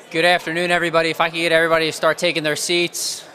Good afternoon, everybody. If I could get everybody to start taking their seats.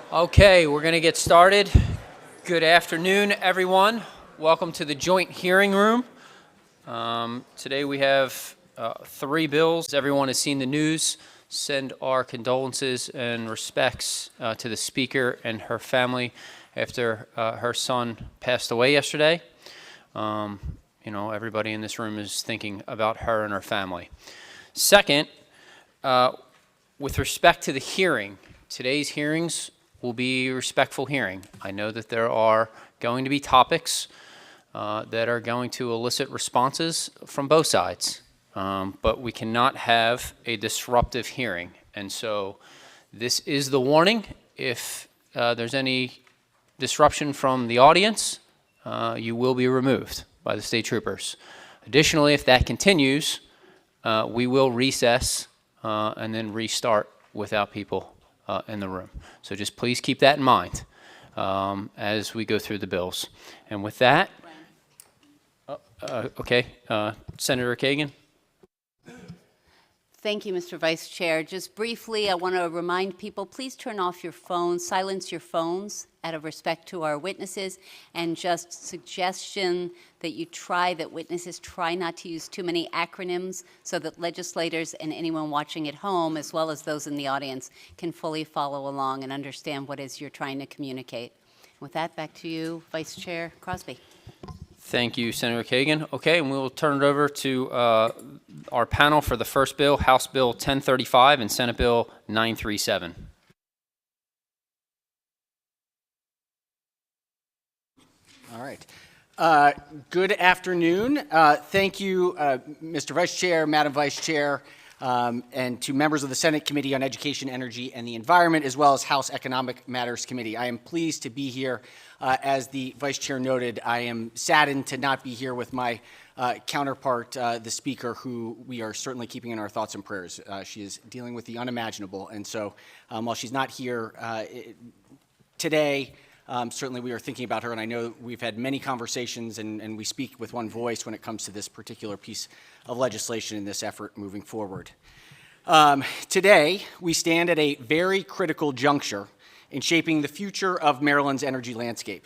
Okay, we're going to get started. Good afternoon, everyone. Welcome to the joint hearing room. Today we have 3 bills. Everyone has seen the news. Send our condolences and respects to the speaker and her family after her son passed away yesterday. Everybody in this room is thinking about her and her family. Second, with respect to the hearing, today's hearings will be a respectful hearing. I know that there are going to be topics that are going to elicit responses from both sides, but we cannot have a disruptive hearing. And so this is the warning. If there's any disruption from the audience, you will be removed by the state troopers. Additionally, if that continues, we will recess and then restart without people in the room. So just please keep that in mind as we go through the bills. And with that, okay, Senator Kagan. Thank you, Mr. Vice Chair. Just briefly, I want to remind people, please turn off your phones, silence your phones out of respect to our witnesses, and just suggestion that witnesses try not to use too many acronyms so that legislators and anyone watching at home, as well as those in the audience, can fully follow along and understand what it is you're trying to communicate. With that, back to you, Vice Chair Crosby. Thank you, Senator Kagan. Okay, and we will turn it over to our panel for the first bill, House Bill 1035 and Senate Bill 937. All right. Good afternoon. Thank you, Mr. Vice Chair, Madam Vice Chair, and to members of the Senate Committee on Education, Energy, and the Environment, as well as House Economic Matters Committee. I am pleased to be here. As the Vice Chair noted, I am saddened to not be here with my counterpart, the Speaker, who we are certainly keeping in our thoughts and prayers. She is dealing with the unimaginable, and so while she's not here today, certainly we are thinking about her, and I know we've had many conversations and we speak with one voice when it comes to this particular piece of legislation in this effort moving forward. Today, we stand at a very critical juncture in shaping the future of Maryland's energy landscape.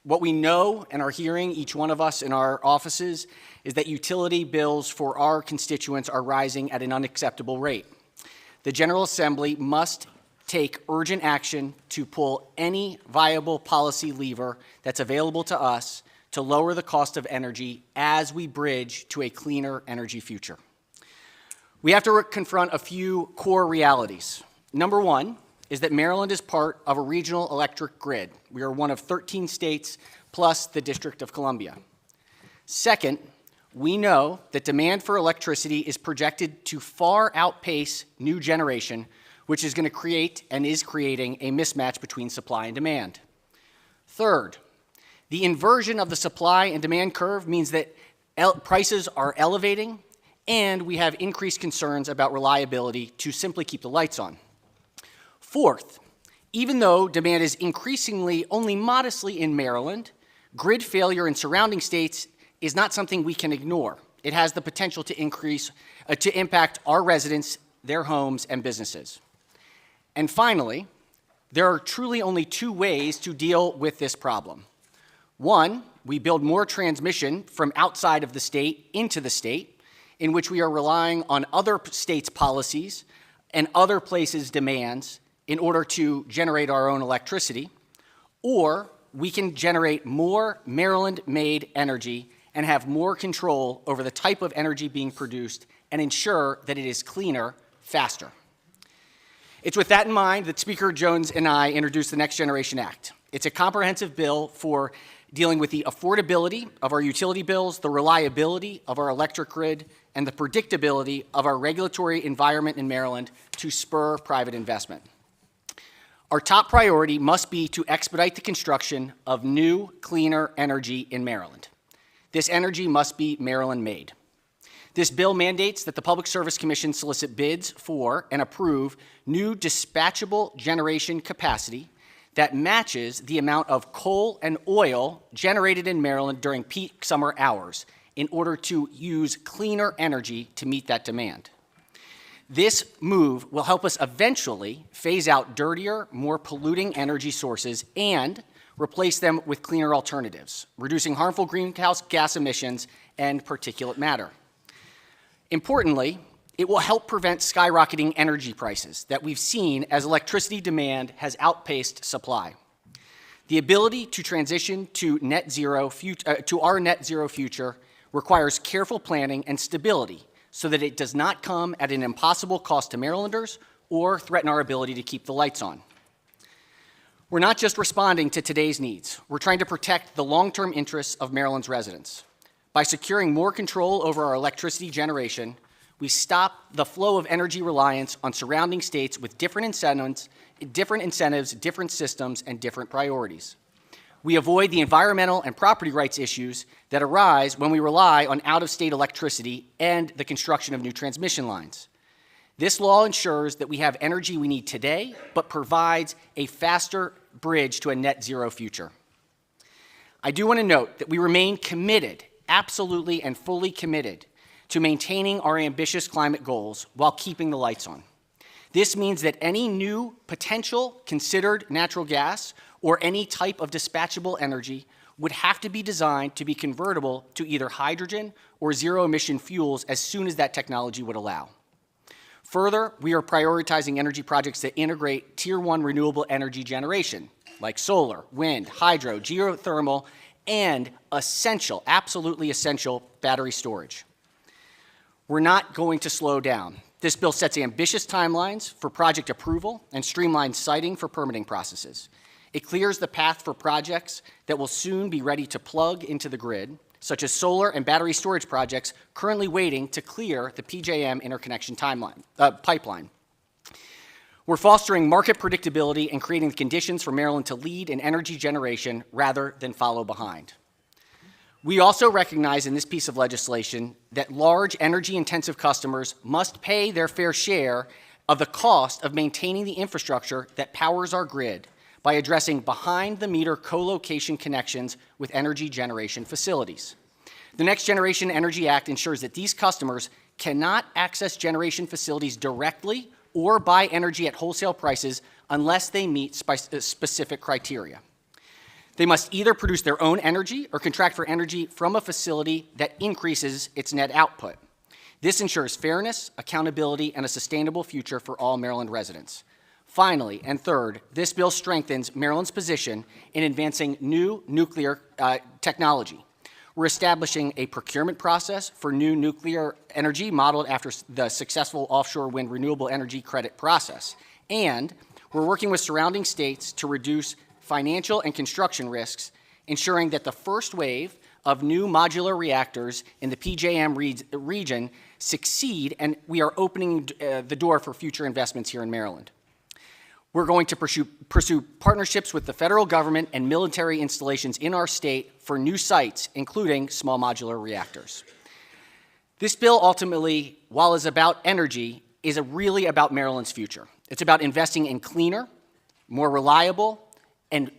What we know and are hearing, each one of us in our offices, is that utility bills for our constituents are rising at an unacceptable rate. The General Assembly must take urgent action to pull any viable policy lever that's available to us to lower the cost of energy as we bridge to a cleaner energy future. We have to confront a few core realities. Number one is that Maryland is part of a regional electric grid. We are one of 13 states plus the District of Columbia. Second, we know that demand for electricity is projected to far outpace new generation, which is going to create and is creating a mismatch between supply and demand. Third, the inversion of the supply and demand curve means that prices are elevating and we have increased concerns about reliability to simply keep the lights on. Fourth, even though demand is increasingly only modestly in Maryland, grid failure in surrounding states is not something we can ignore. It has the potential to impact our residents, their homes, and businesses. And finally, there are truly only two ways to deal with this problem. One, we build more transmission from outside of the state into the state, in which we are relying on other states' policies and other places' demands in order to generate our own electricity, or we can generate more Maryland-made energy and have more control over the type of energy being produced and ensure that it is cleaner, faster. It's with that in mind that Speaker Jones and I introduced the Next Generation Act. It's a comprehensive bill for dealing with the affordability of our utility bills, the reliability of our electric grid, and the predictability of our regulatory environment in Maryland to spur private investment. Our top priority must be to expedite the construction of new, cleaner energy in Maryland. This energy must be Maryland-made. This bill mandates that the Public Service Commission solicit bids for and approve new dispatchable generation capacity that matches the amount of coal and oil generated in Maryland during peak summer hours in order to use cleaner energy to meet that demand. This move will help us eventually phase out dirtier, more polluting energy sources and replace them with cleaner alternatives, reducing harmful greenhouse gas emissions and particulate matter. Importantly, it will help prevent skyrocketing energy prices that we've seen as electricity demand has outpaced supply. The ability to transition to our net zero future requires careful planning and stability so that it does not come at an impossible cost to Marylanders or threaten our ability to keep the lights on. We're not just responding to today's needs. We're trying to protect the long-term interests of Maryland's residents. By securing more control over our electricity generation, we stop the flow of energy reliance on surrounding states with different incentives, different systems, and different priorities. We avoid the environmental and property rights issues that arise when we rely on out-of-state electricity and the construction of new transmission lines. This law ensures that we have energy we need today, but provides a faster bridge to a net zero future. I do want to note that we remain committed, absolutely and fully committed, to maintaining our ambitious climate goals while keeping the lights on. This means that any new potential considered natural gas or any type of dispatchable energy would have to be designed to be convertible to either hydrogen or zero-emission fuels as soon as that technology would allow. Further, we are prioritizing energy projects that integrate Tier 1 renewable energy generation, like solar, wind, hydro, geothermal, and essential, absolutely essential battery storage. We're not going to slow down. This bill sets ambitious timelines for project approval and streamlines siting for permitting processes. It clears the path for projects that will soon be ready to plug into the grid, such as solar and battery storage projects currently waiting to clear the PJM interconnection pipeline. We're fostering market predictability and creating the conditions for Maryland to lead in energy generation rather than follow behind. We also recognize in this piece of legislation that large energy-intensive customers must pay their fair share of the cost of maintaining the infrastructure that powers our grid by addressing behind-the-meter co-location connections with energy generation facilities. The Next Generation Energy Act ensures that these customers cannot access generation facilities directly or buy energy at wholesale prices unless they meet specific criteria. They must either produce their own energy or contract for energy from a facility that increases its net output. This ensures fairness, accountability, and a sustainable future for all Maryland residents. Finally, and third, this bill strengthens Maryland's position in advancing new nuclear technology. We're establishing a procurement process for new nuclear energy modeled after the successful offshore wind renewable energy credit process. And we're working with surrounding states to reduce financial and construction risks, ensuring that the first wave of new modular reactors in the PJM region succeed, and we are opening the door for future investments here in Maryland. We're going to pursue partnerships with the federal government and military installations in our state for new sites, including small modular reactors. This bill ultimately, while it's about energy, is really about Maryland's future. It's about investing in cleaner, more reliable, and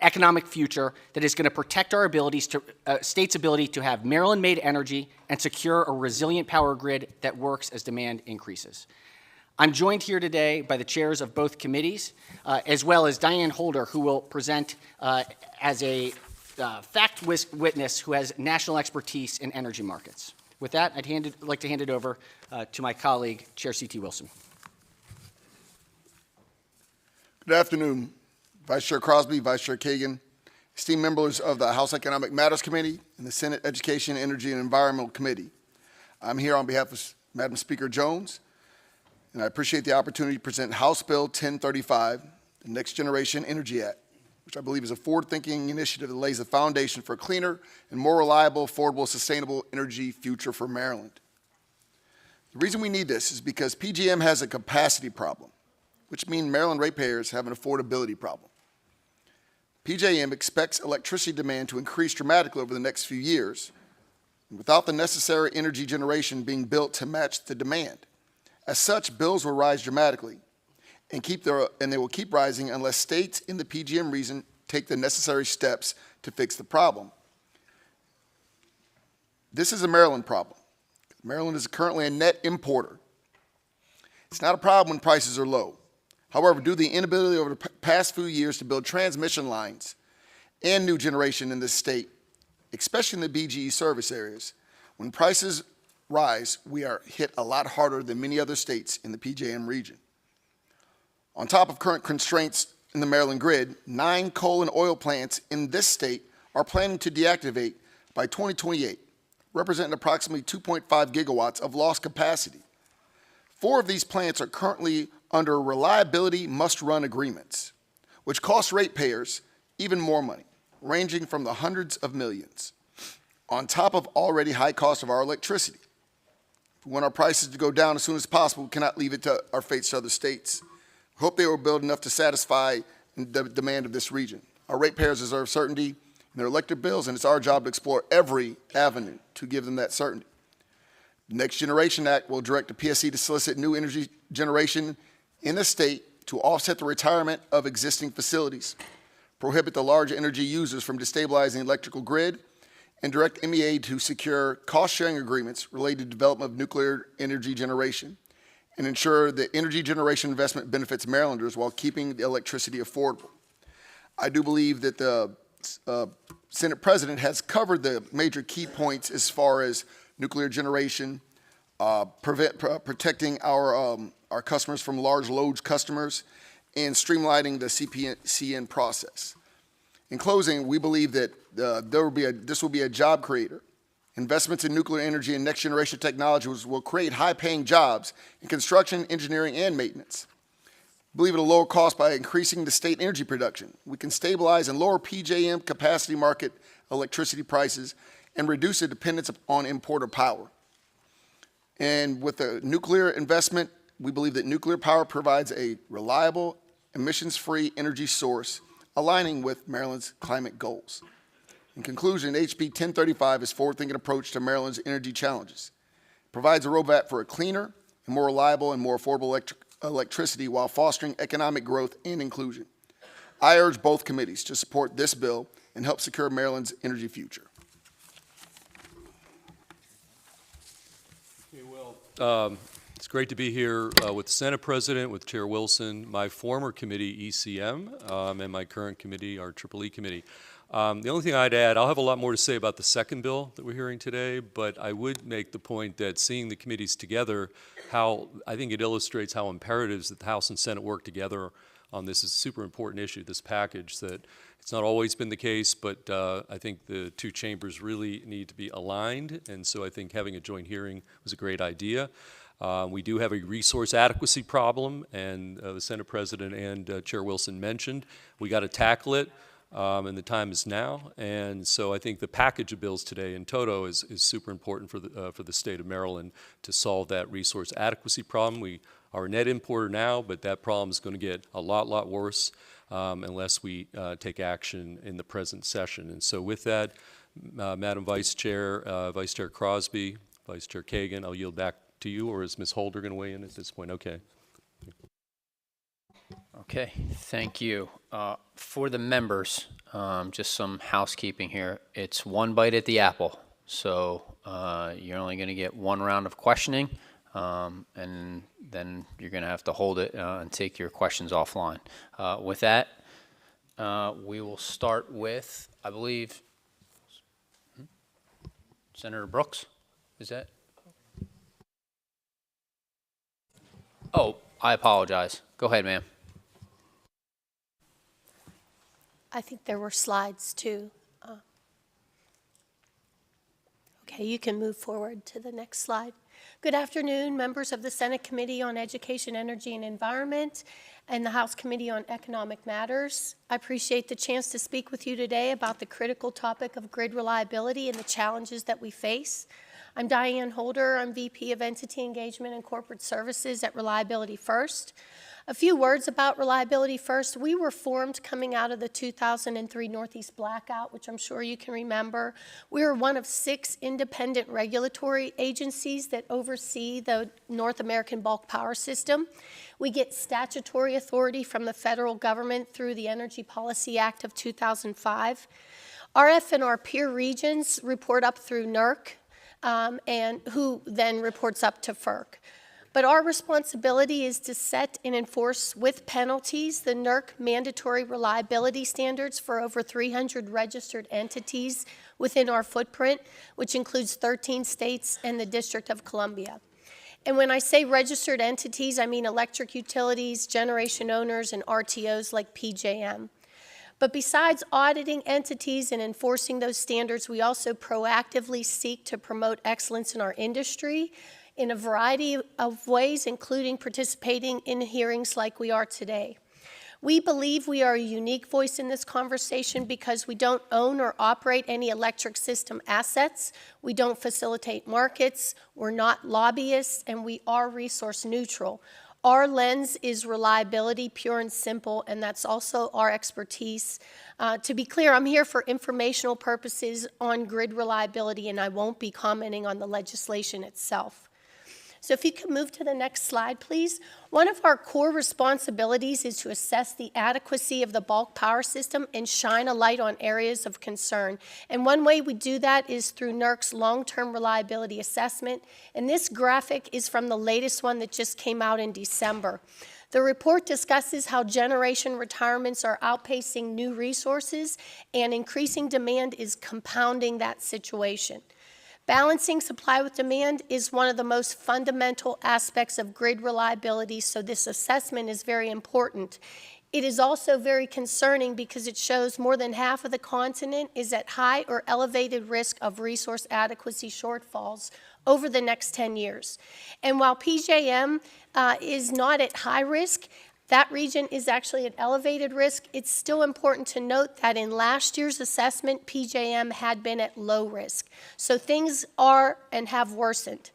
economic future that is going to protect our state's ability to have Maryland-made energy and secure a resilient power grid that works as demand increases. I'm joined here today by the chairs of both committees, as well as Diane Holder, who will present as a fact witness who has national expertise in energy markets. With that, I'd like to hand it over to my colleague, Chair C.T. Wilson. Good afternoon, Vice Chair Crosby, Vice Chair Kagan, esteemed members of the House Economic Matters Committee and the Senate Education, Energy, and Environmental Committee. I'm here on behalf of Madam Speaker Jones, and I appreciate the opportunity to present House Bill 1035, the Next Generation Energy Act, which I believe is a forward-thinking initiative that lays the foundation for a cleaner and more reliable, affordable, sustainable energy future for Maryland. The reason we need this is because PJM has a capacity problem, which means Maryland ratepayers have an affordability problem. PJM expects electricity demand to increase dramatically over the next few years, without the necessary energy generation being built to match the demand. As such, bills will rise dramatically, and they will keep rising unless states in the PJM region take the necessary steps to fix the problem. This is a Maryland problem. Maryland is currently a net importer. It's not a problem when prices are low. However, due to the inability over the past few years to build transmission lines and new generation in this state, especially in the BGE service areas, when prices rise, we are hit a lot harder than many other states in the PJM region. On top of current constraints in the Maryland grid, 9 coal and oil plants in this state are planning to deactivate by 2028, representing approximately 2.5 gigawatts of lost capacity. 4 of these plants are currently under reliability must-run agreements, which cost ratepayers even more money, ranging from the hundreds of millions, on top of already high cost of our electricity. If we want our prices to go down as soon as possible, we cannot leave it to our fates to other states. We hope they will build enough to satisfy the demand of this region. Our ratepayers deserve certainty in their electric bills, and it's our job to explore every avenue to give them that certainty. The Next Generation Act will direct the PSC to solicit new energy generation in the state to offset the retirement of existing facilities, prohibit the large energy users from destabilizing the electrical grid, and direct MEA to secure cost-sharing agreements related to development of nuclear energy generation and ensure that energy generation investment benefits Marylanders while keeping the electricity affordable. I do believe that the Senate President has covered the major key points as far as nuclear generation, protecting our customers from large load customers, and streamlining the CPCN process. In closing, we believe that this will be a job creator. Investments in nuclear energy and next generation technologies will create high-paying jobs in construction, engineering, and maintenance. We believe it'll lower costs by increasing the state energy production. We can stabilize and lower PJM capacity market electricity prices and reduce the dependence on imported power. And with the nuclear investment, we believe that nuclear power provides a reliable, emissions-free energy source, aligning with Maryland's climate goals. In conclusion, HB 1035 is a forward-thinking approach to Maryland's energy challenges. It provides a roadmap for a cleaner and more reliable and more affordable electricity while fostering economic growth and inclusion. I urge both committees to support this bill and help secure Maryland's energy future. Okay, well, it's great to be here with the Senate President, with Chair Wilson, my former committee, ECM, and my current committee, our EEE committee. The only thing I'd add, I'll have a lot more to say about the second bill that we're hearing today, but I would make the point that seeing the committees together, I think it illustrates how imperative is that the House and Senate work together on this is a super important issue, this package, that it's not always been the case, but I think the two chambers really need to be aligned, and so I think having a joint hearing was a great idea. We do have a resource adequacy problem, and the Senate President and Chair Wilson mentioned we got to tackle it. And the time is now, and so I think the package of bills today in toto is super important for the state of Maryland to solve that resource adequacy problem. We are a net importer now, but that problem is going to get a lot worse unless we take action in the present session. And so with that, Madam Vice Chair, Vice Chair Crosby, Vice Chair Kagan, I'll yield back to you, or is Ms. Holder going to weigh in at this point? Okay. Okay, thank you. For the members, just some housekeeping here. It's one bite at the apple, so you're only going to get one round of questioning, and then you're going to have to hold it and take your questions offline. With that, we will start with, I believe, Senator Brooks, is that? Oh, I apologize. Go ahead, ma'am. I think there were slides too. Okay, you can move forward to the next slide. Good afternoon, members of the Senate Committee on Education, Energy, and Environment and the House Committee on Economic Matters. I appreciate the chance to speak with you today about the critical topic of grid reliability and the challenges that we face. I'm Diane Holder. I'm VP of Entity Engagement and Corporate Services at Reliability First. A few words about Reliability First. We were formed coming out of the 2003 Northeast blackout, which I'm sure you can remember. We are one of 6 independent regulatory agencies that oversee the North American bulk power system. We get statutory authority from the federal government through the Energy Policy Act of 2005. RF and our peer regions report up through NERC, and who then reports up to FERC. But our responsibility is to set and enforce with penalties the NERC mandatory reliability standards for over 300 registered entities within our footprint, which includes 13 states and the District of Columbia. And when I say registered entities, I mean electric utilities, generation owners, and RTOs like PJM. But besides auditing entities and enforcing those standards, we also proactively seek to promote excellence in our industry in a variety of ways, including participating in hearings like we are today. We believe we are a unique voice in this conversation because we don't own or operate any electric system assets, we don't facilitate markets, we're not lobbyists, and we are resource neutral. Our lens is reliability, pure and simple, and that's also our expertise. To be clear, I'm here for informational purposes on grid reliability, and I won't be commenting on the legislation itself. So if you could move to the next slide, please. One of our core responsibilities is to assess the adequacy of the bulk power system and shine a light on areas of concern. And one way we do that is through NERC's long-term reliability assessment. And this graphic is from the latest one that just came out in December. The report discusses how generation retirements are outpacing new resources, and increasing demand is compounding that situation. Balancing supply with demand is one of the most fundamental aspects of grid reliability, so this assessment is very important. It is also very concerning because it shows more than half of the continent is at high or elevated risk of resource adequacy shortfalls over the next 10 years. And while PJM is not at high risk, that region is actually at elevated risk. It's still important to note that in last year's assessment, PJM had been at low risk. So things are and have worsened.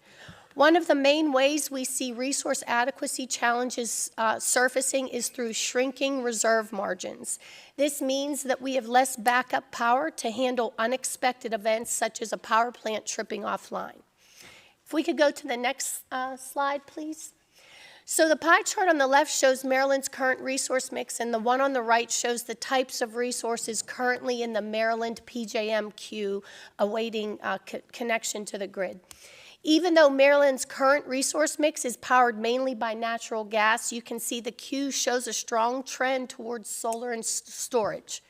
One of the main ways we see resource adequacy challenges surfacing is through shrinking reserve margins. This means that we have less backup power to handle unexpected events such as a power plant tripping offline. If we could go to the next slide, please. So the pie chart on the left shows Maryland's current resource mix, and the one on the right shows the types of resources currently in the Maryland PJM queue awaiting connection to the grid. Even though Maryland's current resource mix is powered mainly by natural gas, you can see the queue shows a strong trend towards solar and storage.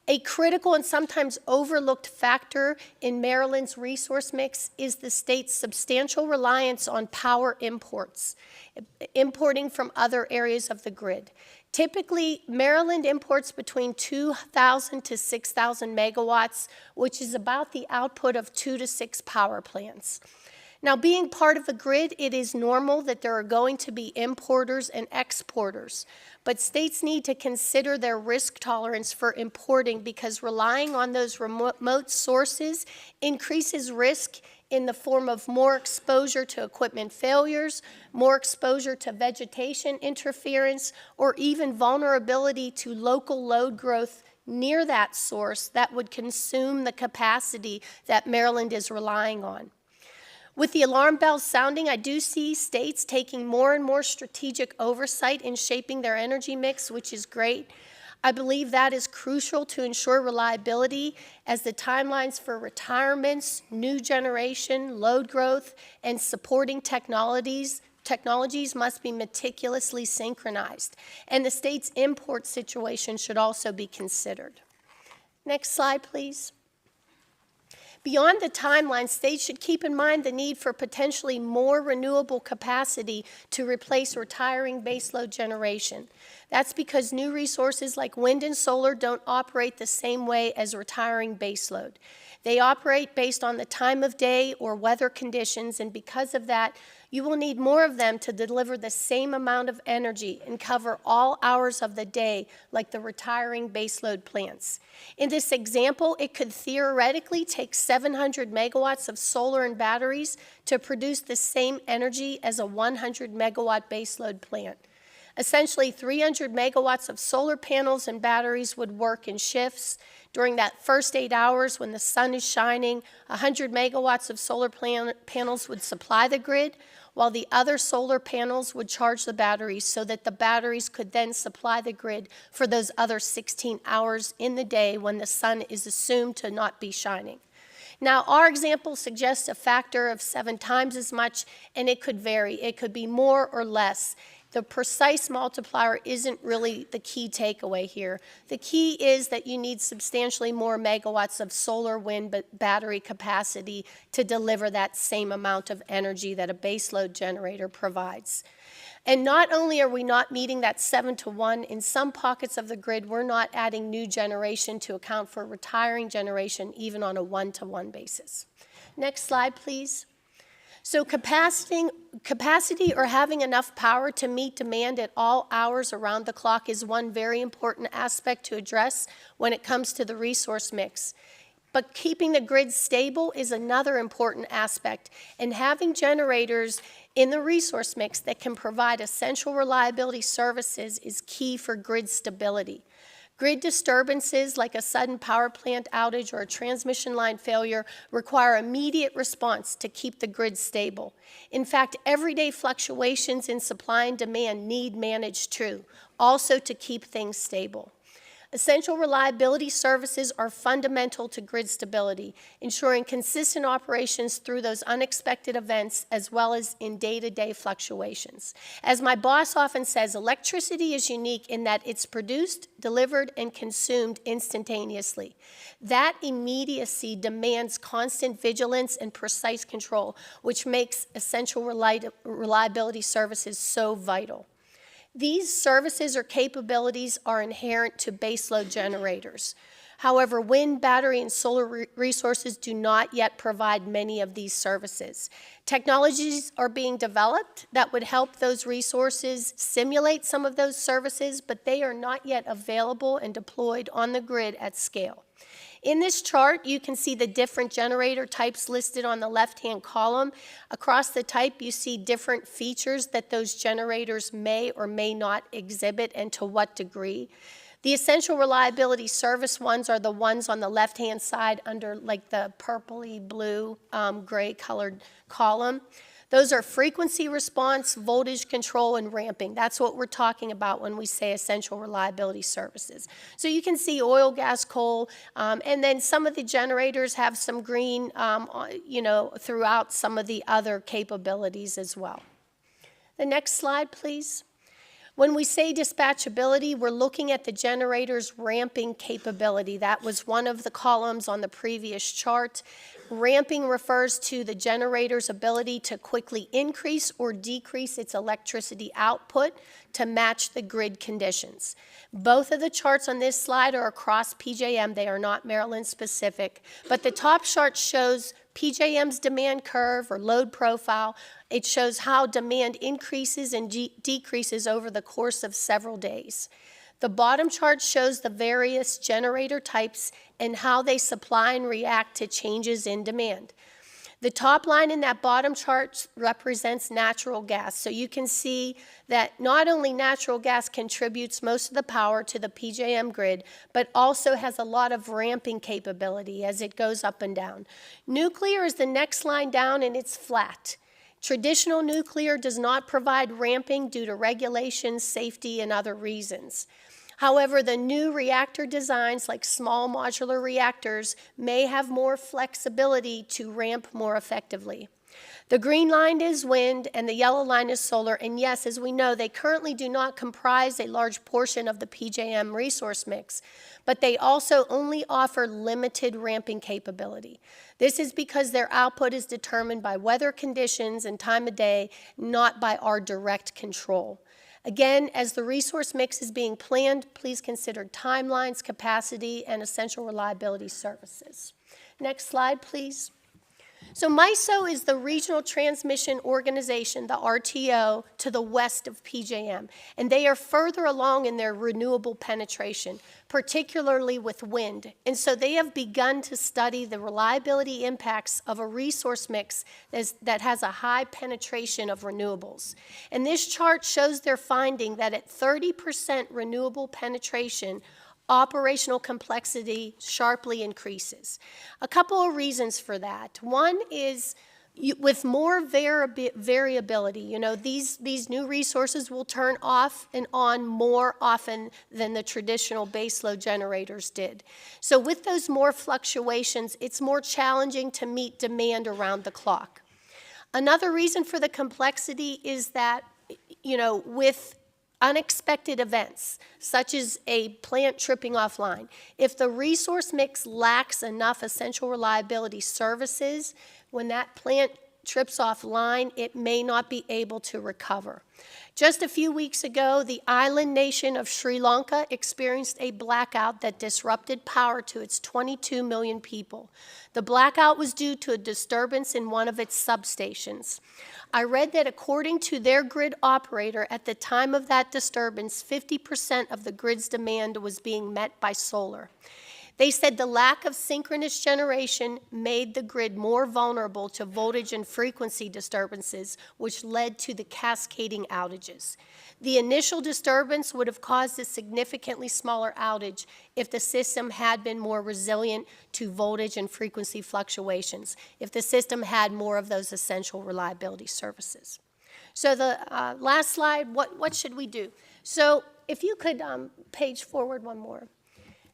A critical and sometimes overlooked factor in Maryland's resource mix is the state's substantial reliance on power imports, importing from other areas of the grid. Typically, Maryland imports between 2,000 to 6,000 megawatts, which is about the output of 2 to 6 power plants. Now, being part of the grid, it is normal that there are going to be importers and exporters, but states need to consider their risk tolerance for importing because relying on those remote sources increases risk in the form of more exposure to equipment failures, more exposure to vegetation interference, or even vulnerability to local load growth near that source that would consume the capacity that Maryland is relying on. With the alarm bells sounding, I do see states taking more and more strategic oversight in shaping their energy mix, which is great. I believe that is crucial to ensure reliability as the timelines for retirements, new generation, load growth, and supporting technologies must be meticulously synchronized. And the state's import situation should also be considered. Next slide, please. Beyond the timeline, states should keep in mind the need for potentially more renewable capacity to replace retiring baseload generation. That's because new resources like wind and solar don't operate the same way as retiring baseload. They operate based on the time of day or weather conditions, and because of that, you will need more of them to deliver the same amount of energy and cover all hours of the day like the retiring baseload plants. In this example, it could theoretically take 700 megawatts of solar and batteries to produce the same energy as a 100 megawatt baseload plant. Essentially, 300 megawatts of solar panels and batteries would work in shifts. During that first 8 hours when the sun is shining, 100 megawatts of solar panels would supply the grid, while the other solar panels would charge the batteries so that the batteries could then supply the grid for those other 16 hours in the day when the sun is assumed to not be shining. Now, our example suggests a factor of 7 times as much, and it could vary. It could be more or less. The precise multiplier isn't really the key takeaway here. The key is that you need substantially more megawatts of solar, wind, battery capacity to deliver that same amount of energy that a baseload generator provides. And not only are we not meeting that 7-to-1, in some pockets of the grid, we're not adding new generation to account for retiring generation, even on a 1-to-1 basis. Next slide, please. So capacity or having enough power to meet demand at all hours around the clock is one very important aspect to address when it comes to the resource mix. But keeping the grid stable is another important aspect, and having generators in the resource mix that can provide essential reliability services is key for grid stability. Grid disturbances like a sudden power plant outage or a transmission line failure require immediate response to keep the grid stable. In fact, everyday fluctuations in supply and demand need managed too, also to keep things stable. Essential reliability services are fundamental to grid stability, ensuring consistent operations through those unexpected events as well as in day-to-day fluctuations. As my boss often says, electricity is unique in that it's produced, delivered, and consumed instantaneously. That immediacy demands constant vigilance and precise control, which makes essential reliability services so vital. These services or capabilities are inherent to baseload generators. However, wind, battery, and solar resources do not yet provide many of these services. Technologies are being developed that would help those resources simulate some of those services, but they are not yet available and deployed on the grid at scale. In this chart, you can see the different generator types listed on the left-hand column. Across the type, you see different features that those generators may or may not exhibit and to what degree. The essential reliability service ones are the ones on the left-hand side under like the purpley blue gray colored column. Those are frequency response, voltage control, and ramping. That's what we're talking about when we say essential reliability services. So you can see oil, gas, coal, and then some of the generators have some green, throughout some of the other capabilities as well. The next slide, please. When we say dispatchability, we're looking at the generator's ramping capability. That was one of the columns on the previous chart. Ramping refers to the generator's ability to quickly increase or decrease its electricity output to match the grid conditions. Both of the charts on this slide are across PJM. They are not Maryland specific, but the top chart shows PJM's demand curve or load profile. It shows how demand increases and decreases over the course of several days. The bottom chart shows the various generator types and how they supply and react to changes in demand. The top line in that bottom chart represents natural gas. So you can see that not only natural gas contributes most of the power to the PJM grid, but also has a lot of ramping capability as it goes up and down. Nuclear is the next line down and it's flat. Traditional nuclear does not provide ramping due to regulations, safety, and other reasons. However, the new reactor designs, like small modular reactors, may have more flexibility to ramp more effectively. The green line is wind and the yellow line is solar, and yes, as we know, they currently do not comprise a large portion of the PJM resource mix, but they also only offer limited ramping capability. This is because their output is determined by weather conditions and time of day, not by our direct control. Again, as the resource mix is being planned, please consider timelines, capacity, and essential reliability services. Next slide, please. So MISO is the regional transmission organization, the RTO, to the west of PJM, and they are further along in their renewable penetration, particularly with wind. And so they have begun to study the reliability impacts of a resource mix that has a high penetration of renewables. And this chart shows their finding that at 30% renewable penetration, operational complexity sharply increases. A couple of reasons for that. One is with more variability, these new resources will turn off and on more often than the traditional baseload generators did. So with those more fluctuations, it's more challenging to meet demand around the clock. Another reason for the complexity is that, with unexpected events, such as a plant tripping offline, if the resource mix lacks enough essential reliability services, when that plant trips offline, it may not be able to recover. Just a few weeks ago, the island nation of Sri Lanka experienced a blackout that disrupted power to its 22 million people. The blackout was due to a disturbance in one of its substations. I read that according to their grid operator, at the time of that disturbance, 50% of the grid's demand was being met by solar. They said the lack of synchronous generation made the grid more vulnerable to voltage and frequency disturbances, which led to the cascading outages. The initial disturbance would have caused a significantly smaller outage if the system had been more resilient to voltage and frequency fluctuations, if the system had more of those essential reliability services. So the last slide, what should we do? So if you could page forward one more.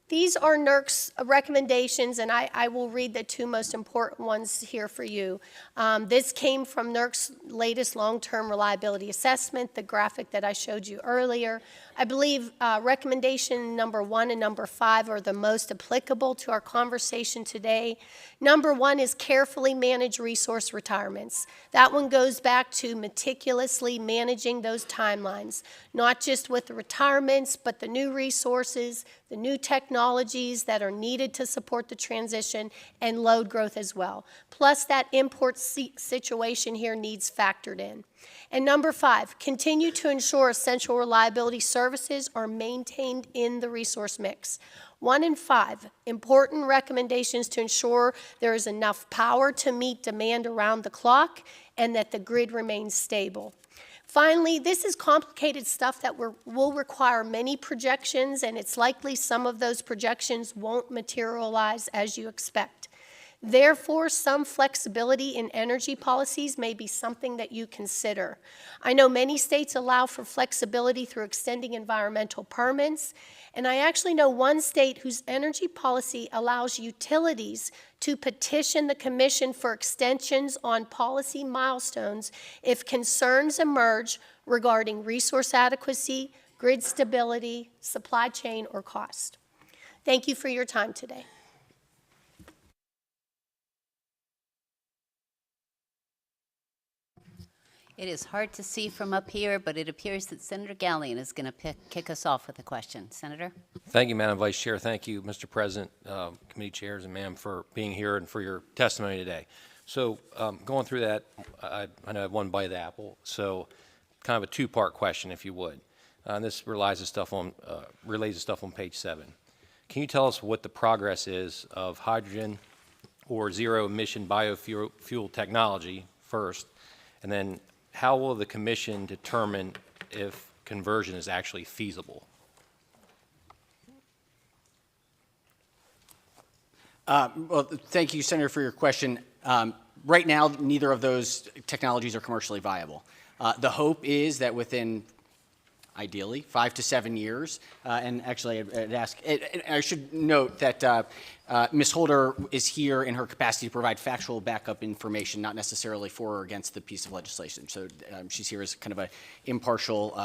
These are NERC's recommendations, and I will read the two most important ones here for you. This came from NERC's latest long-term reliability assessment, the graphic that I showed you earlier. I believe recommendation number 1 and number 5 are the most applicable to our conversation today. Number 1 is carefully manage resource retirements. That one goes back to meticulously managing those timelines, not just with the retirements, but the new resources, the new technologies that are needed to support the transition, and load growth as well. Plus, that import situation here needs factored in. And number 5, continue to ensure essential reliability services are maintained in the resource mix. 1 and 5, important recommendations to ensure there is enough power to meet demand around the clock and that the grid remains stable. Finally, this is complicated stuff that will require many projections, and it's likely some of those projections won't materialize as you expect. Therefore, some flexibility in energy policies may be something that you consider. I know many states allow for flexibility through extending environmental permits, and I actually know one state whose energy policy allows utilities to petition the Commission for extensions on policy milestones if concerns emerge regarding resource adequacy, grid stability, supply chain, or cost. Thank you for your time today. It is hard to see from up here, but it appears that Senator Gallion is going to kick us off with a question. Senator? Thank you, Madam Vice Chair. Thank you, Mr. President, committee chairs, and ma'am for being here and for your testimony today. So going through that, I know I have one bite of the apple, so kind of a two-part question, if you would. And this relays the stuff on page 7. Can you tell us what the progress is of hydrogen or zero-emission biofuel technology first, and then how will the Commission determine if conversion is actually feasible? Well, thank you, Senator, for your question. Right now, neither of those technologies are commercially viable. The hope is that within, ideally, 5 to 7 years, and actually I should note that Ms. Holder is here in her capacity to provide factual backup information, not necessarily for or against the piece of legislation. So she's here as kind of an impartial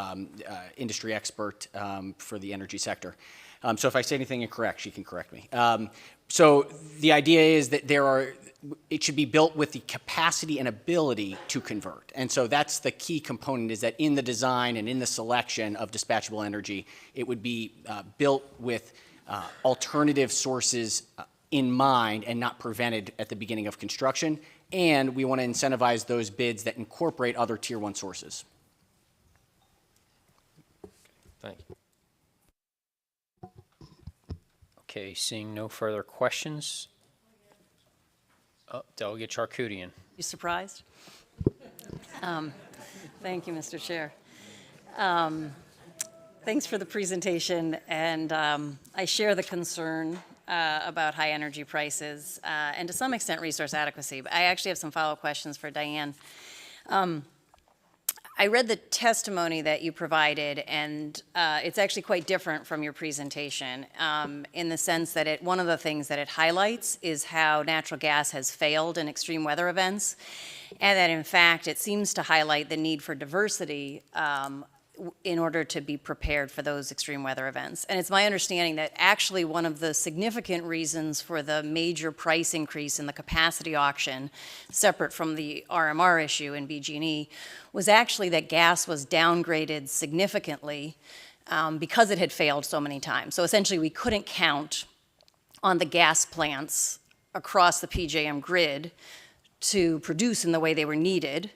industry expert for the energy sector. So if I say anything incorrect, she can correct me. So the idea is that it should be built with the capacity and ability to convert. And so that's the key component, is that in the design and in the selection of dispatchable energy, it would be built with alternative sources in mind and not prevented at the beginning of construction. And we want to incentivize those bids that incorporate other Tier 1 sources. Thank you. Okay, seeing no further questions. Delegate Charkoudian. You surprised? Thank you, Mr. Chair. Thanks for the presentation, and I share the concern about high energy prices and to some extent resource adequacy. But I actually have some follow-up questions for Diane. I read the testimony that you provided, and it's actually quite different from your presentation in the sense that one of the things that it highlights is how natural gas has failed in extreme weather events, and that in fact it seems to highlight the need for diversity in order to be prepared for those extreme weather events. And it's my understanding that actually one of the significant reasons for the major price increase in the capacity auction, separate from the RMR issue in BG&E, was actually that gas was downgraded significantly because it had failed so many times. So essentially we couldn't count on the gas plants across the PJM grid to produce in the way they were needed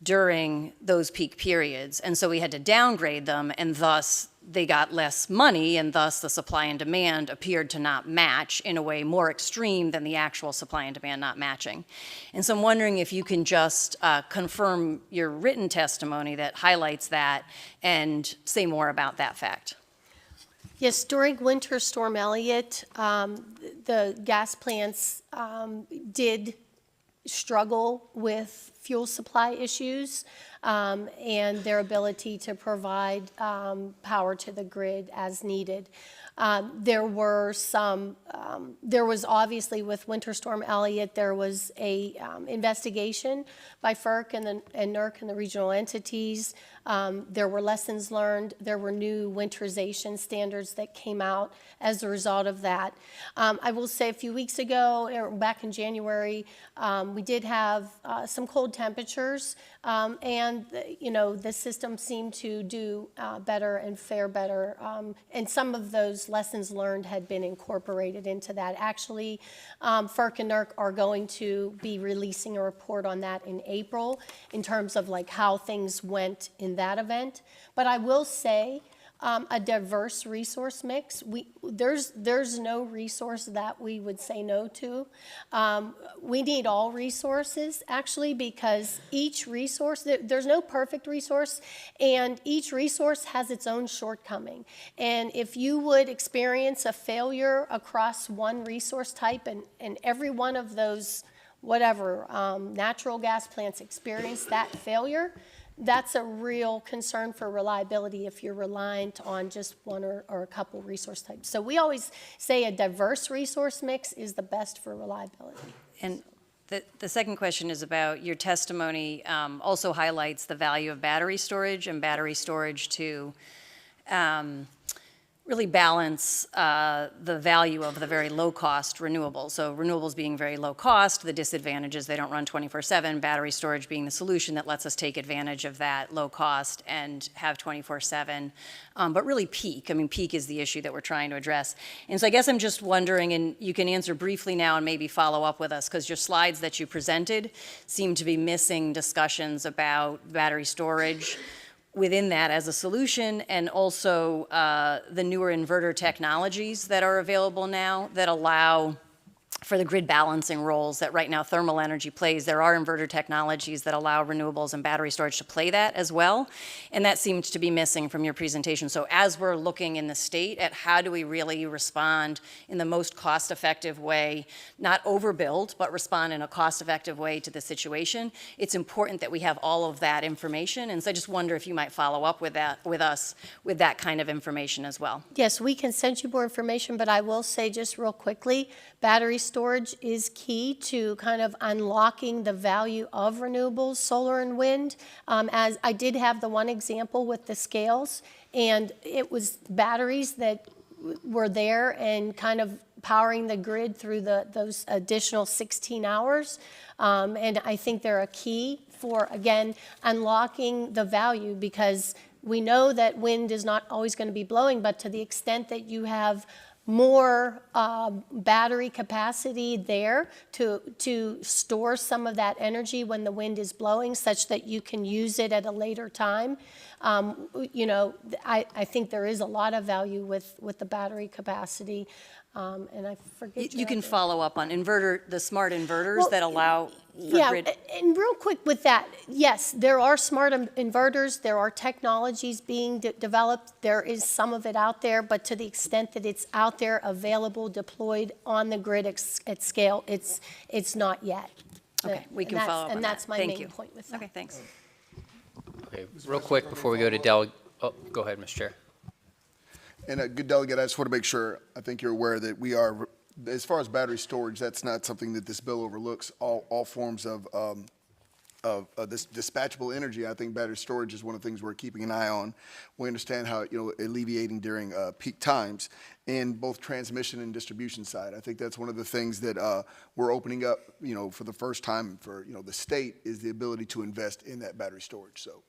during those peak periods. And so we had to downgrade them, and thus they got less money, and thus the supply and demand appeared to not match in a way more extreme than the actual supply and demand not matching. And so I'm wondering if you can just confirm your written testimony that highlights that and say more about that fact. Yes, during Winter Storm Elliott, the gas plants did struggle with fuel supply issues and their ability to provide power to the grid as needed. There was obviously with Winter Storm Elliott, there was a investigation by FERC and NERC and the regional entities. There were lessons learned. There were new winterization standards that came out as a result of that. I will say a few weeks ago, or back in January, we did have some cold temperatures, and the system seemed to do better and fare better. And some of those lessons learned had been incorporated into that. Actually, FERC and NERC are going to be releasing a report on that in April in terms of like how things went in that event. But I will say a diverse resource mix. There's no resource that we would say no to. We need all resources actually, because each resource, there's no perfect resource, and each resource has its own shortcoming. And if you would experience a failure across one resource type, and every one of those natural gas plants experience that failure, that's a real concern for reliability if you're reliant on just one or a couple resource types. So we always say a diverse resource mix is the best for reliability. And the second question is about your testimony also highlights the value of battery storage and battery storage to really balance the value of the very low-cost renewables. So renewables being very low cost, the disadvantage is they don't run 24/7, battery storage being the solution that lets us take advantage of that low cost and have 24/7, but really peak. I mean, peak is the issue that we're trying to address. And so I guess I'm just wondering, and you can answer briefly now and maybe follow up with us, because your slides that you presented seem to be missing discussions about battery storage within that as a solution, and also the newer inverter technologies that are available now that allow for the grid balancing roles that right now thermal energy plays. There are inverter technologies that allow renewables and battery storage to play that as well, and that seems to be missing from your presentation. So as we're looking in the state at how do we really respond in the most cost-effective way, not overbuild, but respond in a cost-effective way to the situation, it's important that we have all of that information. And so I just wonder if you might follow up with that, with us, with that kind of information as well. Yes, we can send you more information, but I will say just real quickly, battery storage is key to kind of unlocking the value of renewables, solar and wind. As I did have the one example with the scales, and it was batteries that were there and kind of powering the grid through those additional 16 hours. And I think they're a key for, again, unlocking the value, because we know that wind is not always going to be blowing, but to the extent that you have more battery capacity there to store some of that energy when the wind is blowing, such that you can use it at a later time. I think there is a lot of value with the battery capacity. And I forget. You can follow up on the smart inverters that allow for grid. And real quick with that, yes, there are smart inverters. There are technologies being developed. There is some of it out there, but to the extent that it's out there, available, deployed on the grid at scale, it's not yet. Okay, we can follow up on that. And that's my Thank main you. point with that. Okay, thanks. Okay, real quick before we go to go ahead, Mr. Chair. And a good delegate, I just want to make sure, I think you're aware that we are, as far as battery storage, that's not something that this bill overlooks. All forms of this dispatchable energy, I think battery storage is one of the things we're keeping an eye on. We understand how, alleviating during peak times in both transmission and distribution side. I think that's one of the things that we're opening up, for the first time for, the state, is the ability to invest in that battery storage. So,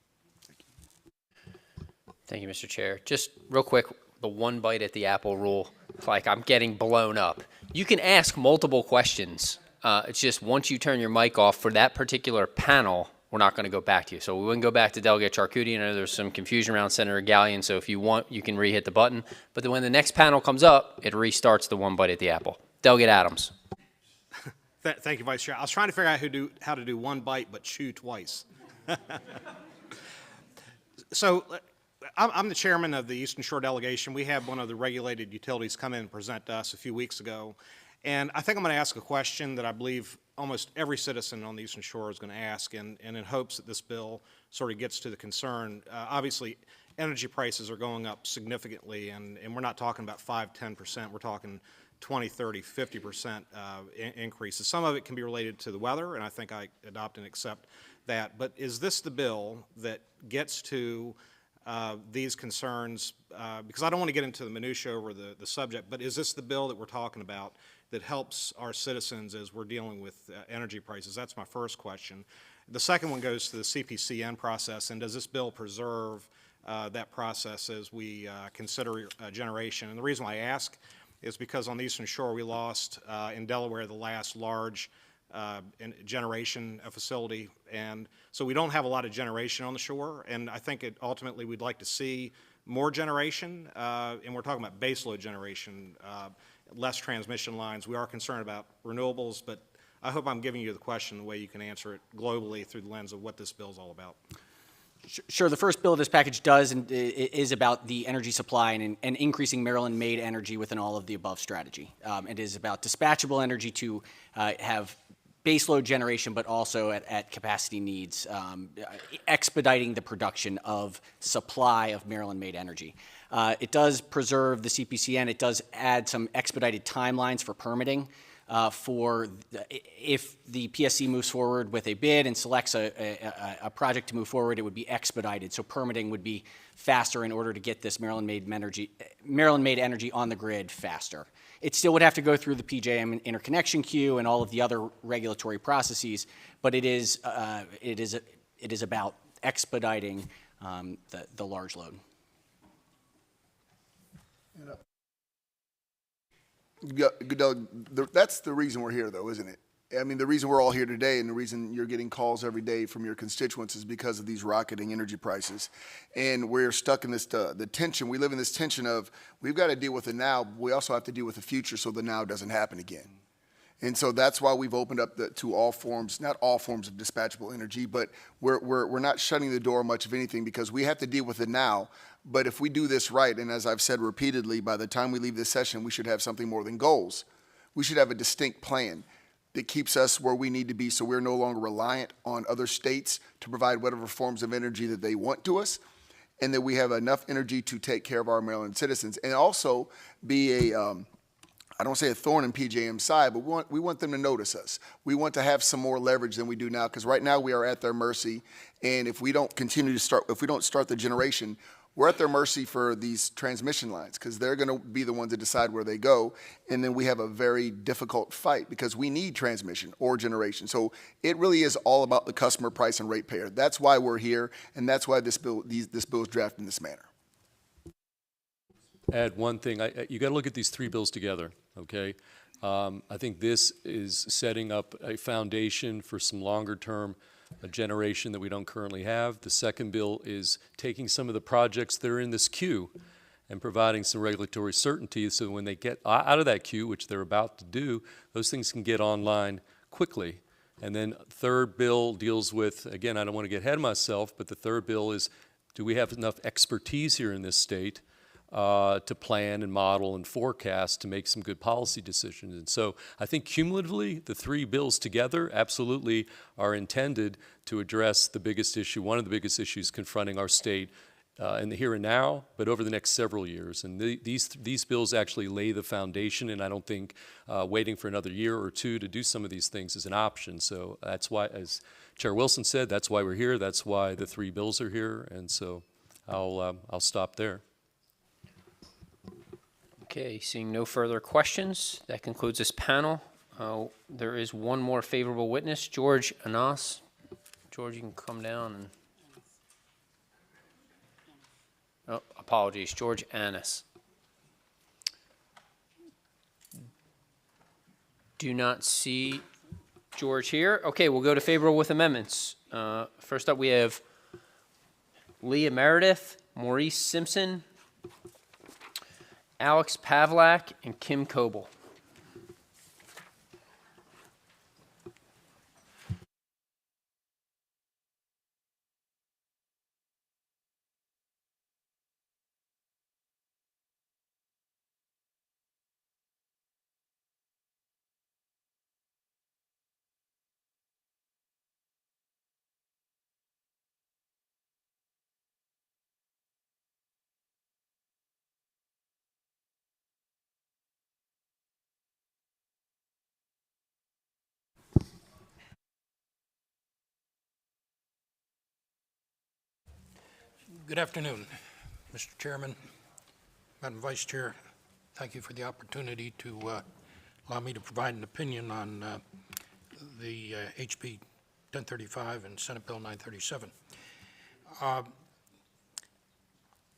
thank you. Thank you, Mr. Chair. Just real quick, the one bite at the apple rule. It's like I'm getting blown up. You can ask multiple questions. It's just once you turn your mic off for that particular panel, we're not going to go back to you. So we wouldn't go back to Delegate Charcuti. I know there's some confusion around Senator Gallion, so if you want, you can re-hit the button. But then when the next panel comes up, it restarts the one bite at the apple. Delegate Adams. Thank you, Vice Chair. I was trying to figure out how to do one bite but chew twice. So I'm the chairman of the Eastern Shore delegation. We had one of the regulated utilities come in and present to us a few weeks ago. And I think I'm going to ask a question that I believe almost every citizen on the Eastern Shore is going to ask, and in hopes that this bill sort of gets to the concern. Obviously, energy prices are going up significantly, and we're not talking about 5–10%. We're talking 20, 30, 50% increases. Some of it can be related to the weather, and I think I adopt and accept that. But is this the bill that gets to these concerns? Because I don't want to get into the minutia over the subject, but is this the bill that we're talking about that helps our citizens as we're dealing with energy prices? That's my first question. The second one goes to the CPCN process, and does this bill preserve that process as we consider generation? And the reason why I ask is because on the Eastern Shore we lost in Delaware the last large generation facility, and so we don't have a lot of generation on the shore, and I think ultimately we'd like to see more generation, and we're talking about baseload generation, less transmission lines. We are concerned about renewables, but I hope I'm giving you the question the way you can answer it globally through the lens of what this bill is all about. Sure. The first bill of this package does and is about the energy supply and increasing Maryland-made energy within all of the above strategy. It is about dispatchable energy to have baseload generation, but also at capacity needs, expediting the production of supply of Maryland-made energy. It does preserve the CPCN. It does add some expedited timelines for permitting. If the PSC moves forward with a bid and selects a project to move forward, it would be expedited. So permitting would be faster in order to get this Maryland-made energy on the grid faster. It still would have to go through the PJM interconnection queue and all of the other regulatory processes, but it is about expediting the large load. That's the reason we're here, though, isn't it? I mean, the reason we're all here today and the reason you're getting calls every day from your constituents is because of these rocketing energy prices. And we're stuck in this, the tension. We live in this tension of we've got to deal with the now, but we also have to deal with the future so the now doesn't happen again. And so that's why we've opened up to all forms, not all forms of dispatchable energy, but we're not shutting the door much of anything because we have to deal with it now. But if we do this right, and as I've said repeatedly, by the time we leave this session, we should have something more than goals. We should have a distinct plan that keeps us where we need to be so we're no longer reliant on other states to provide whatever forms of energy that they want to us, and that we have enough energy to take care of our Maryland citizens and also be I don't say a thorn in PJM's side, but we want them to notice us. We want to have some more leverage than we do now, because right now we are at their mercy, and if we don't start the generation, we're at their mercy for these transmission lines, because they're going to be the ones that decide where they go, and then we have a very difficult fight because we need transmission or generation. So it really is all about the customer, price, and ratepayer. That's why we're here, and that's why this bill is drafted in this manner. Add one thing. You got to look at these three bills together, okay? I think this is setting up a foundation for some longer-term generation that we don't currently have. The second bill is taking some of the projects that are in this queue and providing some regulatory certainty so when they get out of that queue, which they're about to do, those things can get online quickly. And then third bill deals with, again, I don't want to get ahead of myself, but the third bill is, do we have enough expertise here in this state to plan and model and forecast to make some good policy decisions? And so I think cumulatively, the three bills together absolutely are intended to address the biggest issue, one of the biggest issues confronting our state in the here and now, but over the next several years. And these bills actually lay the foundation, and I don't think waiting for another year or two to do some of these things is an option. So that's why, as Chair Wilson said, that's why we're here. That's why the three bills are here. And so I'll stop there. Okay, seeing no further questions, that concludes this panel. There is one more favorable witness, George Anas. George, you can come down and... Oh, apologies, George Anas. Do not see George here. Okay, we'll go to favorable with amendments. First up, we have Leah Meredith, Maurice Simpson, Alex Pavlak, and Kim Coble. Good afternoon, Mr. Chairman, Madam Vice Chair. Thank you for the opportunity to allow me to provide an opinion on the HB 1035 and Senate Bill 937. I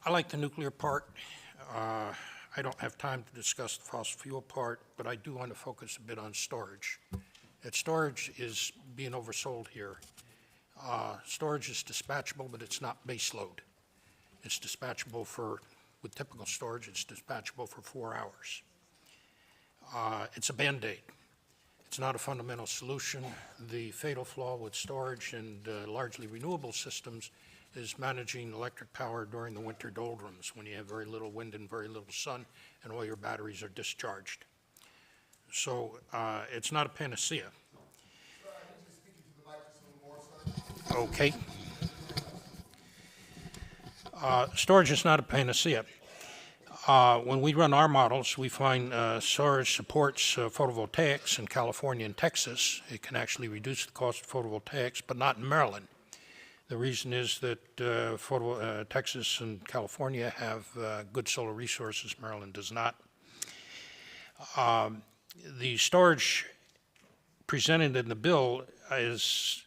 like the nuclear part. I don't have time to discuss the fossil fuel part, but I do want to focus a bit on storage. That storage is being oversold here. Storage is dispatchable, but it's not base load. It's dispatchable with typical storage, it's dispatchable for 4 hours. It's a Band-Aid. It's not a fundamental solution. The fatal flaw with storage and largely renewable systems is managing electric power during the winter doldrums when you have very little wind and very little sun and all your batteries are discharged. So it's not a panacea. Okay. Storage is not a panacea. When we run our models, we find storage supports photovoltaics in California and Texas. It can actually reduce the cost of photovoltaics, but not in Maryland. The reason is that Texas and California have good solar resources. Maryland does not. The storage presented in the bill is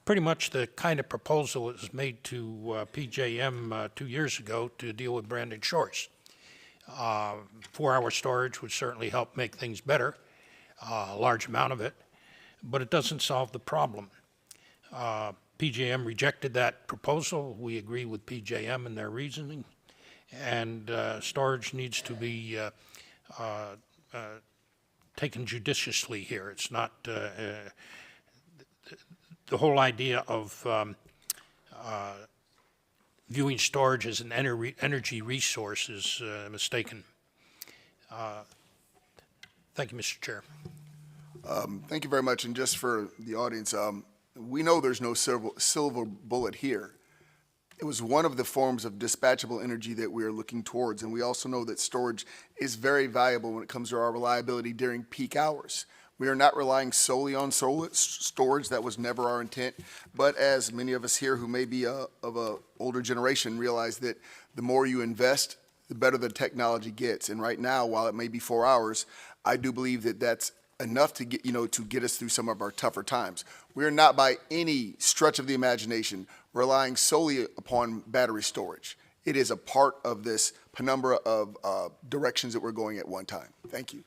pretty much the kind of proposal that was made to PJM 2 years ago to deal with Brandon Shores. 4-hour storage would certainly help make things better, a large amount of it, but it doesn't solve the problem. PJM rejected that proposal. We agree with PJM in their reasoning, and storage needs to be taken judiciously here. It's not the whole idea of viewing storage as an energy resource is mistaken. Thank you, Mr. Chair. Thank you very much. And just for the audience, we know there's no silver bullet here. It was one of the forms of dispatchable energy that we are looking towards. And we also know that storage is very valuable when it comes to our reliability during peak hours. We are not relying solely on storage. That was never our intent. But as many of us here who may be of an older generation realize that the more you invest, the better the technology gets. And right now, while it may be 4 hours, I do believe that that's enough to get, to get us through some of our tougher times. We are not by any stretch of the imagination relying solely upon battery storage. It is a part of this penumbra of directions that we're going at one time. Thank you.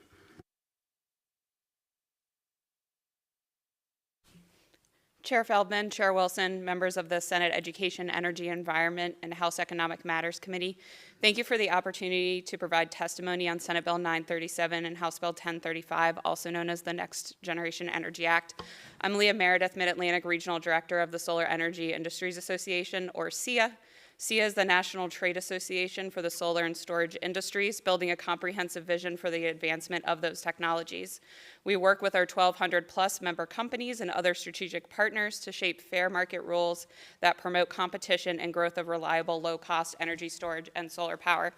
Chair Feldman, Chair Wilson, members of the Senate Education, Energy, Environment, and House Economic Matters Committee, thank you for the opportunity to provide testimony on Senate Bill 937 and House Bill 1035, also known as the Next Generation Energy Act. I'm Leah Meredith, Mid-Atlantic Regional Director of the Solar Energy Industries Association, or SEIA. SEIA is the National Trade Association for the solar and storage industries, building a comprehensive vision for the advancement of those technologies. We work with our 1,200 plus member companies and other strategic partners to shape fair market rules that promote competition and growth of reliable, low-cost energy storage and solar power.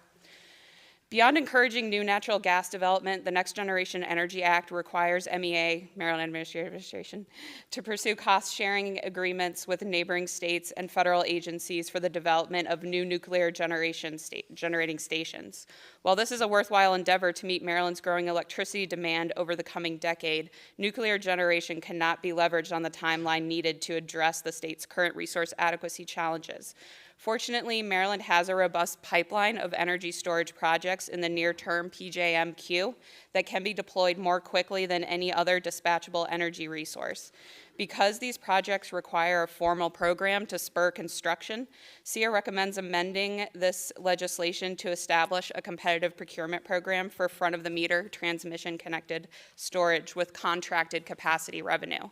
Beyond encouraging new natural gas development, the Next Generation Energy Act requires MEA, Maryland Administration, to pursue cost-sharing agreements with neighboring states and federal agencies for the development of new nuclear generating stations. While this is a worthwhile endeavor to meet Maryland's growing electricity demand over the coming decade, nuclear generation cannot be leveraged on the timeline needed to address the state's current resource adequacy challenges. Fortunately, Maryland has a robust pipeline of energy storage projects in the near-term PJM queue that can be deployed more quickly than any other dispatchable energy resource. Because these projects require a formal program to spur construction, SEIA recommends amending this legislation to establish a competitive procurement program for front-of-the-meter transmission-connected storage with contracted capacity revenue.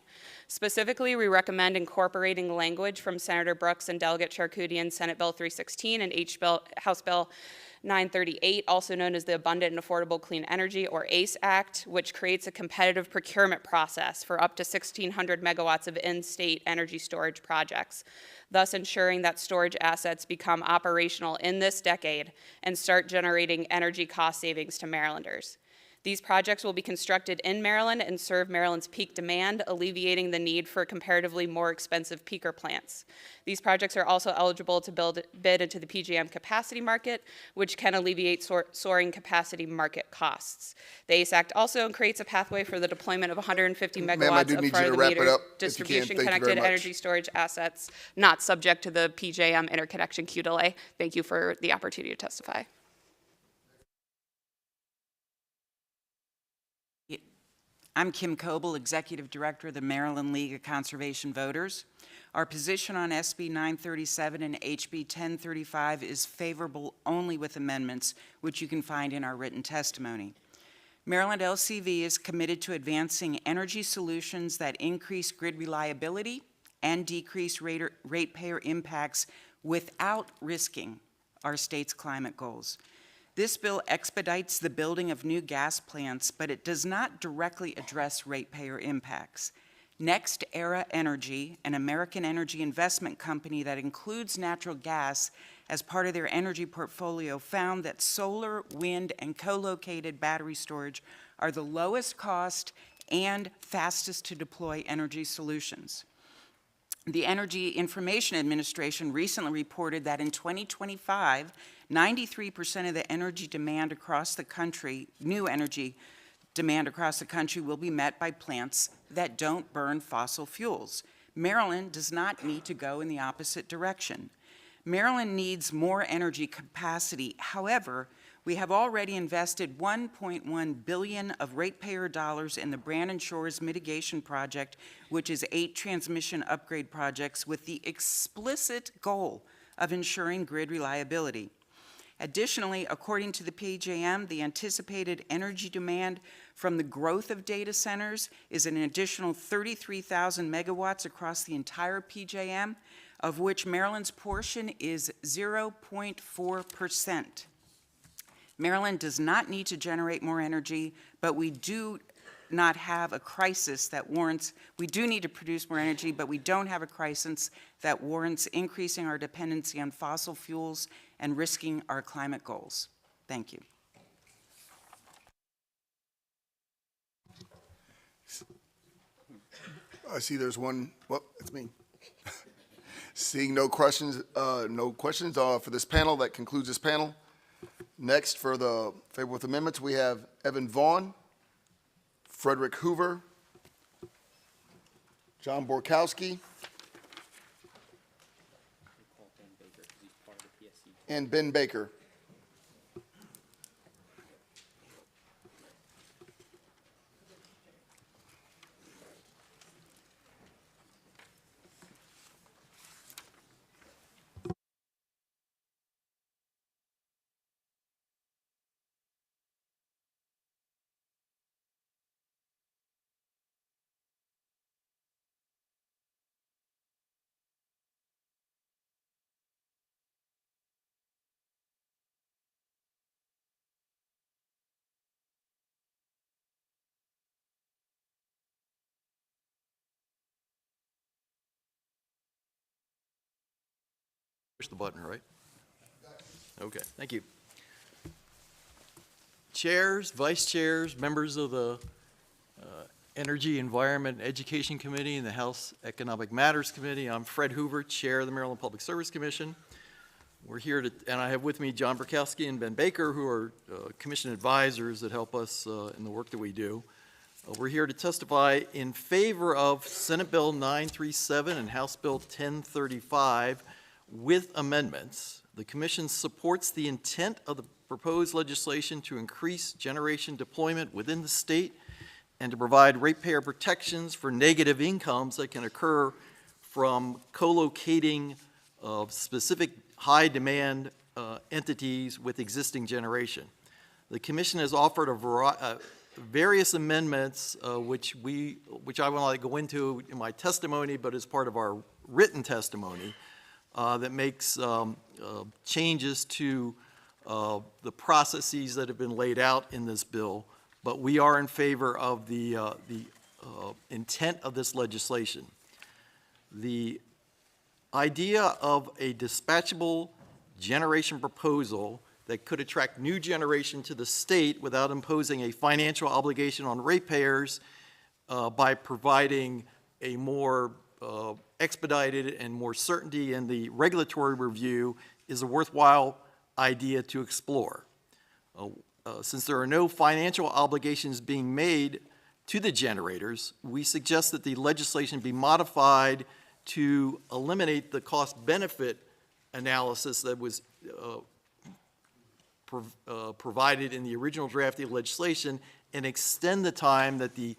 Specifically, we recommend incorporating language from Senator Brooks and Delegate Charkoudian's Senate Bill 316 and House Bill 938, also known as the Abundant and Affordable Clean Energy, or ACE Act, which creates a competitive procurement process for up to 1,600 megawatts of in-state energy storage projects, thus ensuring that storage assets become operational in this decade and start generating energy cost savings to Marylanders. These projects will be constructed in Maryland and serve Maryland's peak demand, alleviating the need for comparatively more expensive peaker plants. These projects are also eligible to bid into the PJM capacity market, which can alleviate soaring capacity market costs. The ACE Act also creates a pathway for the deployment of 150 megawatts of front-of-the-meter distribution-connected energy storage assets not subject to the PJM interconnection queue delay. Thank you for the opportunity to testify. I'm Kim Coble, Executive Director of the Maryland League of Conservation Voters. Our position on SB 937 and HB 1035 is favorable only with amendments, which you can find in our written testimony. Maryland LCV is committed to advancing energy solutions that increase grid reliability and decrease ratepayer impacts without risking our state's climate goals. This bill expedites the building of new gas plants, but it does not directly address ratepayer impacts. Next Era Energy, an American energy investment company that includes natural gas as part of their energy portfolio, found that solar, wind, and co-located battery storage are the lowest cost and fastest to deploy energy solutions. The Energy Information Administration recently reported that in 2025, 93% of the energy demand across the country, new energy demand across the country, will be met by plants that don't burn fossil fuels. Maryland does not need to go in the opposite direction. Maryland needs more energy capacity. However, we have already invested $1.1 billion of ratepayer dollars in the Brandon Shores Mitigation Project, which is 8 transmission upgrade projects with the explicit goal of ensuring grid reliability. Additionally, according to the PJM, the anticipated energy demand from the growth of data centers is an additional 33,000 megawatts across the entire PJM, of which Maryland's portion is 0.4%. Maryland does not need to generate more energy, but we do not have a crisis that warrants, we do need to produce more energy, but we don't have a crisis that warrants increasing our dependency on fossil fuels and risking our climate goals. Thank you. I see there's one, well, it's me. Seeing no questions for this panel, that concludes this panel. Next, for the favor with amendments, we have Evan Vaughn, Frederick Hoover, John Borkowski, and Ben Baker. Push the button, right? Okay, thank you. Chairs, vice chairs, members of the Energy, Environment, and Education Committee and the House Economic Matters Committee. I'm Fred Hoover, Chair of the Maryland Public Service Commission. We're here to, and I have with me John Borkowski and Ben Baker, who are commission advisors that help us in the work that we do. We're here to testify in favor of Senate Bill 937 and House Bill 1035, with amendments. The Commission supports the intent of the proposed legislation to increase generation deployment within the state and to provide ratepayer protections for negative incomes that can occur from co-locating specific high-demand entities with existing generation. The Commission has offered various amendments, which I will not go into in my testimony, but as part of our written testimony, that makes changes to the processes that have been laid out in this bill. But we are in favor of the intent of this legislation. The idea of a dispatchable generation proposal that could attract new generation to the state without imposing a financial obligation on ratepayers by providing a more expedited and more certainty in the regulatory review is a worthwhile idea to explore. Since there are no financial obligations being made to the generators, we suggest that the legislation be modified to eliminate the cost-benefit analysis that was provided in the original draft of the legislation and extend the time that the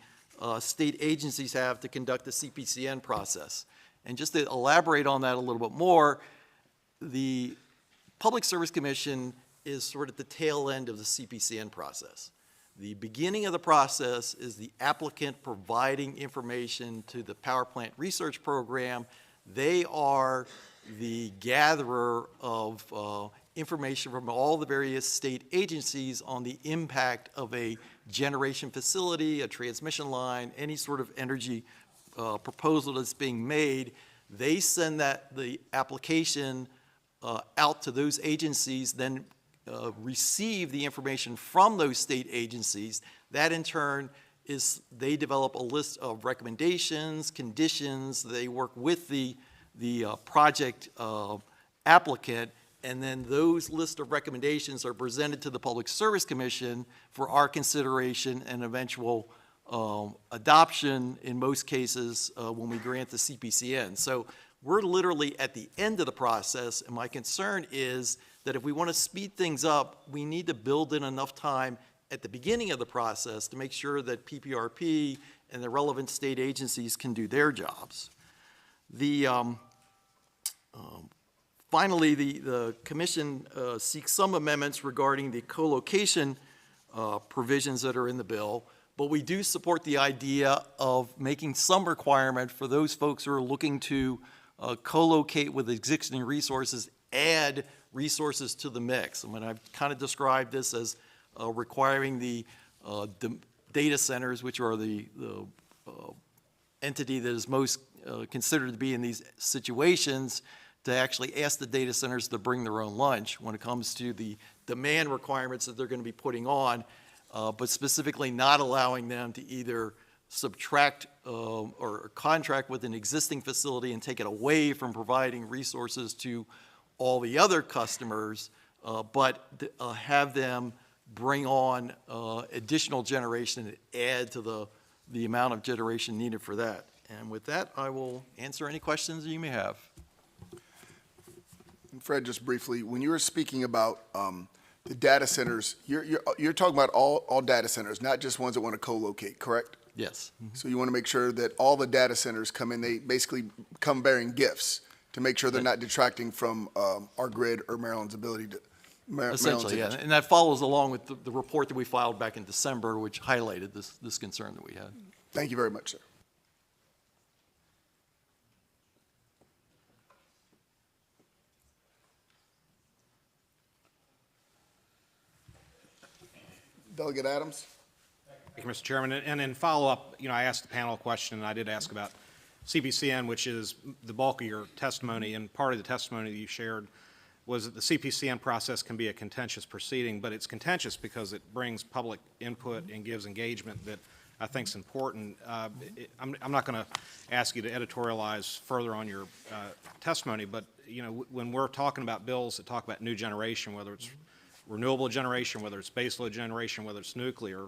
state agencies have to conduct the CPCN process. And just to elaborate on that a little bit more, the Public Service Commission is sort of the tail end of the CPCN process. The beginning of the process is the applicant providing information to the Power Plant Research Program. They are the gatherer of information from all the various state agencies on the impact of a generation facility, a transmission line, any sort of energy proposal that's being made. They send the application out to those agencies, then receive the information from those state agencies. That in turn they develop a list of recommendations, conditions. They work with the project applicant, and then those list of recommendations are presented to the Public Service Commission for our consideration and eventual adoption in most cases when we grant the CPCN. So we're literally at the end of the process, and my concern is that if we want to speed things up, we need to build in enough time at the beginning of the process to make sure that PPRP and the relevant state agencies can do their jobs. Finally, the Commission seeks some amendments regarding the co-location provisions that are in the bill, but we do support the idea of making some requirement for those folks who are looking to co-locate with existing resources, add resources to the mix. I mean, I've kind of described this as requiring the data centers, which are the entity that is most considered to be in these situations, to actually ask the data centers to bring their own lunch when it comes to the demand requirements that they're going to be putting on, but specifically not allowing them to either subtract or contract with an existing facility and take it away from providing resources to all the other customers, but have them bring on additional generation and add to the amount of generation needed for that. And with that, I will answer any questions that you may have. Fred, just briefly, when you were speaking about the data centers, you're talking about all data centers, not just ones that want to co-locate, correct? Yes. Mm-hmm. So you want to make sure that all the data centers come in, they basically come bearing gifts to make sure they're not detracting from our grid or Maryland's ability to. Essentially, yeah. And that follows along with the report that we filed back in December, which highlighted this concern that we had. Thank you very much, sir. Delegate Adams. Thank you, Mr. Chairman. And in follow-up, I asked the panel a question, and I did ask about CPCN, which is the bulk of your testimony, and part of the testimony that you shared was that the CPCN process can be a contentious proceeding, but it's contentious because it brings public input and gives engagement that I think is important. I'm not going to ask you to editorialize further on your testimony, but when we're talking about bills that talk about new generation, whether it's renewable generation, whether it's baseload generation, whether it's nuclear,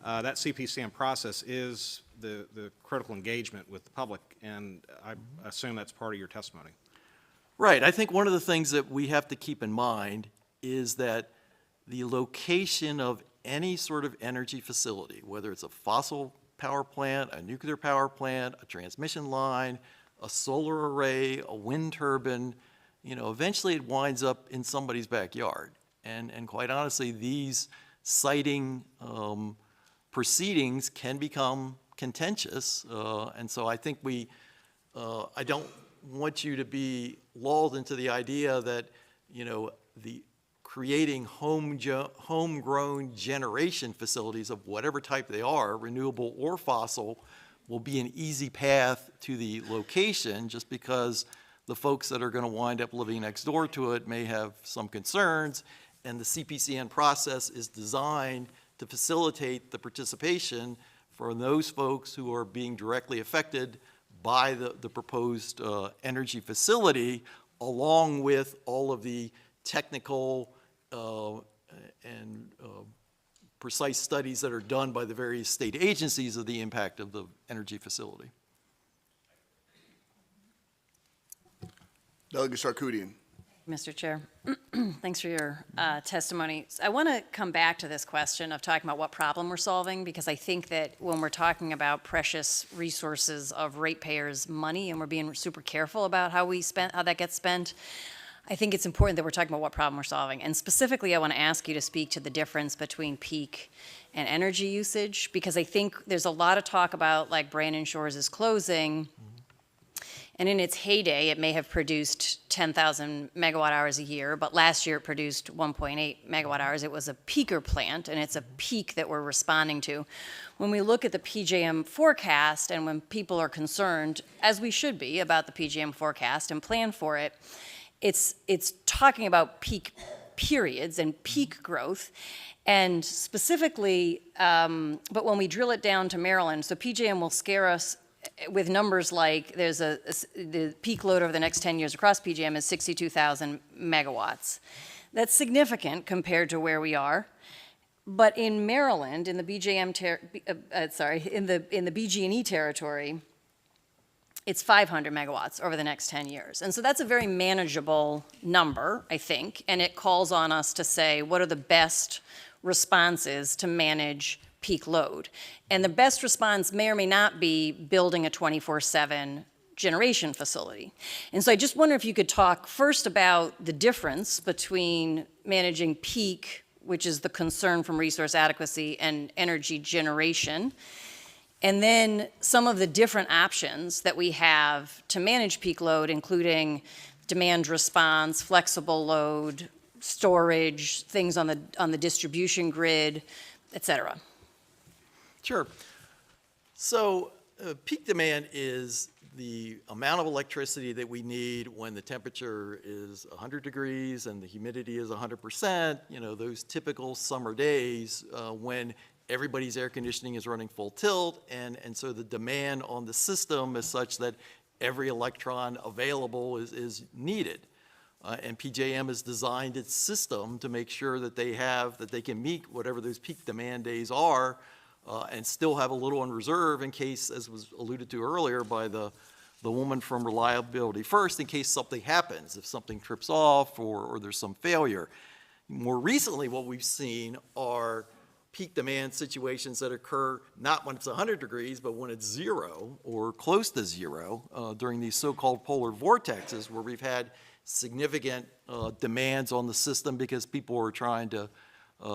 that CPCN process is the critical engagement with the public, and I assume that's part of your testimony. Right. I think one of the things that we have to keep in mind is that the location of any sort of energy facility, whether it's a fossil power plant, a nuclear power plant, a transmission line, a solar array, a wind turbine, eventually it winds up in somebody's backyard. And quite honestly, these siting proceedings can become contentious. And so I think I don't want you to be lulled into the idea that, the creating homegrown generation facilities of whatever type they are, renewable or fossil, will be an easy path to the location, just because the folks that are going to wind up living next door to it may have some concerns, and the CPCN process is designed to facilitate the participation for those folks who are being directly affected by the proposed energy facility, along with all of the technical and precise studies that are done by the various state agencies of the impact of the energy facility. Delegate Sarkoudian. Mr. Chair, thanks for your testimony. I want to come back to this question of talking about what problem we're solving, because I think that when we're talking about precious resources of ratepayers' money and we're being super careful about how that gets spent, I think it's important that we're talking about what problem we're solving. And specifically, I want to ask you to speak to the difference between peak and energy usage, because I think there's a lot of talk about, like, Brandon Shores is closing, and in its heyday, it may have produced 10,000 megawatt hours a year, but last year it produced 1.8 megawatt hours. It was a peaker plant, and it's a peak that we're responding to. When we look at the PJM forecast, and when people are concerned, as we should be, about the PJM forecast and plan for it, it's talking about peak periods and peak growth, and specifically, but when we drill it down to Maryland, so PJM will scare us with numbers like the peak load over the next 10 years across PJM is 62,000 megawatts. That's significant compared to where we are. But in Maryland, in the in the BG&E territory, it's 500 megawatts over the next 10 years. And so that's a very manageable number, I think, and it calls on us to say, what are the best responses to manage peak load? And the best response may or may not be building a 24/7 generation facility. And so I just wonder if you could talk first about the difference between managing peak, which is the concern from resource adequacy, and energy generation, and then some of the different options that we have to manage peak load, including demand response, flexible load, storage, things on the distribution grid, et cetera. Sure. So peak demand is the amount of electricity that we need when the temperature is 100 degrees and the humidity is 100%, those typical summer days when everybody's air conditioning is running full tilt, and so the demand on the system is such that every electron available is needed. And PJM has designed its system to make sure that they can meet whatever those peak demand days are, and still have a little in reserve in case, as was alluded to earlier by the woman from Reliability First, in case something happens, if something trips off or there's some failure. More recently, what we've seen are peak demand situations that occur not when it's 100 degrees, but when it's 0 or close to 0 during these so-called polar vortexes, where we've had significant demands on the system because people are trying to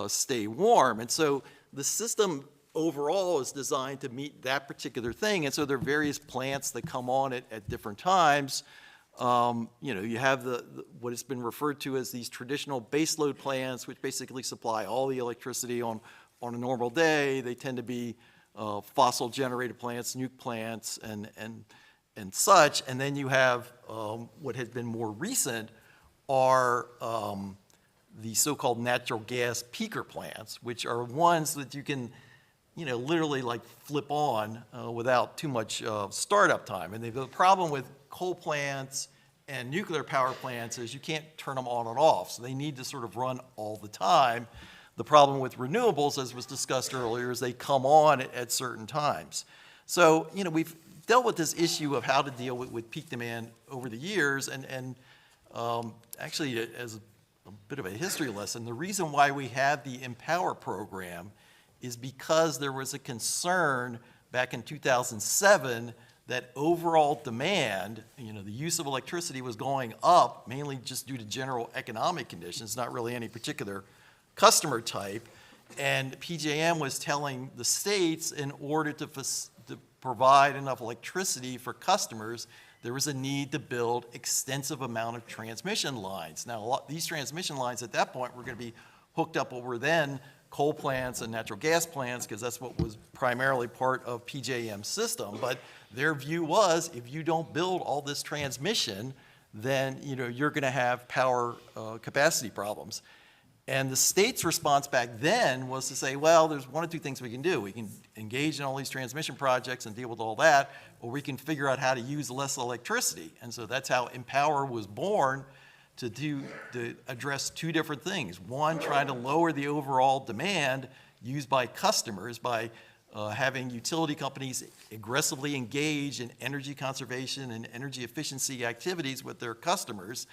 stay warm. And so the system overall is designed to meet that particular thing. And so there are various plants that come on it at different times. You have what has been referred to as these traditional baseload plants, which basically supply all the electricity on a normal day. They tend to be fossil generated plants, nuke plants, and such. And then you have what has been more recent are the so-called natural gas peaker plants, which are ones that you can literally like flip on without too much startup time. And the problem with coal plants and nuclear power plants is you can't turn them on and off. So they need to sort of run all the time. The problem with renewables, as was discussed earlier, is they come on at certain times. So, we've dealt with this issue of how to deal with peak demand over the years, and Actually, as a bit of a history lesson, the reason why we had the Empower program is because there was a concern back in 2007 that overall demand, the use of electricity was going up, mainly just due to general economic conditions, not really any particular customer type. And PJM was telling the states in order to provide enough electricity for customers, there was a need to build extensive amount of transmission lines. Now, these transmission lines at that point were going to be hooked up what were then coal plants and natural gas plants, because that's what was primarily part of PJM's system. But their view was, if you don't build all this transmission, then you're going to have power capacity problems. And the state's response back then was to say, well, there's one or two things we can do. We can engage in all these transmission projects and deal with all that, or we can figure out how to use less electricity. And so that's how Empower was born, to address two different things. One, trying to lower the overall demand used by customers by having utility companies aggressively engage in energy conservation and energy efficiency activities with their customers.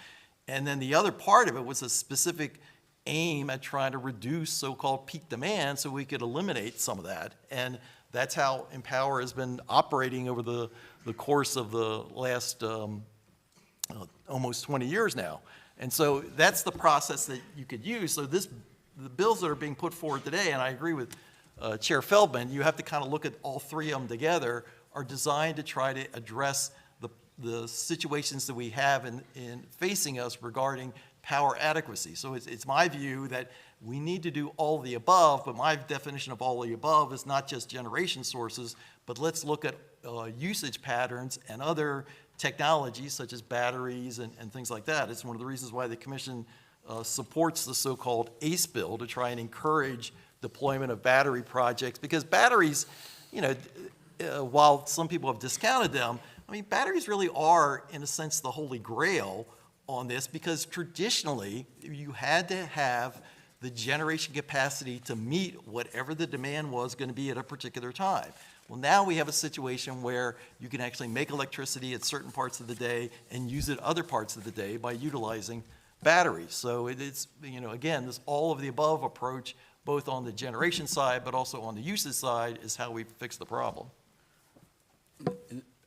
And then the other part of it was a specific aim at trying to reduce so-called peak demand so we could eliminate some of that. And that's how Empower has been operating over the course of the last almost 20 years now. And so that's the process that you could use. So the bills that are being put forward today, and I agree with Chair Feldman, you have to kind of look at all three of them together, are designed to try to address the situations that we have in facing us regarding power adequacy. So it's my view that we need to do all of the above, but my definition of all of the above is not just generation sources, but let's look at usage patterns and other technologies such as batteries and things like that. It's one of the reasons why the Commission supports the so-called ACE bill to try and encourage deployment of battery projects, because batteries, while some people have discounted them, I mean, batteries really are, in a sense, the holy grail on this, because traditionally you had to have the generation capacity to meet whatever the demand was going to be at a particular time. Well, now we have a situation where you can actually make electricity at certain parts of the day and use it other parts of the day by utilizing batteries. So it's, again, this all of the above approach, both on the generation side but also on the usage side, is how we fix the problem.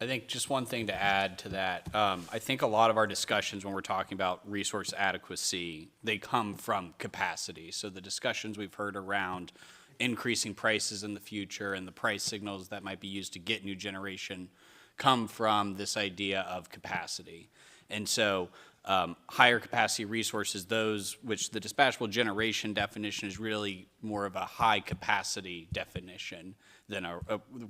I think just one thing to add to that, I think a lot of our discussions when we're talking about resource adequacy, they come from capacity. So the discussions we've heard around increasing prices in the future and the price signals that might be used to get new generation come from this idea of capacity. And so higher capacity resources, those which the dispatchable generation definition is really more of a high capacity definition than a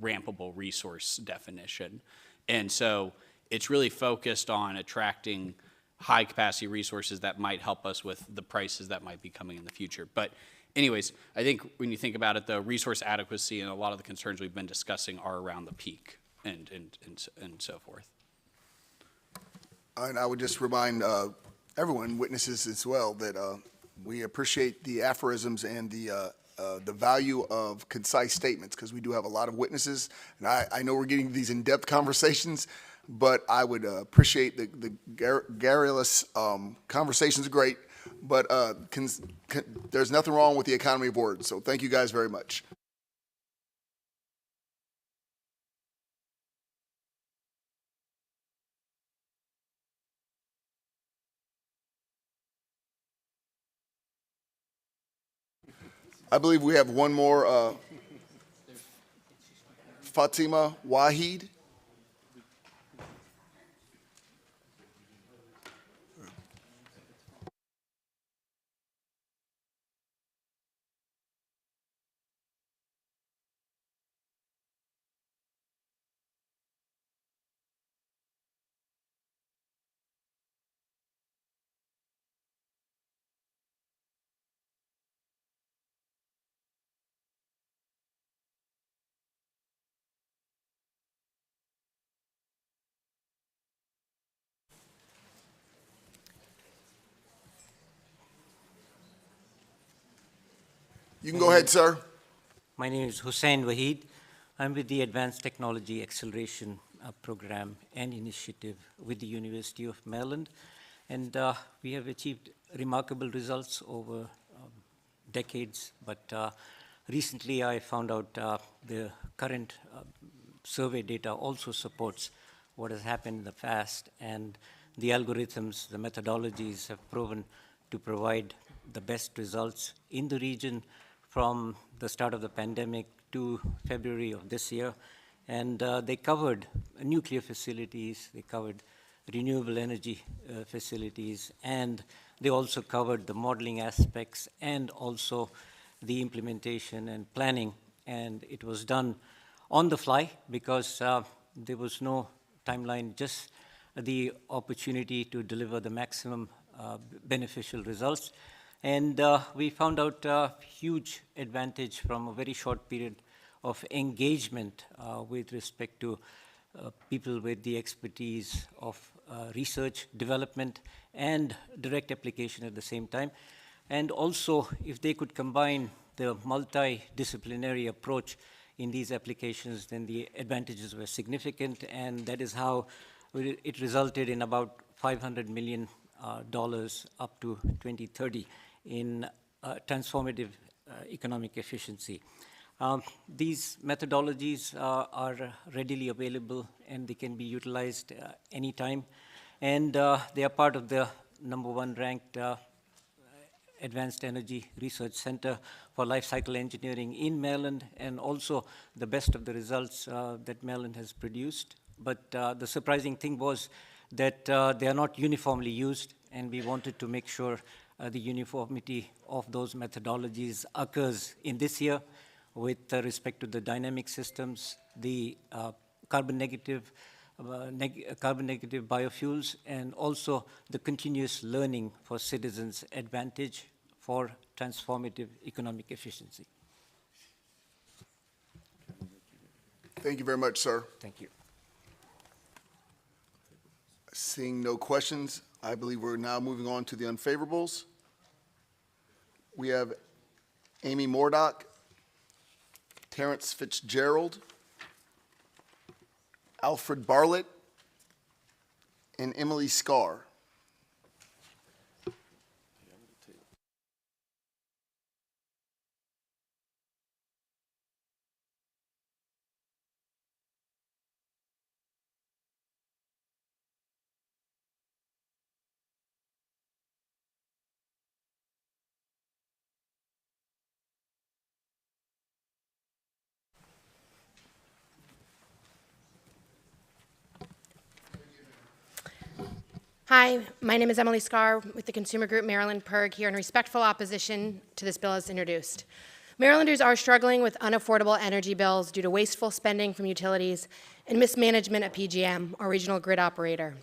rampable resource definition. And so it's really focused on attracting high capacity resources that might help us with the prices that might be coming in the future. But anyways, I think when you think about it, the resource adequacy and a lot of the concerns we've been discussing are around the peak and so forth. And I would just remind everyone, witnesses as well, that we appreciate the aphorisms and the value of concise statements, because we do have a lot of witnesses. And I know we're getting these in-depth conversations, but I would appreciate the garrulous conversations. Great, but there's nothing wrong with the economy of words. So thank you guys very much. I believe we have one more, Fatima Wahid. You can go ahead, sir. My name is Hussein Wahid. I'm with the Advanced Technology Acceleration Program and Initiative with the University of Maryland. And we have achieved remarkable results over decades, but recently I found out the current survey data also supports what has happened in the past, and the algorithms, the methodologies have proven to provide the best results in the region from the start of the pandemic to February of this year. And they covered nuclear facilities, they covered renewable energy facilities, and they also covered the modeling aspects and also the implementation and planning. And it was done on the fly because there was no timeline, just the opportunity to deliver the maximum beneficial results. And we found out a huge advantage from a very short period of engagement with respect to people with the expertise of research, development, and direct application at the same time. And also, if they could combine the multidisciplinary approach in these applications, then the advantages were significant, and that is how it resulted in about $500 million up to 2030 in transformative economic efficiency. These methodologies are readily available and they can be utilized anytime. And they are part of the #1 ranked Advanced Energy Research Center for Life Cycle Engineering in Maryland, and also the best of the results that Maryland has produced. But the surprising thing was that they are not uniformly used, and we wanted to make sure the uniformity of those methodologies occurs in this year with respect to the dynamic systems, the carbon negative biofuels, and also the continuous learning for citizens' advantage for transformative economic efficiency. Thank you very much, sir. Thank you. Seeing no questions, I believe we're now moving on to the unfavorables. We have Amy Mordock, Terrence Fitzgerald, Alfred Bartlett, and Emily Scarr. Hi, my name is Emily Scarr with the Consumer Group Maryland PIRG, here in respectful opposition to this bill as introduced. Marylanders are struggling with unaffordable energy bills due to wasteful spending from utilities and mismanagement at PJM, our regional grid operator.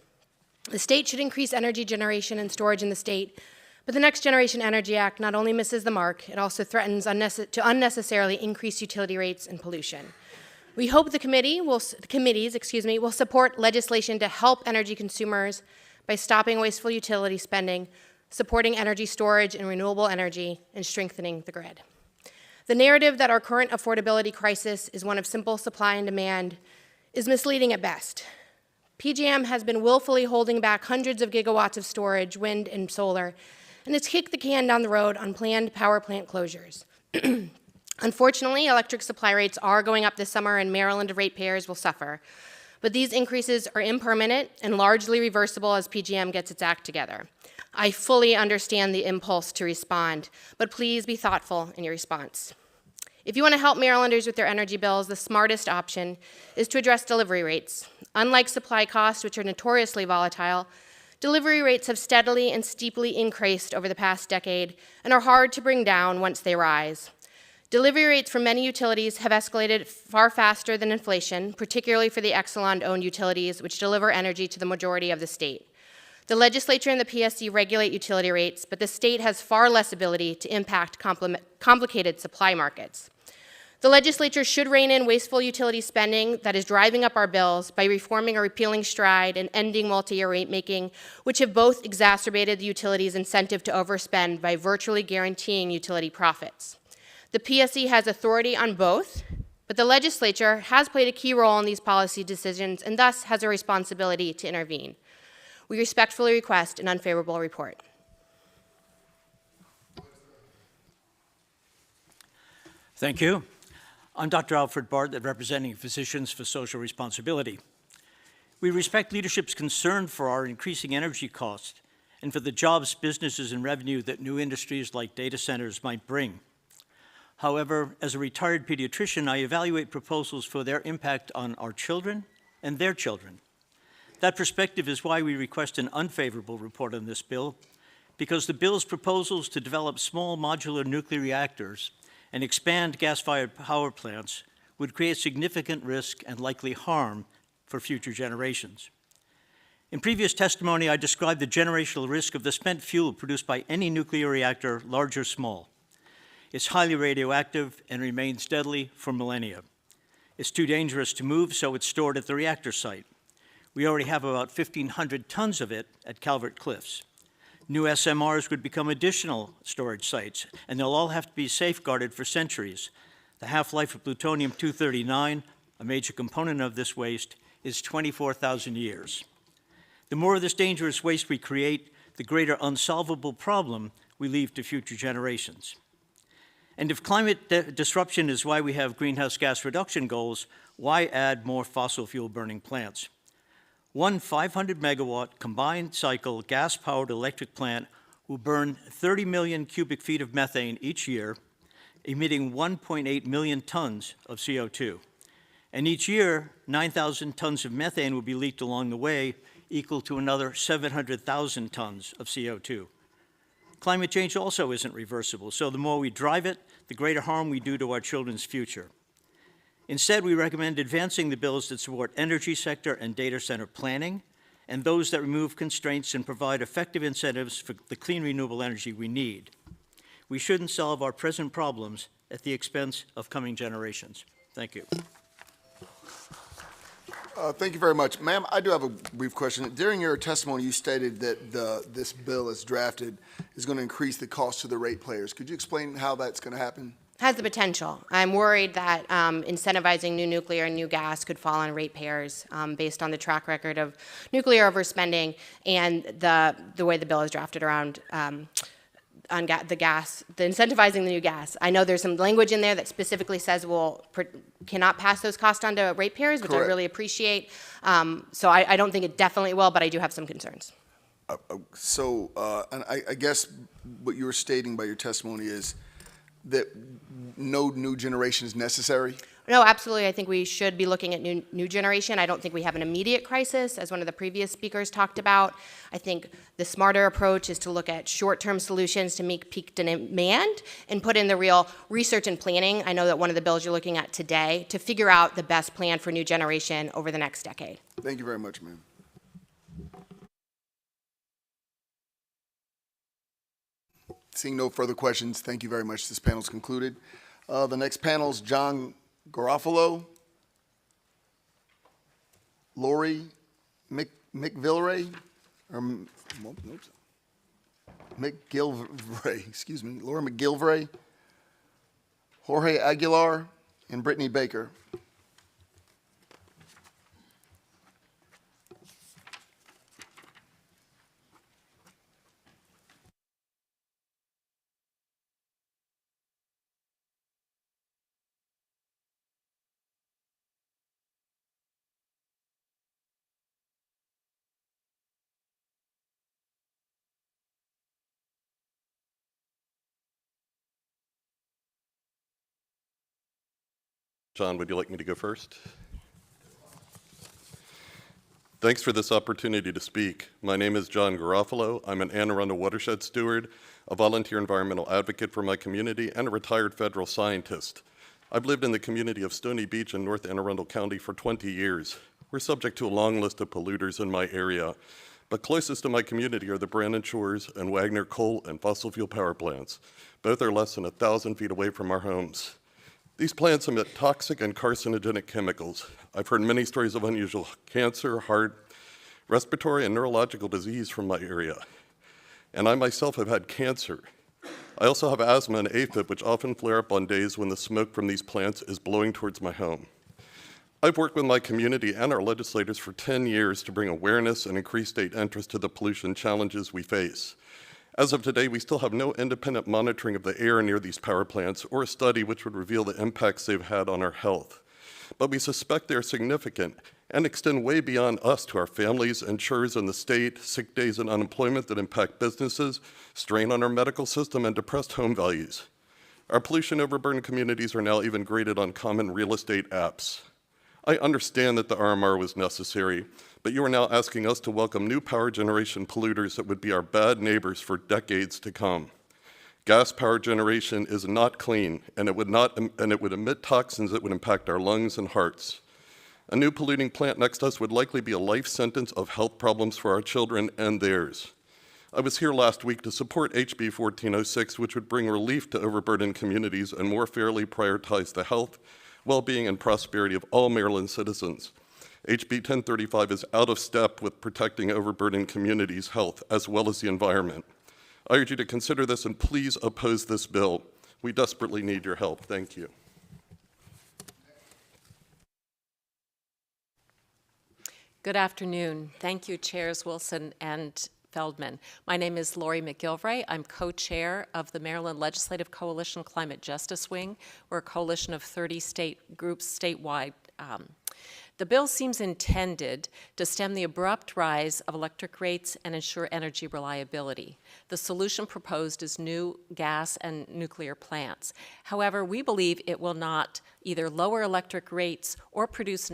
The state should increase energy generation and storage in the state, but the Next Generation Energy Act not only misses the mark, it also threatens to unnecessarily increase utility rates and pollution. We hope the committees will support legislation to help energy consumers by stopping wasteful utility spending, supporting energy storage and renewable energy, and strengthening the grid. The narrative that our current affordability crisis is one of simple supply and demand is misleading at best. PJM has been willfully holding back hundreds of gigawatts of storage, wind and solar, and has kicked the can down the road on planned power plant closures. Unfortunately, electric supply rates are going up this summer, and Maryland ratepayers will suffer. But these increases are impermanent and largely reversible as PJM gets its act together. I fully understand the impulse to respond, but please be thoughtful in your response. If you want to help Marylanders with their energy bills, the smartest option is to address delivery rates. Unlike supply costs, which are notoriously volatile, delivery rates have steadily and steeply increased over the past decade and are hard to bring down once they rise. Delivery rates for many utilities have escalated far faster than inflation, particularly for the Exelon-owned utilities, which deliver energy to the majority of the state. The legislature and the PSC regulate utility rates, but the state has far less ability to impact complicated supply markets. The legislature should rein in wasteful utility spending that is driving up our bills by reforming or repealing STRIDE and ending multi-year rate making, which have both exacerbated the utilities' incentive to overspend by virtually guaranteeing utility profits. The PSC has authority on both, but the legislature has played a key role in these policy decisions and thus has a responsibility to intervene. We respectfully request an unfavorable report. Thank you. I'm Dr. Alfred Bartlett, representing Physicians for Social Responsibility. We respect leadership's concern for our increasing energy costs and for the jobs, businesses, and revenue that new industries like data centers might bring. However, as a retired pediatrician, I evaluate proposals for their impact on our children and their children. That perspective is why we request an unfavorable report on this bill, because the bill's proposals to develop small modular nuclear reactors and expand gas-fired power plants would create significant risk and likely harm for future generations. In previous testimony, I described the generational risk of the spent fuel produced by any nuclear reactor, large or small. It's highly radioactive and remains deadly for millennia. It's too dangerous to move, so it's stored at the reactor site. We already have about 1,500 tons of it at Calvert Cliffs. New SMRs would become additional storage sites, and they'll all have to be safeguarded for centuries. The half-life of plutonium-239, a major component of this waste, is 24,000 years. The more of this dangerous waste we create, the greater unsolvable problem we leave to future generations. And if climate disruption is why we have greenhouse gas reduction goals, why add more fossil fuel burning plants? One 500 megawatt combined cycle gas-powered electric plant will burn 30 million cubic feet of methane each year, emitting 1.8 million tons of CO2. And each year, 9,000 tons of methane will be leaked along the way, equal to another 700,000 tons of CO2. Climate change also isn't reversible, so the more we drive it, the greater harm we do to our children's future. Instead, we recommend advancing the bills that support energy sector and data center planning, and those that remove constraints and provide effective incentives for the clean renewable energy we need. We shouldn't solve our present problems at the expense of coming generations. Thank you. Thank you very much. Ma'am, I do have a brief question. During your testimony, you stated that this bill as drafted is going to increase the cost to the ratepayers. Could you explain how that's going to happen? Has the potential. I'm worried that incentivizing new nuclear and new gas could fall on ratepayers based on the track record of nuclear overspending and the way the bill is drafted around on the incentivizing the new gas. I know there's some language in there that specifically says we'll cannot pass those costs on to ratepayers, which Correct. I really appreciate. So I don't think it definitely will, but I do have some concerns. And I guess what you were stating by your testimony is that no new generation is necessary? No, absolutely. I think we should be looking at new generation. I don't think we have an immediate crisis, as one of the previous speakers talked about. I think the smarter approach is to look at short-term solutions to meet peak demand and put in the real research and planning. I know that one of the bills you're looking at today to figure out the best plan for new generation over the next decade. Thank you very much, ma'am. Seeing no further questions, thank you very much. This panel is concluded. The next panel is John Garofalo, Lori McGilvray, Laura McGilvray, Jorge Aguilar, and Brittany Baker. John, would you like me to go first? Thanks for this opportunity to speak. My name is John Garofalo. I'm an Anne Arundel watershed steward, a volunteer environmental advocate for my community, and a retired federal scientist. I've lived in the community of Stony Beach in North Anne Arundel County for 20 years. We're subject to a long list of polluters in my area, but closest to my community are the Brandon Shores and Wagner coal and fossil fuel power plants. Both are less than 1,000 feet away from our homes. These plants emit toxic and carcinogenic chemicals. I've heard many stories of unusual cancer, heart, respiratory, and neurological disease from my area. And I myself have had cancer. I also have asthma and AFib, which often flare up on days when the smoke from these plants is blowing towards my home. I've worked with my community and our legislators for 10 years to bring awareness and increase state interest to the pollution challenges we face. As of today, we still have no independent monitoring of the air near these power plants or a study which would reveal the impacts they've had on our health. But we suspect they are significant and extend way beyond us to our families, insurers in the state, sick days and unemployment that impact businesses, strain on our medical system, and depressed home values. Our pollution overburdened communities are now even graded on common real estate apps. I understand that the RMR was necessary, but you are now asking us to welcome new power generation polluters that would be our bad neighbors for decades to come. Gas power generation is not clean, and it would emit toxins that would impact our lungs and hearts. A new polluting plant next to us would likely be a life sentence of health problems for our children and theirs. I was here last week to support HB 1406, which would bring relief to overburdened communities and more fairly prioritize the health, well-being, and prosperity of all Maryland citizens. HB 1035 is out of step with protecting overburdened communities' health as well as the environment. I urge you to consider this and please oppose this bill. We desperately need your help. Thank you. Good afternoon. Thank you, Chairs Wilson and Feldman. My name is Lori McGilvray. I'm co-chair of the Maryland Legislative Coalition Climate Justice Wing. We're a coalition of 30 state groups statewide. The bill seems intended to stem the abrupt rise of electric rates and ensure energy reliability. The solution proposed is new gas and nuclear plants. However, we believe it will not either lower electric rates or produce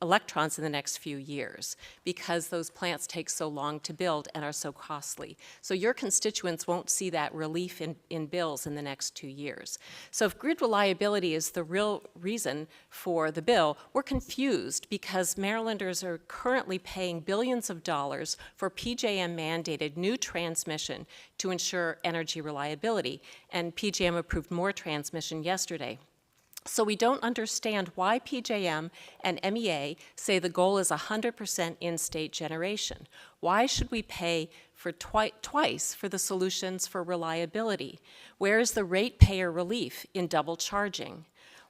electrons in the next few years because those plants take so long to build and are so costly. So your constituents won't see that relief in bills in the next 2 years. So if grid reliability is the real reason for the bill, we're confused because Marylanders are currently paying billions of dollars for PJM mandated new transmission to ensure energy reliability, and PJM approved more transmission yesterday. So we don't understand why PJM and MEA say the goal is 100% in-state generation. Why should we pay for twice for the solutions for reliability? Where is the ratepayer relief in double charging?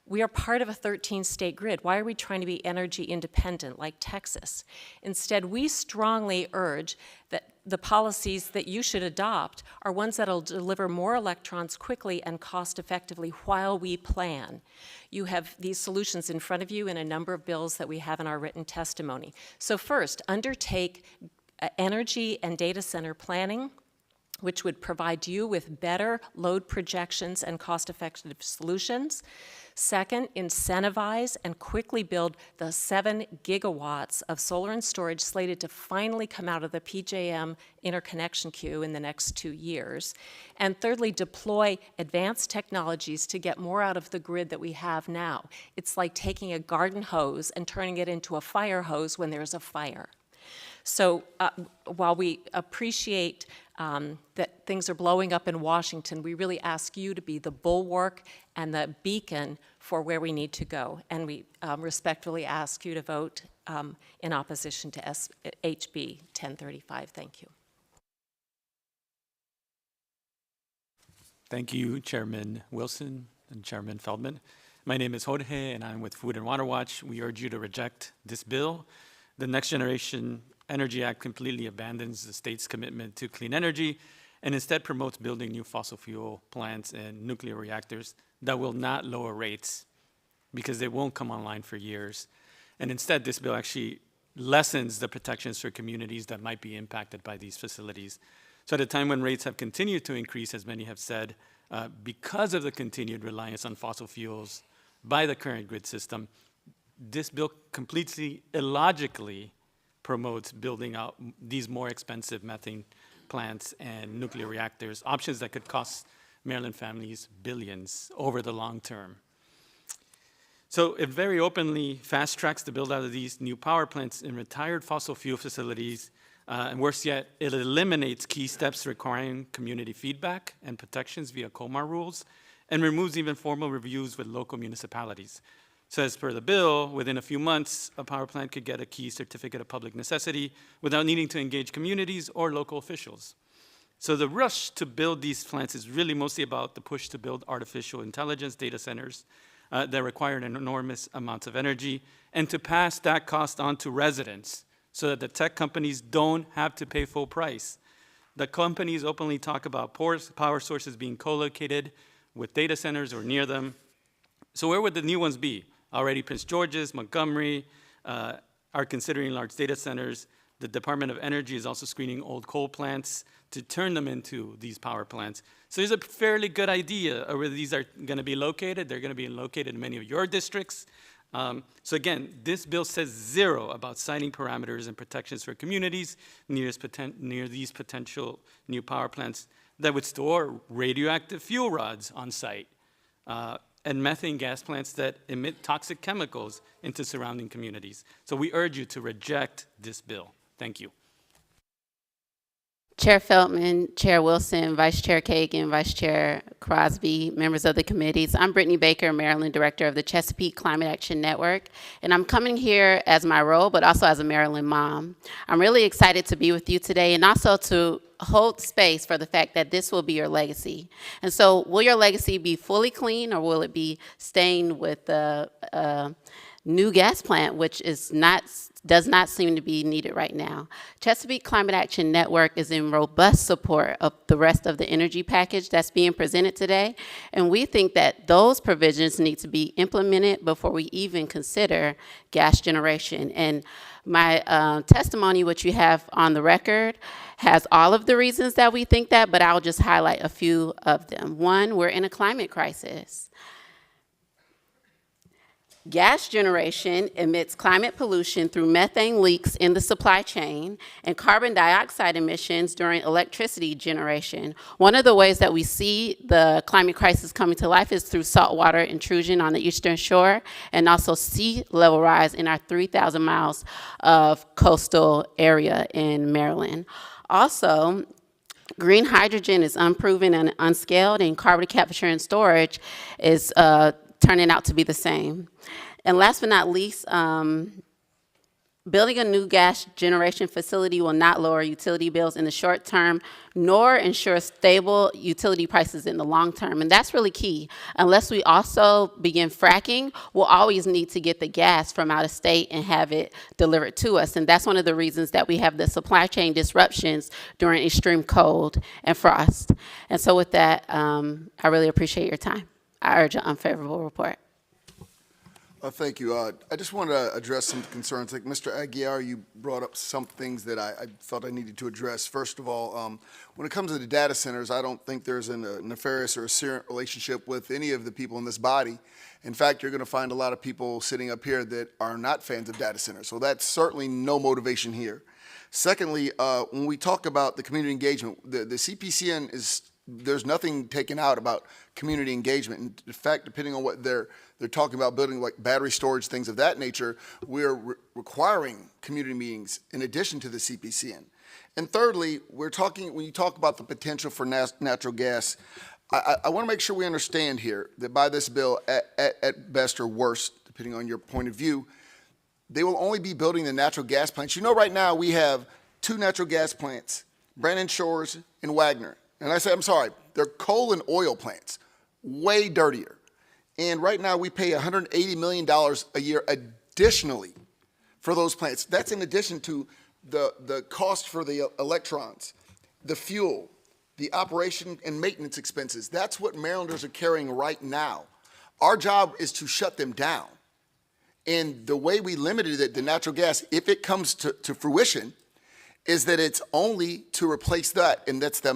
We are part of a 13-state grid. Why are we trying to be energy independent like Texas? Instead, we strongly urge that the policies that you should adopt are ones that will deliver more electrons quickly and cost effectively while we plan. You have these solutions in front of you in a number of bills that we have in our written testimony. So first, undertake energy and data center planning, which would provide you with better load projections and cost-effective solutions. Second, incentivize and quickly build the 7 gigawatts of solar and storage slated to finally come out of the PJM interconnection queue in the next 2 years. And thirdly, deploy advanced technologies to get more out of the grid that we have now. It's like taking a garden hose and turning it into a fire hose when there's a fire. So while we appreciate that things are blowing up in Washington, we really ask you to be the bulwark and the beacon for where we need to go. And we respectfully ask you to vote in opposition to HB 1035. Thank you. Thank you, Chairman Wilson and Chairman Feldman. My name is Jorge, and I'm with Food and Water Watch. We urge you to reject this bill. The Next Generation Energy Act completely abandons the state's commitment to clean energy and instead promotes building new fossil fuel plants and nuclear reactors that will not lower rates because they won't come online for years. And instead, this bill actually lessens the protections for communities that might be impacted by these facilities. So at a time when rates have continued to increase, as many have said, because of the continued reliance on fossil fuels by the current grid system, this bill completely illogically promotes building out these more expensive methane plants and nuclear reactors, options that could cost Maryland families billions over the long term. So it very openly fast tracks the build out of these new power plants in retired fossil fuel facilities, and worse yet, it eliminates key steps requiring community feedback and protections via COMAR rules, and removes even formal reviews with local municipalities. So as per the bill, within a few months, a power plant could get a key certificate of public necessity without needing to engage communities or local officials. So the rush to build these plants is really mostly about the push to build artificial intelligence data centers that require an enormous amounts of energy, and to pass that cost on to residents so that the tech companies don't have to pay full price. The companies openly talk about power sources being co-located with data centers or near them. So where would the new ones be? Already Prince George's, Montgomery are considering large data centers. The Department of Energy is also screening old coal plants to turn them into these power plants. So there's a fairly good idea of where these are going to be located. They're going to be located in many of your districts. So again, this bill says zero about siting parameters and protections for communities near these potential new power plants that would store radioactive fuel rods on site and methane gas plants that emit toxic chemicals into surrounding communities. So we urge you to reject this bill. Thank you. Chair Feldman, Chair Wilson, Vice Chair Kagan, Vice Chair Crosby, members of the committees. I'm Brittany Baker, Maryland Director of the Chesapeake Climate Action Network, and I'm coming here as my role, but also as a Maryland mom. I'm really excited to be with you today and also to hold space for the fact that this will be your legacy. And so will your legacy be fully clean, or will it be stained with the new gas plant, which does not seem to be needed right now? Chesapeake Climate Action Network is in robust support of the rest of the energy package that's being presented today, and we think that those provisions need to be implemented before we even consider gas generation. And my testimony, which you have on the record, has all of the reasons that we think that, but I'll just highlight a few of them. One, we're in a climate crisis. Gas generation emits climate pollution through methane leaks in the supply chain and carbon dioxide emissions during electricity generation. One of the ways that we see the climate crisis coming to life is through saltwater intrusion on the eastern shore and also sea level rise in our 3,000 miles of coastal area in Maryland. Also, green hydrogen is unproven and unscaled, and carbon capture and storage is turning out to be the same. And last but not least, building a new gas generation facility will not lower utility bills in the short term, nor ensure stable utility prices in the long term. And that's really key. Unless we also begin fracking, we'll always need to get the gas from out of state and have it delivered to us. And that's one of the reasons that we have the supply chain disruptions during extreme cold and frost. And so with that, I really appreciate your time. I urge an unfavorable report. Thank you. I just want to address some concerns. Like Mr. Aguiar, you brought up some things that I thought I needed to address. First of all, when it comes to the data centers, I don't think there's a nefarious or a serrant relationship with any of the people in this body. In fact, you're going to find a lot of people sitting up here that are not fans of data centers. So that's certainly no motivation here. Secondly, when we talk about the community engagement, the CPCN there's nothing taken out about community engagement. In fact, depending on what they're talking about building, like battery storage, things of that nature, we're requiring community meetings in addition to the CPCN. And thirdly, when you talk about the potential for natural gas, I want to make sure we understand here that by this bill, at best or worst, depending on your point of view, they will only be building the natural gas plants. You know, right now we have 2 natural gas plants, Brandon Shores and Wagner. And I say, I'm sorry, they're coal and oil plants, way dirtier. And right now we pay $180 million a year additionally for those plants. That's in addition to the cost for the electrons, the fuel, the operation and maintenance expenses. That's what Marylanders are carrying right now. Our job is to shut them down. And the way we limited the natural gas, if it comes to fruition, is that it's only to replace that, and that's the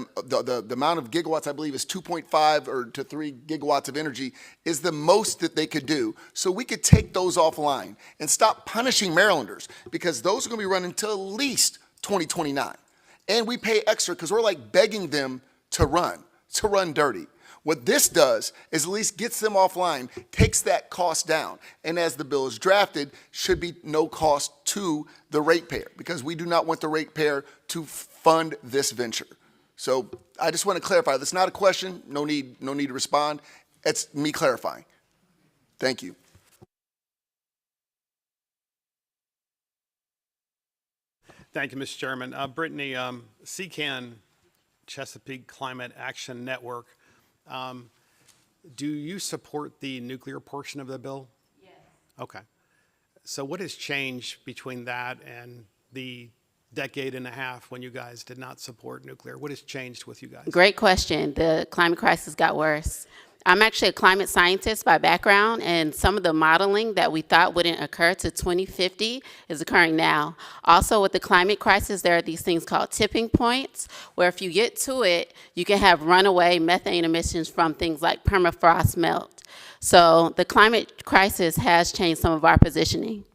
amount of gigawatts, I believe, is 2.5 or to 3 gigawatts of energy is the most that they could do. So we could take those offline and stop punishing Marylanders, because those are going to be running until at least 2029. And we pay extra because we're like begging them to run dirty. What this does is at least gets them offline, takes that cost down, and as the bill is drafted, should be no cost to the ratepayer, because we do not want the ratepayer to fund this venture. So I just want to clarify, that's not a question, no need to respond. It's me clarifying. Thank you. Thank you, Mr. Chairman. Brittany, CCAN, Chesapeake Climate Action Network, do you support the nuclear portion of the bill? Yes. Okay. So what has changed between that and the decade and a half when you guys did not support nuclear? What has changed with you guys? Great question. The climate crisis got worse. I'm actually a climate scientist by background, and some of the modeling that we thought wouldn't occur to 2050 is occurring now. Also, with the climate crisis, there are these things called tipping points, where if you get to it, you can have runaway methane emissions from things like permafrost melt. So the climate crisis has changed some of our positioning.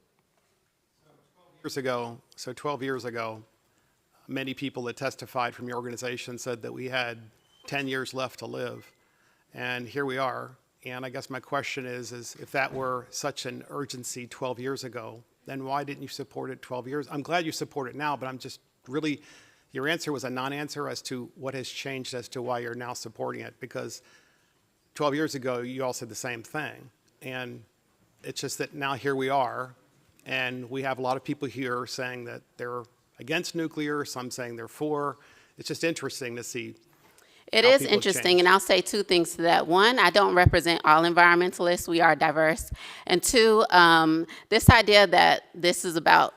12 years ago, many people that testified from your organization said that we had 10 years left to live. And here we are. And I guess my question is if that were such an urgency 12 years ago, then why didn't you support it 12 years? I'm glad you support it now, but I'm just really, your answer was a non-answer as to what has changed as to why you're now supporting it. Because 12 years ago, you all said the same thing. And it's just that now here we are, and we have a lot of people here saying that they're against nuclear, some saying they're for. It's just interesting to see. It is interesting, and I'll say two things to that. One, I don't represent all environmentalists. We are diverse. And two, this idea that this is about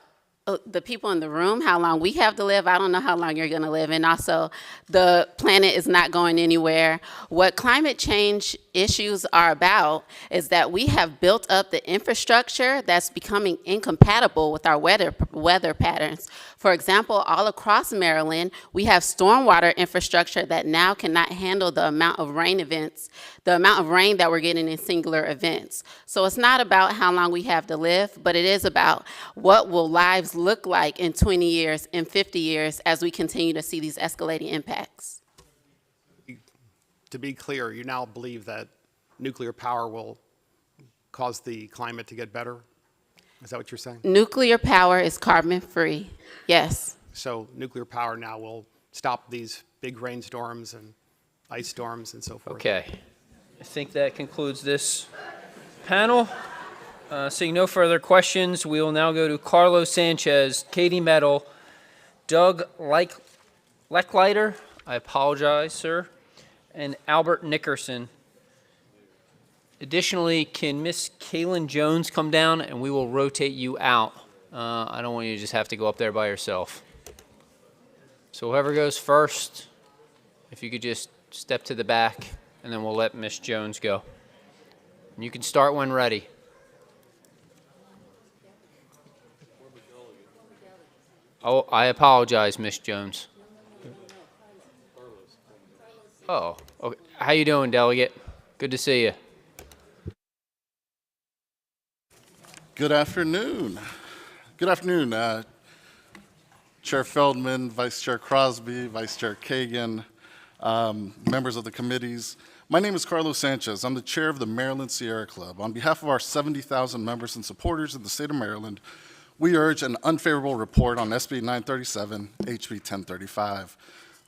the people in the room, how long we have to live, I don't know how long you're going to live. And also, the planet is not going anywhere. What climate change issues are about is that we have built up the infrastructure that's becoming incompatible with our weather patterns. For example, all across Maryland, we have stormwater infrastructure that now cannot handle the amount of rain events, the amount of rain that we're getting in singular events. So it's not about how long we have to live, but it is about what will lives look like in 20 years, in 50 years, as we continue to see these escalating impacts. To be clear, you now believe that nuclear power will cause the climate to get better? Is that what you're saying? Nuclear power is carbon-free, yes. So nuclear power now will stop these big rainstorms and ice storms and so forth? Okay. I think that concludes this panel. Seeing no further questions, we will now go to Carlos Sanchez, Katie Mettle, Doug Lechleiter, I apologize, sir, and Albert Nickerson. Additionally, can Miss Kaylin Jones come down and we will rotate you out? I don't want you to just have to go up there by yourself. So whoever goes first, if you could just step to the back, and then we'll let Miss Jones go. And you can start when ready. Oh, I apologize, Miss Jones. Oh, okay. How you doing, delegate? Good to see you. Good afternoon. Good afternoon, Chair Feldman, Vice Chair Crosby, Vice Chair Kagan, members of the committees. My name is Carlos Sanchez. I'm the chair of the Maryland Sierra Club. On behalf of our 70,000 members and supporters in the state of Maryland, we urge an unfavorable report on SB 937, HB 1035.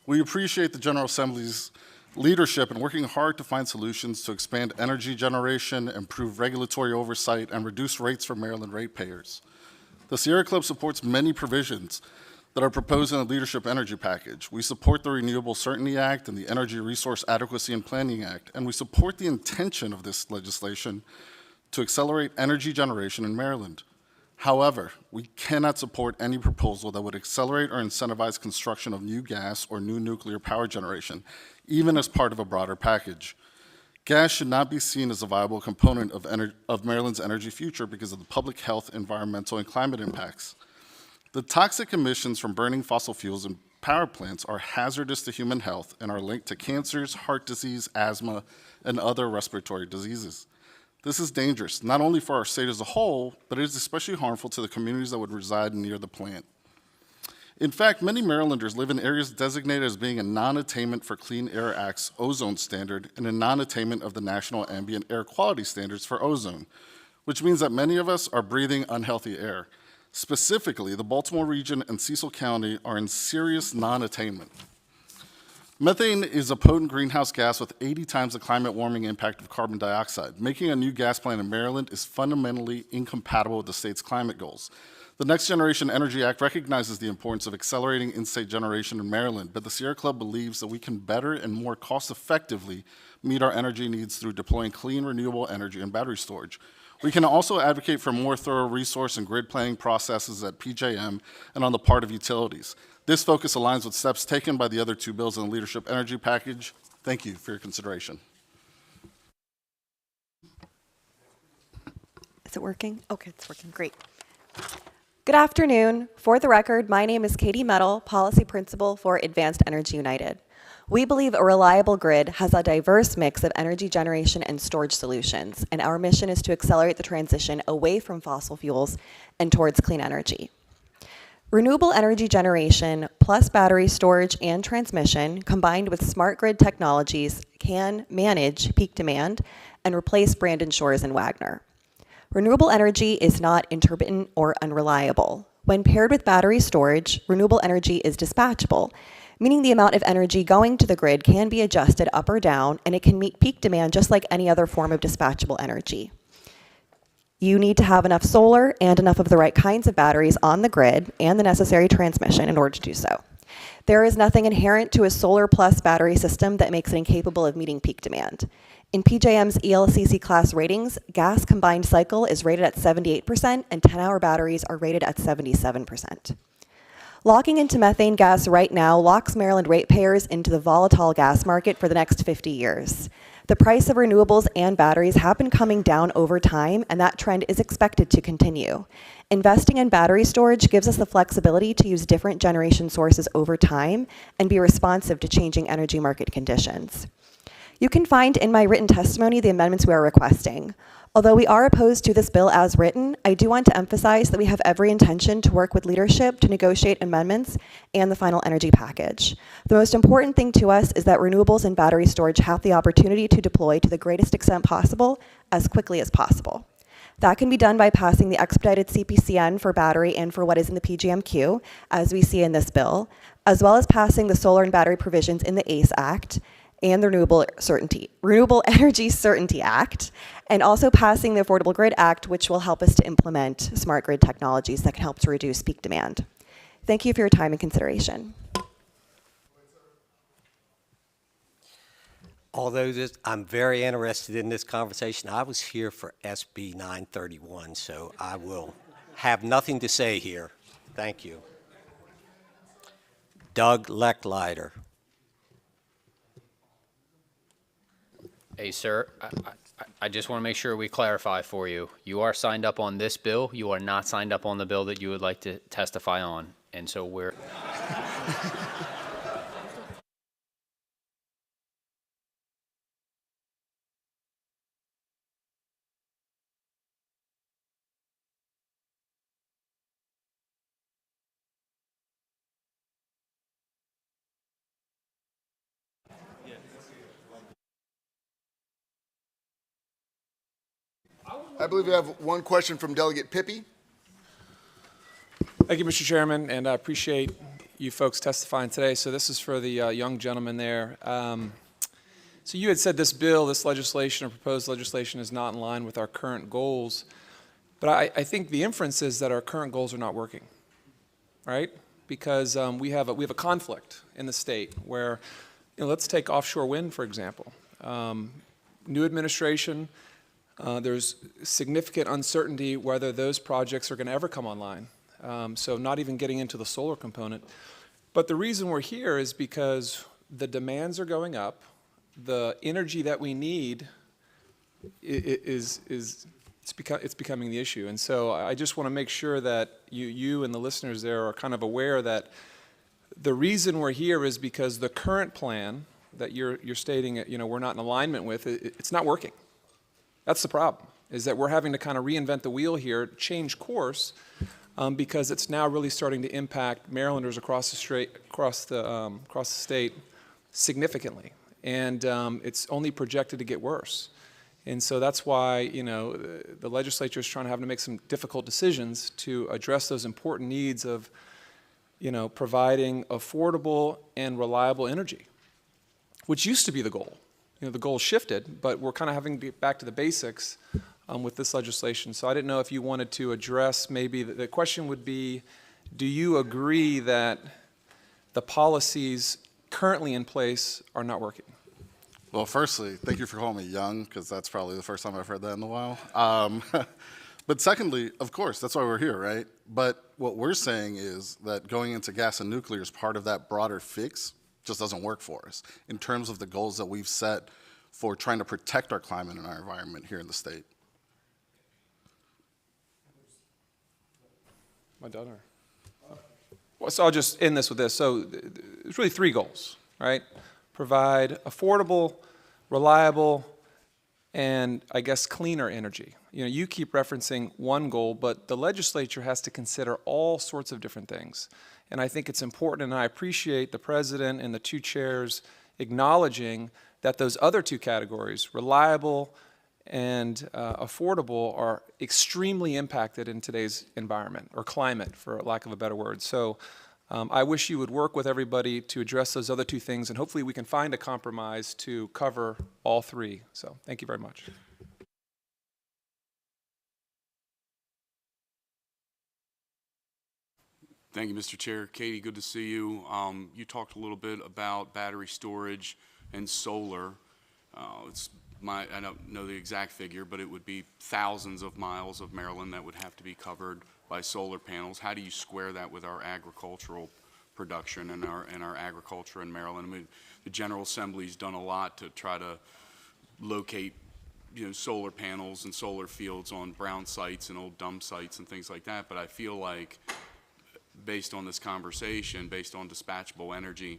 We appreciate the General Assembly's leadership in working hard to find solutions to expand energy generation, improve regulatory oversight, and reduce rates for Maryland ratepayers. The Sierra Club supports many provisions that are proposed in the Leadership Energy Package. We support the Renewable Certainty Act and the Energy Resource Adequacy and Planning Act, and we support the intention of this legislation to accelerate energy generation in Maryland. However, we cannot support any proposal that would accelerate or incentivize construction of new gas or new nuclear power generation, even as part of a broader package. Gas should not be seen as a viable component of Maryland's energy future because of the public health, environmental, and climate impacts. The toxic emissions from burning fossil fuels in power plants are hazardous to human health and are linked to cancers, heart disease, asthma, and other respiratory diseases. This is dangerous, not only for our state as a whole, but it is especially harmful to the communities that would reside near the plant. In fact, many Marylanders live in areas designated as being a non-attainment for Clean Air Act's ozone standard and a non-attainment of the National Ambient Air Quality Standards for ozone, which means that many of us are breathing unhealthy air. Specifically, the Baltimore region and Cecil County are in serious non-attainment. Methane is a potent greenhouse gas with 80 times the climate warming impact of carbon dioxide. Making a new gas plant in Maryland is fundamentally incompatible with the state's climate goals. The Next Generation Energy Act recognizes the importance of accelerating in-state generation in Maryland, but the Sierra Club believes that we can better and more cost-effectively meet our energy needs through deploying clean, renewable energy and battery storage. We can also advocate for more thorough resource and grid planning processes at PJM and on the part of utilities. This focus aligns with steps taken by the other two bills in the Leadership Energy Package. Thank you for your consideration. Is it working? Okay, it's working. Great. Good afternoon. For the record, my name is Katie Mettle, Policy Principal for Advanced Energy United. We believe a reliable grid has a diverse mix of energy generation and storage solutions, and our mission is to accelerate the transition away from fossil fuels and towards clean energy. Renewable energy generation plus battery storage and transmission combined with smart grid technologies can manage peak demand and replace Brandon Shores and Wagner. Renewable energy is not intermittent or unreliable. When paired with battery storage, renewable energy is dispatchable, meaning the amount of energy going to the grid can be adjusted up or down, and it can meet peak demand just like any other form of dispatchable energy. You need to have enough solar and enough of the right kinds of batteries on the grid and the necessary transmission in order to do so. There is nothing inherent to a solar plus battery system that makes it incapable of meeting peak demand. In PJM's ELCC class ratings, gas combined cycle is rated at 78% and 10-hour batteries are rated at 77%. Locking into methane gas right now locks Maryland ratepayers into the volatile gas market for the next 50 years. The price of renewables and batteries have been coming down over time, and that trend is expected to continue. Investing in battery storage gives us the flexibility to use different generation sources over time and be responsive to changing energy market conditions. You can find in my written testimony the amendments we are requesting. Although we are opposed to this bill as written, I do want to emphasize that we have every intention to work with leadership to negotiate amendments and the final energy package. The most important thing to us is that renewables and battery storage have the opportunity to deploy to the greatest extent possible as quickly as possible. That can be done by passing the expedited CPCN for battery and for what is in the PGMQ, as we see in this bill, as well as passing the solar and battery provisions in the ACE Act, and the Renewable Energy Certainty Act, and also passing the Affordable Grid Act, which will help us to implement smart grid technologies that can help to reduce peak demand. Thank you for your time and consideration. Although I'm very interested in this conversation, I was here for SB 931, so I will have nothing to say here. Thank you. Doug Lecklider. Hey, sir, I just want to make sure we clarify for you. You are signed up on this bill. You are not signed up on the bill that you would like to testify on. And so we're... I believe we have one question from Delegate Pippy. Thank you, Mr. Chairman, and I appreciate you folks testifying today. So this is for the young gentleman there. So you had said this bill, this legislation or proposed legislation is not in line with our current goals, but I think the inference is that our current goals are not working, right? Because we have a conflict in the state where, let's take offshore wind, for example. New administration, there's significant uncertainty whether those projects are going to ever come online. So not even getting into the solar component. But the reason we're here is because the demands are going up. The energy that we need it's becoming the issue. And so I just want to make sure that you and the listeners there are kind of aware that the reason we're here is because the current plan that you're stating, we're not in alignment with, it's not working. That's the problem, is that we're having to kind of reinvent the wheel here, change course, because it's now really starting to impact Marylanders across the state significantly, and it's only projected to get worse. And so that's why the legislature is trying to have to make some difficult decisions to address those important needs of providing affordable and reliable energy, which used to be the goal. The goal shifted, but we're kind of having to get back to the basics with this legislation. So I didn't know if you wanted to address, maybe the question would be, do you agree that the policies currently in place are not working? Well, firstly, thank you for calling me young, because that's probably the first time I've heard that in a while. But secondly, of course, that's why we're here, right? But what we're saying is that going into gas and nuclear is part of that broader fix just doesn't work for us in terms of the goals that we've set for trying to protect our climate and our environment here in the state. My daughter. Well, so I'll just end this with this. So there's really three goals, right? Provide affordable, reliable, and I guess cleaner energy. You know, you keep referencing one goal, but the legislature has to consider all sorts of different things. And I think it's important, and I appreciate the president and the two chairs acknowledging that those other two categories, reliable and affordable, are extremely impacted in today's environment, or climate, for lack of a better word. So I wish you would work with everybody to address those other two things, and hopefully we can find a compromise to cover all three. So thank you very much. Thank you, Mr. Chair. Katie, good to see you. You talked a little bit about battery storage and solar. I don't know the exact figure, but it would be thousands of miles of Maryland that would have to be covered by solar panels. How do you square that with our agricultural production and our agriculture in Maryland? I mean, the General Assembly's done a lot to try to locate, you know, solar panels and solar fields on brown sites and old dump sites and things like that. But I feel like, based on this conversation, based on dispatchable energy,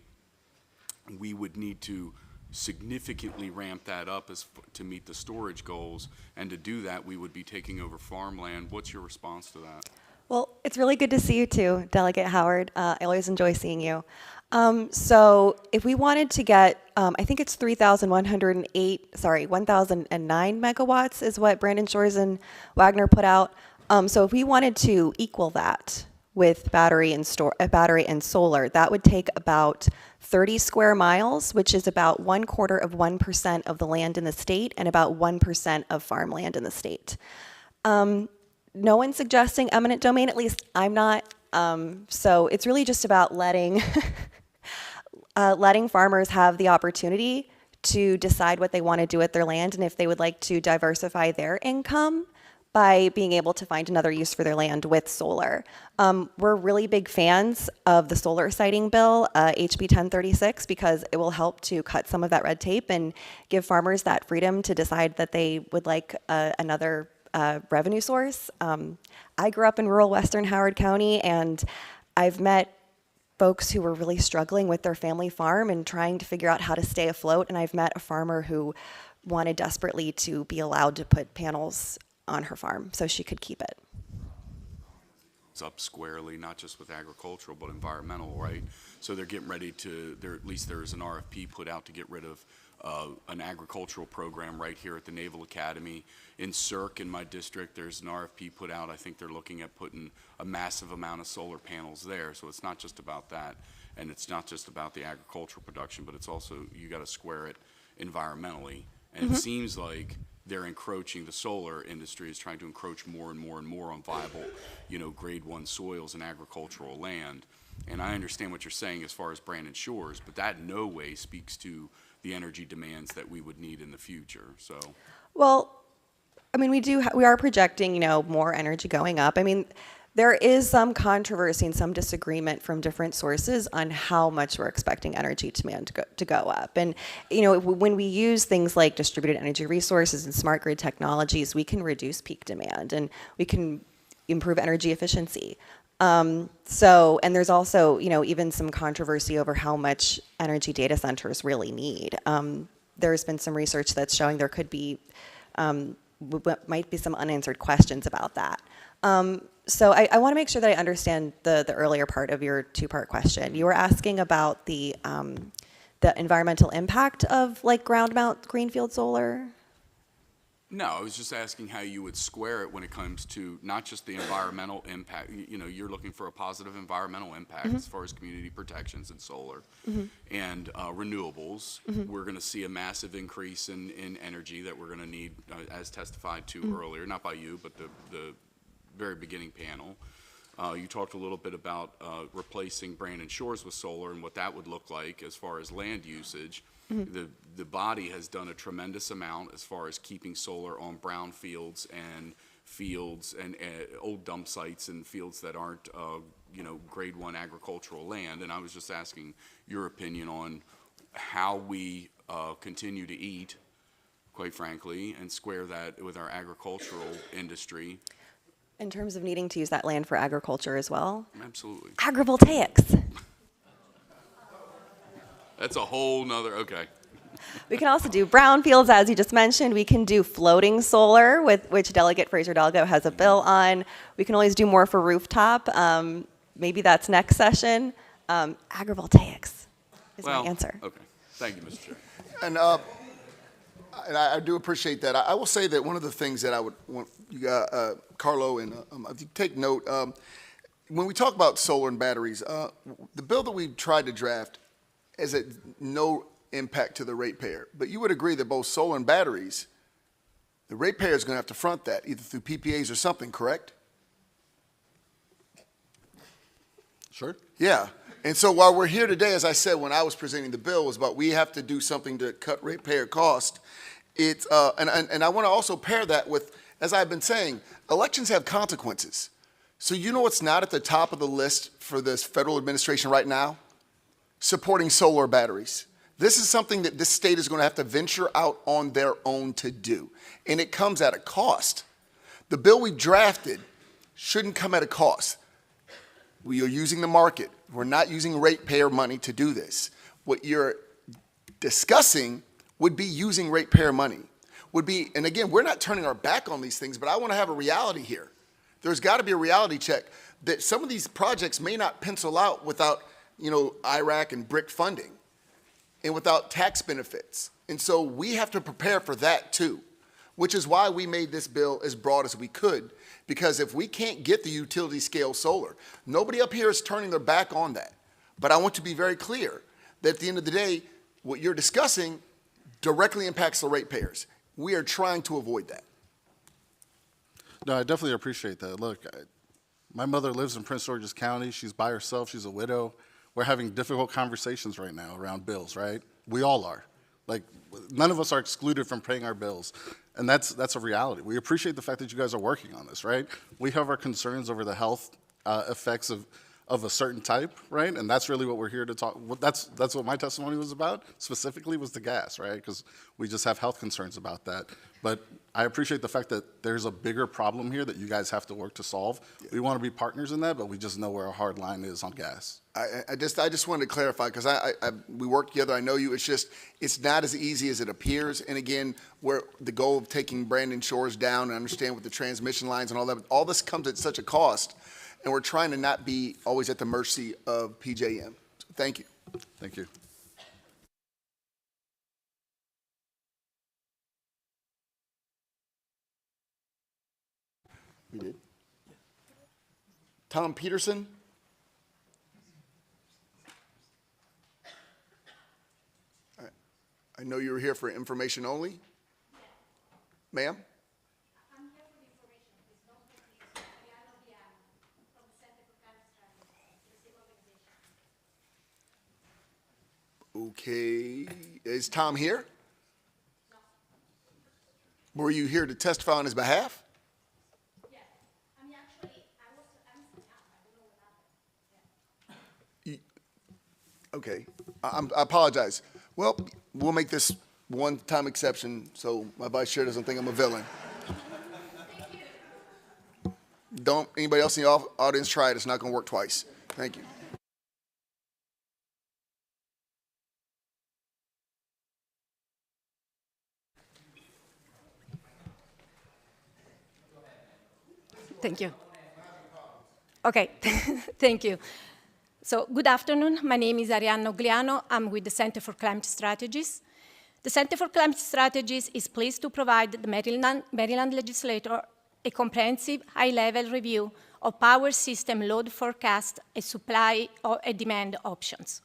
we would need to significantly ramp that up to meet the storage goals. And to do that, we would be taking over farmland. What's your response to that? Well, it's really good to see you too, Delegate Howard. I always enjoy seeing you. So if we wanted to get, I think it's 1,009 megawatts is what Brandon Shores and Wagner put out. So if we wanted to equal that with battery and solar, that would take about 30 square miles, which is about 1/4% of the land in the state and about 1% of farmland in the state. No one's suggesting eminent domain, at least I'm not. So it's really just about letting farmers have the opportunity to decide what they want to do with their land, and if they would like to diversify their income by being able to find another use for their land with solar. We're really big fans of the solar siting bill, HB 1036, because it will help to cut some of that red tape and give farmers that freedom to decide that they would like another revenue source. I grew up in rural Western Howard County, and I've met folks who were really struggling with their family farm and trying to figure out how to stay afloat, and I've met a farmer who wanted desperately to be allowed to put panels on her farm so she could keep it. It's up squarely, not just with agricultural, but environmental, right? So they're getting ready to, at least there's an RFP put out to get rid of an agricultural program right here at the Naval Academy. In Cirque, in my district, there's an RFP put out. I think they're looking at putting a massive amount of solar panels there. So it's not just about that, and it's not just about the agricultural production, but it's also, you got to square it environmentally. And it seems like they're encroaching, the solar industry is trying to encroach more and more and more on viable, you know, grade 1 soils and agricultural land. And I understand what you're saying as far as Brandon Shores, but that in no way speaks to the energy demands that we would need in the future. So, well, I mean, we are projecting, you know, more energy going up. I mean, there is some controversy and some disagreement from different sources on how much we're expecting energy demand to go up. And, you know, when we use things like distributed energy resources and smart grid technologies, we can reduce peak demand and we can improve energy efficiency. And there's also, you know, even some controversy over how much energy data centers really need. There's been some research that's showing there could be, might be some unanswered questions about that. So I want to make sure that I understand the earlier part of your two-part question. You were asking about the environmental impact of like ground mount greenfield solar? No, I was just asking how you would square it when it comes to not just the environmental impact. You know, you're looking for a positive environmental impact as far as community protections and solar and renewables. We're going to see a massive increase in energy that we're going to need, as testified to earlier, not by you, but the very beginning panel. You talked a little bit about replacing Brandon Shores with solar and what that would look like as far as land usage. The body has done a tremendous amount as far as keeping solar on brown fields and old dump sites and fields that aren't, you know, grade 1 agricultural land. And I was just asking your opinion on how we continue to eat, quite frankly, and square that with our agricultural industry. In terms of needing to use that land for agriculture as well? Absolutely. Agrivoltaics. That's a whole nother, okay. We can also do brownfields, as you just mentioned. We can do floating solar, with which Delegate Fraser Dalgo has a bill on. We can always do more for rooftop. Maybe that's next session. Agrivoltaics is my answer. Okay. Thank you, Mr. Chair. And I do appreciate that. I will say that one of the things that I would want you, Carlo, and if you take note, when we talk about solar and batteries, the bill that we've tried to draft has no impact to the ratepayer. But you would agree that both solar and batteries, the ratepayer is going to have to front that, either through PPAs or something, correct? Sure. Yeah. And so while we're here today, as I said when I was presenting the bill, was about we have to do something to cut ratepayer cost. It's and I want to also pair that with, as I've been saying, elections have consequences. So you know what's not at the top of the list for this federal administration right now? Supporting solar batteries. This is something that this state is going to have to venture out on their own to do. And it comes at a cost. The bill we drafted shouldn't come at a cost. We are using the market. We're not using ratepayer money to do this. What you're discussing would be using ratepayer money. Would be, and again, we're not turning our back on these things, but I want to have a reality here. There's got to be a reality check that some of these projects may not pencil out without, you know, IRAC and BRIC funding and without tax benefits. And so we have to prepare for that too, which is why we made this bill as broad as we could, because if we can't get the utility scale solar, nobody up here is turning their back on that. But I want to be very clear that at the end of the day, what you're discussing directly impacts the ratepayers. We are trying to avoid that. No, I definitely appreciate that. Look, my mother lives in Prince George's County. She's by herself. She's a widow. We're having difficult conversations right now around bills, right? We all are. Like, none of us are excluded from paying our bills. And that's a reality. We appreciate the fact that you guys are working on this, right? We have our concerns over the health effects of a certain type, right? And that's really what we're here to talk. That's what my testimony was about, specifically was the gas, right? Because we just have health concerns about that. But I appreciate the fact that there's a bigger problem here that you guys have to work to solve. We want to be partners in that, but we just know where our hard line is on gas. I just wanted to clarify, because we work together, I know you, it's not as easy as it appears. And again, where the goal of taking Brandon Shores down and understand with the transmission lines and all that, all this comes at such a cost, and we're trying to not be always at the mercy of PJM. So thank you. Thank you. We did. Tom Peterson. I know you were here for information only. Ma'am? I'm here for information. Please don't make me from the Center for Climate Strategy, the organization. Okay. Is Tom here? No. Were you here to testify on his behalf? Yes. I mean, actually, I'm sitting up. I don't know what happened. Yeah. Okay. I apologize. Well, we'll make this one-time exception so my vice chair doesn't think I'm a villain. Don't anybody else in the audience try it. It's not going to work twice. Thank you. Thank you. Okay, thank you. So good afternoon. My name is Arianna Ogliano. I'm with the Center for Climate Strategies. The Center for Climate Strategies is pleased to provide the Maryland legislator a comprehensive high-level review of power system load forecast and supply and demand options.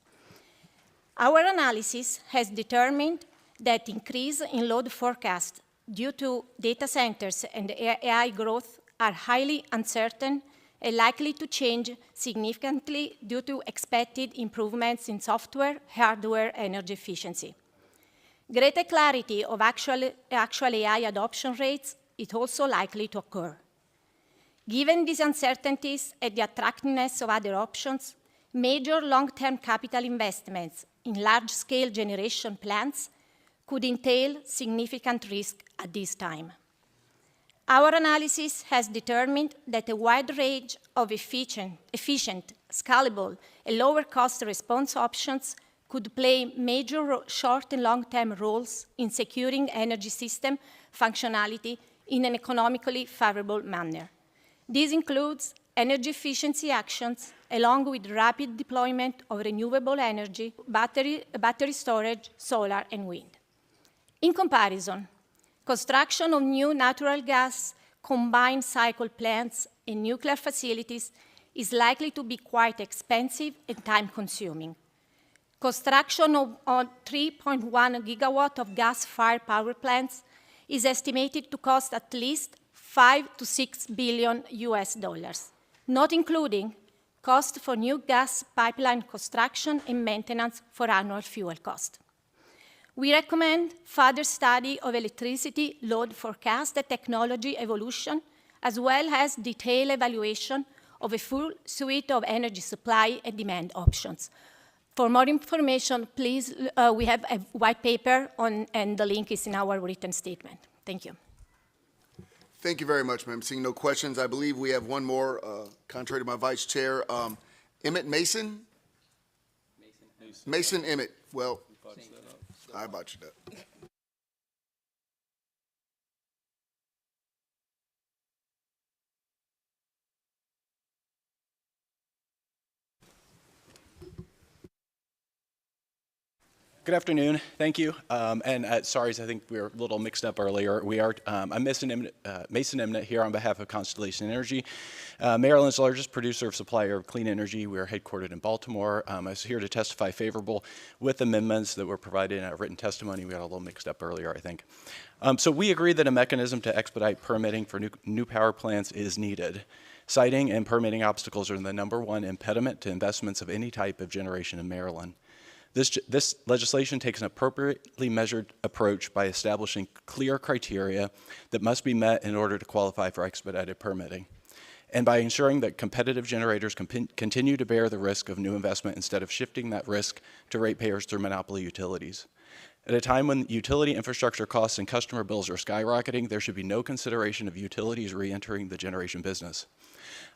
Our analysis has determined that increase in load forecast due to data centers and AI growth are highly uncertain and likely to change significantly due to expected improvements in software, hardware, energy efficiency. Greater clarity of actual AI adoption rates is also likely to occur. Given these uncertainties and the attractiveness of other options, major long-term capital investments in large-scale generation plants could entail significant risk at this time. Our analysis has determined that a wide range of efficient, scalable, and lower-cost response options could play major short and long-term roles in securing energy system functionality in an economically favorable manner. This includes energy efficiency actions, along with rapid deployment of renewable energy, battery storage, solar, and wind. In comparison, construction of new natural gas combined cycle plants and nuclear facilities is likely to be quite expensive and time-consuming. Construction of 3.1 gigawatt of gas-fired power plants is estimated to cost at least $5 to $6 billion US, not including cost for new gas pipeline construction and maintenance for annual fuel cost. We recommend further study of electricity load forecast and technology evolution, as well as detailed evaluation of a full suite of energy supply and demand options. For more information, please, we have a white paper and the link is in our written statement. Thank you. Thank you very much, ma'am. Seeing no questions, I believe we have one more, contrary to my vice chair. Emmett Mason? Mason Emmett. Well, I botched it up. Good afternoon. Thank you. Sorry, I think we were a little mixed up earlier. I'm Mason Emmett here on behalf of Constellation Energy, Maryland's largest producer of supplier of clean energy. We are headquartered in Baltimore. I was here to testify favorable with amendments that were provided in a written testimony. We got a little mixed up earlier, I think. So we agree that a mechanism to expedite permitting for new power plants is needed. Siting and permitting obstacles are the #1 impediment to investments of any type of generation in Maryland. This legislation takes an appropriately measured approach by establishing clear criteria that must be met in order to qualify for expedited permitting, and by ensuring that competitive generators continue to bear the risk of new investment instead of shifting that risk to ratepayers through monopoly utilities. At a time when utility infrastructure costs and customer bills are skyrocketing, there should be no consideration of utilities re-entering the generation business.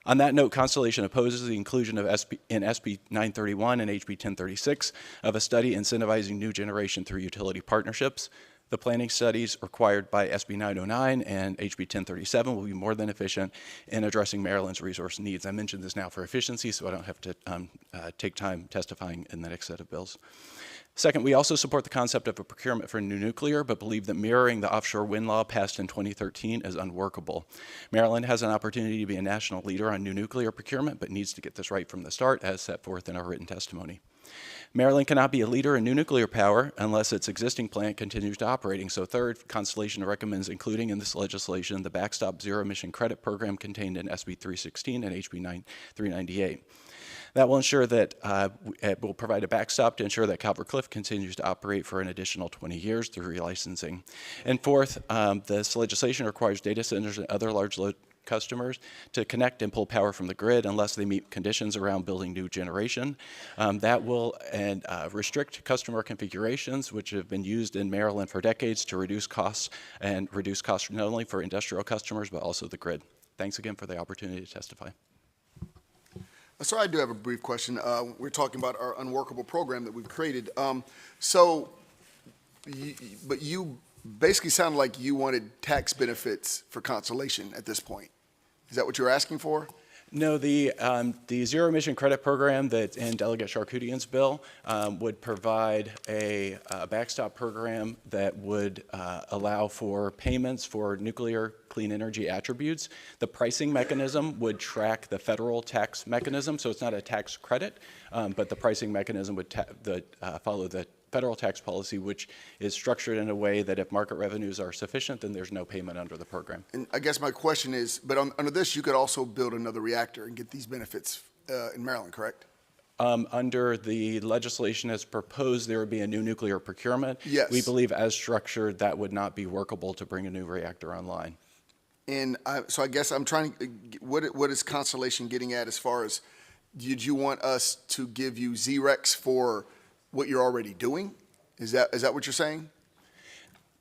On that note, Constellation opposes the inclusion of in SB 931 and HB 1036 of a study incentivizing new generation through utility partnerships. The planning studies required by SB 909 and HB 1037 will be more than efficient in addressing Maryland's resource needs. I mentioned this now for efficiency, so I don't have to take time testifying in the next set of bills. Second, we also support the concept of a procurement for new nuclear, but believe that mirroring the offshore wind law passed in 2013 is unworkable. Maryland has an opportunity to be a national leader on new nuclear procurement, but needs to get this right from the start, as set forth in our written testimony. Maryland cannot be a leader in new nuclear power unless its existing plant continues to operating. So third, Constellation recommends including in this legislation the backstop zero-emission credit program contained in SB 316 and HB 398. That will ensure that it will provide a backstop to ensure that Calvert Cliff continues to operate for an additional 20 years through relicensing. And fourth, this legislation requires data centers and other large load customers to connect and pull power from the grid unless they meet conditions around building new generation. That will restrict customer configurations, which have been used in Maryland for decades to reduce costs, and reduce costs not only for industrial customers, but also the grid. Thanks again for the opportunity to testify. So I do have a brief question. We're talking about our unworkable program that we've created. But you basically sounded like you wanted tax benefits for Constellation at this point. Is that what you're asking for? No, the zero emission credit program that's in Delegate Charkoudian's bill would provide a backstop program that would allow for payments for nuclear clean energy attributes. The pricing mechanism would track the federal tax mechanism, so it's not a tax credit, but the pricing mechanism would follow the federal tax policy, which is structured in a way that if market revenues are sufficient, then there's no payment under the program. And I guess my question is, but under this, you could also build another reactor and get these benefits in Maryland, correct? Under the legislation as proposed, there would be a new nuclear procurement. Yes. We believe as structured, that would not be workable to bring a new reactor online. And so I guess I'm trying, what is Constellation getting at as far as, did you want us to give you ZRECs for what you're already doing? Is that what you're saying?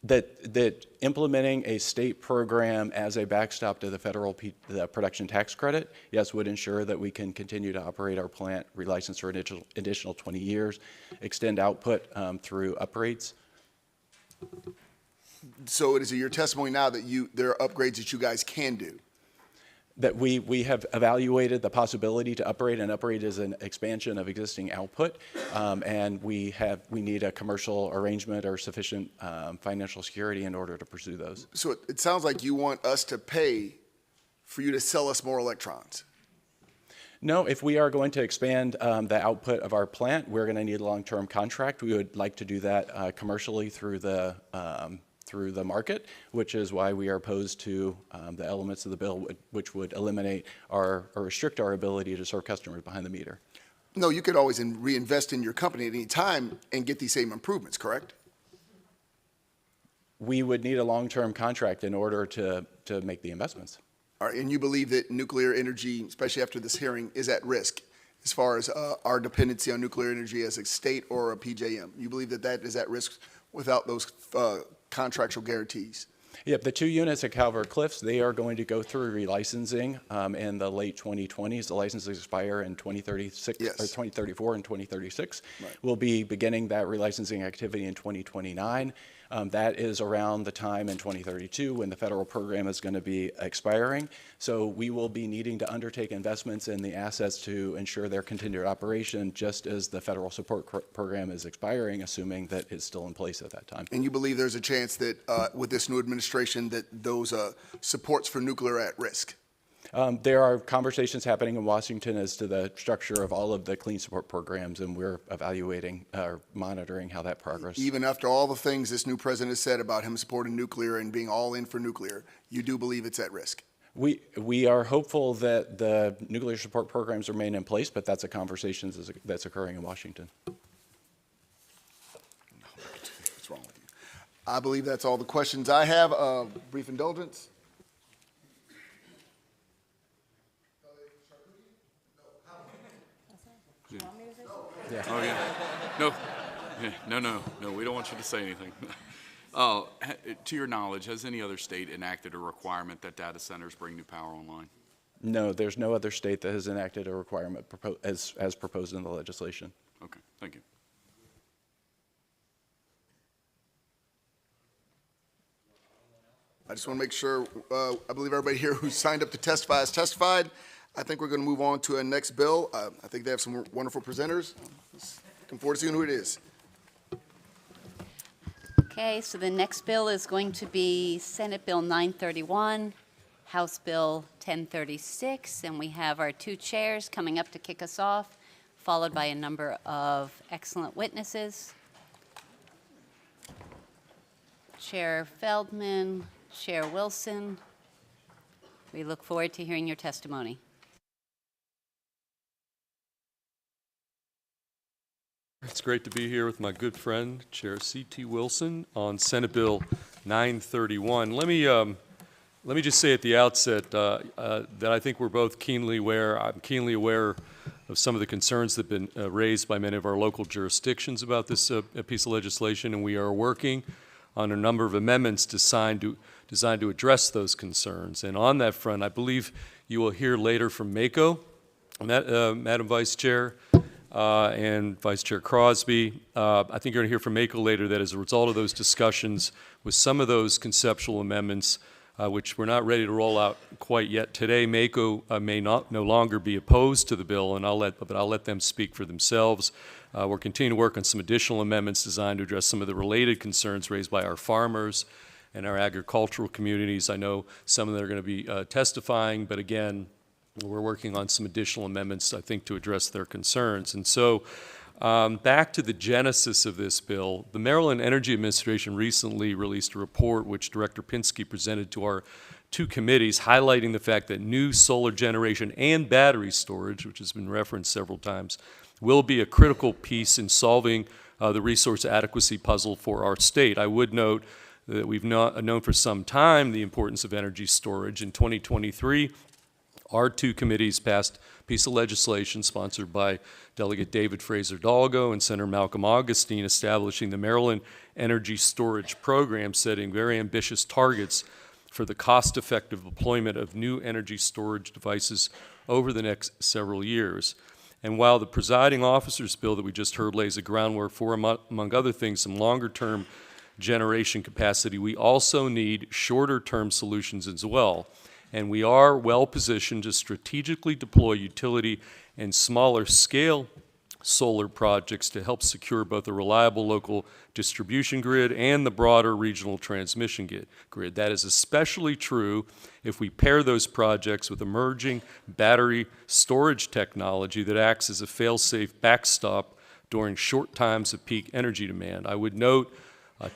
That implementing a state program as a backstop to the federal the production tax credit, yes, would ensure that we can continue to operate our plant, relicense for an additional 20 years, extend output through upgrades. So it is your testimony now that there are upgrades that you guys can do? That we have evaluated the possibility to upgrade, and upgrade is an expansion of existing output, and we need a commercial arrangement or sufficient financial security in order to pursue those. So it sounds like you want us to pay for you to sell us more electrons. No, if we are going to expand the output of our plant, we're going to need a long-term contract. We would like to do that commercially through the market, which is why we are opposed to the elements of the bill which would eliminate or restrict our ability to serve customers behind the meter. No, you could always reinvest in your company at any time and get these same improvements, correct? We would need a long-term contract in order to make the investments. All right, and you believe that nuclear energy, especially after this hearing, is at risk as far as our dependency on nuclear energy as a state or a PJM? You believe that that is at risk without those contractual guarantees? Yep, the 2 units at Calvert Cliffs, they are going to go through relicensing in the late 2020s. The licenses expire in 2036, yes. or 2034 and 2036. Right. We'll be beginning that relicensing activity in 2029. That is around the time in 2032 when the federal program is going to be expiring. So we will be needing to undertake investments in the assets to ensure their continued operation just as the federal support program is expiring, assuming that it's still in place at that time. And you believe there's a chance that with this new administration that those supports for nuclear are at risk? There are conversations happening in Washington as to the structure of all of the clean support programs, and we're evaluating or monitoring how that progresses. Even after all the things this new president has said about him supporting nuclear and being all in for nuclear, you do believe it's at risk? We are hopeful that the nuclear support programs remain in place, but that's a conversation that's occurring in Washington. What's wrong with you? I believe that's all the questions I have. Brief indulgence. Yeah. Oh, yeah. No, we don't want you to say anything. To your knowledge, has any other state enacted a requirement that data centers bring new power online? No, there's no other state that has enacted a requirement as proposed in the legislation. Okay, thank you. I just want to make sure, I believe everybody here who signed up to testify has testified. I think we're going to move on to our next bill. I think they have some wonderful presenters. Looking forward to seeing who it is. Okay, so the next bill is going to be Senate Bill 931, House Bill 1036, and we have our 2 chairs coming up to kick us off, followed by a number of excellent witnesses. Chair Feldman, Chair Wilson, we look forward to hearing your testimony. It's great to be here with my good friend, Chair C.T. Wilson, on Senate Bill 931. Let me just say at the outset that I think we're both keenly aware. I'm keenly aware of some of the concerns that have been raised by many of our local jurisdictions about this piece of legislation, and we are working on a number of amendments designed to address those concerns. And on that front, I believe you will hear later from MACO, Madam Vice Chair, and Vice Chair Crosby. I think you're going to hear from MACO later that as a result of those discussions with some of those conceptual amendments, which we're not ready to roll out quite yet today. MACO may no longer be opposed to the bill, and I'll let them speak for themselves. We're continuing to work on some additional amendments designed to address some of the related concerns raised by our farmers and our agricultural communities. I know some of them are going to be testifying, but again, we're working on some additional amendments, I think, to address their concerns. And so back to the genesis of this bill, the Maryland Energy Administration recently released a report which Director Pinsky presented to our two committees, highlighting the fact that new solar generation and battery storage, which has been referenced several times, will be a critical piece in solving the resource adequacy puzzle for our state. I would note that we've known for some time the importance of energy storage. In 2023, our two committees passed a piece of legislation sponsored by Delegate David Fraser-Dalgo and Senator Malcolm Augustine, establishing the Maryland Energy Storage Program, setting very ambitious targets for the cost-effective deployment of new energy storage devices over the next several years. And while the presiding officer's bill that we just heard lays the groundwork for, among other things, some longer-term generation capacity, we also need shorter-term solutions as well. And we are well-positioned to strategically deploy utility and smaller-scale solar projects to help secure both a reliable local distribution grid and the broader regional transmission grid. That is especially true if we pair those projects with emerging battery storage technology that acts as a fail-safe backstop during short times of peak energy demand. I would note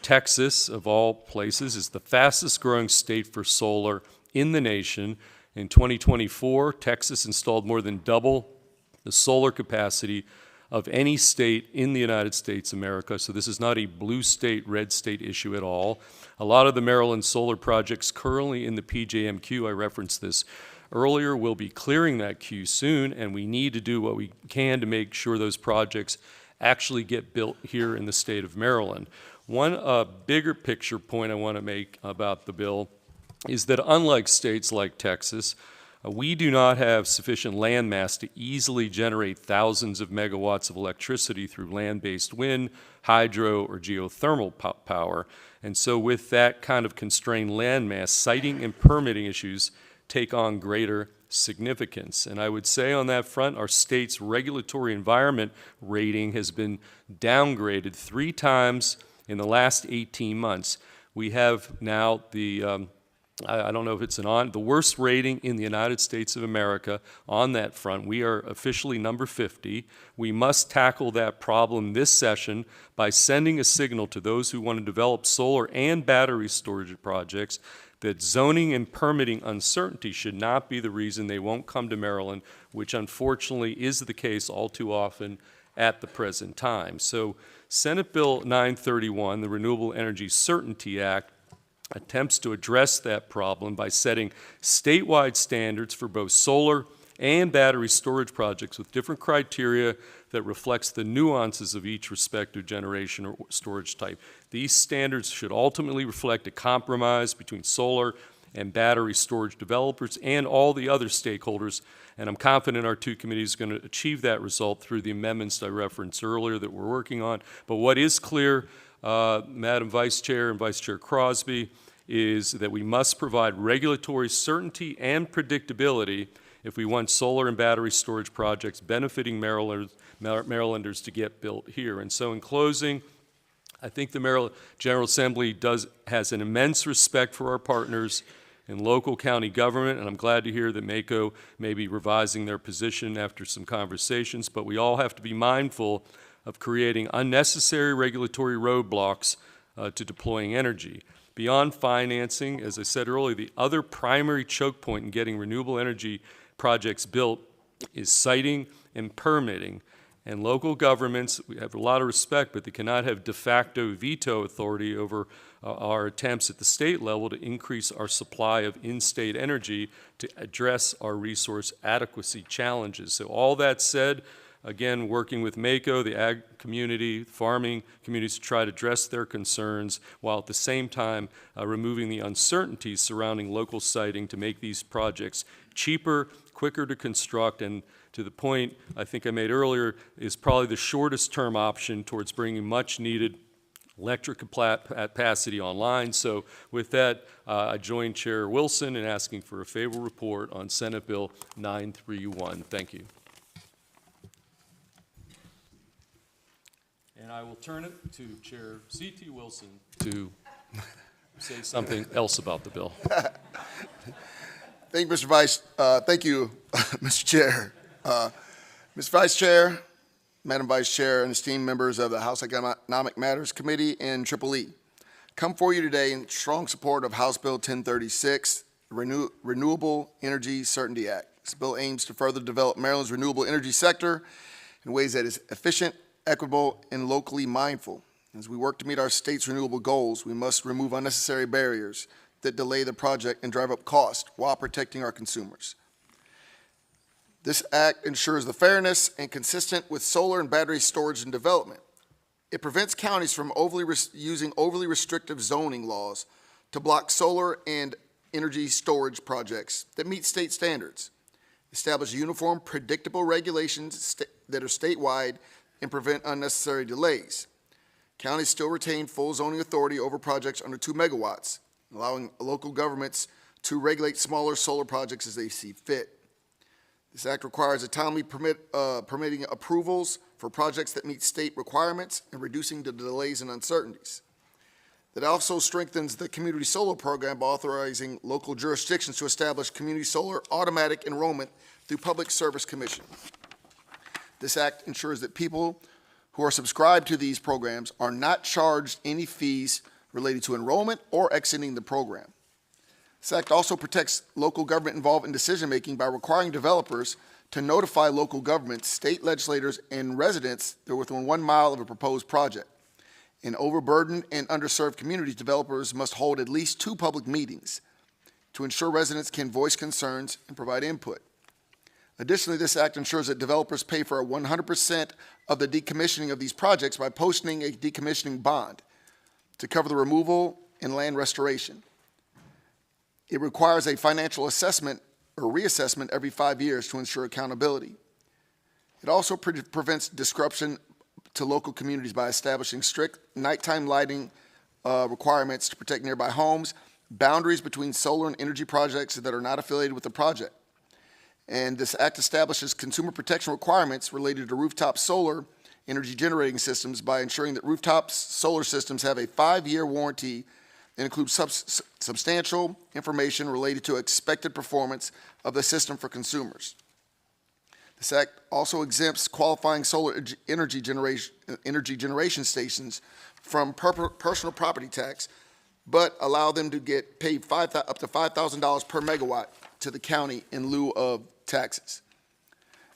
Texas, of all places, is the fastest-growing state for solar in the nation. In 2024, Texas installed more than double the solar capacity of any state in the United States of America. So this is not a blue state, red state issue at all. A lot of the Maryland solar projects currently in the PJM queue, I referenced this earlier, will be clearing that queue soon, and we need to do what we can to make sure those projects actually get built here in the state of Maryland. One bigger picture point I want to make about the bill is that unlike states like Texas, we do not have sufficient land mass to easily generate thousands of megawatts of electricity through land-based wind, hydro, or geothermal power. And so with that kind of constrained land mass, siting and permitting issues take on greater significance. And I would say on that front, our state's regulatory environment rating has been downgraded 3 times in the last 18 months. We have now the I don't know if it's the worst rating in the United States of America on that front. We are officially number 50. We must tackle that problem this session by sending a signal to those who want to develop solar and battery storage projects that zoning and permitting uncertainty should not be the reason they won't come to Maryland, which unfortunately is the case all too often at the present time. So Senate Bill 931, the Renewable Energy Certainty Act, attempts to address that problem by setting statewide standards for both solar and battery storage projects with different criteria that reflects the nuances of each respective generation or storage type. These standards should ultimately reflect a compromise between solar and battery storage developers and all the other stakeholders, and I'm confident our two committees are going to achieve that result through the amendments I referenced earlier that we're working on. But what is clear, Madam Vice Chair and Vice Chair Crosby, is that we must provide regulatory certainty and predictability if we want solar and battery storage projects benefiting Marylanders to get built here. And so in closing, I think the Maryland General Assembly has an immense respect for our partners in local county government, and I'm glad to hear that MACO may be revising their position after some conversations, but we all have to be mindful of creating unnecessary regulatory roadblocks to deploying energy. Beyond financing, as I said earlier, the other primary choke point in getting renewable energy projects built is siting and permitting. And local governments, we have a lot of respect, but they cannot have de facto veto authority over our attempts at the state level to increase our supply of in-state energy to address our resource adequacy challenges. So all that said, again, working with MACO, the ag community, farming communities to try to address their concerns while at the same time removing the uncertainties surrounding local siting to make these projects cheaper, quicker to construct, and to the point I think I made earlier, is probably the shortest term option towards bringing much needed electric capacity online. So with that, I join Chair Wilson in asking for a favorable report on Senate Bill 931. Thank you. And I will turn it to Chair C.T. Wilson to say something else about the bill. Thank you, Mr. Chair. Mr. Vice Chair, Madam Vice Chair, and esteemed members of the House Economic Matters Committee and EEE. Come for you today in strong support of House Bill 1036, Renewable Energy Certainty Act. This bill aims to further develop Maryland's renewable energy sector in ways that is efficient, equitable, and locally mindful. As we work to meet our state's renewable goals, we must remove unnecessary barriers that delay the project and drive up cost while protecting our consumers. This act ensures the fairness and consistent with solar and battery storage and development. It prevents counties from using overly restrictive zoning laws to block solar and energy storage projects that meet state standards, establish uniform, predictable regulations that are statewide, and prevent unnecessary delays. Counties still retain full zoning authority over projects under 2 megawatts, allowing local governments to regulate smaller solar projects as they see fit. This act requires a timely permitting approvals for projects that meet state requirements and reducing the delays and uncertainties. That also strengthens the community solar program by authorizing local jurisdictions to establish community solar automatic enrollment through Public Service Commission. This act ensures that people who are subscribed to these programs are not charged any fees related to enrollment or exiting the program. This act also protects local government involved in decision-making by requiring developers to notify local governments, state legislators, and residents that are within 1 mile of a proposed project. In overburdened and underserved communities, developers must hold at least 2 public meetings to ensure residents can voice concerns and provide input. Additionally, this act ensures that developers pay for 100% of the decommissioning of these projects by posting a decommissioning bond to cover the removal and land restoration. It requires a financial assessment or reassessment every 5 years to ensure accountability. It also prevents disruption to local communities by establishing strict nighttime lighting requirements to protect nearby homes, boundaries between solar and energy projects that are not affiliated with the project. And this act establishes consumer protection requirements related to rooftop solar energy generating systems by ensuring that rooftop solar systems have a 5-year warranty and includes substantial information related to expected performance of the system for consumers. This act also exempts qualifying solar energy generation stations from personal property tax, but allow them to get paid up to $5,000 per megawatt to the county in lieu of taxes.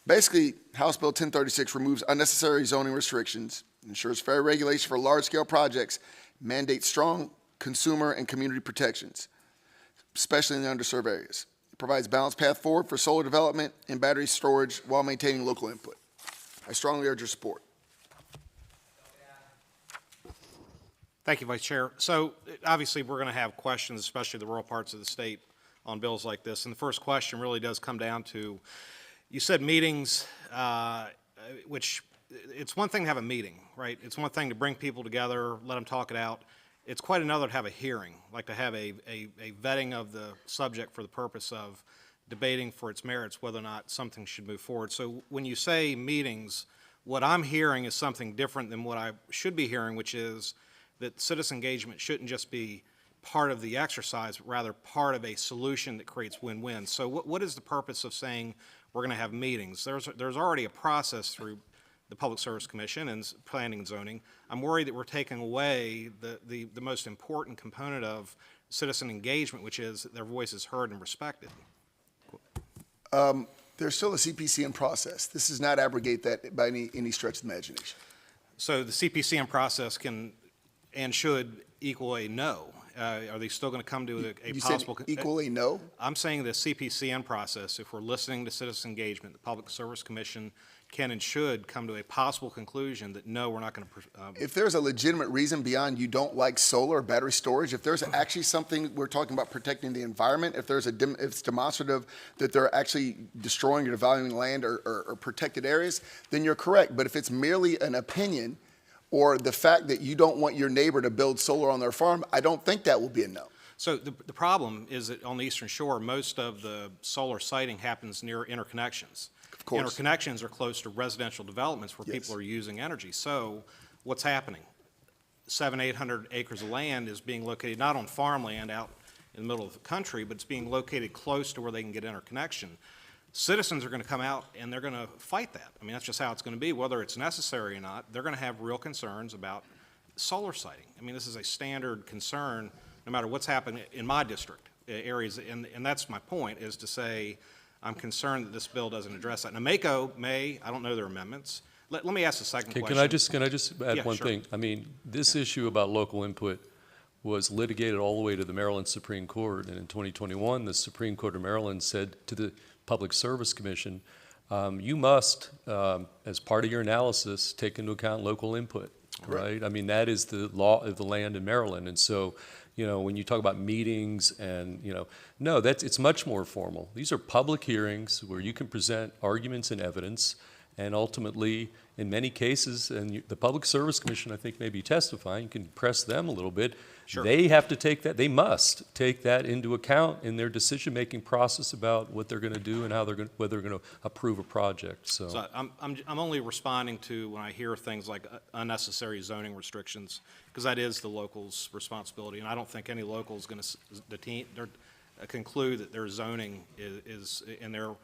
Basically, House Bill 1036 removes unnecessary zoning restrictions, ensures fair regulation for large-scale projects, mandates strong consumer and community protections, especially in the underserved areas. It provides a balanced path forward for solar development and battery storage while maintaining local input. I strongly urge your support. Thank you, Vice Chair. So obviously we're going to have questions, especially the rural parts of the state, on bills like this. And the first question really does come down to, you said meetings, which it's one thing to have a meeting, right? It's one thing to bring people together, let them talk it out. It's quite another to have a hearing, like to have a vetting of the subject for the purpose of debating for its merits whether or not something should move forward. So when you say meetings, what I'm hearing is something different than what I should be hearing, which is that citizen engagement shouldn't just be part of the exercise, but rather part of a solution that creates win-win. So what is the purpose of saying we're going to have meetings? There's already a process through the Public Service Commission and planning and zoning. I'm worried that we're taking away the most important component of citizen engagement, which is that their voice is heard and respected. There's still a CPCN process. This does not abrogate that by any stretch of the imagination. So the CPCN process can and should equal a no. Are they still going to come to a possible... You said equal a no? I'm saying the CPCN process, if we're listening to citizen engagement, the Public Service Commission can and should come to a possible conclusion that no, we're not going to... If there's a legitimate reason beyond you don't like solar or battery storage, if there's actually something we're talking about protecting the environment, if there's if it's demonstrative that they're actually destroying or devaluing land or protected areas, then you're correct. But if it's merely an opinion or the fact that you don't want your neighbor to build solar on their farm, I don't think that will be a no. So the problem is that on the Eastern Shore, most of the solar siting happens near interconnections. Of course. Interconnections are close to residential developments where people are using energy. So what's happening? 800 acres of land is being located not on farmland out in the middle of the country, but it's being located close to where they can get interconnection. Citizens are going to come out and they're going to fight that. I mean, that's just how it's going to be. Whether it's necessary or not, they're going to have real concerns about solar siting. I mean, this is a standard concern no matter what's happening in my district areas. And that's my point, is to say I'm concerned that this bill doesn't address that. Now, MACO may, I don't know their amendments. Let me ask the second question. Can I just add one sure. thing? I mean, this issue about local input was litigated all the way to the Maryland Supreme Court, and in 2021, the Supreme Court of Maryland said to the Public Service Commission, you must, as part of your analysis, take into account local input, right? I mean, that is the law of the land in Maryland, and so, you know, when you talk about meetings and, you know, no, it's much more formal. These are public hearings where you can present arguments and evidence, and ultimately, in many cases, and the Public Service Commission, I think, may be testifying, you can press them a little bit. Sure. They have to take that, they must take that into account in their decision-making process about what they're going to do and how they're going, whether they're going to approve a project. So I'm only responding to when I hear things like unnecessary zoning restrictions, because that is the local's responsibility, and I don't think any local is going to conclude that their zoning is in their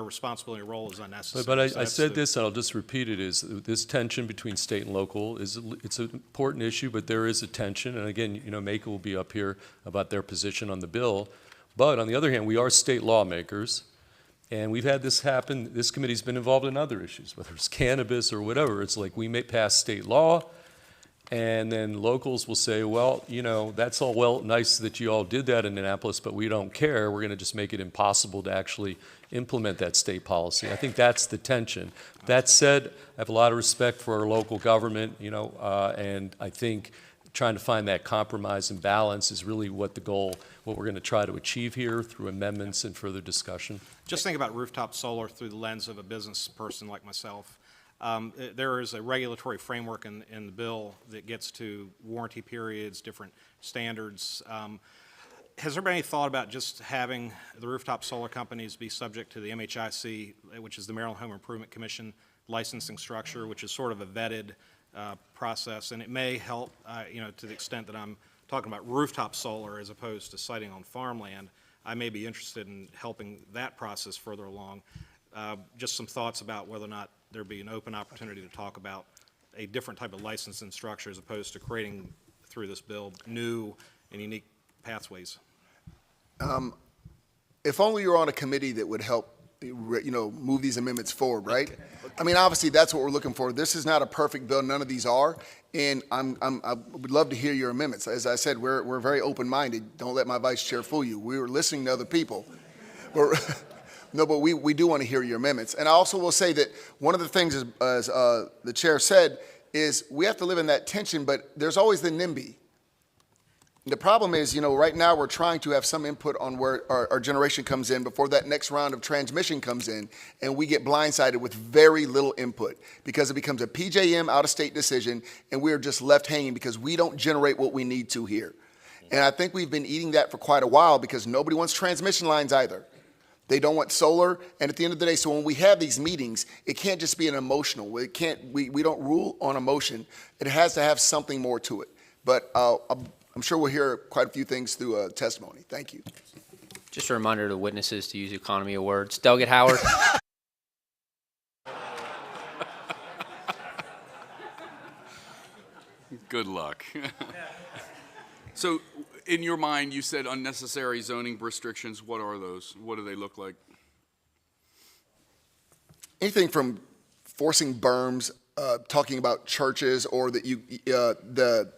responsibility and role is unnecessary. But I said this, and I'll just repeat it, is this tension between state and local it's an important issue, but there is a tension. And again, you know, MACO will be up here about their position on the bill. But on the other hand, we are state lawmakers, and we've had this happen. This committee's been involved in other issues, whether it's cannabis or whatever. It's like we may pass state law, and then locals will say, well, you know, that's all well nice that you all did that in Annapolis, but we don't care. We're going to just make it impossible to actually implement that state policy. I think that's the tension. That said, I have a lot of respect for our local government, you know, and I think trying to find that compromise and balance is really what we're going to try to achieve here through amendments and further discussion. Just think about rooftop solar through the lens of a business person like myself. There is a regulatory framework in the bill that gets to warranty periods, different standards. Has there been any thought about just having the rooftop solar companies be subject to the MHIC, which is the Maryland Home Improvement Commission licensing structure, which is sort of a vetted process, and it may help, you know, to the extent that I'm talking about rooftop solar as opposed to siting on farmland. I may be interested in helping that process further along. Just some thoughts about whether or not there'd be an open opportunity to talk about a different type of licensing structure as opposed to creating, through this bill, new and unique pathways. If only you're on a committee that would help, you know, move these amendments forward, right? I mean, obviously, that's what we're looking for. This is not a perfect bill. None of these are. And I would love to hear your amendments. As I said, we're very open-minded. Don't let my vice chair fool you. We were listening to other people. No, but we do want to hear your amendments. And I also will say that one of the things, as the chair said, is we have to live in that tension, but there's always the NIMBY. The problem is, you know, right now we're trying to have some input on where our generation comes in before that next round of transmission comes in, and we get blindsided with very little input because it becomes a PJM out-of-state decision, and we're just left hanging because we don't generate what we need to here. And I think we've been eating that for quite a while because nobody wants transmission lines either. They don't want solar, and at the end of the day, so when we have these meetings, it can't just be an emotional. We don't rule on emotion. It has to have something more to it. But I'm sure we'll hear quite a few things through testimony. Thank you. Just a reminder to the witnesses to use economy of words. Delegate Howard. Good luck. So, in your mind, you said unnecessary zoning restrictions. What are those? What do they look like? Anything from forcing berms, talking about churches, or that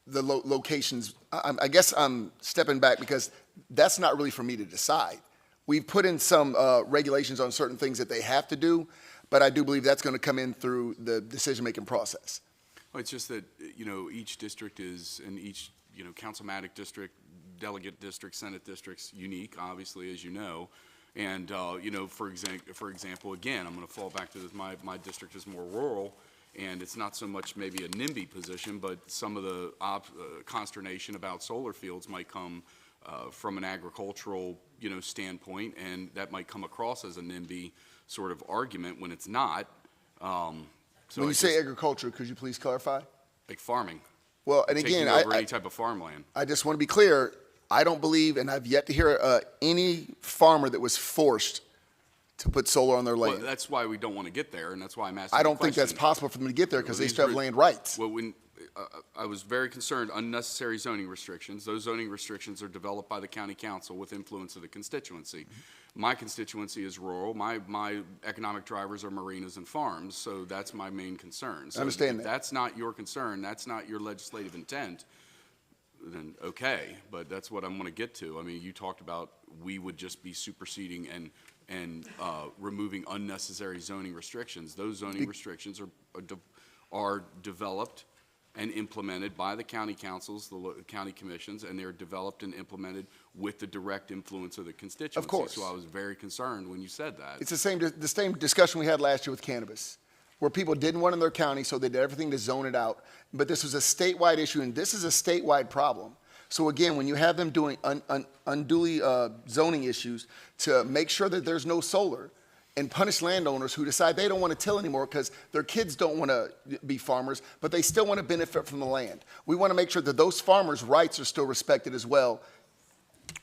the locations. I guess I'm stepping back because that's not really for me to decide. We've put in some regulations on certain things that they have to do, but I do believe that's going to come in through the decision-making process. Well, it's just that, you know, each district is, and each, you know, councilmatic district, delegate district, senate district's unique, obviously, as you know. And, you know, for example, again, I'm going to fall back to this, my district is more rural, And it's not so much maybe a NIMBY position, but some of the consternation about solar fields might come from an agricultural, standpoint, and that might come across as a NIMBY sort of argument when it's not. When you say agriculture, could you please clarify? Like farming. Well, and Taking again, over any type of farmland. I just want to be clear. I don't believe, and I've yet to hear any farmer that was forced to put solar on their land. Well, that's why we don't want to get there, and that's why I'm asking I the don't think that's question. possible for them to get there because they These still have were- land rights. Well, when I was very concerned, unnecessary zoning restrictions. Those zoning restrictions are developed by the county council with influence of the constituency. My constituency is rural. My economic drivers are marinas and farms, so that's my main concern. So I understand if that. that's not your concern, that's not your legislative intent, then okay, but that's what I'm going to get to. I mean, you talked about we would just be superseding and removing unnecessary zoning restrictions. Those zoning restrictions are developed and implemented by the county councils, the county commissions, and they're developed and implemented with the direct influence of the constituency. Of course. So I was very concerned when you said that. It's the same discussion we had last year with cannabis, where people didn't want it in their county, so they did everything to zone it out. But this was a statewide issue, and this is a statewide problem. So again, when you have them doing unduly zoning issues to make sure that there's no solar, and punish landowners who decide they don't want to till anymore because their kids don't want to be farmers, but they still want to benefit from the land. We want to make sure that those farmers' rights are still respected as well.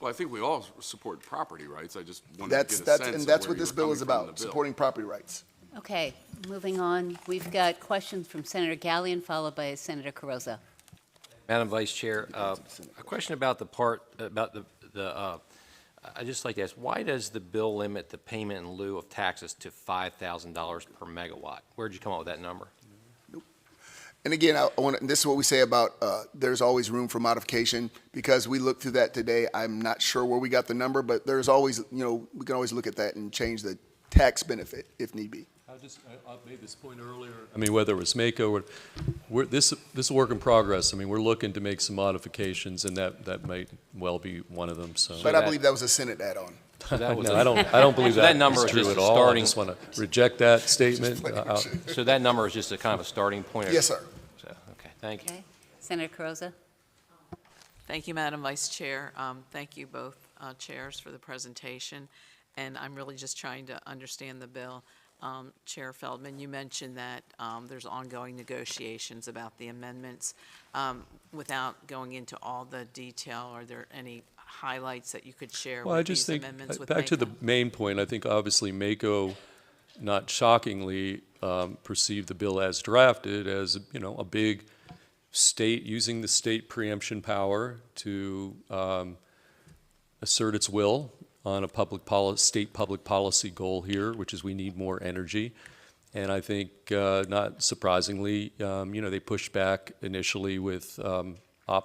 Well, I think we all support property rights. I just wanted That's to get a sense and of that's where what you this were bill coming is from in the about, bill. supporting property rights. Okay, moving on. We've got questions from Senator Gallion, followed by Senator Carrozza. Madam Vice Chair, a question about the part about I'd just like to ask, why does the bill limit the payment in lieu of taxes to $5,000 per megawatt? Where'd you come up with that number? And again, this is what we say about there's always room for modification because we looked through that today. I'm not sure where we got the number, but there's always, we can always look at that and change the tax benefit if need be. I made this point earlier. I mean, whether it was MACO or this is a work in progress. I mean, we're looking to make some modifications, and that might well be one of them. So, But I believe that was a Senate add-on. So that was no, I don't believe so that number is is true just at a all. starting. I just want to reject that statement. So that number is just a kind of a starting point. Yes, sir. So, okay, thank you. Okay, Senator Carrozza. Thank you, Madam Vice Chair. Thank you both chairs for the presentation, and I'm really just trying to understand the bill. Chair Feldman, you mentioned that there's ongoing negotiations about the amendments. Without going into all the detail, are there any highlights that you could share Well, with I just these think, amendments with back to the MACO? main point, I think obviously MACO, not shockingly, perceived the bill as drafted as, a big state, using the state preemption power to assert its will on a state public policy goal here, which is we need more energy. And I think, not surprisingly, they pushed back initially with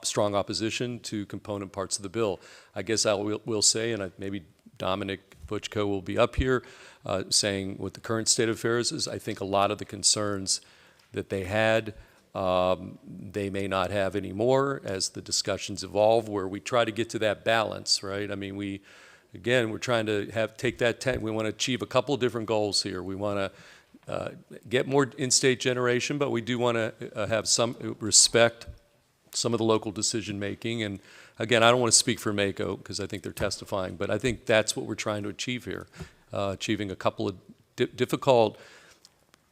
strong opposition to component parts of the bill. I guess I will say, and maybe Dominic Butchko will be up here saying what the current state of affairs is, I think a lot of the concerns that they had, they may not have anymore as the discussions evolve, where we try to get to that balance, right? I mean, we're trying to take that we want to achieve a couple of different goals here. We want to get more in-state generation, but we do want to have some respect some of the local decision-making. And again, I don't want to speak for MACO because I think they're testifying, but I think that's what we're trying to achieve here, achieving a couple of difficult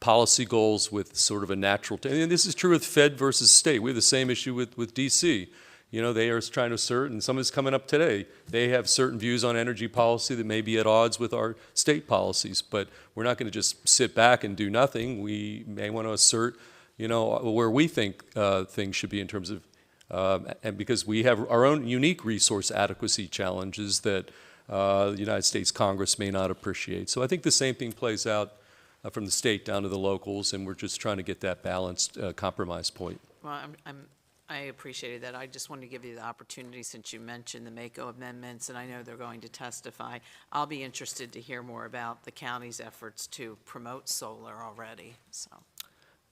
policy goals with sort of a natural, and this is true with Fed versus state. We have the same issue with DC. They are trying to assert, and some is coming up today, they have certain views on energy policy that may be at odds with our state policies, but we're not going to just sit back and do nothing. We may want to assert, where we think things should be in terms of, and because we have our own unique resource adequacy challenges that the United States Congress may not appreciate. So I think the same thing plays out from the state down to the locals, and we're just trying to get that balanced compromise point. Well, I appreciated that. I just wanted to give you the opportunity, since you mentioned the MACO amendments, and I know they're going to testify. I'll be interested to hear more about the county's efforts to promote solar already. So.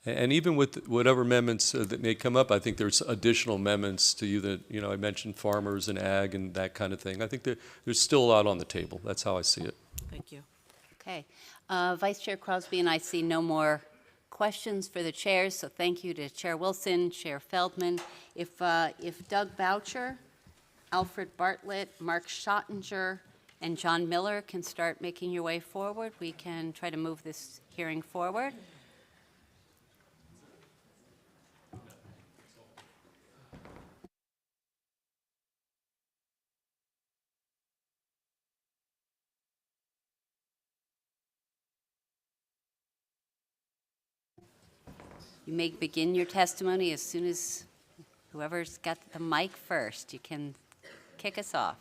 And even with whatever amendments that may come up, I think there's additional amendments to you that, I mentioned farmers and ag and that kind of thing. I think there's still a lot on the table. That's how I see it. Thank you. Okay. Vice Chair Crosby, and I see no more questions for the chairs, so thank you to Chair Wilson, Chair Feldman. If Doug Boucher, Alfred Bartlett, Mark Schottinger, and John Miller can start making your way forward, we can try to move this hearing forward. You may begin your testimony as soon as whoever's got the mic first. You can kick us off.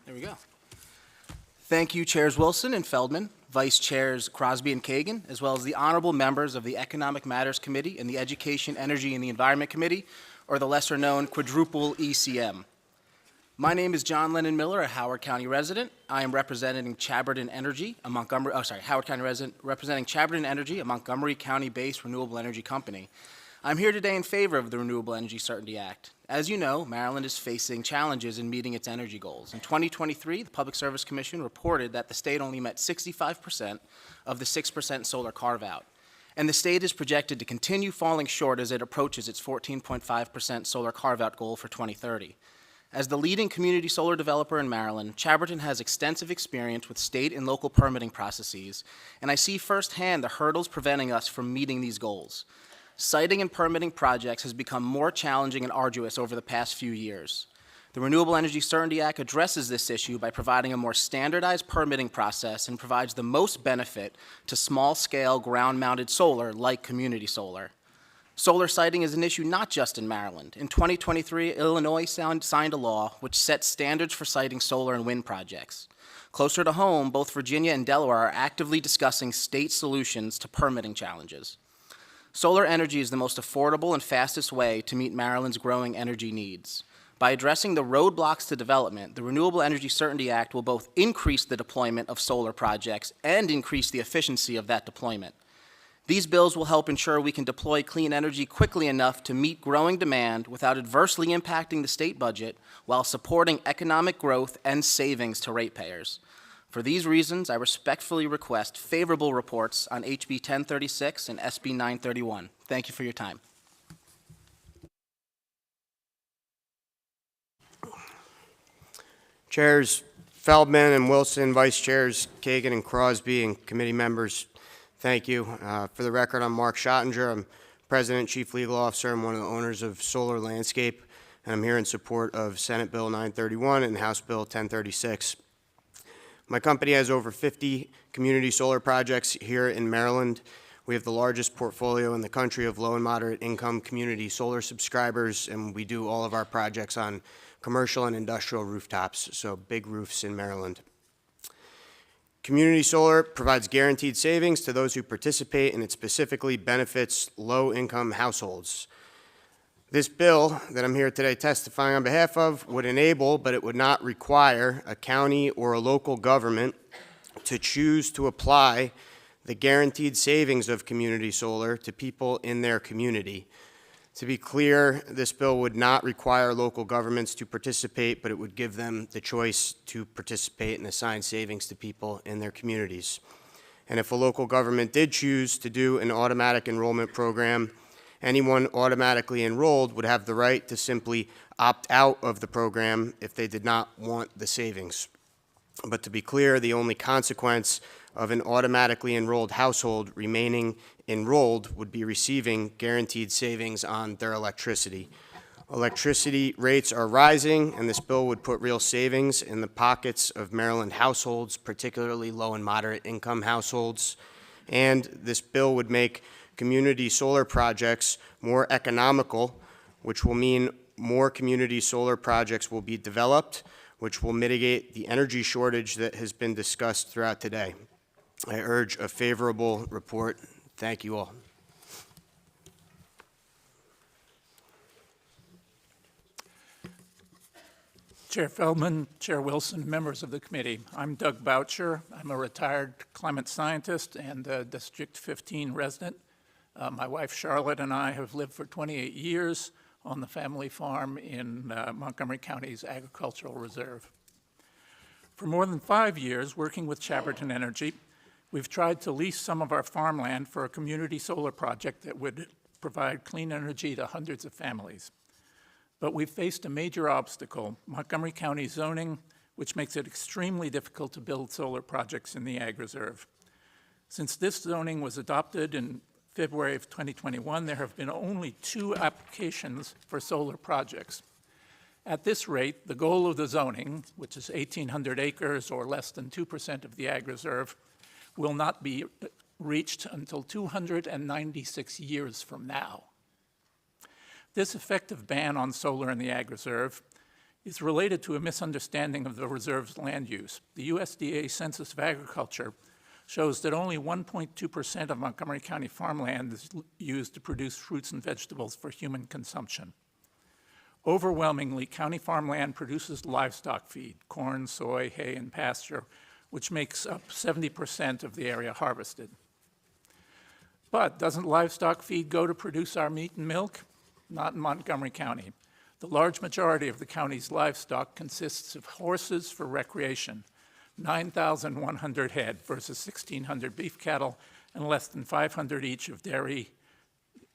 There we go. Thank you, Chairs Wilson and Feldman, Vice Chairs Crosby and Kagan, as well as the honorable members of the Economic Matters Committee and the Education, Energy, and the Environment Committee, or the lesser-known quadruple ECM. My name is John Lennon Miller, a Howard County resident. I am representing Chaberton Energy, a Howard County resident, representing Chaberton Energy, a Montgomery County-based renewable energy company. I'm here today in favor of the Renewable Energy Certainty Act. As you know, Maryland is facing challenges in meeting its energy goals. In 2023, the Public Service Commission reported that the state only met 65% of the 6% solar carve-out. And the state is projected to continue falling short as it approaches its 14.5% solar carve-out goal for 2030. As the leading community solar developer in Maryland, Chaberton has extensive experience with state and local permitting processes, and I see firsthand the hurdles preventing us from meeting these goals. Siting and permitting projects has become more challenging and arduous over the past few years. The Renewable Energy Certainty Act addresses this issue by providing a more standardized permitting process and provides the most benefit to small-scale ground-mounted solar like community solar. Solar siting is an issue not just in Maryland. In 2023, Illinois signed a law which sets standards for siting solar and wind projects. Closer to home, both Virginia and Delaware are actively discussing state solutions to permitting challenges. Solar energy is the most affordable and fastest way to meet Maryland's growing energy needs. By addressing the roadblocks to development, the Renewable Energy Certainty Act will both increase the deployment of solar projects and increase the efficiency of that deployment. These bills will help ensure we can deploy clean energy quickly enough to meet growing demand without adversely impacting the state budget while supporting economic growth and savings to ratepayers. For these reasons, I respectfully request favorable reports on HB 1036 and SB 931. Thank you for your time. Chairs Feldman and Wilson, Vice Chairs Kagan and Crosby, and committee members, thank you. For the record, I'm Mark Schottinger. I'm President, Chief Legal Officer, and one of the owners of Solar Landscape, and I'm here in support of Senate Bill 931 and House Bill 1036. My company has over 50 community solar projects here in Maryland. We have the largest portfolio in the country of low and moderate income community solar subscribers, and we do all of our projects on commercial and industrial rooftops, so big roofs in Maryland. Community solar provides guaranteed savings to those who participate, and it specifically benefits low-income households. This bill that I'm here today testifying on behalf of would enable, but it would not require, a county or a local government to choose to apply the guaranteed savings of community solar to people in their community. To be clear, this bill would not require local governments to participate, but it would give them the choice to participate and assign savings to people in their communities. And if a local government did choose to do an automatic enrollment program, anyone automatically enrolled would have the right to simply opt out of the program if they did not want the savings. But to be clear, the only consequence of an automatically enrolled household remaining enrolled would be receiving guaranteed savings on their electricity. Electricity rates are rising, and this bill would put real savings in the pockets of Maryland households, particularly low and moderate income households. And this bill would make community solar projects more economical, which will mean more community solar projects will be developed, which will mitigate the energy shortage that has been discussed throughout today. I urge a favorable report. Thank you all. Chair Feldman, Chair Wilson, members of the committee. I'm Doug Boucher. I'm a retired climate scientist and a District 15 resident. My wife Charlotte and I have lived for 28 years on the family farm in Montgomery County's agricultural reserve. For more than 5 years, working with Chaberton Energy, We've tried to lease some of our farmland for a community solar project that would provide clean energy to hundreds of families. But we've faced a major obstacle, Montgomery County zoning, which makes it extremely difficult to build solar projects in the Ag Reserve. Since this zoning was adopted in February of 2021, there have been only 2 applications for solar projects. At this rate, the goal of the zoning, which is 1,800 acres or less than 2% of the Ag Reserve, will not be reached until 296 years from now. This effective ban on solar in the Ag Reserve is related to a misunderstanding of the reserve's land use. The USDA Census of Agriculture shows that only 1.2% of Montgomery County farmland is used to produce fruits and vegetables for human consumption. Overwhelmingly, county farmland produces livestock feed, corn, soy, hay, and pasture, which makes up 70% of the area harvested. But doesn't livestock feed go to produce our meat and milk? Not in Montgomery County. The large majority of the county's livestock consists of horses for recreation, 9,100 head versus 1,600 beef cattle and less than 500 each of dairy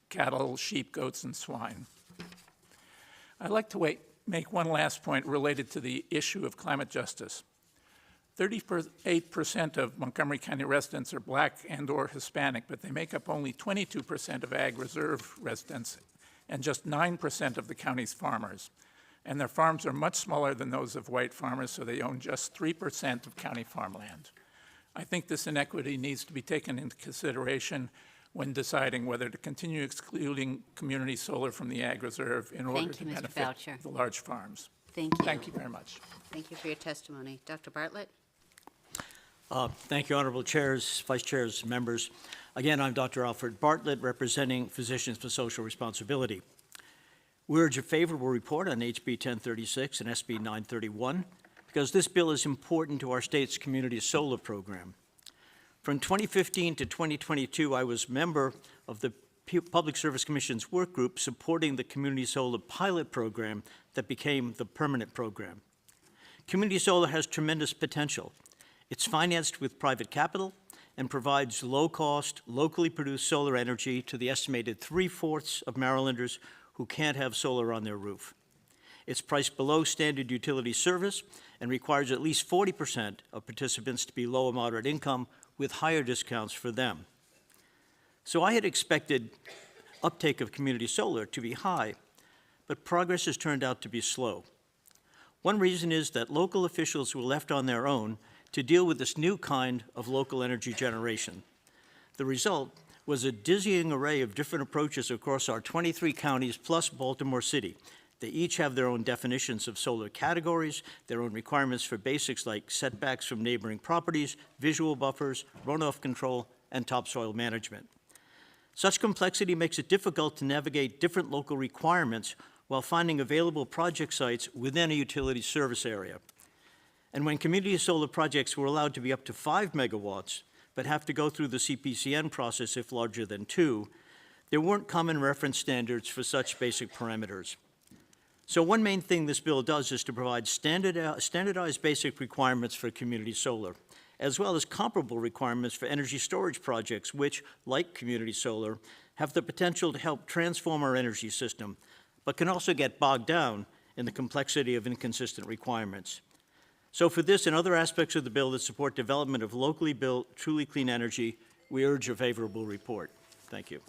cattle, sheep, goats, and swine. I'd like to make one last point related to the issue of climate justice. 38% of Montgomery County residents are Black and/or Hispanic, but they make up only 22% of Ag Reserve residents and just 9% of the county's farmers. And their farms are much smaller than those of white farmers, so they own just 3% of county farmland. I think this inequity needs to be taken into consideration when deciding whether to continue excluding community solar from the Ag Reserve in order to benefit the large farms. Thank you. Thank you very much. Thank you for your testimony. Dr. Bartlett? Thank you, Honorable Chairs, Vice Chairs, members. Again, I'm Dr. Alfred Bartlett, representing Physicians for Social Responsibility. We urge a favorable report on HB 1036 and SB 931 because this bill is important to our state's community solar program. From 2015 to 2022, I was member of the Public Service Commission's work group supporting the community solar pilot program that became the permanent program. Community solar has tremendous potential. It's financed with private capital and provides low-cost, locally produced solar energy to the estimated 3/4 of Marylanders who can't have solar on their roof. It's priced below standard utility service and requires at least 40% of participants to be low or moderate income, with higher discounts for them. So I had expected uptake of community solar to be high, but progress has turned out to be slow. One reason is that local officials were left on their own to deal with this new kind of local energy generation. The result was a dizzying array of different approaches across our 23 counties plus Baltimore City. They each have their own definitions of solar categories, their own requirements for basics like setbacks from neighboring properties, visual buffers, runoff control, and topsoil management. Such complexity makes it difficult to navigate different local requirements while finding available project sites within a utility service area. And when community solar projects were allowed to be up to 5 megawatts, but have to go through the CPCN process if larger than 2, there weren't common reference standards for such basic parameters. So one main thing this bill does is to provide standardized basic requirements for community solar, as well as comparable requirements for energy storage projects, which, like community solar, have the potential to help transform our energy system, but can also get bogged down in the complexity of inconsistent requirements. So for this and other aspects of the bill that support development of locally built, truly clean energy, we urge a favorable report. Thank you.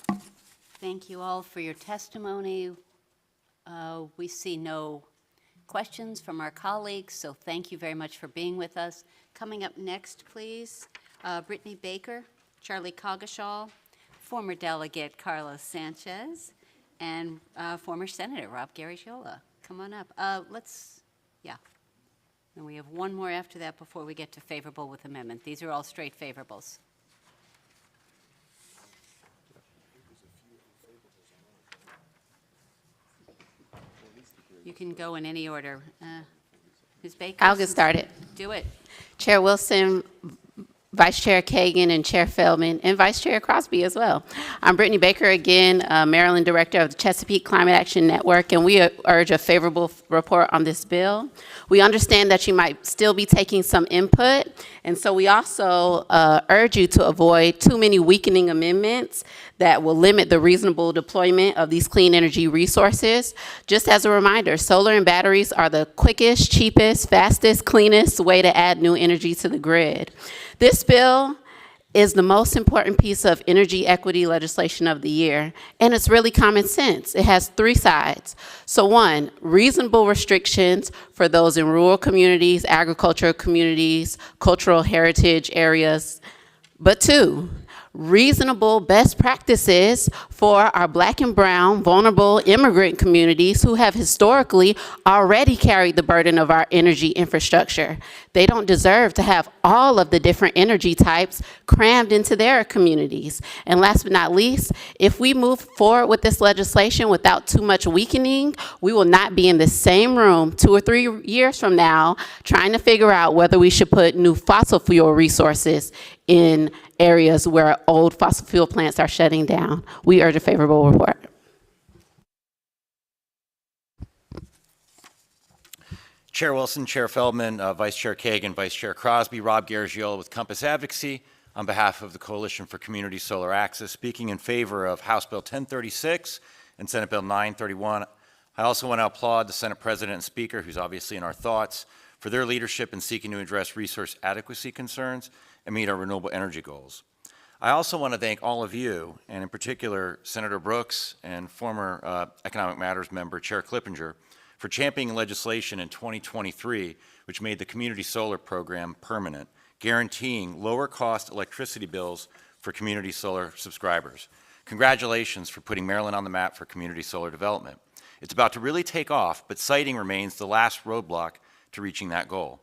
Thank you all for your testimony. We see no questions from our colleagues, so thank you very much for being with us. Coming up next, please, Brittany Baker, Charlie Coggeshall, former delegate Carlos Sanchez, and former Senator Rob Garagiola. Come on up. And we have one more after that before we get to favorable with amendment. These are all straight favorables. You can go in any order. Ms. Baker? I'll get started. Do it. Chair Wilson, Vice Chair Kagan and Chair Feldman, and Vice Chair Crosby as well. I'm Brittany Baker again, Maryland Director of the Chesapeake Climate Action Network, and we urge a favorable report on this bill. We understand that you might still be taking some input, and so we also urge you to avoid too many weakening amendments that will limit the reasonable deployment of these clean energy resources. Just as a reminder, solar and batteries are the quickest, cheapest, fastest, cleanest way to add new energy to the grid. This bill is the most important piece of energy equity legislation of the year, and it's really common sense. It has three sides. So one, reasonable restrictions for those in rural communities, agricultural communities, cultural heritage areas. But two, reasonable best practices for our Black and brown vulnerable immigrant communities who have historically already carried the burden of our energy infrastructure. They don't deserve to have all of the different energy types crammed into their communities. And last but not least, if we move forward with this legislation without too much weakening, we will not be in the same room 2 or 3 years from now trying to figure out whether we should put new fossil fuel resources in areas where old fossil fuel plants are shutting down. We urge a favorable report. Chair Wilson, Chair Feldman, Vice Chair Kagan, Vice Chair Crosby, Rob Garagiola with Compass Advocacy on behalf of the Coalition for Community Solar Access, speaking in favor of House Bill 1036 and Senate Bill 931. I also want to applaud the Senate President and Speaker, who's obviously in our thoughts, for their leadership in seeking to address resource adequacy concerns and meet our renewable energy goals. I also want to thank all of you, and in particular Senator Brooks and former Economic Matters member Chair Clippinger, for championing legislation in 2023 which made the community solar program permanent, guaranteeing lower cost electricity bills for community solar subscribers. Congratulations for putting Maryland on the map for community solar development. It's about to really take off, but siting remains the last roadblock to reaching that goal.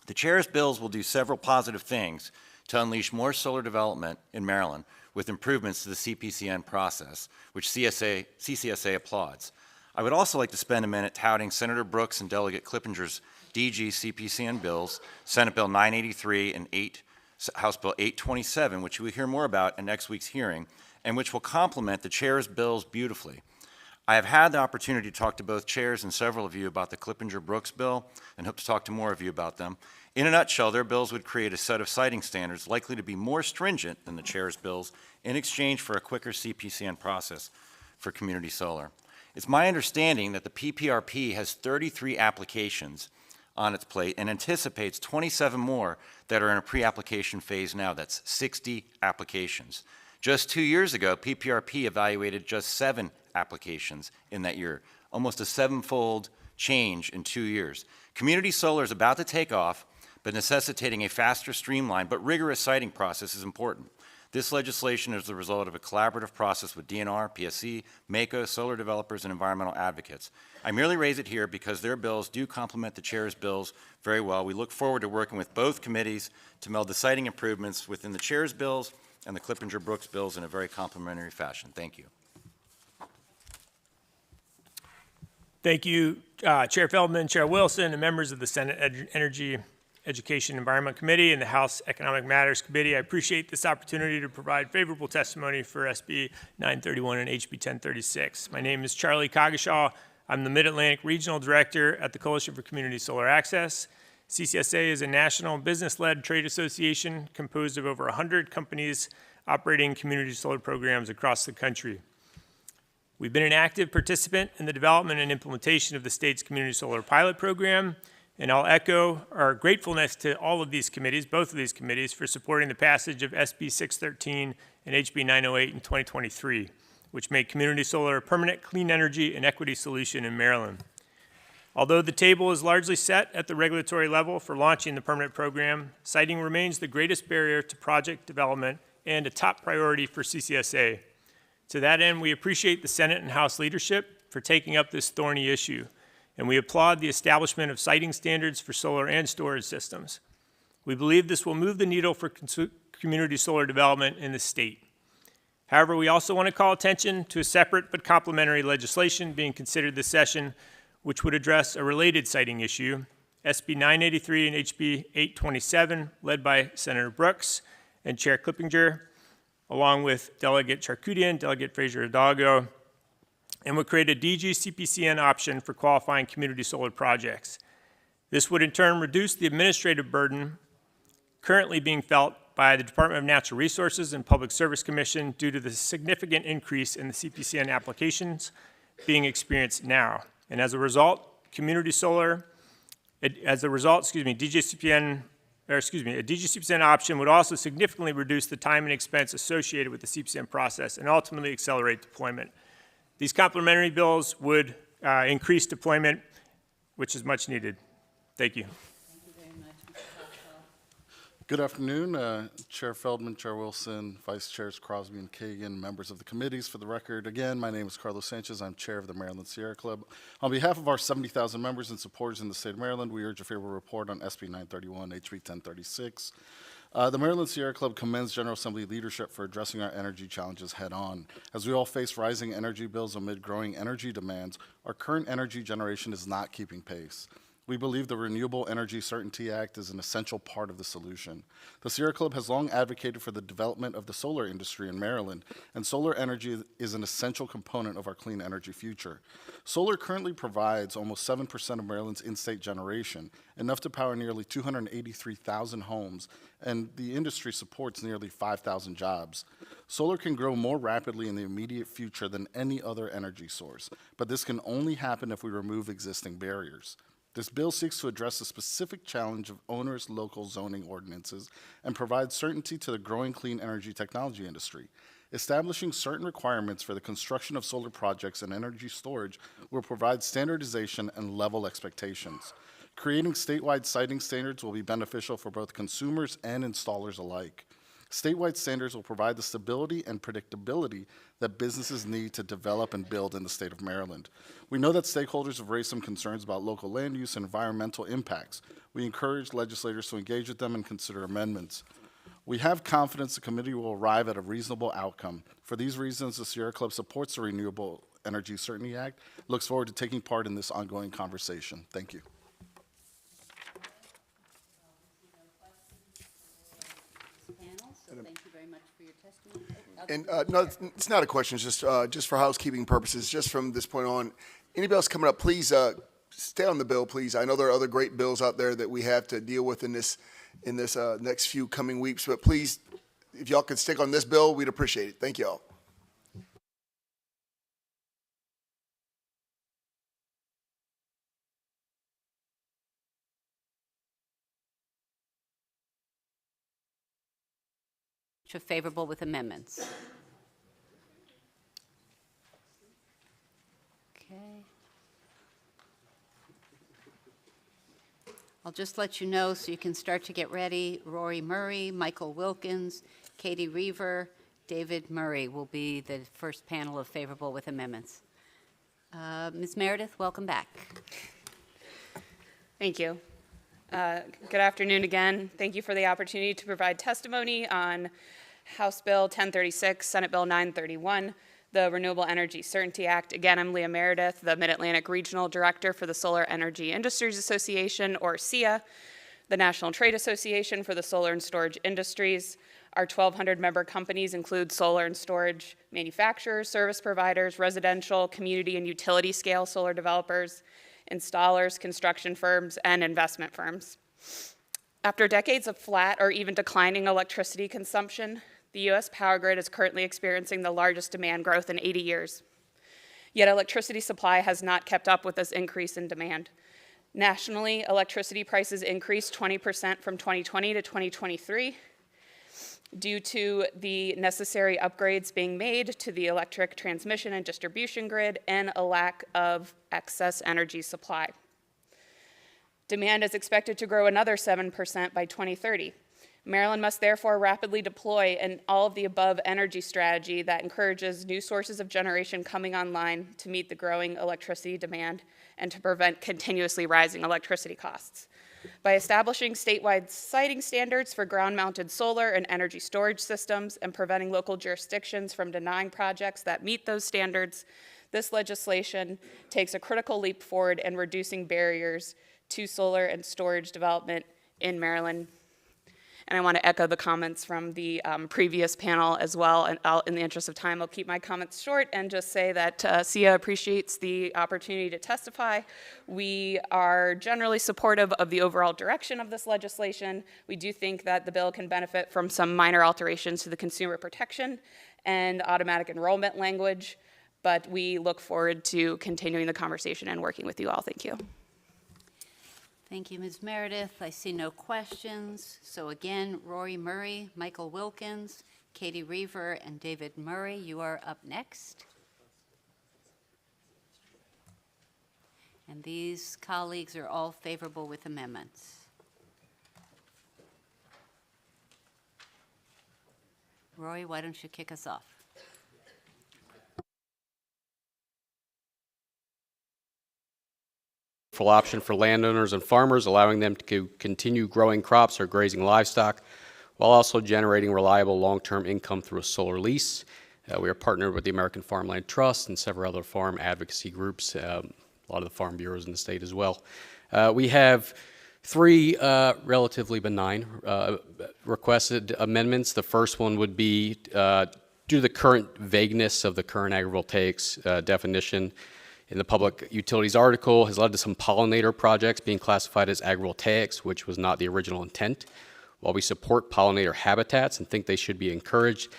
The chair's bills will do several positive things to unleash more solar development in Maryland with improvements to the CPCN process, which CCSA applauds. I would also like to spend a minute touting Senator Brooks and Delegate Clippinger's DG CPCN bills, Senate Bill 983 and House Bill 827, which we'll hear more about in next week's hearing, and which will complement the chair's bills beautifully. I have had the opportunity to talk to both chairs and several of you about the Clippinger-Brooks bill and hope to talk to more of you about them. In a nutshell, their bills would create a set of siting standards likely to be more stringent than the chair's bills in exchange for a quicker CPCN process for community solar. It's my understanding that the PPRP has 33 applications on its plate and anticipates 27 more that are in a pre-application phase now. That's 60 applications. Just 2 years ago, PPRP evaluated just 7 applications in that year, almost a 7-fold change in 2 years. Community solar is about to take off, but necessitating a faster, streamlined, but rigorous siting process is important. This legislation is the result of a collaborative process with DNR, PSC, MACO, solar developers, and environmental advocates. I merely raise it here because their bills do complement the chair's bills very well. We look forward to working with both committees to meld the siting improvements within the chair's bills and the Clippinger-Brooks bills in a very complementary fashion. Thank you. Thank you, Chair Feldman, Chair Wilson, and members of the Senate Energy, Education, Environment Committee and the House Economic Matters Committee. I appreciate this opportunity to provide favorable testimony for SB 931 and HB 1036. My name is Charlie Cogashaw. I'm the Mid-Atlantic Regional Director at the Coalition for Community Solar Access. CCSA is a national business-led trade association composed of over 100 companies operating community solar programs across the country. We've been an active participant in the development and implementation of the state's community solar pilot program, and I'll echo our gratefulness to all of these committees, both of these committees, for supporting the passage of SB 613 and HB 908 in 2023, which made community solar a permanent clean energy and equity solution in Maryland. Although the table is largely set at the regulatory level for launching the permanent program, siting remains the greatest barrier to project development and a top priority for CCSA. To that end, we appreciate the Senate and House leadership for taking up this thorny issue, and we applaud the establishment of siting standards for solar and storage systems. We believe this will move the needle for community solar development in the state. However, we also want to call attention to a separate but complementary legislation being considered this session, which would address a related siting issue, SB 983 and HB 827, led by Senator Brooks and Chair Clippinger, along with Delegate Charkoudian, Delegate Frazier-Hidalgo, and would create a DG CPCN option for qualifying community solar projects. This would in turn reduce the administrative burden currently being felt by the Department of Natural Resources and Public Service Commission due to the significant increase in the CPCN applications being experienced now. And as a result, a DGCPCN option would also significantly reduce the time and expense associated with the CPCN process and ultimately accelerate deployment. These complementary bills would increase deployment, which is much needed. Thank you. Good afternoon, Chair Feldman, Chair Wilson, Vice Chairs Crosby and Kagan, members of the committees. For the record, again, my name is Carlos Sanchez. I'm Chair of the Maryland Sierra Club. On behalf of our 70,000 members and supporters in the state of Maryland, we urge a favorable report on SB 931, HB 1036. The Maryland Sierra Club commends General Assembly leadership for addressing our energy challenges head-on. As we all face rising energy bills amid growing energy demands, our current energy generation is not keeping pace. We believe the Renewable Energy Certainty Act is an essential part of the solution. The Sierra Club has long advocated for the development of the solar industry in Maryland, and solar energy is an essential component of our clean energy future. Solar currently provides almost 7% of Maryland's in-state generation, enough to power nearly 283,000 homes, and the industry supports nearly 5,000 jobs. Solar can grow more rapidly in the immediate future than any other energy source, but this can only happen if we remove existing barriers. This bill seeks to address the specific challenge of onerous local zoning ordinances and provide certainty to the growing clean energy technology industry. Establishing certain requirements for the construction of solar projects and energy storage will provide standardization and level expectations. Creating statewide siting standards will be beneficial for both consumers and installers alike. Statewide standards will provide the stability and predictability that businesses need to develop and build in the state of Maryland. We know that stakeholders have raised some concerns about local land use and environmental impacts. We encourage legislators to engage with them and consider amendments. We have confidence the committee will arrive at a reasonable outcome. For these reasons, the Sierra Club supports the Renewable Energy Certainty Act, looks forward to taking part in this ongoing conversation. Thank you. Thank you very much for your testimony. And no, it's not a question, it's just for housekeeping purposes, just from this point on. Anybody else coming up, please stay on the bill, please. I know there are other great bills out there that we have to deal with in this next few coming weeks, but please, if y'all could stick on this bill, we'd appreciate it. Thank y'all. Favorable with amendments. Okay. I'll just let you know so you can start to get ready. Rory Murray, Michael Wilkins, Katie Reaver, David Murray will be the first panel of favorable with amendments. Ms. Meredith, welcome back. Thank you. Good afternoon again. Thank you for the opportunity to provide testimony on House Bill 1036, Senate Bill 931, the Renewable Energy Certainty Act. Again, I'm Leah Meredith, the Mid-Atlantic Regional Director for the Solar Energy Industries Association, or SEIA, the National Trade Association for the Solar and Storage Industries. Our 1,200 member companies include solar and storage manufacturers, service providers, residential, community, and utility scale solar developers, installers, construction firms, and investment firms. After decades of flat or even declining electricity consumption, the U.S. power grid is currently experiencing the largest demand growth in 80 years. Yet electricity supply has not kept up with this increase in demand. Nationally, electricity prices increased 20% from 2020 to 2023 due to the necessary upgrades being made to the electric transmission and distribution grid and a lack of excess energy supply. Demand is expected to grow another 7% by 2030. Maryland must therefore rapidly deploy an all-of-the-above energy strategy that encourages new sources of generation coming online to meet the growing electricity demand and to prevent continuously rising electricity costs. By establishing statewide siting standards for ground-mounted solar and energy storage systems and preventing local jurisdictions from denying projects that meet those standards, this legislation takes a critical leap forward in reducing barriers to solar and storage development in Maryland. And I want to echo the comments from the previous panel as well. And in the interest of time, I'll keep my comments short and just say that SIA appreciates the opportunity to testify. We are generally supportive of the overall direction of this legislation. We do think that the bill can benefit from some minor alterations to the consumer protection and automatic enrollment language, but we look forward to continuing the conversation and working with you all. Thank you. Thank you, Ms. Meredith. I see no questions. So again, Rory Murray, Michael Wilkins, Katie Reaver, and David Murray, you are up next. And these colleagues are all favorable with amendments. Rory, why don't you kick us off? Option for landowners and farmers, allowing them to continue growing crops or grazing livestock while also generating reliable long-term income through a solar lease. We are partnered with the American Farmland Trust and several other farm advocacy groups, a lot of the farm bureaus in the state as well. We have three relatively benign requested amendments. The first one would be due to the current vagueness of the current agrivoltaics definition in the public utilities article has led to some pollinator projects being classified as agrivoltaics, which was not the original intent. While we support pollinator habitats and think they should be encouraged,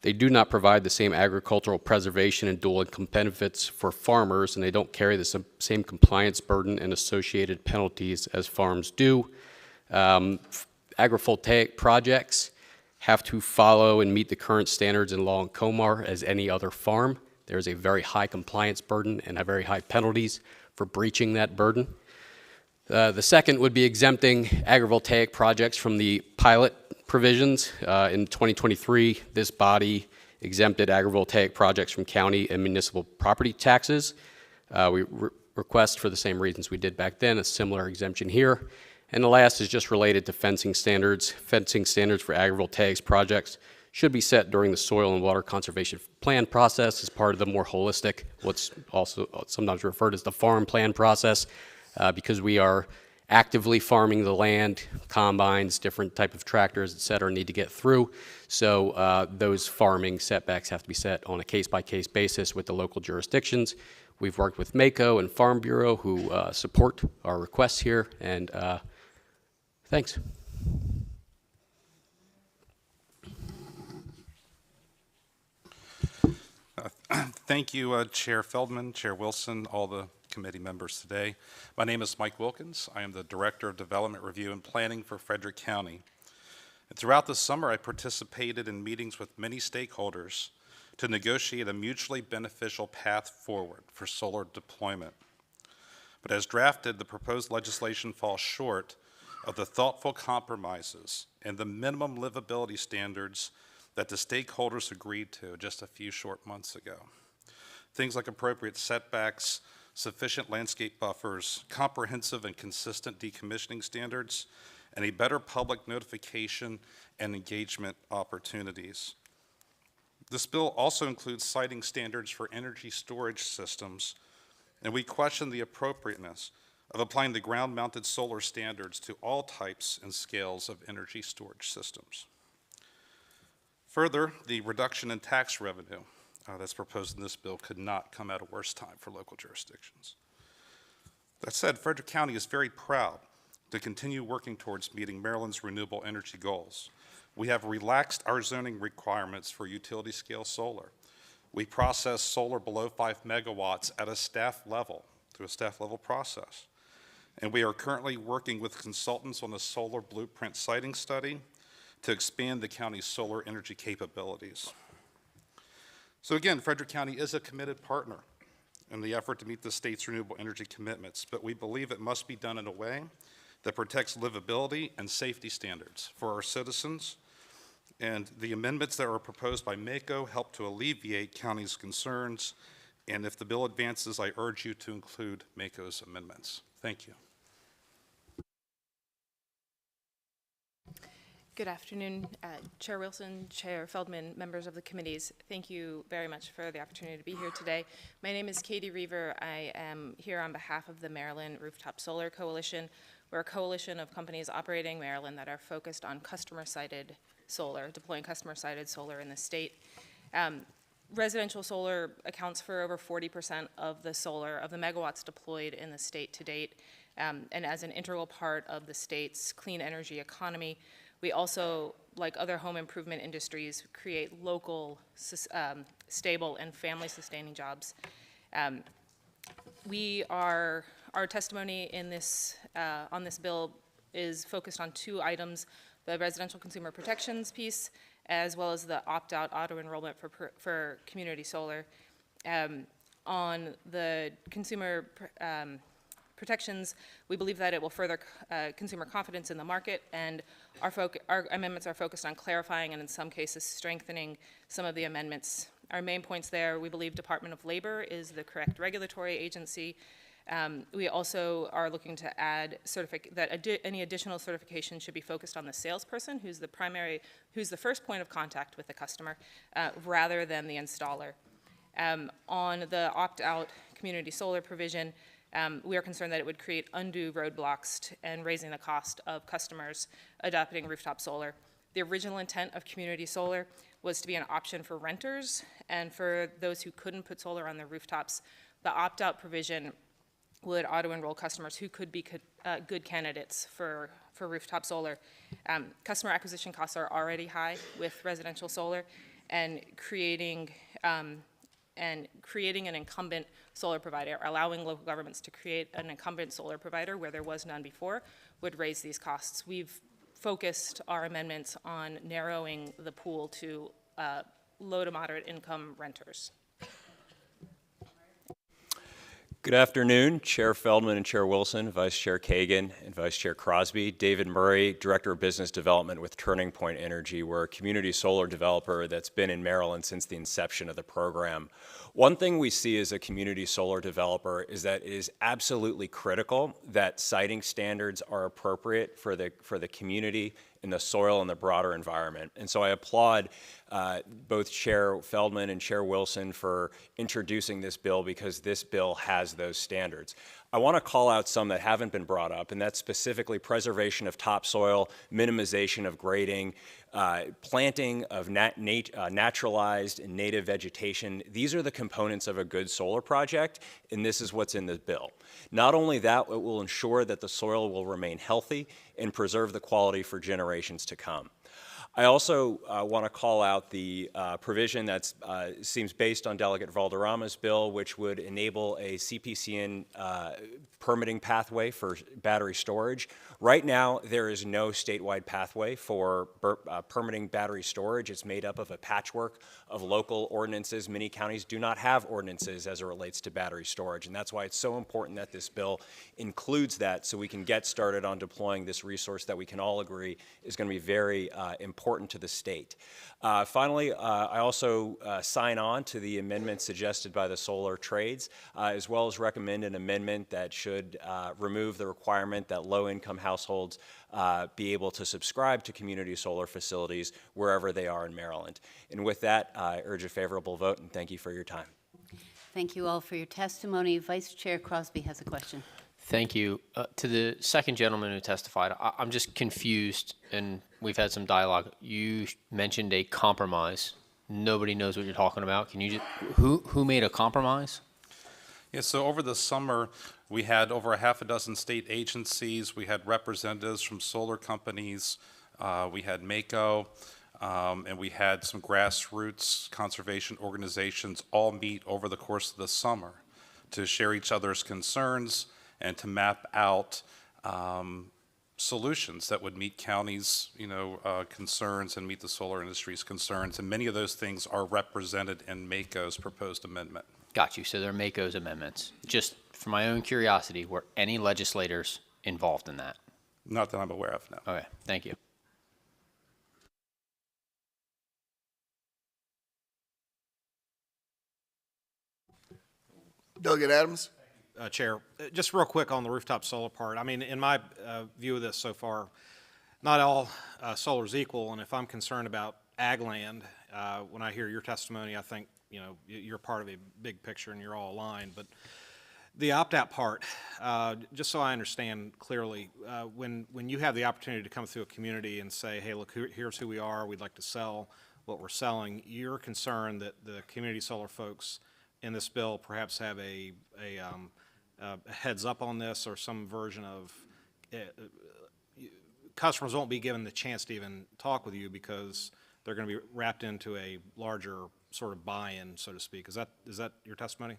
they do not provide the same agricultural preservation and dual income benefits for farmers, and they don't carry the same compliance burden and associated penalties as farms do. Agrivoltaic projects have to follow and meet the current standards in law and COMAR as any other farm. There is a very high compliance burden and very high penalties for breaching that burden. The second would be exempting agrivoltaic projects from the pilot provisions. In 2023, this body exempted agrivoltaic projects from county and municipal property taxes. We request, for the same reasons we did back then, a similar exemption here. And the last is just related to fencing standards. Fencing standards for agrivoltaics projects should be set during the soil and water conservation plan process as part of the more holistic, what's also sometimes referred as the farm plan process, because we are actively farming the land, combines, different type of tractors, et cetera, need to get through. So those farming setbacks have to be set on a case-by-case basis with the local jurisdictions. We've worked with MACO and Farm Bureau who support our requests here, and thanks. Thank you, Chair Feldman, Chair Wilson, all the committee members today. My name is Mike Wilkins. I am the Director of Development Review and Planning for Frederick County. And throughout the summer, I participated in meetings with many stakeholders to negotiate a mutually beneficial path forward for solar deployment. But as drafted, the proposed legislation falls short of the thoughtful compromises and the minimum livability standards that the stakeholders agreed to just a few short months ago. Things like appropriate setbacks, sufficient landscape buffers, comprehensive and consistent decommissioning standards, and a better public notification and engagement opportunities. This bill also includes siting standards for energy storage systems, and we question the appropriateness of applying the ground-mounted solar standards to all types and scales of energy storage systems. Further, the reduction in tax revenue that's proposed in this bill could not come at a worse time for local jurisdictions. That said, Frederick County is very proud to continue working towards meeting Maryland's renewable energy goals. We have relaxed our zoning requirements for utility-scale solar. We process solar below 5 megawatts at a staff level, through a staff level process. And we are currently working with consultants on a solar blueprint siting study to expand the county's solar energy capabilities. So again, Frederick County is a committed partner in the effort to meet the state's renewable energy commitments, but we believe it must be done in a way that protects livability and safety standards for our citizens. And the amendments that were proposed by MACO help to alleviate county's concerns. And if the bill advances, I urge you to include MACO's amendments. Thank you. Good afternoon, Chair Wilson, Chair Feldman, members of the committees. Thank you very much for the opportunity to be here today. My name is Katie Reaver. I am here on behalf of the Maryland Rooftop Solar Coalition. We're a coalition of companies operating in Maryland that are focused on customer-sited solar, deploying customer-sited solar in the state. Residential solar accounts for over 40% of the megawatts deployed in the state to date. And as an integral part of the state's clean energy economy, we also, like other home improvement industries, create local, stable, and family-sustaining jobs. Our testimony in this, on this bill is focused on two items: the residential consumer protections piece, as well as the opt-out auto-enrollment for community solar. On the consumer protections, we believe that it will further consumer confidence in the market, and our amendments are focused on clarifying and in some cases strengthening some of the amendments. Our main points there: we believe Department of Labor is the correct regulatory agency. We also are looking to add that any additional certification should be focused on the salesperson, who's the first point of contact with the customer, rather than the installer. On the opt-out community solar provision, we are concerned that it would create undue roadblocks and raising the cost of customers adopting rooftop solar. The original intent of community solar was to be an option for renters and for those who couldn't put solar on their rooftops. The opt-out provision would auto-enroll customers who could be good candidates for rooftop solar. Customer acquisition costs are already high with residential solar, and creating an incumbent solar provider, allowing local governments to create an incumbent solar provider where there was none before, would raise these costs. We've focused our amendments on narrowing the pool to low to moderate income renters. Good afternoon, Chair Feldman and Chair Wilson, Vice Chair Kagan, and Vice Chair Crosby. David Murray, Director of Business Development with Turning Point Energy. We're a community solar developer that's been in Maryland since the inception of the program. One thing we see as a community solar developer is that it is absolutely critical that siting standards are appropriate for the community and the soil and the broader environment. And so I applaud both Chair Feldman and Chair Wilson for introducing this bill, because this bill has those standards. I want to call out some that haven't been brought up, and that's specifically preservation of topsoil, minimization of grading, planting of naturalized and native vegetation. These are the components of a good solar project, and this is what's in the bill. Not only that, it will ensure that the soil will remain healthy and preserve the quality for generations to come. I also want to call out the provision that seems based on Delegate Valderrama's bill, which would enable a CPCN permitting pathway for battery storage. Right now, there is no statewide pathway for permitting battery storage. It's made up of a patchwork of local ordinances. Many counties do not have ordinances as it relates to battery storage, and that's why it's so important that this bill includes that, so we can get started on deploying this resource that we can all agree is going to be very important to the state. Finally, I also sign on to the amendment suggested by the solar trades, as well as recommend an amendment that should remove the requirement that low-income households be able to subscribe to community solar facilities wherever they are in Maryland. And with that, I urge a favorable vote, and thank you for your time. Thank you all for your testimony. Vice Chair Crosby has a question. Thank you. To the second gentleman who testified, I'm just confused, and we've had some dialogue. You mentioned a compromise. Nobody knows what you're talking about. Can you just, who made a compromise? Yeah, so over the summer, we had over a half a dozen state agencies. We had representatives from solar companies. We had MACO, and we had some grassroots conservation organizations all meet over the course of the summer to share each other's concerns and to map out solutions that would meet counties' concerns and meet the solar industry's concerns. And many of those things are represented in MACO's proposed amendment. Got you. So they're MACO's amendments. Just for my own curiosity, were any legislators involved in that? Not that I'm aware of, no. Okay, thank you. Delegate Adams. Chair, just real quick on the rooftop solar part. I mean, in my view of this so far, not all solar is equal, and if I'm concerned about ag land, when I hear your testimony, I think, you know, you're part of a big picture and you're all aligned. But the opt-out part, just so I understand clearly, when you have the opportunity to come through a community and say, hey, look, here's who we are, we'd like to sell what we're selling, you're concerned that the community solar folks in this bill perhaps have a heads up on this, or some version of customers won't be given the chance to even talk with you because they're going to be wrapped into a larger sort of buy-in, so to speak. Is that your testimony?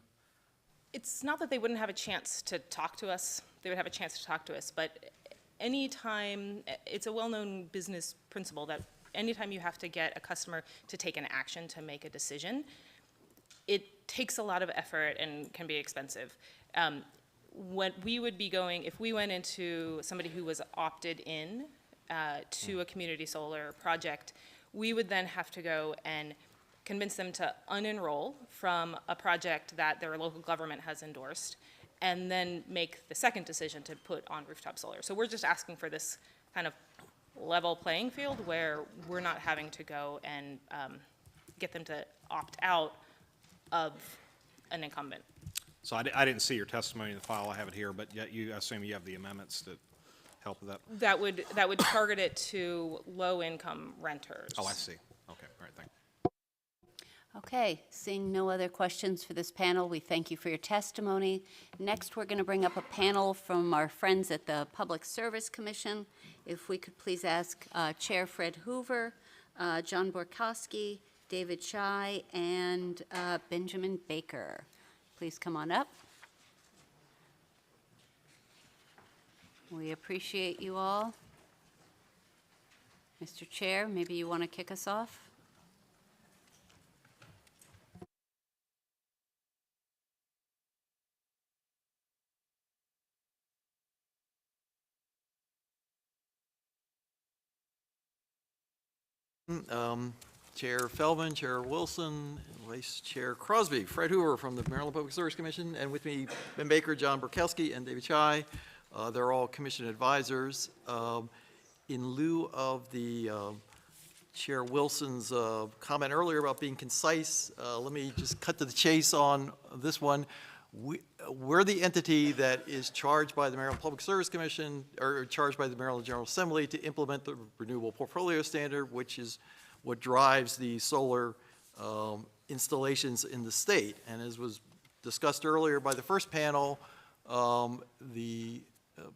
It's not that they wouldn't have a chance to talk to us. They would have a chance to talk to us, but anytime, it's a well-known business principle that anytime you have to get a customer to take an action to make a decision, it takes a lot of effort and can be expensive. What we would be going, if we went into somebody who was opted in to a community solar project, we would then have to go and convince them to unenroll from a project that their local government has endorsed, and then make the second decision to put on rooftop solar. So we're just asking for this kind of level playing field where we're not having to go and get them to opt out of an incumbent. So I didn't see your testimony in the file. I have it here, but yet I assume you have the amendments that help with that. That would target it to low-income renters. Oh, I see. Okay, all right, thank you. Okay, seeing no other questions for this panel, we thank you for your testimony. Next, we're going to bring up a panel from our friends at the Public Service Commission. If we could please ask Chair Fred Hoover, John Borkowski, David Chai, and Benjamin Baker. Please come on up. We appreciate you all. Mr. Chair, maybe you want to kick us off? Chair Feldman, Chair Wilson, Vice Chair Crosby, Fred Hoover from the Maryland Public Service Commission, and with me, Ben Baker, John Borkowski, and David Chai. They're all commission advisors. In lieu of the Chair Wilson's comment earlier about being concise, let me just cut to the chase on this one. We're the entity that is charged by the Maryland Public Service Commission, or charged by the Maryland General Assembly to implement the Renewable Portfolio Standard, which is what drives the solar installations in the state. And as was discussed earlier by the first panel, the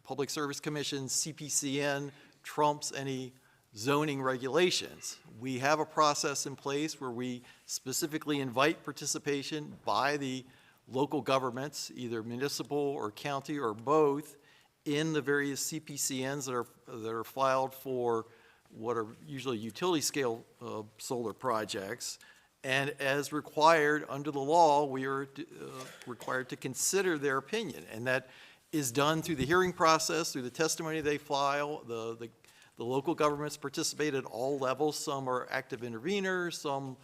Public Service Commission's CPCN trumps any zoning regulations. We have a process in place where we specifically invite participation by the local governments, either municipal or county or both, in the various CPCNs that are filed for what are usually utility scale solar projects. And as required under the law, we are required to consider their opinion. And that is done through the hearing process, through the testimony they file. The local governments participate at all levels. Some are active interveners, some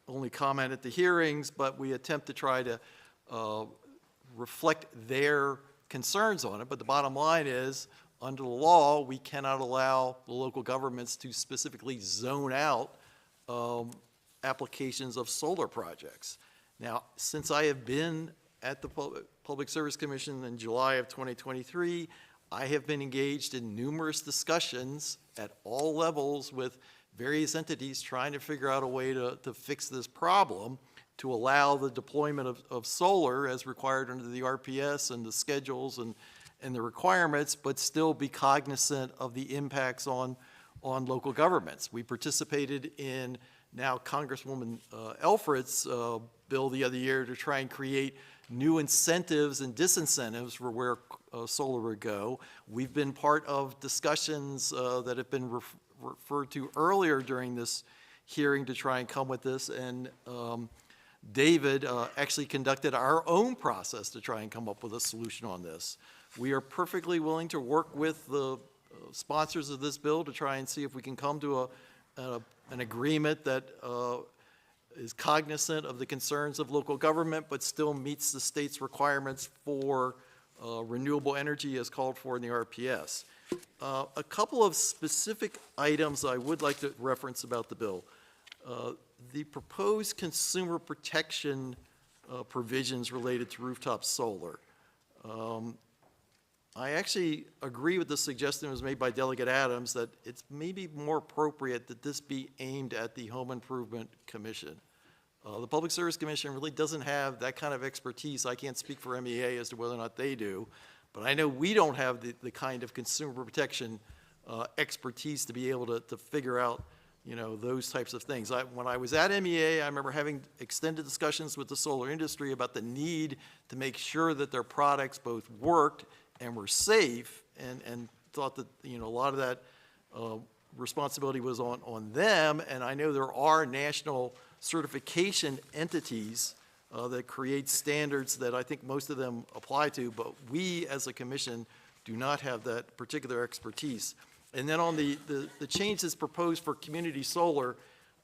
only comment at the hearings, but we attempt to try to reflect their concerns on it. But the bottom line is, under the law, we cannot allow the local governments to specifically zone out applications of solar projects. Now, since I have been at the Public Service Commission in July of 2023, I have been engaged in numerous discussions at all levels with various entities trying to figure out a way to fix this problem, to allow the deployment of solar as required under the RPS and the schedules and the requirements, but still be cognizant of the impacts on local governments. We participated in now Congresswoman Elfred's bill the other year to try and create new incentives and disincentives for where solar would go. We've been part of discussions that have been referred to earlier during this hearing to try and come with this, and David actually conducted our own process to try and come up with a solution on this. We are perfectly willing to work with the sponsors of this bill to try and see if we can come to an agreement that is cognizant of the concerns of local government, but still meets the state's requirements for renewable energy as called for in the RPS. A couple of specific items I would like to reference about the bill. The proposed consumer protection provisions related to rooftop solar. I actually agree with the suggestion that was made by Delegate Adams that it's maybe more appropriate that this be aimed at the Home Improvement Commission. The Public Service Commission really doesn't have that kind of expertise. I can't speak for MEA as to whether or not they do, but I know we don't have the kind of consumer protection expertise to be able to figure out, you know, those types of things. When I was at MEA, I remember having extended discussions with the solar industry about the need to make sure that their products both worked and were safe, and thought that, you know, a lot of that responsibility was on them. And I know there are national certification entities that create standards that I think most of them apply to, but we as a commission do not have that particular expertise. And then on the changes proposed for community solar,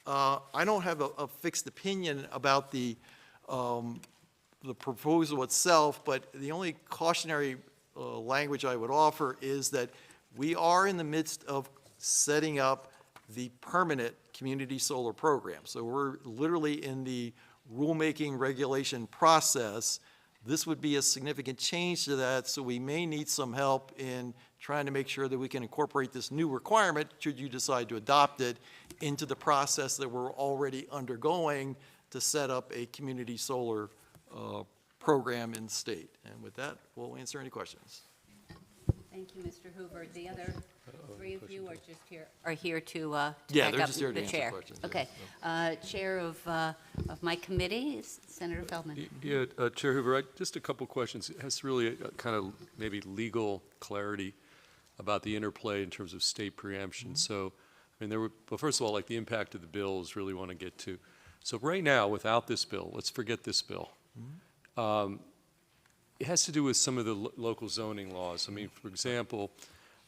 I don't have a fixed opinion about the proposal itself, but the only cautionary language I would offer is that we are in the midst of setting up the permanent community solar program. So we're literally in the rulemaking regulation process. This would be a significant change to that, so we may need some help in trying to make sure that we can incorporate this new requirement, should you decide to adopt it, into the process that we're already undergoing to set up a community solar program in the state. And with that, we'll answer any questions. Thank you, Mr. Hoover. The other three of you are just here, to Yeah, back they're up just here to the answer chair. questions, yeah. Okay. Chair of my committee is Senator Feldman. Yeah, Chair Hoover, just a couple questions. It has really kind of maybe legal clarity about the interplay in terms of state preemption. So, I mean, well, first of all, like the impact of the bill is really want to get to. So right now, without this bill, let's forget this bill. It has to do with some of the local zoning laws. I mean, for example,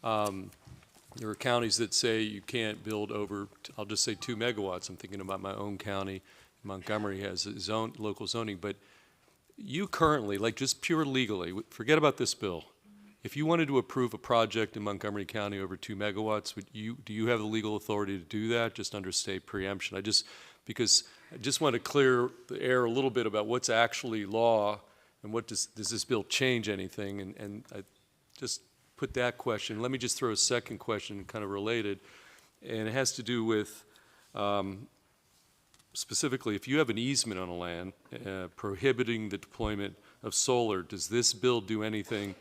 there are counties that say you can't build over, I'll just say 2 megawatts. I'm thinking about my own county. Montgomery has a local zoning. But you currently, like just pure legally, forget about this bill. If you wanted to approve a project in Montgomery County over 2 megawatts, do you have the legal authority to do that just under state preemption? Because I just want to clear the air a little bit about what's actually law and what does this bill change anything? And I just put that question. Let me just throw a second question kind of related, and it has to do with specifically if you have an easement on a land prohibiting the deployment of solar, does this bill do anything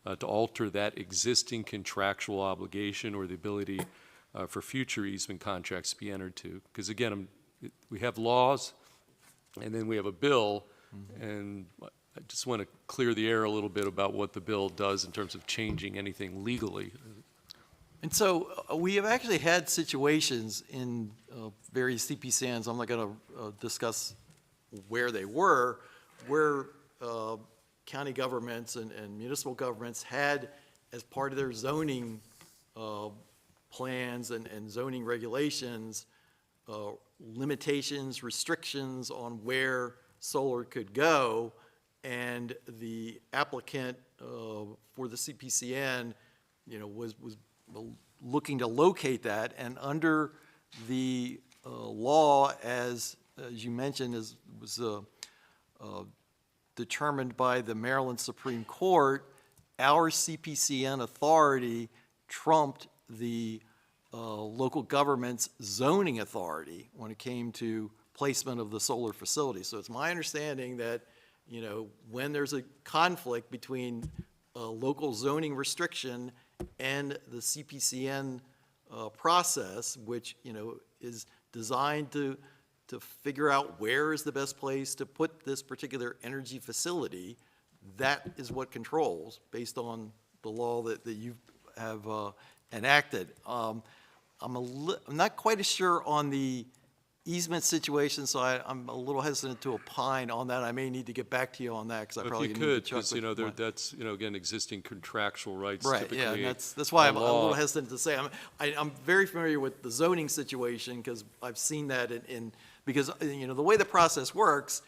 to alter that existing contractual obligation or the ability for future easement contracts to be entered to? Because again, we have laws, and then we have a bill, and I just want to clear the air a little bit about what the bill does in terms of changing anything legally. And so we have actually had situations in various CPCNs, I'm not going to discuss where they were, where county governments and municipal governments had, as part of their zoning plans and zoning regulations, limitations, restrictions on where solar could go, and the applicant for the CPCN, you know, was looking to locate that, and under the law, as you mentioned, was determined by the Maryland Supreme Court, our CPCN authority trumped the local government's zoning authority when it came to placement of the solar facility. So it's my understanding that, you know, when there's a conflict between local zoning restriction and the CPCN process, which, you know, is designed to figure out where is the best place to put this particular energy facility, that is what controls based on the law that you have enacted. I'm not quite as sure on the easement situation, so I'm a little hesitant to opine on that. I may need to get back to you on that, because I probably need to check. If you could, because, you know, that's, you know, again, existing contractual rights. Right, yeah, and that's why I'm a little hesitant to say. I'm very familiar with the zoning situation, because I've seen that because, you know, the way the process works,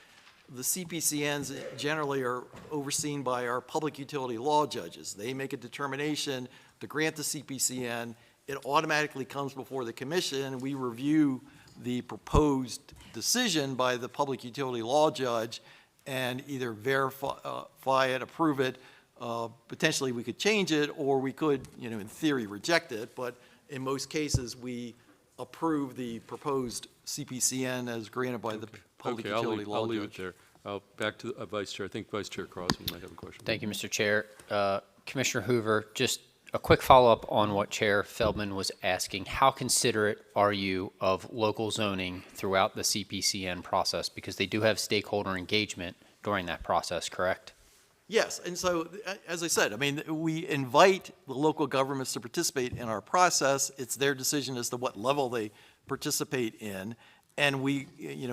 the CPCNs generally are overseen by our public utility law judges. They make a determination to grant the CPCN. It automatically comes before the commission. We review the proposed decision by the public utility law judge and either verify it, approve it. Potentially we could change it, or we could, in theory, reject it. But in most cases, we approve the proposed CPCN as granted by the public utility law judge. I'll leave it there. Back to Vice Chair. I think Vice Chair Crosby might have a question. Thank you, Mr. Chair. Commissioner Hoover, just a quick follow-up on what Chair Feldman was asking. How considerate are you of local zoning throughout the CPCN process? Because they do have stakeholder engagement during that process, correct? Yes, and so, as I said, we invite the local governments to participate in our process. It's their decision as to what level they participate in. And we,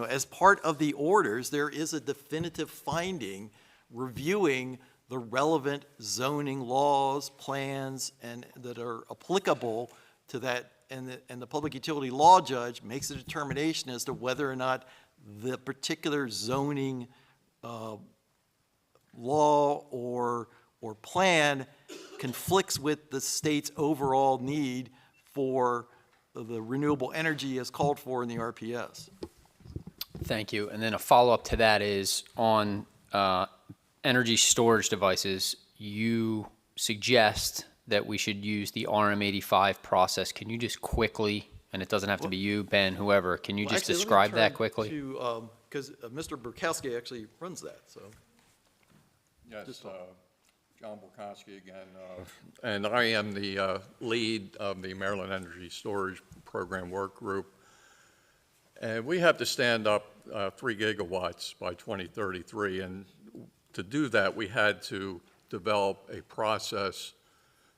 as part of the orders, there is a definitive finding reviewing the relevant zoning laws, plans, and that are applicable to that. And the public utility law judge makes a determination as to whether or not the particular zoning law or plan conflicts with the state's overall need for the renewable energy as called for in the RPS. Thank you. And then a follow-up to that is on energy storage devices. You suggest that we should use the RM85 process. Can you just quickly, and it doesn't have to be you, Ben, whoever, can you just describe that quickly? Because Mr. Burkowski actually runs that, so. Yes, John Burkowski again, and I am the lead of the Maryland Energy Storage Program Work Group. And we have to stand up 3 gigawatts by 2033, and to do that, we had to develop a process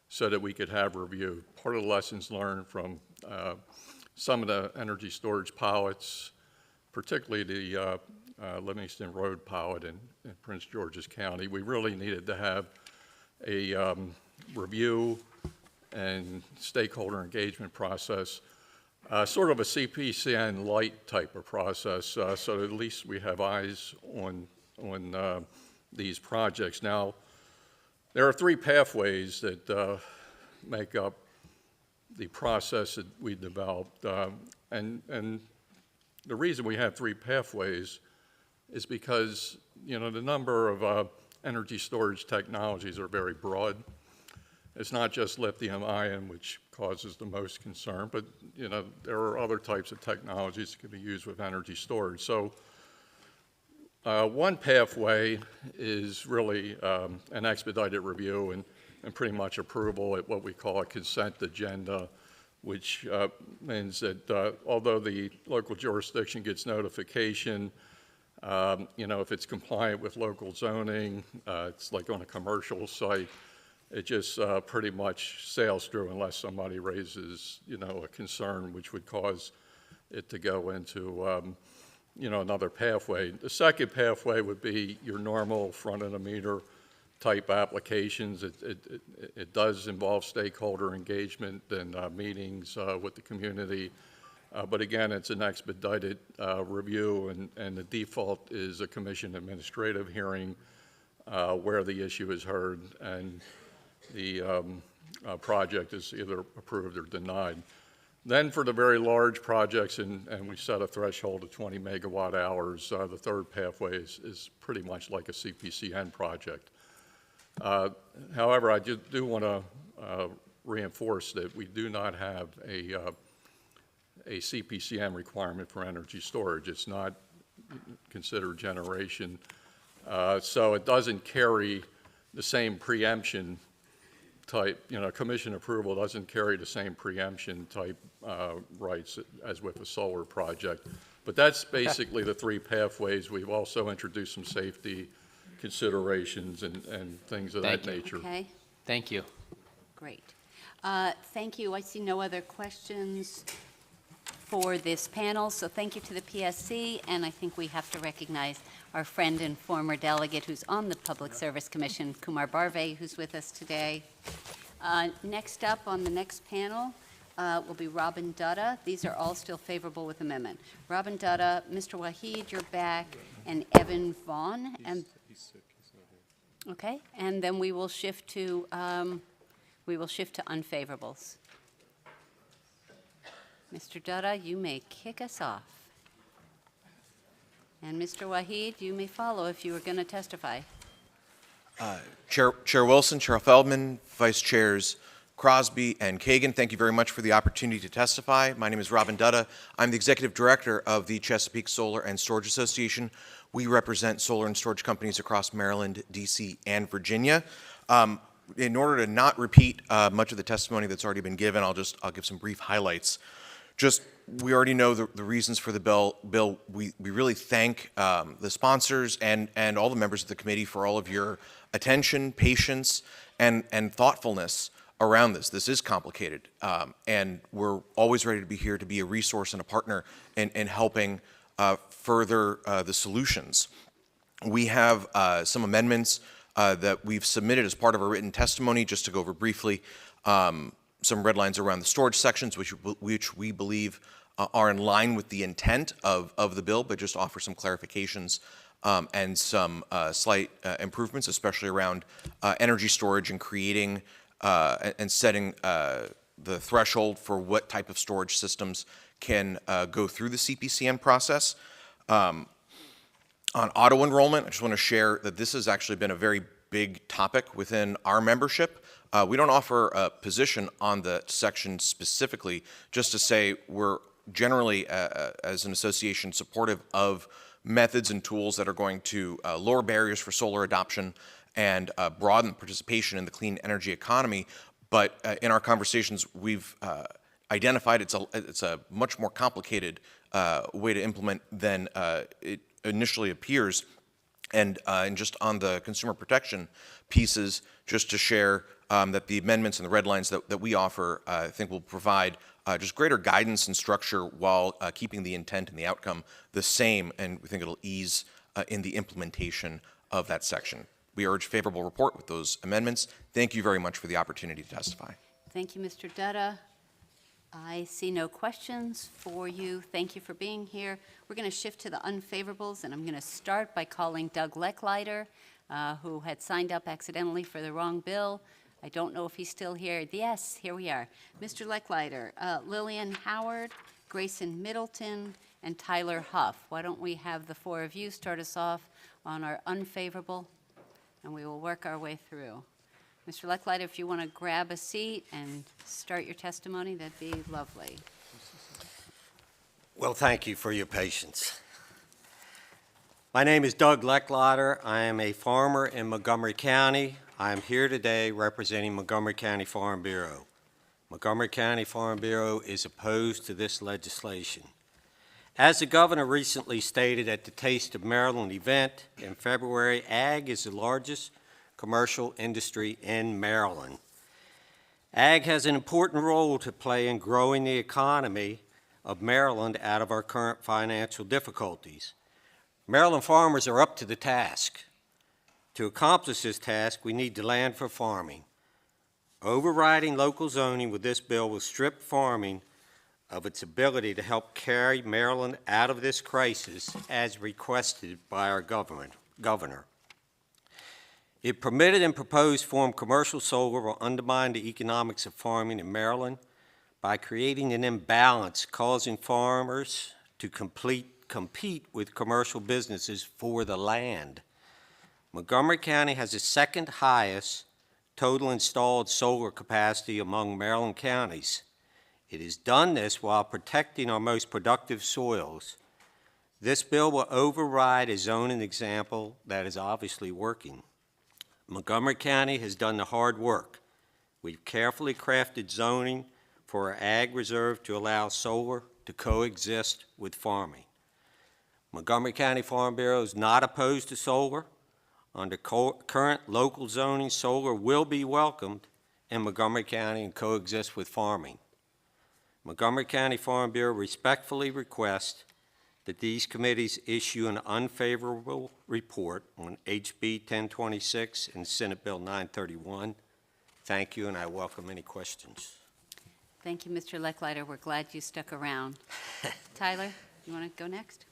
so that we could have review. Part of the lessons learned from some of the energy storage pilots, particularly the Livingston Road pilot in Prince George's County, we really needed to have a review and stakeholder engagement process, sort of a CPCN light type of process, so that at least we have eyes on these projects. Now, there are 3 pathways that make up the process that we developed, and the reason we have 3 pathways is because, the number of energy storage technologies are very broad. It's not just lithium-ion, which causes the most concern, but, there are other types of technologies that can be used with energy storage. So one pathway is really an expedited review and pretty much approval at what we call a consent agenda, which means that although the local jurisdiction gets notification, if it's compliant with local zoning, it's like on a commercial site, it just pretty much sails through unless somebody raises, a concern which would cause it to go into, another pathway. The second pathway would be your normal front-of-the-meter type applications. It does involve stakeholder engagement and meetings with the community. But again, it's an expedited review, and the default is a commission administrative hearing where the issue is heard and the project is either approved or denied. Then for the very large projects, and we set a threshold of 20 megawatt hours, the third pathway is pretty much like a CPCN project. However, I do want to reinforce that we do not have a CPCN requirement for energy storage. It's not considered generation. So it doesn't carry the same preemption type, commission approval doesn't carry the same preemption type rights as with a solar project. But that's basically the 3 pathways. We've also introduced some safety considerations and things of that nature. Okay, Thank you. great. Thank you. I see no other questions for this panel, so thank you to the PSC, and I think we have to recognize our friend and former delegate who's on the Public Service Commission, Kumar Barve, who's with us today. Next up on the next panel will be Robin Dutta. These are all still favorable with amendment. Robin Dutta, Mr. Wahid, you're back. and Evan Vaughn. And He's sick, he's not here. okay, and then we will shift to unfavorables. Mr. Dutta, you may kick us off. And Mr. Wahid, you may follow if you are going to testify. Chair Wilson, Chair Feldman, Vice Chairs Crosby and Kagan, thank you very much for the opportunity to testify. My name is Robin Dutta. I'm the Executive Director of the Chesapeake Solar and Storage Association. We represent solar and storage companies across Maryland, D.C., and Virginia. In order to not repeat much of the testimony that's already been given, I'll give some brief highlights. We already know the reasons for the bill. We really thank the sponsors and all the members of the committee for all of your attention, patience, and thoughtfulness around this. This is complicated, and we're always ready to be here to be a resource and a partner in helping further the solutions. We have some amendments that we've submitted as part of our written testimony, just to go over briefly. Some red lines around the storage sections, which we believe are in line with the intent of the bill, but just offer some clarifications and some slight improvements, especially around energy storage and creating and setting the threshold for what type of storage systems can go through the CPCN process. On auto enrollment, I just want to share that this has actually been a very big topic within our membership. We don't offer a position on the section specifically, just to say we're generally, as an association, supportive of methods and tools that are going to lower barriers for solar adoption and broaden participation in the clean energy economy. But in our conversations, we've identified it's a much more complicated way to implement than it initially appears. And just on the consumer protection pieces, just to share that the amendments and the red lines that we offer, I think will provide just greater guidance and structure while keeping the intent and the outcome the same, and we think it'll ease in the implementation of that section. We urge favorable report with those amendments. Thank you very much for the opportunity to testify. Thank you, Mr. Dutta. I see no questions for you. Thank you for being here. We're going to shift to the unfavorables, and I'm going to start by calling Doug Lechleiter, who had signed up accidentally for the wrong bill. I don't know if he's still here. Yes, here we are. Mr. Lechleiter, Lillian Howard, Grayson Middleton, and Tyler Huff. Why don't we have the four of you start us off on our unfavorable, and we will work our way through. Mr. Lechleiter, if you want to grab a seat and start your testimony, that'd be lovely. Well, thank you for your patience. My name is Doug Lechleiter. I am a farmer in Montgomery County. I am here today representing Montgomery County Farm Bureau. Montgomery County Farm Bureau is opposed to this legislation. As the governor recently stated at the Taste of Maryland event in February, ag is the largest commercial industry in Maryland. Ag has an important role to play in growing the economy of Maryland out of our current financial difficulties. Maryland farmers are up to the task. To accomplish this task, we need the land for farming. Overriding local zoning with this bill will strip farming of its ability to help carry Maryland out of this crisis as requested by our governor. If permitted in proposed form, commercial solar will undermine the economics of farming in Maryland by creating an imbalance, causing farmers to compete with commercial businesses for the land. Montgomery County has the second highest total installed solar capacity among Maryland counties. It has done this while protecting our most productive soils. This bill will override a zoning example that is obviously working. Montgomery County has done the hard work. We've carefully crafted zoning for our ag reserve to allow solar to coexist with farming. Montgomery County Farm Bureau is not opposed to solar. Under current local zoning, solar will be welcomed in Montgomery County and coexist with farming. Montgomery County Farm Bureau respectfully requests that these committees issue an unfavorable report on HB 1026 and Senate Bill 931. Thank you, and I welcome any questions. Thank you, Mr. Lechleiter. We're glad you stuck around. Tyler, you want to go next?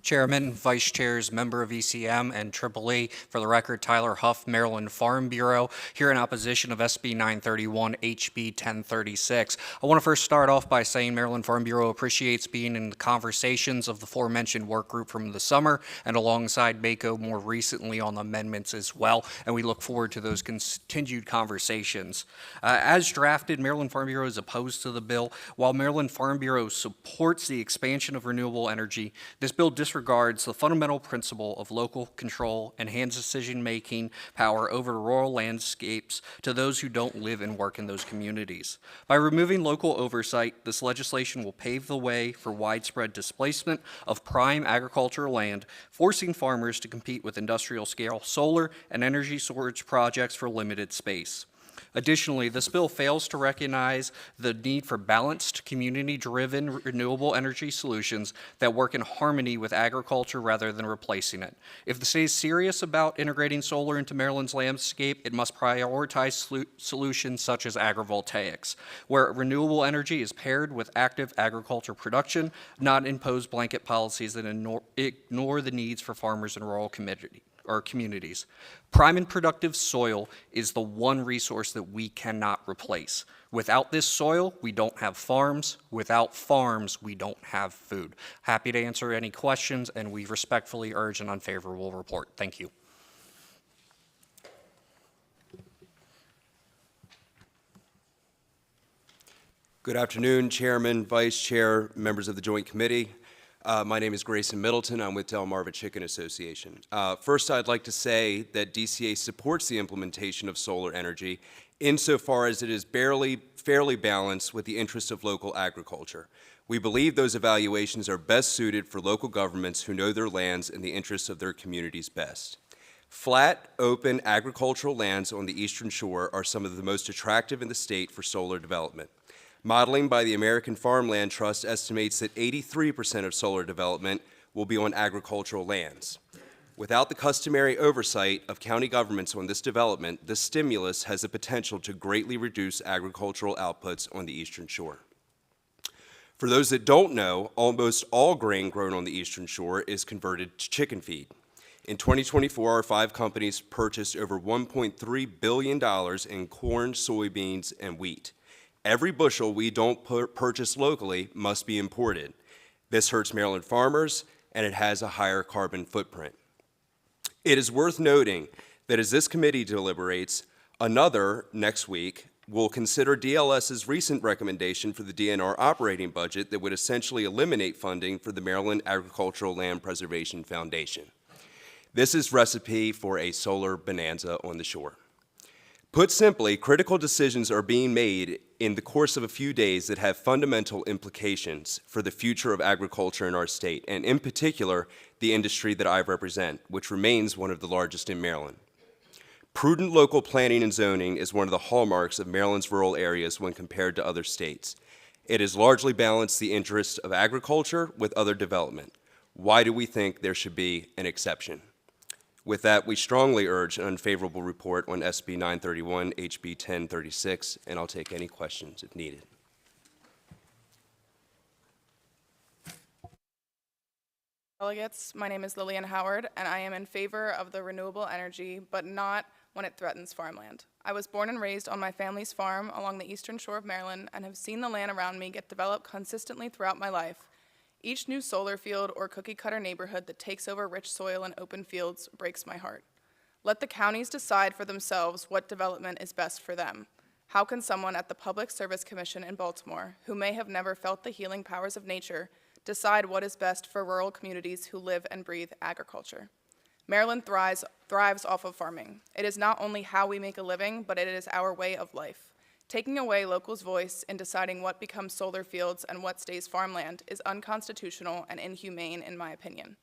Chairman, Vice Chairs, member of ECM and EEE. For the record, Tyler Huff, Maryland Farm Bureau, here in opposition of SB 931, HB 1036. I want to first start off by saying Maryland Farm Bureau appreciates being in the conversations of the aforementioned work group from the summer and alongside MACO more recently on amendments as well, and we look forward to those continued conversations. As drafted, Maryland Farm Bureau is opposed to the bill. While Maryland Farm Bureau supports the expansion of renewable energy, this bill disregards the fundamental principle of local control and hands decision-making power over rural landscapes to those who don't live and work in those communities. By removing local oversight, this legislation will pave the way for widespread displacement of prime agricultural land, forcing farmers to compete with industrial-scale solar and energy storage projects for limited space. Additionally, this bill fails to recognize the need for balanced, community-driven renewable energy solutions that work in harmony with agriculture rather than replacing it. If the state is serious about integrating solar into Maryland's landscape, it must prioritize solutions such as agrivoltaics, where renewable energy is paired with active agriculture production, not impose blanket policies that ignore the needs for farmers in rural communities. Prime and productive soil is the one resource that we cannot replace. Without this soil, we don't have farms. Without farms, we don't have food. Happy to answer any questions, and we respectfully urge an unfavorable report. Thank you. Good afternoon, Chairman, Vice Chair, members of the Joint Committee. My name is Grayson Middleton. I'm with Delmarva Chicken Association. First, I'd like to say that DCA supports the implementation of solar energy insofar as it is fairly balanced with the interests of local agriculture. We believe those evaluations are best suited for local governments who know their lands and the interests of their communities best. Flat, open agricultural lands on the Eastern Shore are some of the most attractive in the state for solar development. Modeling by the American Farmland Trust estimates that 83% of solar development will be on agricultural lands. Without the customary oversight of county governments on this development, this stimulus has the potential to greatly reduce agricultural outputs on the Eastern Shore. For those that don't know, almost all grain grown on the Eastern Shore is converted to chicken feed. In 2024, our 5 companies purchased over $1.3 billion in corn, soybeans, and wheat. Every bushel we don't purchase locally must be imported. This hurts Maryland farmers, and it has a higher carbon footprint. It is worth noting that as this committee deliberates, another next week will consider DLS's recent recommendation for the DNR operating budget that would essentially eliminate funding for the Maryland Agricultural Land Preservation Foundation. This is recipe for a solar bonanza on the shore. Put simply, critical decisions are being made in the course of a few days that have fundamental implications for the future of agriculture in our state, and in particular, the industry that I represent, which remains one of the largest in Maryland. Prudent local planning and zoning is one of the hallmarks of Maryland's rural areas when compared to other states. It has largely balanced the interests of agriculture with other development. Why do we think there should be an exception? With that, we strongly urge an unfavorable report on SB 931, HB 1036, and I'll take any questions if needed. Delegates, my name is Lillian Howard, and I am in favor of the renewable energy, but not when it threatens farmland. I was born and raised on my family's farm along the eastern shore of Maryland and have seen the land around me get developed consistently throughout my life. Each new solar field or cookie-cutter neighborhood that takes over rich soil and open fields breaks my heart. Let the counties decide for themselves what development is best for them. How can someone at the Public Service Commission in Baltimore, who may have never felt the healing powers of nature, decide what is best for rural communities who live and breathe agriculture? Maryland thrives off of farming. It is not only how we make a living, but it is our way of life. Taking away locals' voice in deciding what becomes solar fields and what stays farmland is unconstitutional and inhumane, in my opinion.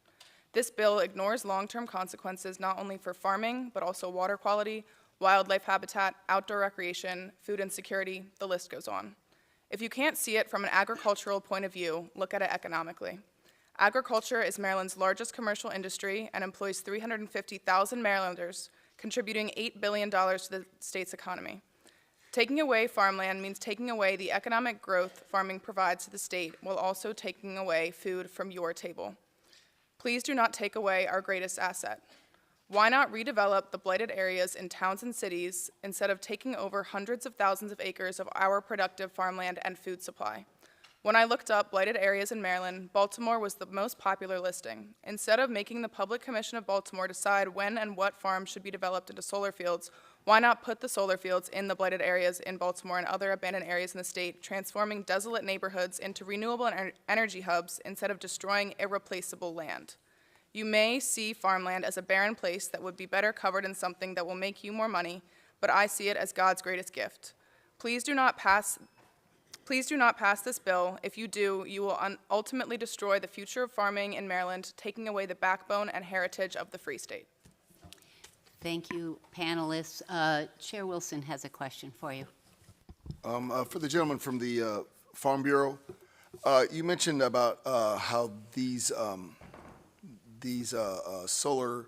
This bill ignores long-term consequences not only for farming, but also water quality, wildlife habitat, outdoor recreation, food insecurity, the list goes on. If you can't see it from an agricultural point of view, look at it economically. Agriculture is Maryland's largest commercial industry and employs 350,000 Marylanders, contributing $8 billion to the state's economy. Taking away farmland means taking away the economic growth farming provides to the state while also taking away food from your table. Please do not take away our greatest asset. Why not redevelop the blighted areas in towns and cities instead of taking over hundreds of thousands of acres of our productive farmland and food supply? When I looked up blighted areas in Maryland, Baltimore was the most popular listing. Instead of making the Public Commission of Baltimore decide when and what farms should be developed into solar fields, why not put the solar fields in the blighted areas in Baltimore and other abandoned areas in the state, transforming desolate neighborhoods into renewable energy hubs instead of destroying irreplaceable land? You may see farmland as a barren place that would be better covered in something that will make you more money, but I see it as God's greatest gift. Please do not pass this bill. If you do, you will ultimately destroy the future of farming in Maryland, taking away the backbone and heritage of the Free State. Thank you, panelists. Chair Wilson has a question for you. For the gentleman from the Farm Bureau, you mentioned about how these solar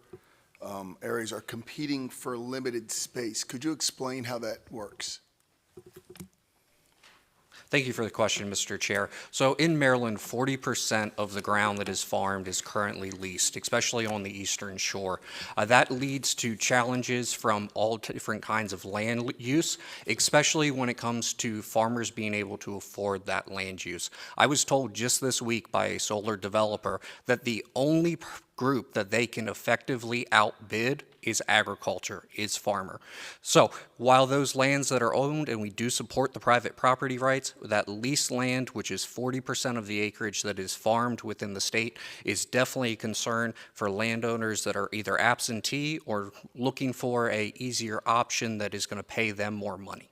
areas are competing for limited space. Could you explain how that works? Thank you for the question, Mr. Chair. So in Maryland, 40% of the ground that is farmed is currently leased, especially on the eastern shore. That leads to challenges from all different kinds of land use, especially when it comes to farmers being able to afford that land use. I was told just this week by a solar developer that the only group that they can effectively outbid is agriculture, is farmer. So while those lands that are owned, and we do support the private property rights, that leased land, which is 40% of the acreage that is farmed within the state, is definitely a concern for landowners that are either absentee or looking for a easier option that is going to pay them more money.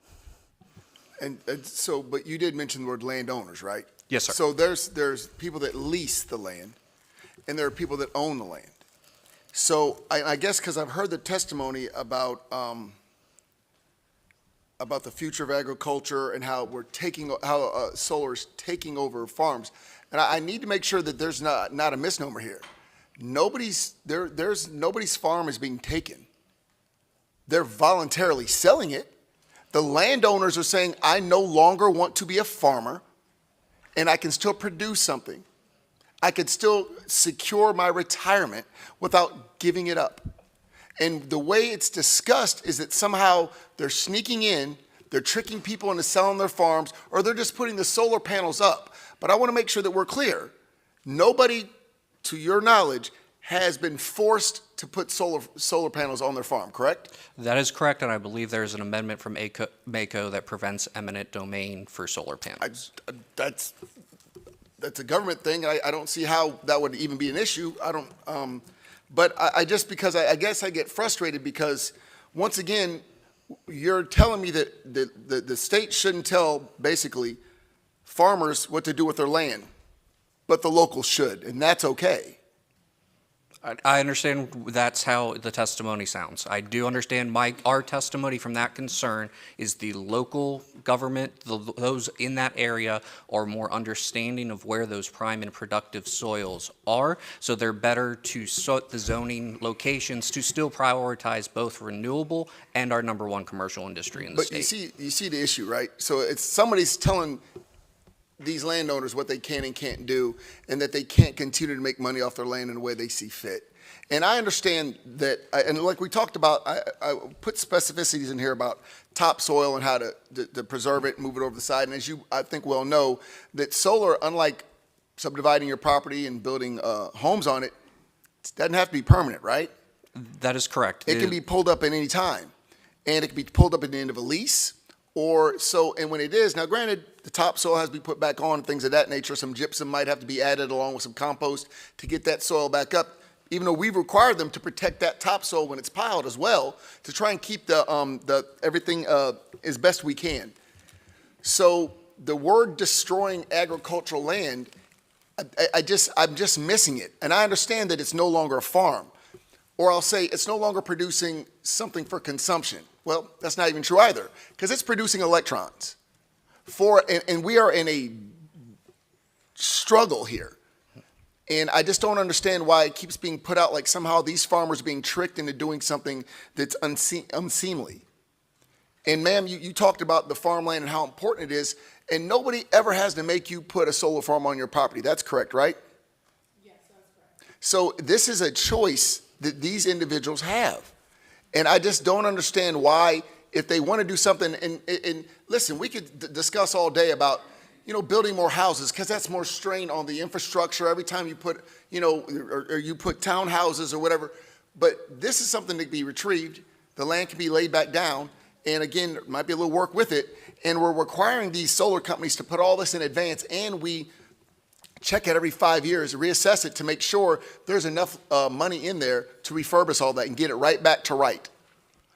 And so, but you did mention the word landowners, right? Yes, sir. So there's people that lease the land, and there are people that own the land. So I guess because I've heard the testimony about the future of agriculture and how solar is taking over farms, and I need to make sure that there's not a misnomer here. Nobody's farm is being taken. They're voluntarily selling it. The landowners are saying, I no longer want to be a farmer, and I can still produce something. I could still secure my retirement without giving it up. And the way it's discussed is that somehow they're sneaking in, they're tricking people into selling their farms, or they're just putting the solar panels up. But I want to make sure that we're clear. Nobody, to your knowledge, has been forced to put solar panels on their farm, correct? That is correct, and I believe there is an amendment from MACO that prevents eminent domain for solar panels. That's a government thing. I don't see how that would even be an issue. But I just, because I guess I get frustrated because, once again, you're telling me that the state shouldn't tell, basically, farmers what to do with their land, but the locals should, and that's okay. I understand that's how the testimony sounds. I do understand our testimony from that concern is the local government, those in that area are more understanding of where those prime and productive soils are, so they're better to sort the zoning locations to still prioritize both renewable and our #1 commercial industry in the state. But you see the issue, right? So it's somebody's telling these landowners what they can and can't do, and that they can't continue to make money off their land in the way they see fit. And I understand that, and like we talked about, I put specificities in here about topsoil and how to preserve it and move it over the side. And as you, I think, well know, that solar, unlike subdividing your property and building homes on it, doesn't have to be permanent, right? That is correct. It can be pulled up at any time. And it can be pulled up at the end of a lease. And when it is, now granted, the topsoil has to be put back on, things of that nature. Some gypsum might have to be added along with some compost to get that soil back up, even though we've required them to protect that topsoil when it's piled as well, to try and keep everything as best we can. So the word destroying agricultural land, I'm just missing it. And I understand that it's no longer a farm. Or I'll say it's no longer producing something for consumption. Well, that's not even true either, because it's producing electrons. And we are in a struggle here. And I just don't understand why it keeps being put out like somehow these farmers are being tricked into doing something that's unseemly. And ma'am, you talked about the farmland and how important it is, and nobody ever has to make you put a solar farm on your property. That's correct, right? Yes, that's correct. So this is a choice that these individuals have. And I just don't understand why, if they want to do something, and listen, we could discuss all day about, building more houses, because that's more strain on the infrastructure every time you put, or you put townhouses or whatever. But this is something that can be retrieved. The land can be laid back down. And again, there might be a little work with it. And we're requiring these solar companies to put all this in advance, and we check it every 5 years, reassess it to make sure there's enough money in there to refurbish all that and get it right back to right.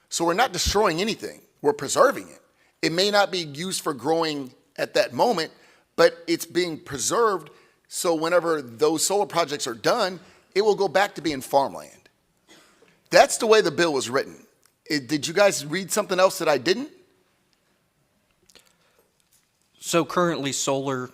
So we're not destroying anything. We're preserving it. It may not be used for growing at that moment, but it's being preserved, so whenever those solar projects are done, it will go back to being farmland. That's the way the bill was written. Did you guys read something else that I didn't? So currently, solar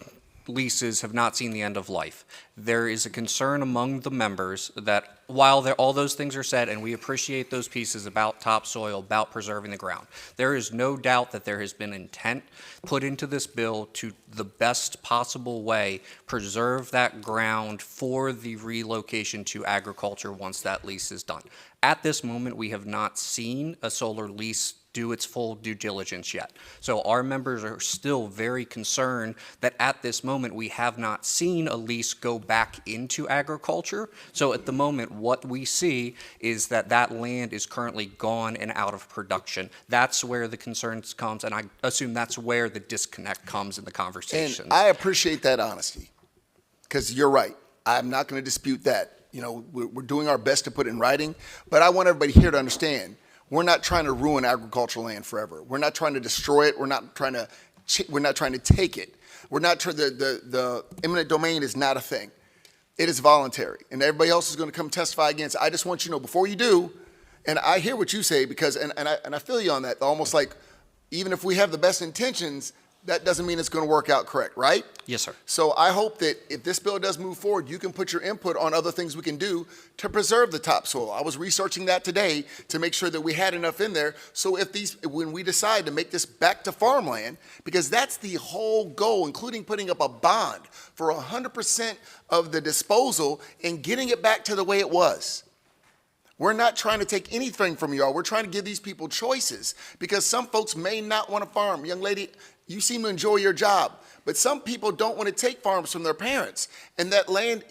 leases have not seen the end of life. There is a concern among the members that while all those things are said, and we appreciate those pieces about topsoil, about preserving the ground, there is no doubt that there has been intent put into this bill to the best possible way preserve that ground for the relocation to agriculture once that lease is done. At this moment, we have not seen a solar lease do its full due diligence yet. So our members are still very concerned that at this moment we have not seen a lease go back into agriculture. So at the moment what we see is that that land is currently gone and out of production. That's where the concerns comes, and I assume that's where the disconnect comes in the conversation. And I appreciate that honesty, because you're right. I'm not going to dispute that. We're doing our best to put it in writing, but I want everybody here to understand we're not trying to ruin agricultural land forever. We're not trying to destroy it. We're not trying to take it. We're not trying the eminent domain is not a thing. It is voluntary, and everybody else is going to come testify against. I just want you to know before you do, and I hear what you say, because and I feel you on that. Almost like even if we have the best intentions, that doesn't mean it's going to work out correct, right? Yes, sir. So I hope that if this bill does move forward, you can put your input on other things we can do to preserve the topsoil. I was researching that today to make sure that we had enough in there. So when we decide to make this back to farmland, because that's the whole goal, including putting up a bond for 100% of the disposal and getting it back to the way it was. We're not trying to take anything from y'all. We're trying to give these people choices, because some folks may not want to farm. Young lady, you seem to enjoy your job, but some people don't want to take farms from their parents. And that land,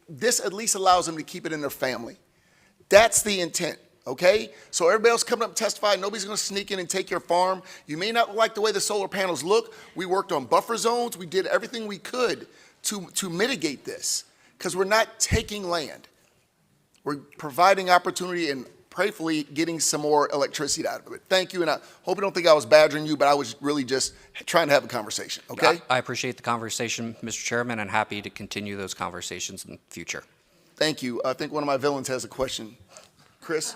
this at least allows them to keep it in their family. That's the intent, okay? So everybody else coming up and testify, nobody's going to sneak in and take your farm. You may not like the way the solar panels look. We worked on buffer zones. We did everything we could to mitigate this, because we're not taking land. We're providing opportunity and prayerfully getting some more electricity out of it. Thank you, and I hope you don't think I was badgering you, but I was really just trying to have a conversation, okay? I appreciate the conversation, Mr. Chairman, and happy to continue those conversations in the future. Thank you. I think one of my villains has a question. Chris?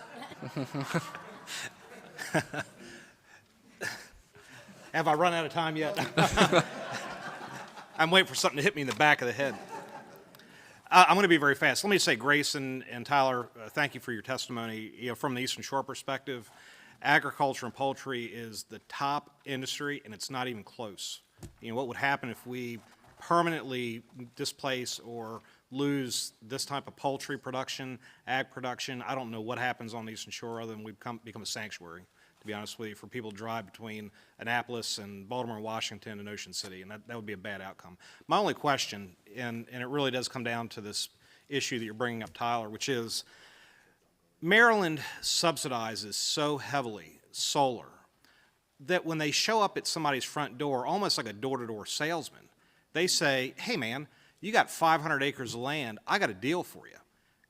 Have I run out of time yet? I'm waiting for something to hit me in the back of the head. I'm going to be very fast. Let me say, Grace and Tyler, thank you for your testimony. From the Eastern Shore perspective, agriculture and poultry is the top industry, and it's not even close. What would happen if we permanently displace or lose this type of poultry production, ag production? I don't know what happens on the Eastern Shore other than we become a sanctuary, to be honest with you, for people to drive between Annapolis and Baltimore and Washington and Ocean City, and that would be a bad outcome. My only question, and it really does come down to this issue that you're bringing up, Tyler, which is Maryland subsidizes so heavily solar that when they show up at somebody's front door, almost like a door-to-door salesman, they say, hey man, you got 500 acres of land, I got a deal for you.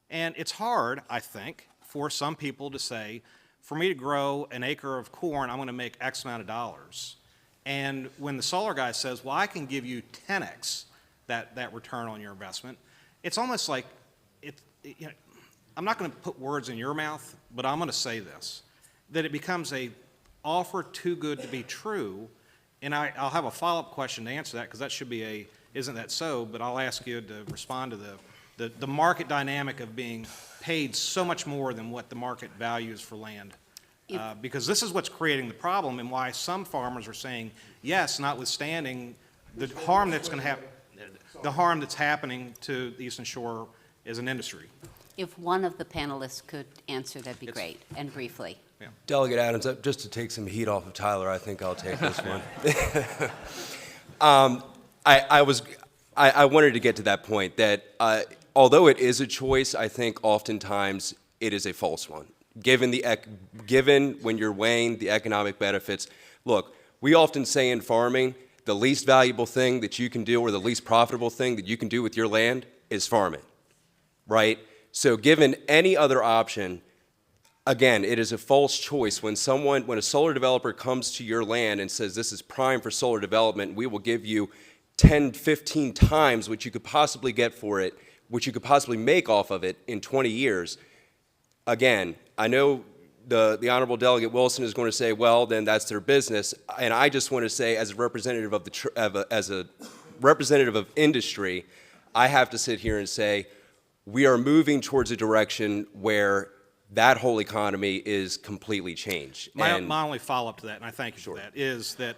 And it's hard, I think, for some people to say, for me to grow an acre of corn, I'm going to make X amount of dollars. And when the solar guy says, well, I can give you 10x that return on your investment, it's almost like, I'm not going to put words in your mouth, but I'm going to say this, that it becomes a offer too good to be true. And I'll have a follow-up question to answer that, because that should be a, isn't that so? But I'll ask you to respond to the market dynamic of being paid so much more than what the market values for land. Because this is what's creating the problem, and why some farmers are saying yes, notwithstanding the harm that's going to happen, the harm that's happening to the Eastern Shore as an industry. If one of the panelists could answer, that'd be great, and briefly. Delegate Adams, just to take some heat off of Tyler, I think I'll take this one. I wanted to get to that point that although it is a choice, I think oftentimes it is a false one. Given when you're weighing the economic benefits, look, we often say in farming, the least valuable thing that you can do or the least profitable thing that you can do with your land is farming, right? So given any other option, again, it is a false choice. When a solar developer comes to your land and says this is prime for solar development, we will give you 10, 15 times what you could possibly get for it, what you could possibly make off of it in 20 years. Again, I know the Honorable Delegate Wilson is going to say, well, then that's their business. And I just want to say, as a representative of industry, I have to sit here and say, we are moving towards a direction where that whole economy is completely changed. My only follow-up to that, and I thank you for that, is that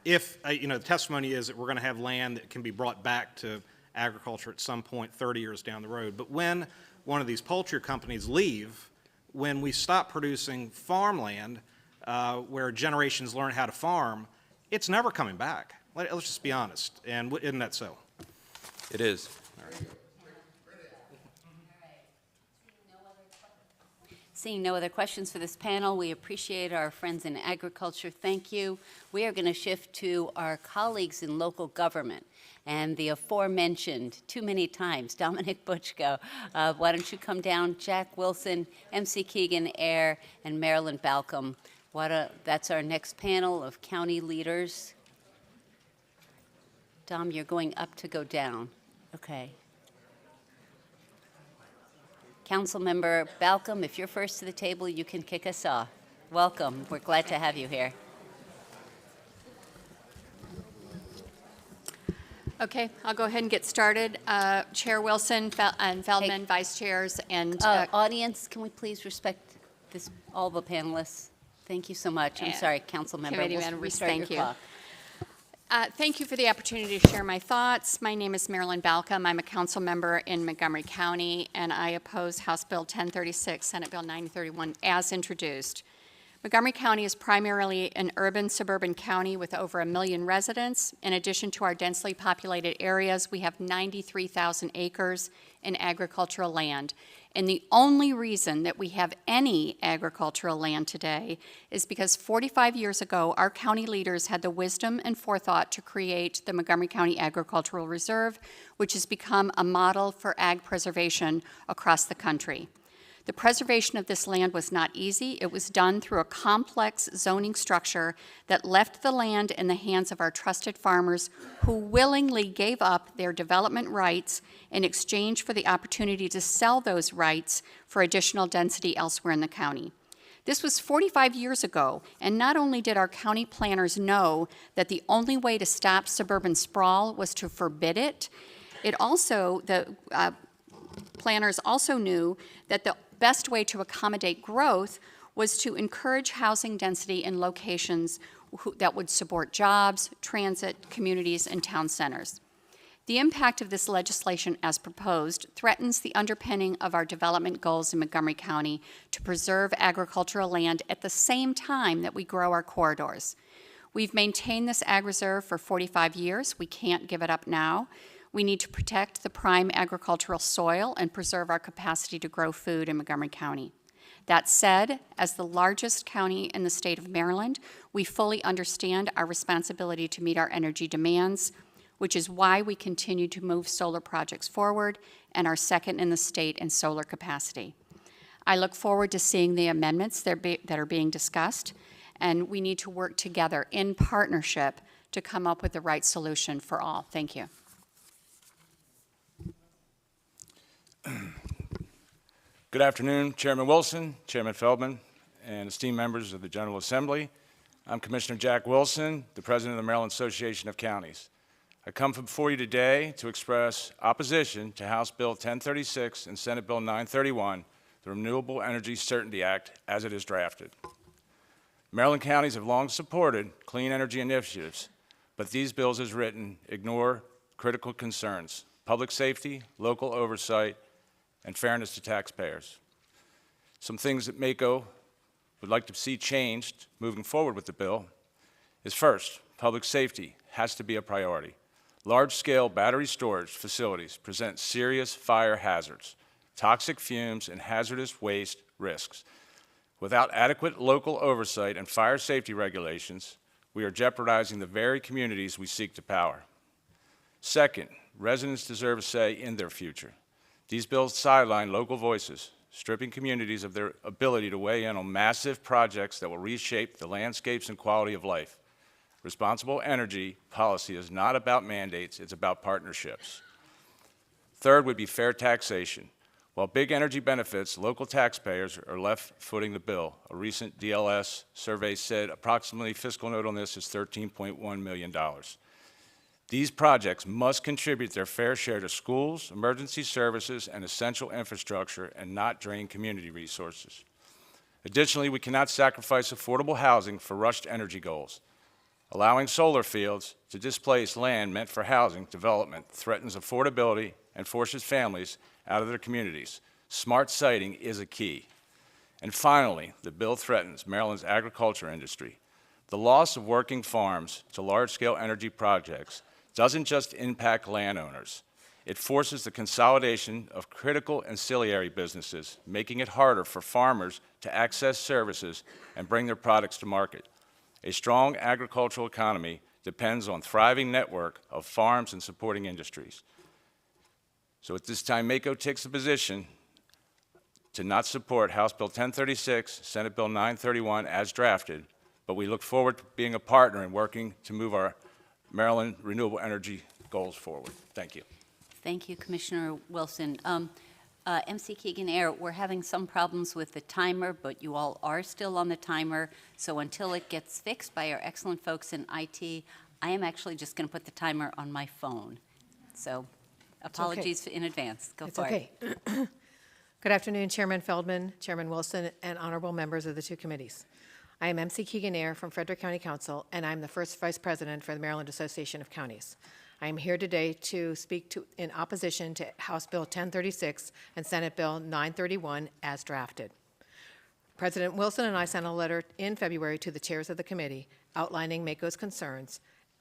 if, the testimony is that we're going to have land that can be brought back to agriculture at some point 30 years down the road. But when one of these poultry companies leave, when we stop producing farmland where generations learn how to farm, it's never coming back. Let's just be honest. And isn't that so? It is. Seeing no other questions for this panel, we appreciate our friends in agriculture. Thank you. We are going to shift to our colleagues in local government and the aforementioned too many times, Dominic Butchko. Why don't you come down, Jack Wilson, MC Keegan Ayer, and Marilyn Balcom. That's our next panel of county leaders. Dom, you're going up to go down. Okay. Councilmember Balcom, if you're first to the table, you can kick us off. Welcome. We're glad to have you here. Okay, I'll go ahead and get started. Chair Wilson and Feldman, vice chairs, and audience, can we please respect all the panelists? Thank you so much. I'm sorry, council member. Committee We'll members, restart thank your you. clock. Thank you for the opportunity to share my thoughts. My name is Marilyn Balcom. I'm a council member in Montgomery County, and I oppose House Bill 1036, Senate Bill 931, as introduced. Montgomery County is primarily an urban-suburban county with over 1 million residents. In addition to our densely populated areas, we have 93,000 acres in agricultural land. And the only reason that we have any agricultural land today is because 45 years ago, our county leaders had the wisdom and forethought to create the Montgomery County Agricultural Reserve, which has become a model for ag preservation across the country. The preservation of this land was not easy. It was done through a complex zoning structure that left the land in the hands of our trusted farmers who willingly gave up their development rights in exchange for the opportunity to sell those rights for additional density elsewhere in the county. This was 45 years ago, and not only did our county planners know that the only way to stop suburban sprawl was to forbid it, planners also knew that the best way to accommodate growth was to encourage housing density in locations that would support jobs, transit, communities, and town centers. The impact of this legislation as proposed threatens the underpinning of our development goals in Montgomery County to preserve agricultural land at the same time that we grow our corridors. We've maintained this ag reserve for 45 years. We can't give it up now. We need to protect the prime agricultural soil and preserve our capacity to grow food in Montgomery County. That said, as the largest county in the state of Maryland, we fully understand our responsibility to meet our energy demands, which is why we continue to move solar projects forward and are second in the state in solar capacity. I look forward to seeing the amendments that are being discussed, and we need to work together in partnership to come up with the right solution for all. Thank you. Good afternoon, Chairman Wilson, Chairman Feldman, and esteemed members of the General Assembly. I'm Commissioner Jack Wilson, the President of the Maryland Association of Counties. I come before you today to express opposition to House Bill 1036 and Senate Bill 931, the Renewable Energy Certainty Act, as it is drafted. Maryland counties have long supported clean energy initiatives, but these bills as written ignore critical concerns: public safety, local oversight, and fairness to taxpayers. Some things that MACO would like to see changed moving forward with the bill is first, public safety has to be a priority. Large-scale battery storage facilities present serious fire hazards, toxic fumes, and hazardous waste risks. Without adequate local oversight and fire safety regulations, we are jeopardizing the very communities we seek to power. Second, residents deserve a say in their future. These bills sideline local voices, stripping communities of their ability to weigh in on massive projects that will reshape the landscapes and quality of life. Responsible energy policy is not about mandates, it's about partnerships. Third would be fair taxation. While big energy benefits, local taxpayers are left footing the bill. A recent DLS survey said approximately fiscal note on this is $13.1 million. These projects must contribute their fair share to schools, emergency services, and essential infrastructure and not drain community resources. Additionally, we cannot sacrifice affordable housing for rushed energy goals. Allowing solar fields to displace land meant for housing development threatens affordability and forces families out of their communities. Smart siting is a key. And finally, the bill threatens Maryland's agriculture industry. The loss of working farms to large-scale energy projects doesn't just impact landowners. It forces the consolidation of critical ancillary businesses, making it harder for farmers to access services and bring their products to market. A strong agricultural economy depends on a thriving network of farms and supporting industries. So at this time, MACO takes the position to not support House Bill 1036, Senate Bill 931 as drafted, but we look forward to being a partner in working to move our Maryland renewable energy goals forward. Thank you. Thank you, Commissioner Wilson. MC Keegan-Air, we're having some problems with the timer, but you all are still on the timer. So until it gets fixed by our excellent folks in IT, I am actually just going to put the timer on my phone. So apologies in advance. Go for it. It's okay. Good afternoon, Chairman Feldman, Chairman Wilson, and honorable members of the two committees. I am MC Keegan-Air from Frederick County Council, and I'm the first Vice President for the Maryland Association of Counties. I am here today to speak in opposition to House Bill 1036 and Senate Bill 931 as drafted. President Wilson and I sent a letter in February to the chairs of the committee outlining MACO's concerns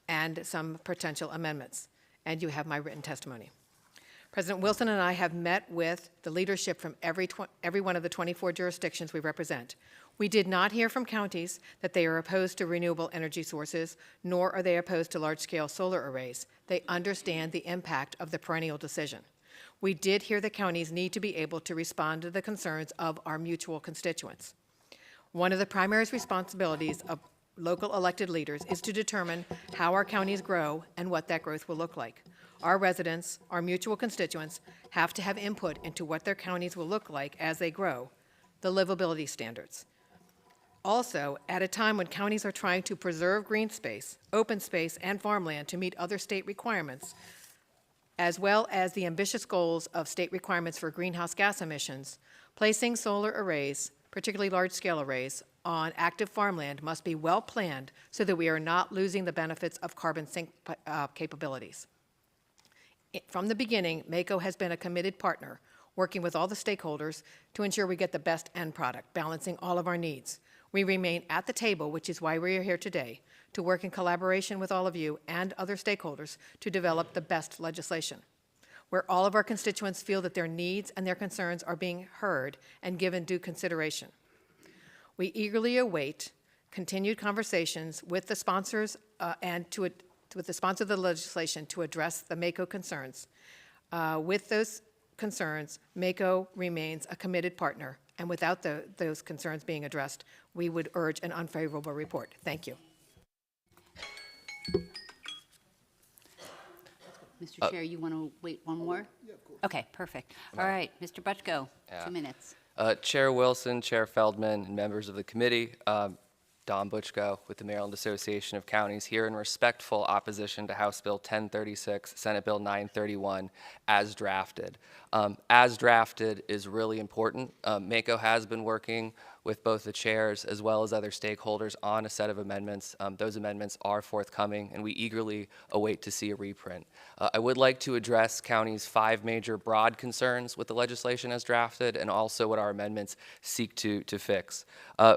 and some potential amendments, and you have my written testimony. President Wilson and I have met with the leadership from every one of the 24 jurisdictions we represent. We did not hear from counties that they are opposed to renewable energy sources, nor are they opposed to large-scale solar arrays. They understand the impact of the perennial decision. We did hear the counties need to be able to respond to the concerns of our mutual constituents. One of the primary responsibilities of local elected leaders is to determine how our counties grow and what that growth will look like. Our residents, our mutual constituents, have to have input into what their counties will look like as they grow, the livability standards. Also, at a time when counties are trying to preserve green space, open space, and farmland to meet other state requirements, as well as the ambitious goals of state requirements for greenhouse gas emissions, placing solar arrays, particularly large-scale arrays, on active farmland must be well planned so that we are not losing the benefits of carbon sink capabilities. From the beginning, MACO has been a committed partner, working with all the stakeholders to ensure we get the best end product, balancing all of our needs. We remain at the table, which is why we are here today, to work in collaboration with all of you and other stakeholders to develop the best legislation, where all of our constituents feel that their needs and their concerns are being heard and given due consideration. We eagerly await continued conversations with the sponsors with the sponsor of the legislation to address the MACO concerns. With those concerns, MACO remains a committed partner, and without those concerns being addressed, we would urge an unfavorable report. Thank you. Mr. Chair, you want to wait one more? Yeah, of course. Okay, perfect. All right, Mr. Butchko, 2 minutes. Chair Wilson, Chair Feldman, and members of the committee, Don Butchko with the Maryland Association of Counties, here in respectful opposition to House Bill 1036, Senate Bill 931, as drafted. As drafted is really important. MACO has been working with both the chairs as well as other stakeholders on a set of amendments. Those amendments are forthcoming, and we eagerly await to see a reprint. I would like to address county's 5 major broad concerns with the legislation as drafted, and also what our amendments seek to fix.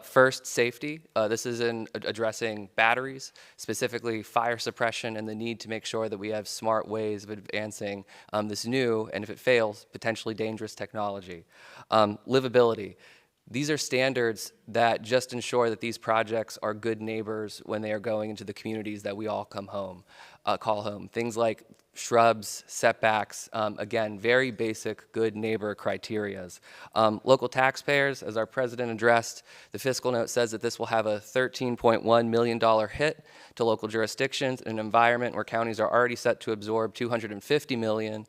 First, safety. This is in addressing batteries, specifically fire suppression, and the need to make sure that we have smart ways of advancing this new, and if it fails, potentially dangerous technology. Livability. These are standards that just ensure that these projects are good neighbors when they are going into the communities that we all call home. Things like shrubs, setbacks, again, very basic good neighbor criterias. Local taxpayers, as our president addressed, the fiscal note says that this will have a $13.1 million hit to local jurisdictions in an environment where counties are already set to absorb $250 million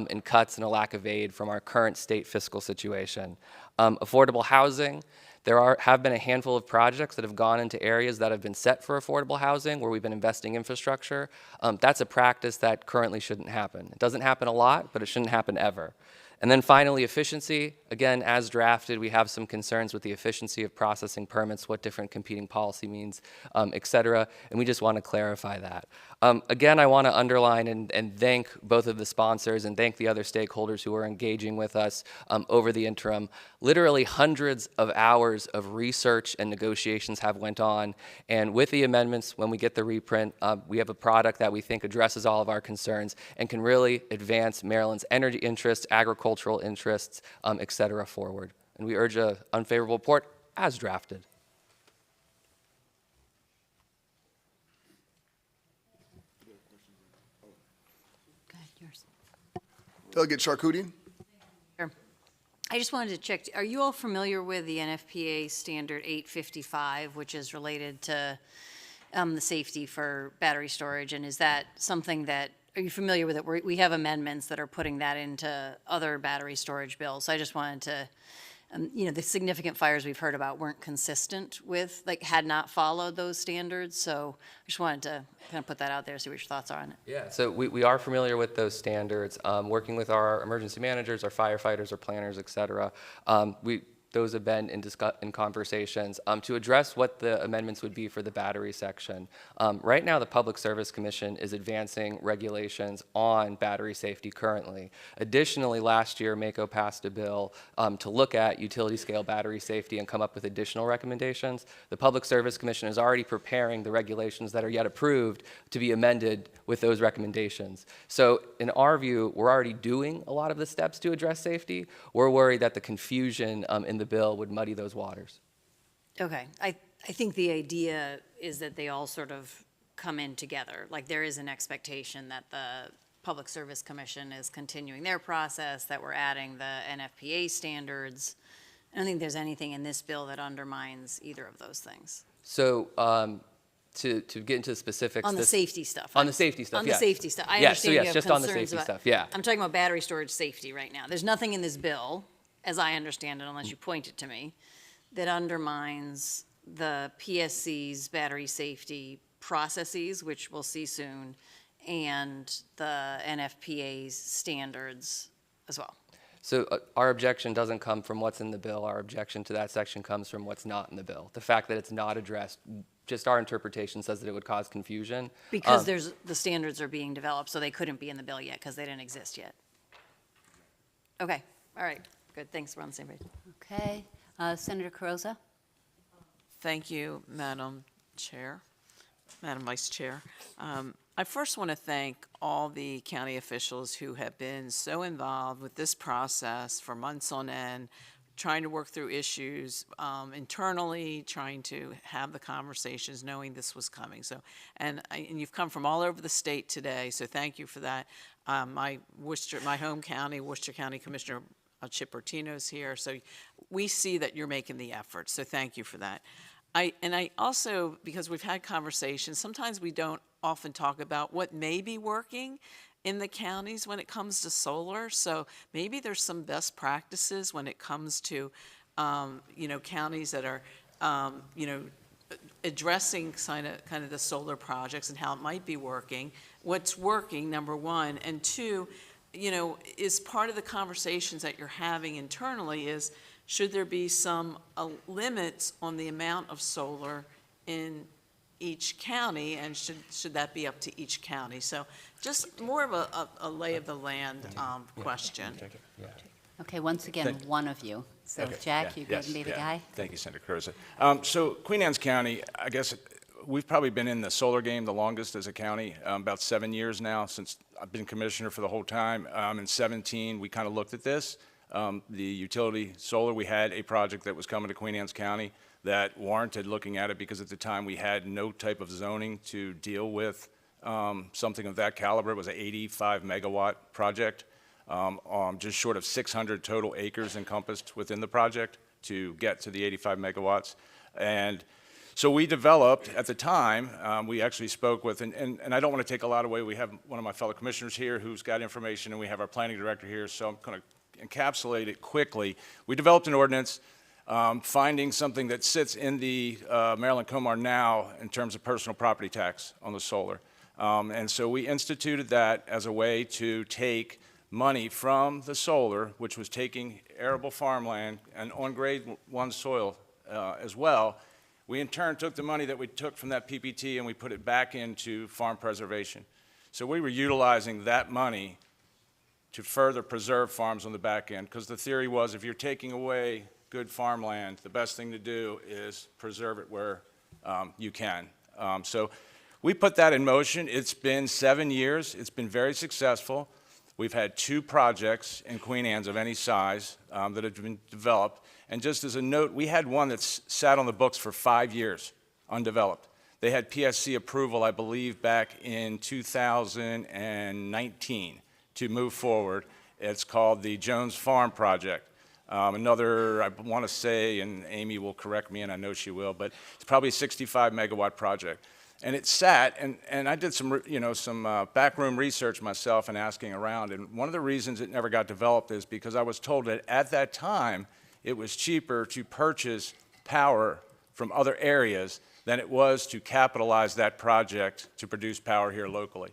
in cuts and a lack of aid from our current state fiscal situation. Affordable housing. There have been a handful of projects that have gone into areas that have been set for affordable housing where we've been investing infrastructure. That's a practice that currently shouldn't happen. It doesn't happen a lot, but it shouldn't happen ever. And then finally, efficiency. Again, as drafted, we have some concerns with the efficiency of processing permits, what different competing policy means, et cetera, and we just want to clarify that. Again, I want to underline and thank both of the sponsors and thank the other stakeholders who are engaging with us over the interim. Literally hundreds of hours of research and negotiations have went on, and with the amendments, when we get the reprint, we have a product that we think addresses all of our concerns and can really advance Maryland's energy interests, agricultural interests, et cetera, forward. And we urge an unfavorable report as drafted. Delegate Charkoudian. I just wanted to check, are you all familiar with the NFPA standard 855, which is related to the safety for battery storage? And is that something that, are you familiar with it? We have amendments that are putting that into other battery storage bills. So I just wanted to, the significant fires we've heard about weren't consistent with, had not followed those standards. So I just wanted to kind of put that out there, see what your thoughts are on it. Yeah, so we are familiar with those standards. Working with our emergency managers, our firefighters, our planners, et cetera, those have been in conversations to address what the amendments would be for the battery section. Right now, the Public Service Commission is advancing regulations on battery safety currently. Additionally, last year, MACO passed a bill to look at utility scale battery safety and come up with additional recommendations. The Public Service Commission is already preparing the regulations that are yet approved to be amended with those recommendations. So in our view, we're already doing a lot of the steps to address safety. We're worried that the confusion in the bill would muddy those waters. Okay, I think the idea is that they all sort of come in together. Like there is an expectation that the Public Service Commission is continuing their process, that we're adding the NFPA standards. I don't think there's anything in this bill that undermines either of those things. So to get into specifics. On the safety stuff. On the safety stuff, On yeah. the safety stuff. I yes, understand so yes, you have just on the concerns safety about, stuff, yeah. I'm talking about battery storage safety right now. There's nothing in this bill, as I understand it, unless you point it to me, that undermines the PSC's battery safety processes, which we'll see soon, and the NFPA's standards as well. So our objection doesn't come from what's in the bill. Our objection to that section comes from what's not in the bill. The fact that it's not addressed, just our interpretation says that it would cause confusion. Because the standards are being developed, so they couldn't be in the bill yet because they didn't exist yet. Okay, all right, good, thanks, we're on the same page. Okay, Senator Carrozza? Thank you, Madam Chair, Madam Vice Chair. I first want to thank all the county officials who have been so involved with this process for months on end, trying to work through issues internally, trying to have the conversations, knowing this was coming. So, and you've come from all over the state today, so thank you for that. My home county, Worcester County Commissioner Chip Bertino's here, so we see that you're making the effort. So thank you for that. I also, because we've had conversations, sometimes we don't often talk about what may be working in the counties when it comes to solar. So maybe there's some best practices when it comes to, counties that are, addressing kind of the solar projects and how it might be working. What's working, number one, and two, is part of the conversations that you're having internally is should there be some limits on the amount of solar in each county, and should that be up to each county? So just more of a lay of the land question. Okay, once again, one of you. So Jack, you're going to be the guy? Thank you, Senator Cruz. So Queen Anne's County, I guess we've probably been in the solar game the longest as a county, about 7 years now, since I've been commissioner for the whole time. In 17, we kind of looked at this. The utility solar, we had a project that was coming to Queen Anne's County that warranted looking at it, because at the time we had no type of zoning to deal with something of that caliber. It was an 85 megawatt project, just short of 600 total acres encompassed within the project to get to the 85 megawatts. And so we developed, at the time, we actually spoke with, and I don't want to take a lot away, we have one of my fellow commissioners here who's got information, and we have our planning director here, so I'm going to encapsulate it quickly. We developed an ordinance finding something that sits in the Maryland COMAR now in terms of personal property tax on the solar. And so we instituted that as a way to take money from the solar, which was taking arable farmland and on grade 1 soil as well. We in turn took the money that we took from that PPT and we put it back into farm preservation. So we were utilizing that money to further preserve farms on the back end, because the theory was if you're taking away good farmland, the best thing to do is preserve it where you can. So we put that in motion. It's been 7 years. It's been very successful. We've had 2 projects in Queen Anne's of any size that have been developed. And just as a note, we had one that's sat on the books for 5 years, undeveloped. They had PSC approval, I believe, back in 2019 to move forward. It's called the Jones Farm Project. Another, I want to say, and Amy will correct me, and I know she will, but it's probably a 65 megawatt project. And it sat, and I did some, some backroom research myself and asking around, and one of the reasons it never got developed is because I was told that at that time, it was cheaper to purchase power from other areas than it was to capitalize that project to produce power here locally.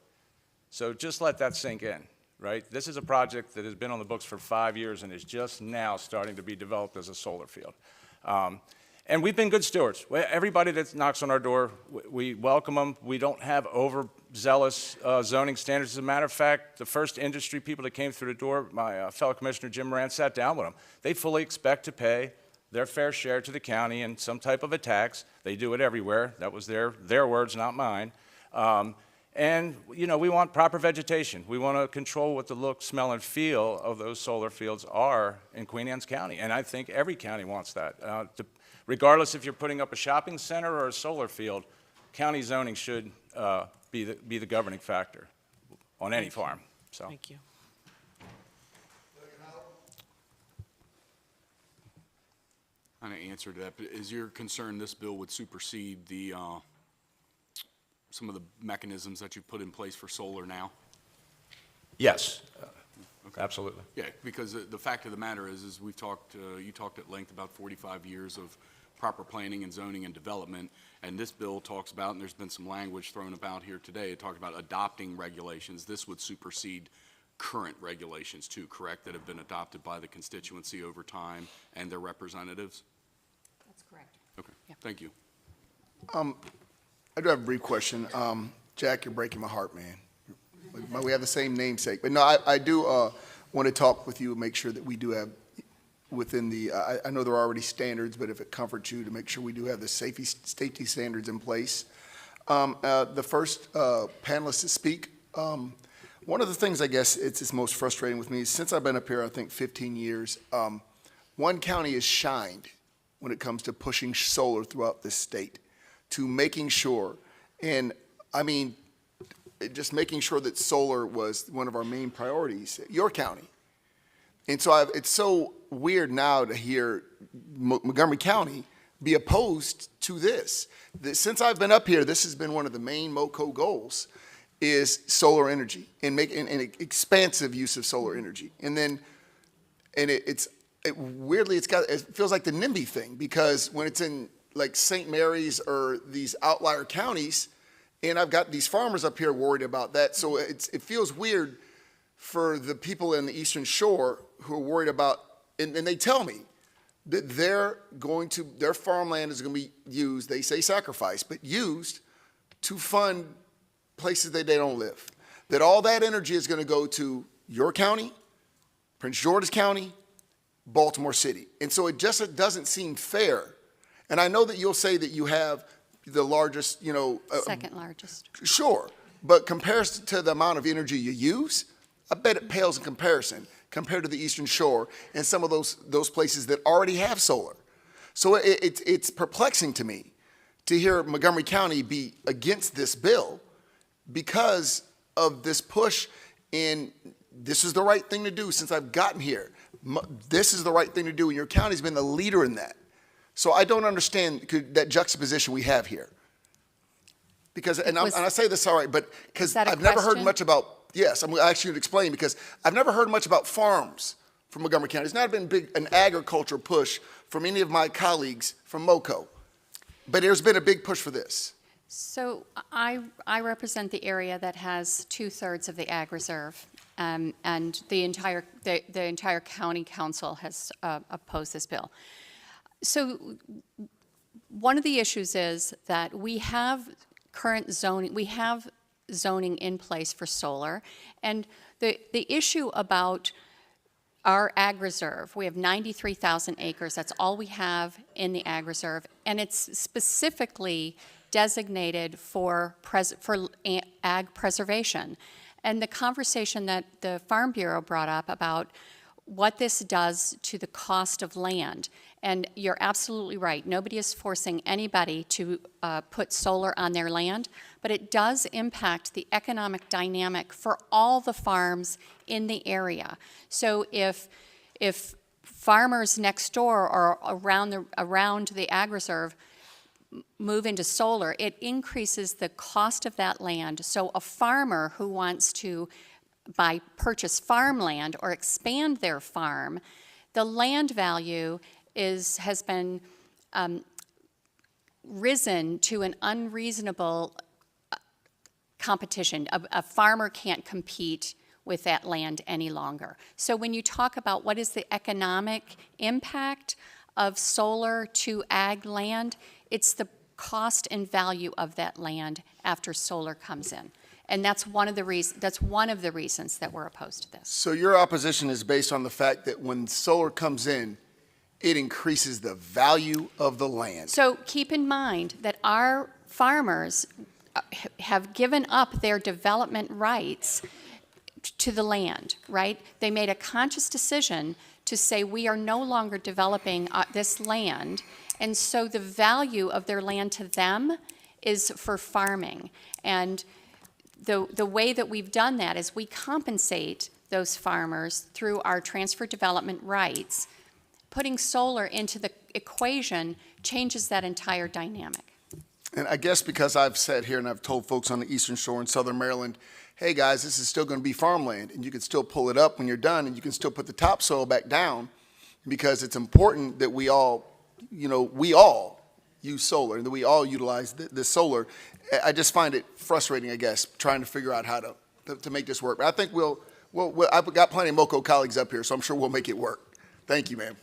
So just let that sink in, right? This is a project that has been on the books for 5 years and is just now starting to be developed as a solar field. And we've been good stewards. Everybody that knocks on our door, we welcome them. We don't have overzealous zoning standards. As a matter of fact, the first industry people that came through the door, my fellow Commissioner Jim Moran sat down with them. They fully expect to pay their fair share to the county and some type of a tax. They do it everywhere. That was their words, not mine. And, we want proper vegetation. We want to control what the look, smell, and feel of those solar fields are in Queen Anne's County. And I think every county wants that. Regardless if you're putting up a shopping center or a solar field, county zoning should be the governing factor on any farm. So. Thank you. Kind of answer to that, but is your concern this bill would supersede some of the mechanisms that you've put in place for solar now? Yes, absolutely. Yeah, because the fact of the matter is we've talked, you talked at length about 45 years of proper planning and zoning and development, and this bill talks about, and there's been some language thrown about here today, it talked about adopting regulations. This would supersede current regulations too, correct, that have been adopted by the constituency over time and their representatives? That's correct. Okay, thank you. I do have a brief question. Jack, you're breaking my heart, man. We have the same namesake. But no, I do want to talk with you and make sure that we do have within the, I know there are already standards, but if it comforts you to make sure we do have the safety standards in place. The first panelist to speak, one of the things I guess it's most frustrating with me is since I've been up here, I think 15 years, one county has shined when it comes to pushing solar throughout this state, to making sure, and I mean, just making sure that solar was one of our main priorities, your county. And so it's so weird now to hear Montgomery County be opposed to this. Since I've been up here, this has been one of the main MOCO goals, is solar energy and making an expansive use of solar energy. And then, weirdly, it feels like the NIMBY thing, because when it's in like St. Mary's or these outlier counties, and I've got these farmers up here worried about that, so it feels weird for the people in the Eastern Shore who are worried about, and they tell me, that their farmland is going to be used, they say sacrificed, but used to fund places that they don't live. That all that energy is going to go to your county, Prince George's County, Baltimore City. And so it just doesn't seem fair. And I know that you'll say that you have the largest, Second largest. Sure, but compared to the amount of energy you use, I bet it pales in comparison compared to the Eastern Shore and some of those places that already have solar. So it's perplexing to me to hear Montgomery County be against this bill because of this push in this is the right thing to do since I've gotten here. This is the right thing to do, and your county's been the leader in that. So I don't understand that juxtaposition we have here. Because, and I say this all right, but because I've never heard much about, yes, I'm actually going to explain, because I've never heard much about farms from Montgomery County. It's not been an agriculture push from any of my colleagues from MoCo, but there's been a big push for this. So I represent the area that has 2/3 of the ag reserve, and the entire county council has opposed this bill. So one of the issues is that we have current zoning, we have zoning in place for solar, and the issue about our ag reserve, we have 93,000 acres, that's all we have in the ag reserve, and it's specifically designated for ag preservation. And the conversation that the Farm Bureau brought up about what this does to the cost of land, and you're absolutely right, nobody is forcing anybody to put solar on their land, but it does impact the economic dynamic for all the farms in the area. So if farmers next door or around the ag reserve move into solar, it increases the cost of that land. So a farmer who wants to purchase farmland or expand their farm, the land value has been risen to an unreasonable competition. A farmer can't compete with that land any longer. So when you talk about what is the economic impact of solar to ag land, it's the cost and value of that land after solar comes in. And that's one of the reasons that we're opposed to this. So your opposition is based on the fact that when solar comes in, it increases the value of the land. So keep in mind that our farmers have given up their development rights to the land, right? They made a conscious decision to say we are no longer developing this land, and so the value of their land to them is for farming. And the way that we've done that is we compensate those farmers through our transfer development rights. Putting solar into the equation changes that entire dynamic. And I guess because I've sat here and I've told folks on the Eastern Shore in Southern Maryland, hey guys, this is still going to be farmland, and you can still pull it up when you're done, and you can still put the topsoil back down, because it's important that we all use solar and that we all utilize the solar. I just find it frustrating, I guess, trying to figure out how to make this work. But I think I've got plenty of MoCo colleagues up here, so I'm sure we'll make it work. Thank you, ma'am.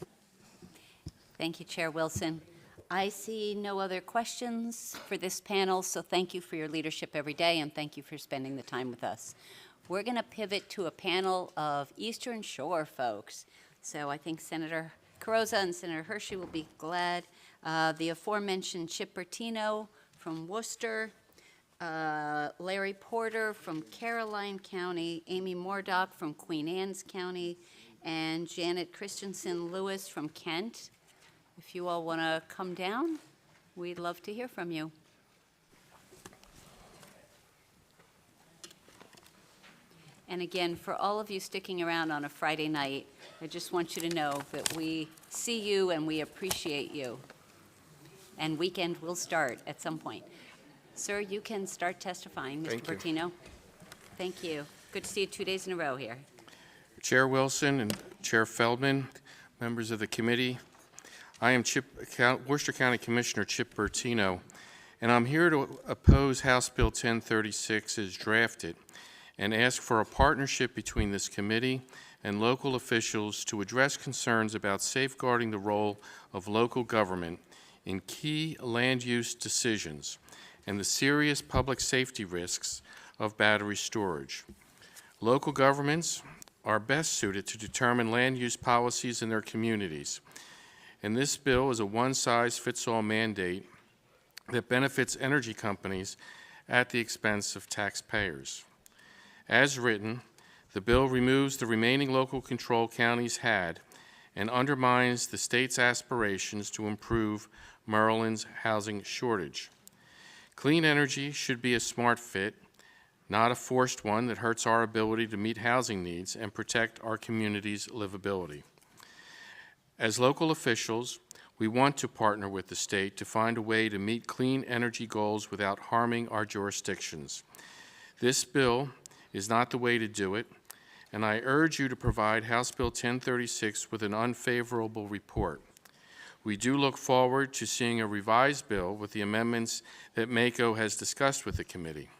Thank you, Chair Wilson. I see no other questions for this panel, so thank you for your leadership every day, and thank you for spending the time with us. We're going to pivot to a panel of Eastern Shore folks. So I think Senator Carrozza and Senator Hershey will be glad. The aforementioned Chip Bertino from Worcester, Larry Porter from Caroline County, Amy Moordock from Queen Anne's County, and Janet Christensen Lewis from Kent. If you all want to come down, we'd love to hear from you. And again, for all of you sticking around on a Friday night, I just want you to know that we see you and we appreciate you. And weekend will start at some point. Sir, you can start testifying, Mr. Bertino. Thank you. Good to see you 2 days in a row here. Chair Wilson and Chair Feldman, members of the committee, I am Worcester County Commissioner Chip Bertino, and I'm here to oppose House Bill 1036 as drafted and ask for a partnership between this committee and local officials to address concerns about safeguarding the role of local government in key land use decisions and the serious public safety risks of battery storage. Local governments are best suited to determine land use policies in their communities, and this bill is a one-size-fits-all mandate that benefits energy companies at the expense of taxpayers. As written, the bill removes the remaining local control counties had and undermines the state's aspirations to improve Maryland's housing shortage. Clean energy should be a smart fit, not a forced one that hurts our ability to meet housing needs and protect our community's livability. As local officials, we want to partner with the state to find a way to meet clean energy goals without harming our jurisdictions. This bill is not the way to do it, and I urge you to provide House Bill 1036 with an unfavorable report. We do look forward to seeing a revised bill with the amendments that MACO has discussed with the committee.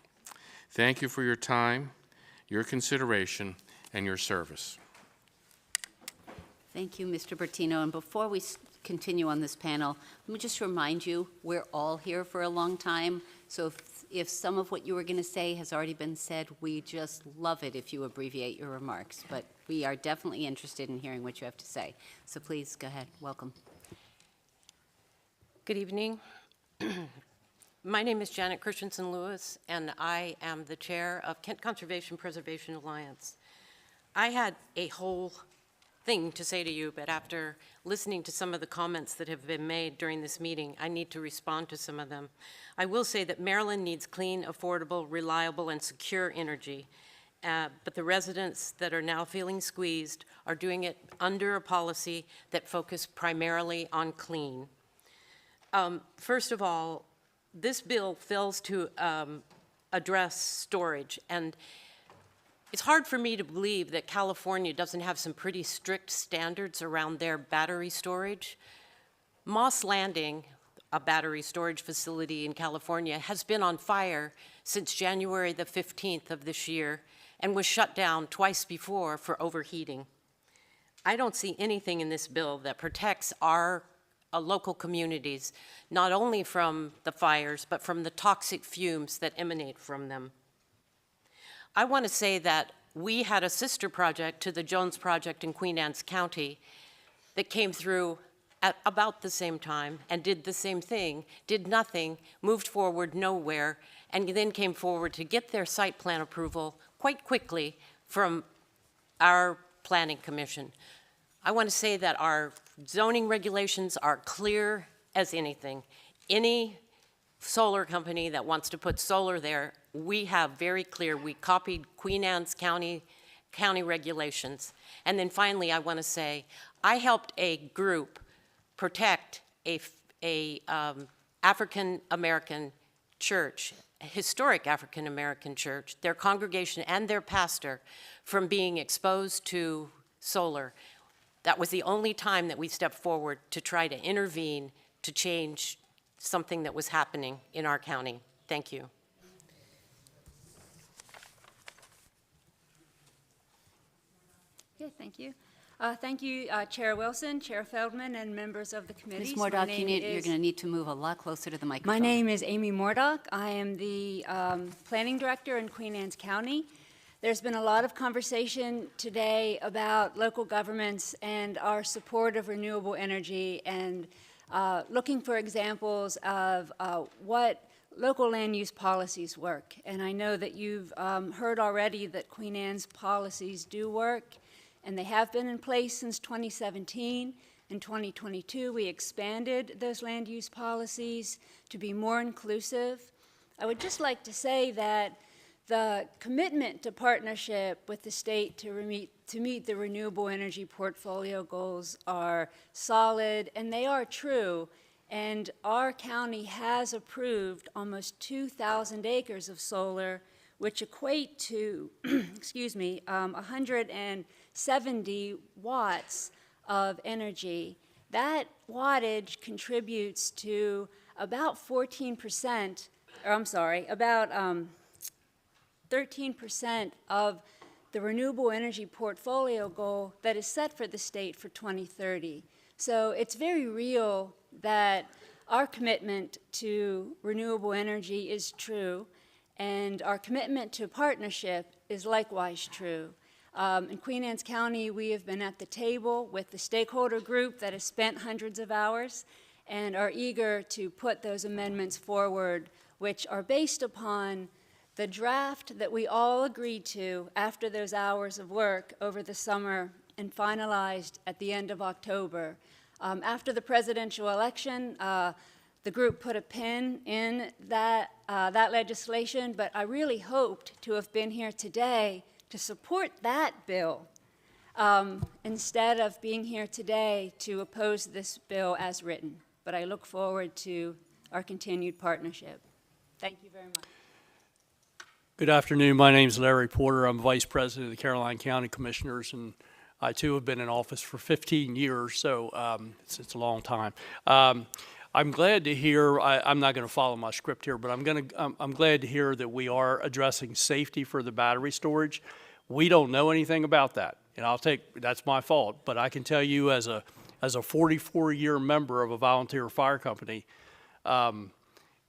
Thank you for your time, your consideration, and your service. Thank you, Mr. Bertino. And before we continue on this panel, let me just remind you, we're all here for a long time. So if some of what you were going to say has already been said, we just love it if you abbreviate your remarks. But we are definitely interested in hearing what you have to say. So please go ahead. Welcome. Good evening. My name is Janet Christensen-Lewis, and I am the chair of Kent Conservation Preservation Alliance. I had a whole thing to say to you, but after listening to some of the comments that have been made during this meeting, I need to respond to some of them. I will say that Maryland needs clean, affordable, reliable, and secure energy, but the residents that are now feeling squeezed are doing it under a policy that focuses primarily on clean. First of all, this bill fails to address storage, and it's hard for me to believe that California doesn't have some pretty strict standards around their battery storage. Moss Landing, a battery storage facility in California, has been on fire since January the 15th of this year and was shut down twice before for overheating. I don't see anything in this bill that protects our local communities, not only from the fires, but from the toxic fumes that emanate from them. I want to say that we had a sister project to the Jones Project in Queen Anne's County that came through at about the same time and did the same thing, did nothing, moved forward nowhere, and then came forward to get their site plan approval quite quickly from our planning commission. I want to say that our zoning regulations are clear as anything. Any solar company that wants to put solar there, we have very clear, we copied Queen Anne's County regulations. And then finally, I want to say, I helped a group protect a African-American church, a historic African-American church, their congregation and their pastor from being exposed to solar. That was the only time that we stepped forward to try to intervene to change something that was happening in our county. Thank you. Okay, thank you. Thank you, Chair Wilson, Chair Feldman, and members of the committee. Ms. Mordock, you're going to need to move a lot closer to the microphone. My name is Amy Mordock. I am the Planning Director in Queen Anne's County. There's been a lot of conversation today about local governments and our support of renewable energy and looking for examples of what local land use policies work. And I know that you've heard already that Queen Anne's policies do work, and they have been in place since 2017. In 2022, we expanded those land use policies to be more inclusive. I would just like to say that the commitment to partnership with the state to meet the renewable energy portfolio goals are solid, and they are true. And our county has approved almost 2,000 acres of solar, which equate to, 170 watts of energy. That wattage contributes to about 13% of the renewable energy portfolio goal that is set for the state for 2030. So it's very real that our commitment to renewable energy is true, and our commitment to partnership is likewise true. In Queen Anne's County, we have been at the table with the stakeholder group that has spent hundreds of hours and are eager to put those amendments forward, which are based upon the draft that we all agreed to after those hours of work over the summer and finalized at the end of October. After the presidential election, the group put a pin in that legislation, but I really hoped to have been here today to support that bill instead of being here today to oppose this bill as written. But I look forward to our continued partnership. Thank you very much. Good afternoon. My name is Larry Porter. I'm Vice President of the Caroline County Commissioners, and I too have been in office for 15 years, so it's a long time. I'm glad to hear, I'm not going to follow my script here, but I'm glad to hear that we are addressing safety for the battery storage. We don't know anything about that, and that's my fault, but I can tell you as a 44-year member of a volunteer fire company,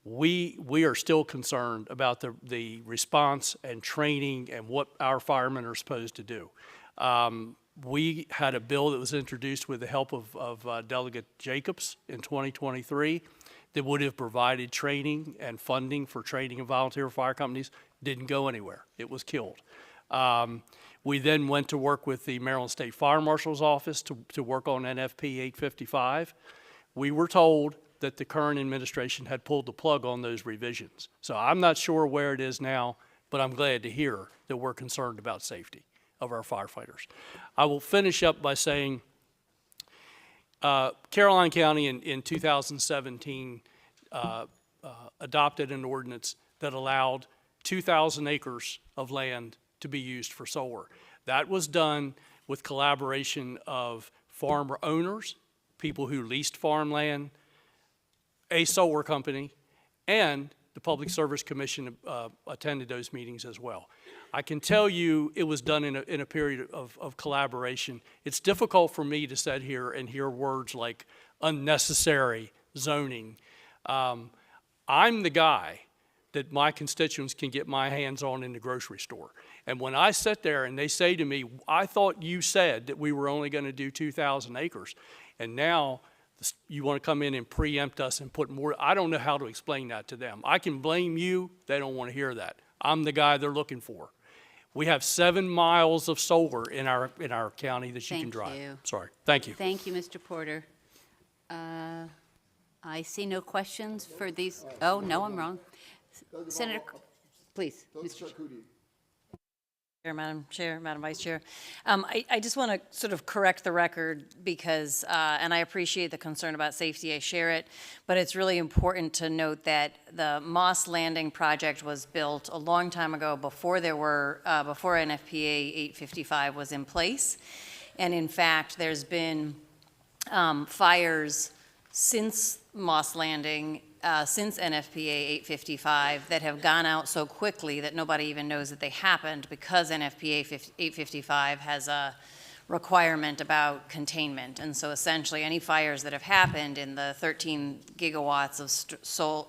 we are still concerned about the response and training and what our firemen are supposed to do. We had a bill that was introduced with the help of Delegate Jacobs in 2023 that would have provided training and funding for training of volunteer fire companies. Didn't go anywhere. It was killed. We then went to work with the Maryland State Fire Marshal's Office to work on NFP 855. We were told that the current administration had pulled the plug on those revisions. So I'm not sure where it is now, but I'm glad to hear that we're concerned about safety of our firefighters. I will finish up by saying Caroline County in 2017 adopted an ordinance that allowed 2,000 acres of land to be used for solar. That was done with collaboration of farmer owners, people who leased farmland, a solar company, and the Public Service Commission attended those meetings as well. I can tell you it was done in a period of collaboration. It's difficult for me to sit here and hear words like unnecessary zoning. I'm the guy that my constituents can get my hands on in the grocery store. And when I sit there and they say to me, I thought you said that we were only going to do 2,000 acres, and now you want to come in and preempt us and put more, I don't know how to explain that to them. I can blame you, they don't want to hear that. I'm the guy they're looking for. We have 7 miles of solar in our county that you can drive. Thank you. Sorry, thank you. Thank you, Mr. Porter. I see no questions for these. Oh, no, I'm wrong. Senator, please. Mr. Madam Chair, Madam Vice Chair. I just want to sort of correct the record because, and I appreciate the concern about safety, I share it, but it's really important to note that the Moss Landing project was built a long time ago before before NFPA 855 was in place. And in fact, there's been fires since Moss Landing, since NFPA 855 that have gone out so quickly that nobody even knows that they happened because NFPA 855 has a requirement about containment. And so essentially any fires that have happened in the 13 gigawatts of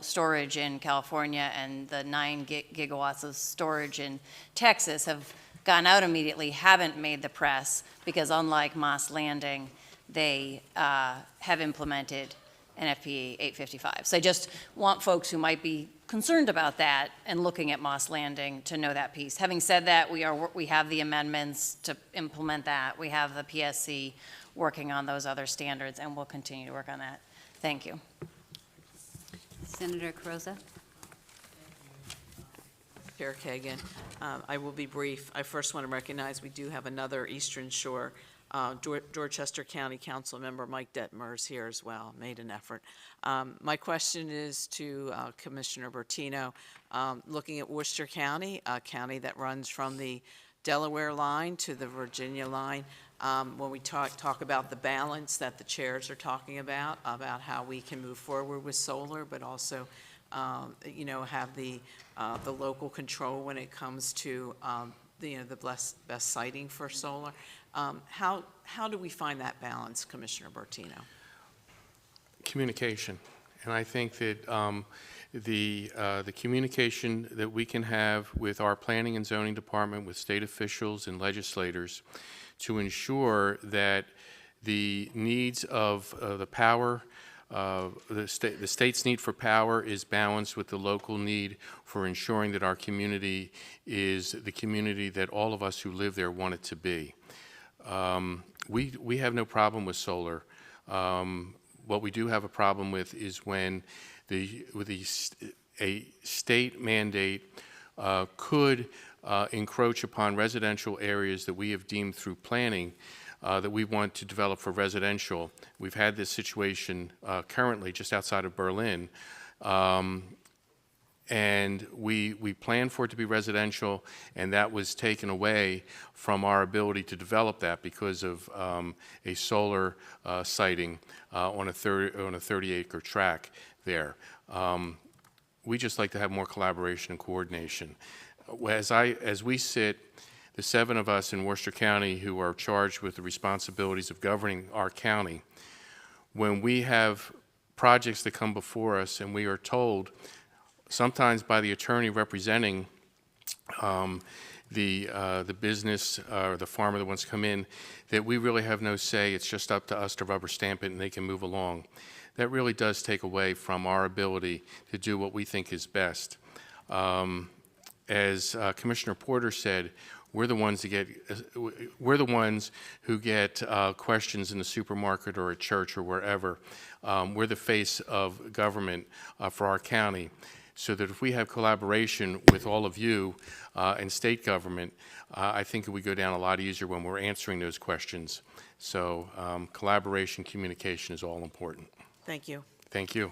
storage in California and the 9 gigawatts of storage in Texas have gone out immediately, haven't made the press because unlike Moss Landing, they have implemented NFPA 855. So I just want folks who might be concerned about that and looking at Moss Landing to know that piece. Having said that, we have the amendments to implement that. We have the PSC working on those other standards, and we'll continue to work on that. Thank you. Senator Carrozza. Chair Kagan, I will be brief. I first want to recognize we do have another Eastern Shore Dorchester County Council member Mike Detmer here as well, made an effort. My question is to Commissioner Bertino. Looking at Worcester County, a county that runs from the Delaware line to the Virginia line, when we talk about the balance that the chairs are talking about how we can move forward with solar, but also have the local control when it comes to the best siting for solar. How do we find that balance, Commissioner Bertino? Communication. And I think that the communication that we can have with our planning and zoning department, with state officials and legislators, to ensure that the needs of the power, the state's need for power is balanced with the local need for ensuring that our community is the community that all of us who live there want it to be. We have no problem with solar. What we do have a problem with is when a state mandate could encroach upon residential areas that we have deemed through planning that we want to develop for residential. We've had this situation currently just outside of Berlin, and we planned for it to be residential, and that was taken away from our ability to develop that because of a solar siting on a 30-acre tract there. We just like to have more collaboration and coordination. As we sit, the 7 of us in Worcester County who are charged with the responsibilities of governing our county, when we have projects that come before us and we are told, sometimes by the attorney representing the business or the farmer that wants to come in, that we really have no say, it's just up to us to rubber stamp it and they can move along. That really does take away from our ability to do what we think is best. As Commissioner Porter said, we're the ones who get questions in the supermarket or at church or wherever. We're the face of government for our county. So that if we have collaboration with all of you and state government, I think it would go down a lot easier when we're answering those questions. So collaboration, communication is all important. Thank you. Thank you.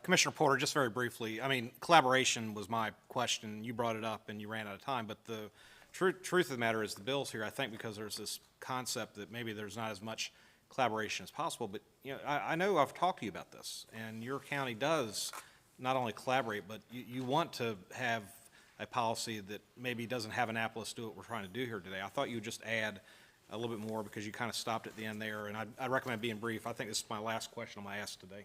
Commissioner Porter, just very briefly, I mean, collaboration was my question. You brought it up and you ran out of time, but the truth of the matter is the bill's here, I think, because there's this concept that maybe there's not as much collaboration as possible, but I know I've talked to you about this, and your county does not only collaborate, but you want to have a policy that maybe doesn't have Annapolis do what we're trying to do here today. I thought you would just add a little bit more because you kind of stopped at the end there, and I recommend being brief. I think this is my last question I'm going to ask today.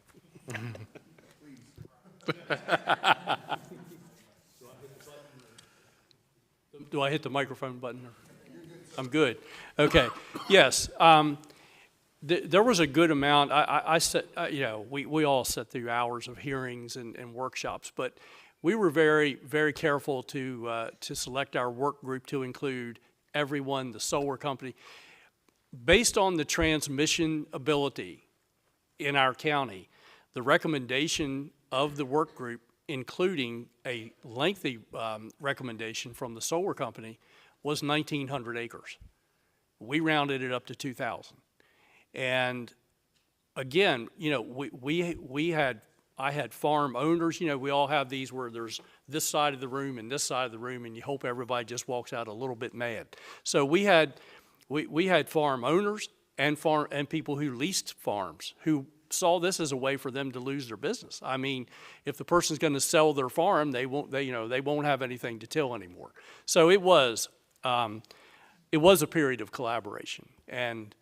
Do I hit the microphone button? I'm good. Okay. Yes. There was a good amount. We all sat through hours of hearings and workshops, but we were very, very careful to select our work group to include everyone, the solar company, based on the transmission ability in our county. The recommendation of the work group, including a lengthy recommendation from the solar company, was 1,900 acres. We rounded it up to 2,000. And again, I had farm owners, we all have these where there's this side of the room and this side of the room, and you hope everybody just walks out a little bit mad. So we had farm owners and people who leased farms who saw this as a way for them to lose their business. I mean, if the person's going to sell their farm, they won't have anything to till anymore. So it was a period of collaboration, and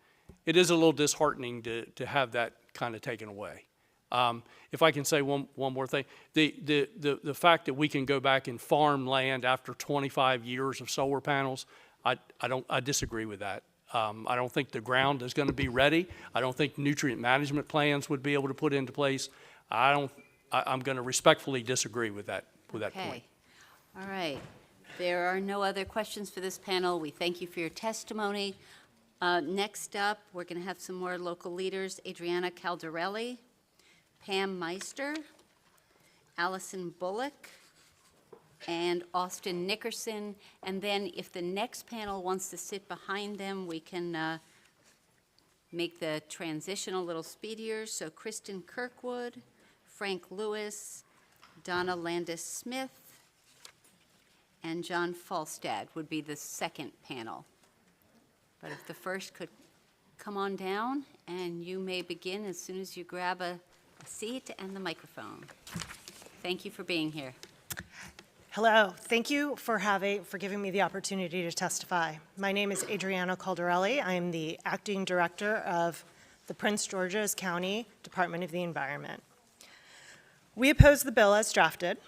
it is a little disheartening to have that kind of taken away. If I can say one more thing, the fact that we can go back and farm land after 25 years of solar panels, I disagree with that. I don't think the ground is going to be ready. I don't think nutrient management plans would be able to put into place. I'm going to respectfully disagree with that point. All right. There are no other questions for this panel. We thank you for your testimony. Next up, we're going to have some more local leaders: Adriana Caldarelli, Pam Meister, Allison Bullock, and Austin Nickerson. And then if the next panel wants to sit behind them, we can make the transition a little speedier. So Kristen Kirkwood, Frank Lewis, Donna Landis-Smith, and John Falstad would be the second panel. But if the first could come on down, and you may begin as soon as you grab a seat and the microphone. Thank you for being here. Hello. Thank you for giving me the opportunity to testify. My name is Adriana Caldarelli. I am the Acting Director of the Prince George's County Department of the Environment. We oppose the bill as drafted.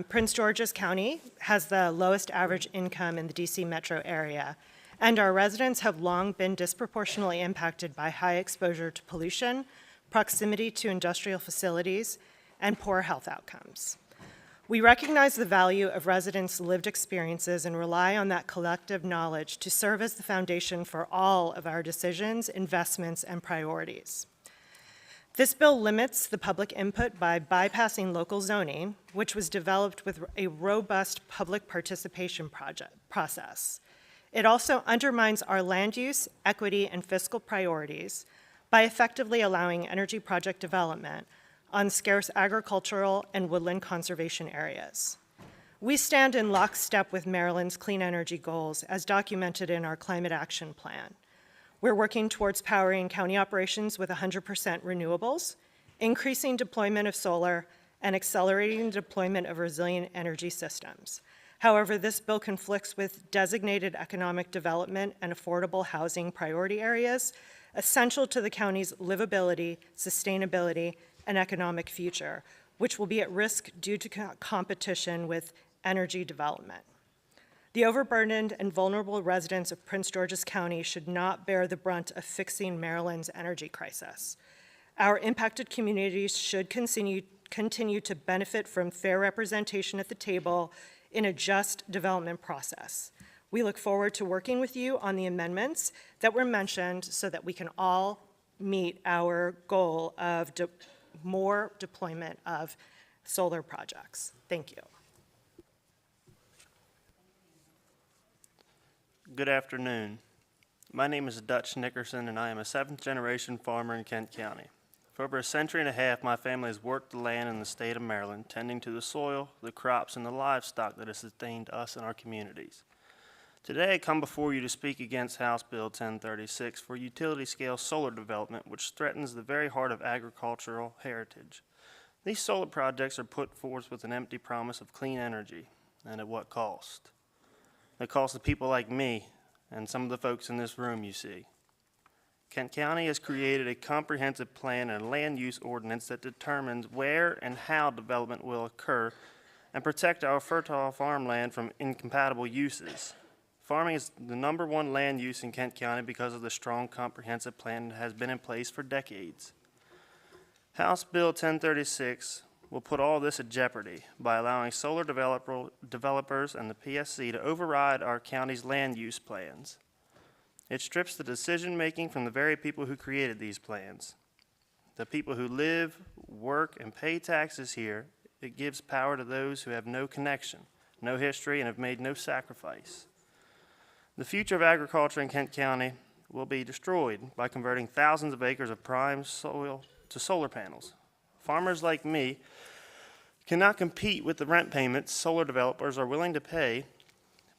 Prince George's County has the lowest average income in the DC metro area, and our residents have long been disproportionately impacted by high exposure to pollution, proximity to industrial facilities, and poor health outcomes. We recognize the value of residents' lived experiences and rely on that collective knowledge to serve as the foundation for all of our decisions, investments, and priorities. This bill limits the public input by bypassing local zoning, which was developed with a robust public participation process. It also undermines our land use, equity, and fiscal priorities by effectively allowing energy project development on scarce agricultural and woodland conservation areas. We stand in lockstep with Maryland's clean energy goals as documented in our Climate Action Plan. We're working towards powering county operations with 100% renewables, increasing deployment of solar, and accelerating the deployment of resilient energy systems. However, this bill conflicts with designated economic development and affordable housing priority areas essential to the county's livability, sustainability, and economic future, which will be at risk due to competition with energy development. The overburdened and vulnerable residents of Prince George's County should not bear the brunt of fixing Maryland's energy crisis. Our impacted communities should continue to benefit from fair representation at the table in a just development process. We look forward to working with you on the amendments that were mentioned so that we can all meet our goal of more deployment of solar projects. Thank you. Good afternoon. My name is Dutch Nickerson, and I am a seventh-generation farmer in Kent County. For over a century and a half, my family has worked the land in the state of Maryland, tending to the soil, the crops, and the livestock that has sustained us and our communities. Today, I come before you to speak against House Bill 1036 for utility-scale solar development, which threatens the very heart of agricultural heritage. These solar projects are put forth with an empty promise of clean energy, and at what cost? The cost of people like me and some of the folks in this room you see. Kent County has created a comprehensive plan and a land use ordinance that determines where and how development will occur and protect our fertile farmland from incompatible uses. Farming is the #1 land use in Kent County because of the strong comprehensive plan that has been in place for decades. House Bill 1036 will put all this at jeopardy by allowing solar developers and the PSC to override our county's land use plans. It strips the decision-making from the very people who created these plans. The people who live, work, and pay taxes here. It gives power to those who have no connection, no history, and have made no sacrifice. The future of agriculture in Kent County will be destroyed by converting thousands of acres of prime soil to solar panels. Farmers like me cannot compete with the rent payments solar developers are willing to pay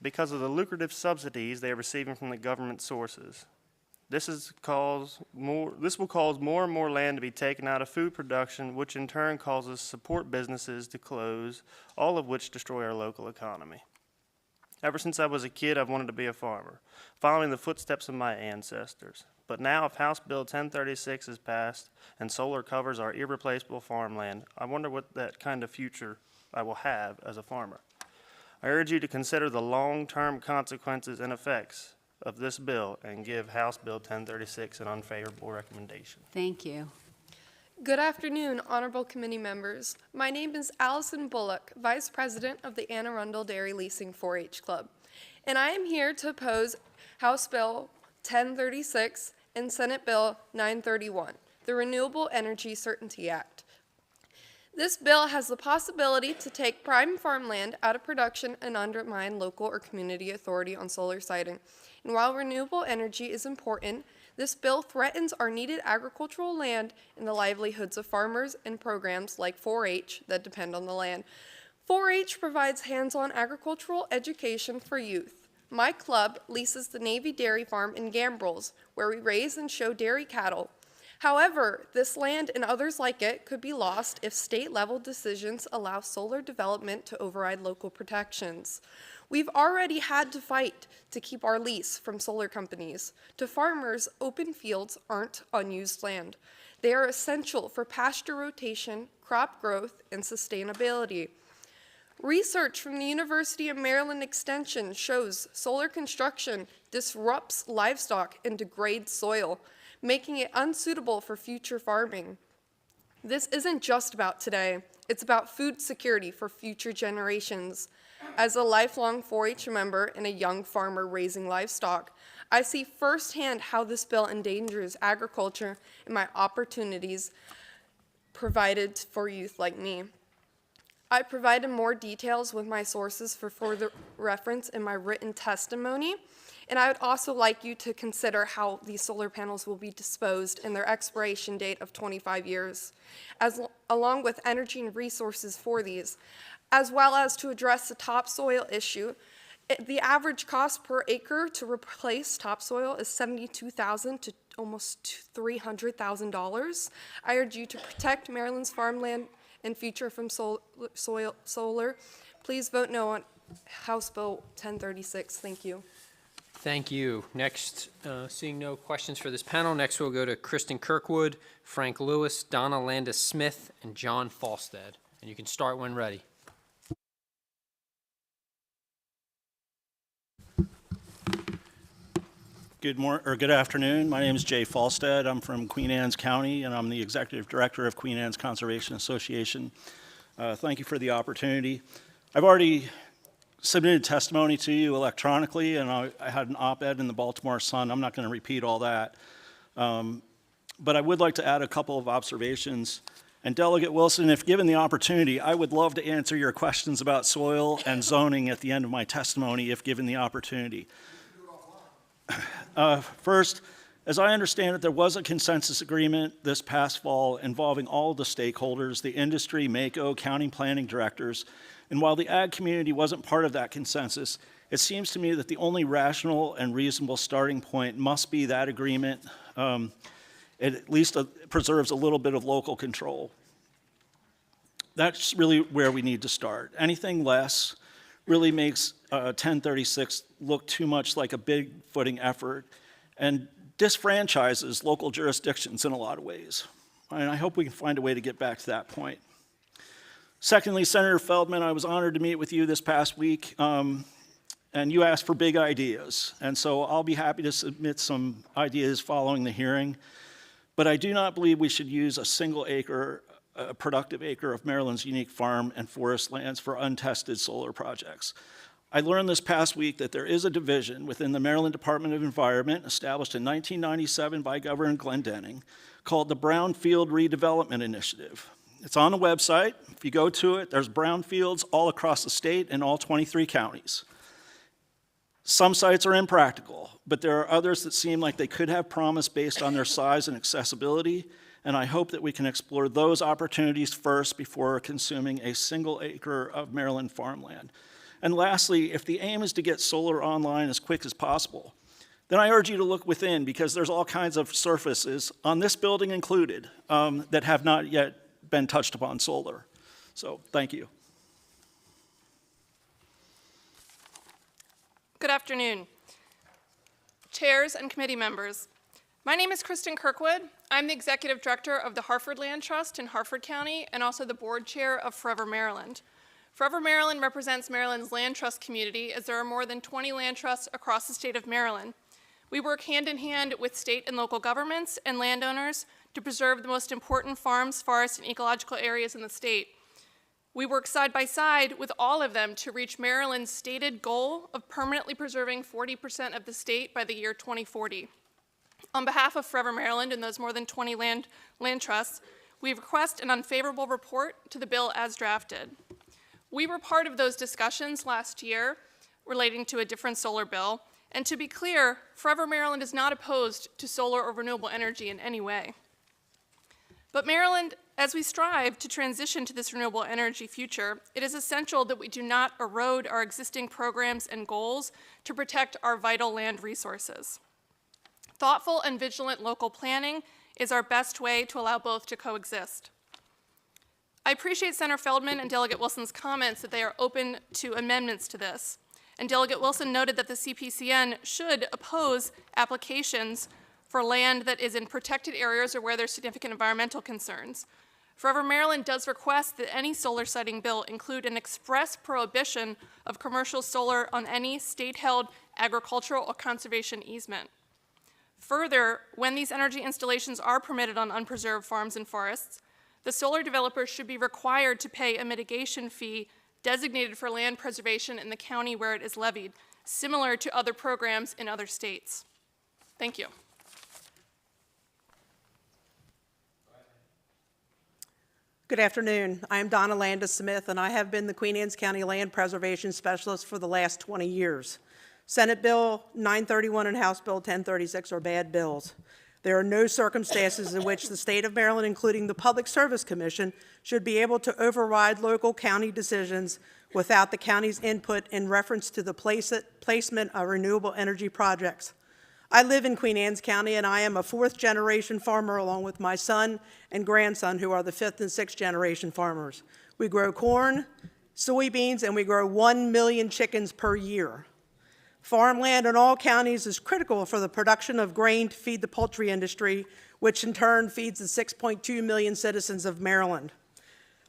because of the lucrative subsidies they are receiving from the government sources. This will cause more and more land to be taken out of food production, which in turn causes support businesses to close, all of which destroy our local economy. Ever since I was a kid, I've wanted to be a farmer, following the footsteps of my ancestors. But now, if House Bill 1036 is passed and solar covers our irreplaceable farmland, I wonder what that kind of future I will have as a farmer. I urge you to consider the long-term consequences and effects of this bill and give House Bill 1036 an unfavorable recommendation. Thank you. Good afternoon, honorable committee members. My name is Allison Bullock, Vice President of the Anne Arundel Dairy Leasing 4-H Club, and I am here to oppose House Bill 1036 and Senate Bill 931, the Renewable Energy Certainty Act. This bill has the possibility to take prime farmland out of production and undermine local or community authority on solar siting. And while renewable energy is important, this bill threatens our needed agricultural land and the livelihoods of farmers and programs like 4-H that depend on the land. 4-H provides hands-on agricultural education for youth. My club leases the Navy Dairy Farm in Gambrels, where we raise and show dairy cattle. However, this land and others like it could be lost if state-level decisions allow solar development to override local protections. We've already had to fight to keep our lease from solar companies. To farmers, open fields aren't unused land. They are essential for pasture rotation, crop growth, and sustainability. Research from the University of Maryland Extension shows solar construction disrupts livestock and degrades soil, making it unsuitable for future farming. This isn't just about today, it's about food security for future generations. As a lifelong 4-H member and a young farmer raising livestock, I see firsthand how this bill endangers agriculture and my opportunities provided for youth like me. I provided more details with my sources for further reference in my written testimony, and I would also like you to consider how these solar panels will be disposed and their expiration date of 25 years, along with energy and resources for these, as well as to address the topsoil issue. The average cost per acre to replace topsoil is $72,000 to almost $300,000. I urge you to protect Maryland's farmland and future from solar. Please vote no on House Bill 1036. Thank you. Thank you. Next, seeing no questions for this panel, next we'll go to Kristen Kirkwood, Frank Lewis, Donna Landis Smith, and John Falstad. And you can start when ready. Good afternoon. My name is Jay Falstad. I'm from Queen Anne's County, and I'm the Executive Director of Queen Anne's Conservation Association. Thank you for the opportunity. I've already submitted testimony to you electronically, and I had an op-ed in the Baltimore Sun. I'm not going to repeat all that. But I would like to add a couple of observations. And Delegate Wilson, if given the opportunity, I would love to answer your questions about soil and zoning at the end of my testimony, if given the opportunity. First, as I understand it, there was a consensus agreement this past fall involving all the stakeholders, the industry, MACO, county planning directors, and while the ag community wasn't part of that consensus, it seems to me that the only rational and reasonable starting point must be that agreement. It at least preserves a little bit of local control. That's really where we need to start. Anything less really makes 1036 look too much like a big footing effort and disfranchises local jurisdictions in a lot of ways. And I hope we can find a way to get back to that point. Secondly, Senator Feldman, I was honored to meet with you this past week, and you asked for big ideas. And so I'll be happy to submit some ideas following the hearing. But I do not believe we should use a single acre, a productive acre of Maryland's unique farm and forest lands for untested solar projects. I learned this past week that there is a division within the Maryland Department of Environment established in 1997 by Governor Glendenning called the Brownfield Redevelopment Initiative. It's on the website. If you go to it, there's brownfields all across the state in all 23 counties. Some sites are impractical, but there are others that seem like they could have promise based on their size and accessibility, and I hope that we can explore those opportunities first before consuming a single acre of Maryland farmland. And lastly, if the aim is to get solar online as quick as possible, then I urge you to look within, because there's all kinds of surfaces, on this building included, that have not yet been touched upon solar. So thank you. Good afternoon, chairs and committee members. My name is Kristen Kirkwood. I'm the Executive Director of the Harford Land Trust in Harford County and also the Board Chair of Forever Maryland. Forever Maryland represents Maryland's land trust community, as there are more than 20 land trusts across the state of Maryland. We work hand in hand with state and local governments and landowners to preserve the most important farms, forests, and ecological areas in the state. We work side by side with all of them to reach Maryland's stated goal of permanently preserving 40% of the state by the year 2040. On behalf of Forever Maryland and those more than 20 land trusts, we request an unfavorable report to the bill as drafted. We were part of those discussions last year relating to a different solar bill, and to be clear, Forever Maryland is not opposed to solar or renewable energy in any way. But Maryland, as we strive to transition to this renewable energy future, it is essential that we do not erode our existing programs and goals to protect our vital land resources. Thoughtful and vigilant local planning is our best way to allow both to coexist. I appreciate Senator Feldman and Delegate Wilson's comments that they are open to amendments to this. And Delegate Wilson noted that the CPCN should oppose applications for land that is in protected areas or where there's significant environmental concerns. Forever Maryland does request that any solar siting bill include an express prohibition of commercial solar on any state-held agricultural or conservation easement. Further, when these energy installations are permitted on unpreserved farms and forests, the solar developer should be required to pay a mitigation fee designated for land preservation in the county where it is levied, similar to other programs in other states. Thank you. Good afternoon. I am Donna Landis Smith, and I have been the Queen Anne's County Land Preservation Specialist for the last 20 years. Senate Bill 931 and House Bill 1036 are bad bills. There are no circumstances in which the state of Maryland, including the Public Service Commission, should be able to override local county decisions without the county's input in reference to the placement of renewable energy projects. I live in Queen Anne's County, and I am a fourth-generation farmer along with my son and grandson, who are the fifth and sixth-generation farmers. We grow corn, soybeans, and we grow 1 million chickens per year. Farmland in all counties is critical for the production of grain to feed the poultry industry, which in turn feeds the 6.2 million citizens of Maryland.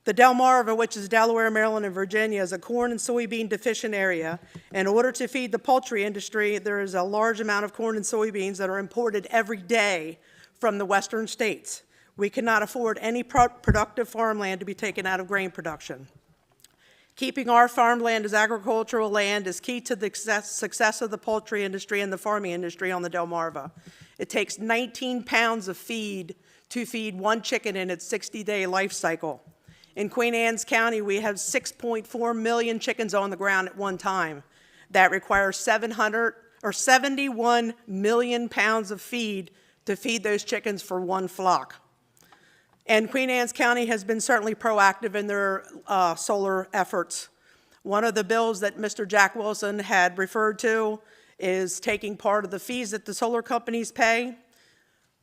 The Delmarva, which is Delaware, Maryland, and Virginia, is a corn and soybean deficient area. In order to feed the poultry industry, there is a large amount of corn and soybeans that are imported every day from the western states. We cannot afford any productive farmland to be taken out of grain production. Keeping our farmland as agricultural land is key to the success of the poultry industry and the farming industry on the Delmarva. It takes 19 pounds of feed to feed one chicken in its 60-day life cycle. In Queen Anne's County, we have 6.4 million chickens on the ground at one time. That requires 71 million pounds of feed to feed those chickens for one flock. And Queen Anne's County has been certainly proactive in their solar efforts. One of the bills that Mr. Jack Wilson had referred to is taking part of the fees that the solar companies pay.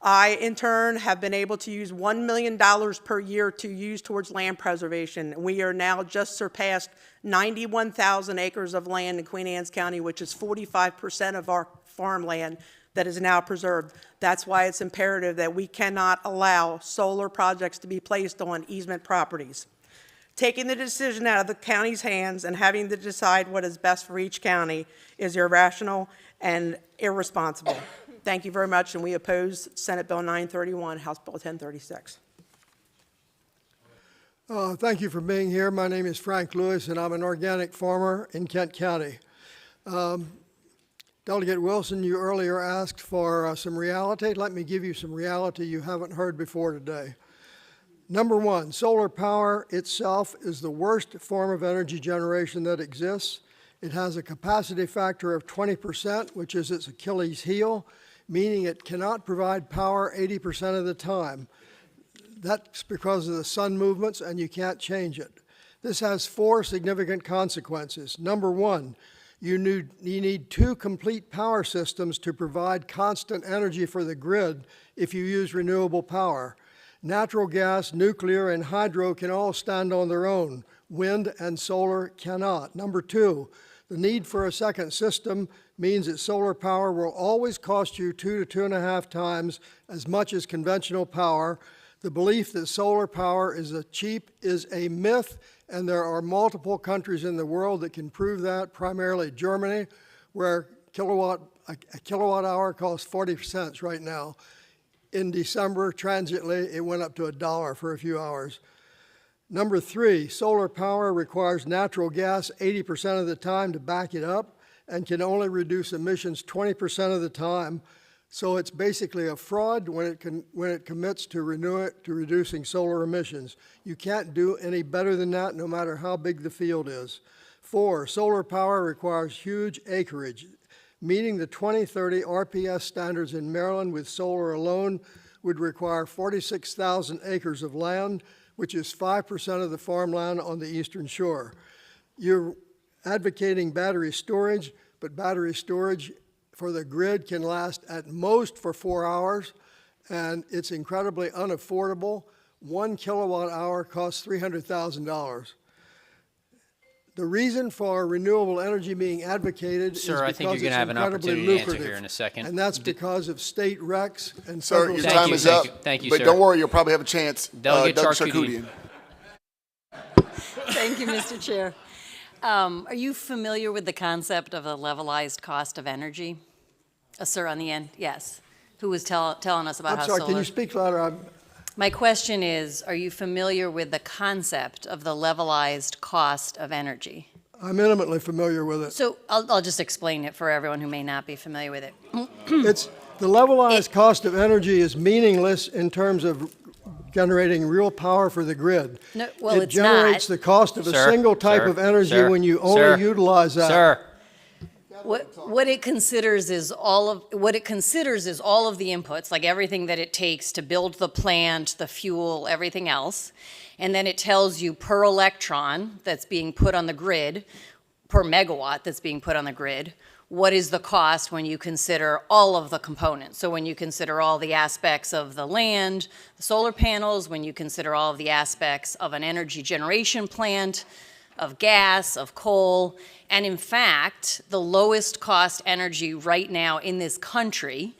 I, in turn, have been able to use $1 million per year to use towards land preservation. We are now just surpassed 91,000 acres of land in Queen Anne's County, which is 45% of our farmland that is now preserved. That's why it's imperative that we cannot allow solar projects to be placed on easement properties. Taking the decision out of the county's hands and having to decide what is best for each county is irrational and irresponsible. Thank you very much, and we oppose Senate Bill 931, House Bill 1036. Thank you for being here. My name is Frank Lewis, and I'm an organic farmer in Kent County. Delegate Wilson, you earlier asked for some reality. Let me give you some reality you haven't heard before today. Number one, solar power itself is the worst form of energy generation that exists. It has a capacity factor of 20%, which is its Achilles heel, meaning it cannot provide power 80% of the time. That's because of the sun movements, and you can't change it. This has 4 significant consequences. Number one, you need 2 complete power systems to provide constant energy for the grid if you use renewable power. Natural gas, nuclear, and hydro can all stand on their own. Wind and solar cannot. Number 2, the need for a second system means that solar power will always cost you 2 to 2.5 times as much as conventional power. The belief that solar power is cheap is a myth, and there are multiple countries in the world that can prove that, primarily Germany, where a kilowatt hour costs 40 cents right now. In December, transiently, it went up to $1 for a few hours. Number 3, solar power requires natural gas 80% of the time to back it up and can only reduce emissions 20% of the time. So it's basically a fraud when it commits to reducing solar emissions. You can't do any better than that, no matter how big the field is. 4, solar power requires huge acreage. Meeting the 2030 RPS standards in Maryland with solar alone would require 46,000 acres of land, which is 5% of the farmland on the Eastern Shore. You're advocating battery storage, but battery storage for the grid can last at most for 4 hours, and it's incredibly unaffordable. 1 kilowatt hour costs $300,000. The reason for renewable energy being advocated is Sir, I think because you're it's going to have an incredibly opportunity to answer lucrative. here in a second. And that's because of state recs and Sir, federal. your Thank time you, is thank up. you, thank you, But sir. don't worry, you'll probably have a chance. Delegate Doug Charkoudian. Thank you, Mr. Chair. Are you familiar with the concept of a levelized cost of energy? Sir on the end, yes. Who was telling us about I'm how sorry, solar... can you speak louder? My question is, are you familiar with the concept of the levelized cost of energy? I'm intimately familiar with it. So I'll just explain it for everyone who may not be familiar with it. It's, the levelized cost of energy is meaningless in terms of generating real power for the grid. No, well, it it's generates not. the cost of a single type of energy when you only utilize that. Sir. What it considers is all of the inputs, like everything that it takes to build the plant, the fuel, everything else, and then it tells you per electron that's being put on the grid, per megawatt that's being put on the grid, what is the cost when you consider all of the components. So when you consider all the aspects of the land, the solar panels, when you consider all of the aspects of an energy generation plant, of gas, of coal, and in fact, the lowest cost energy right now in this country,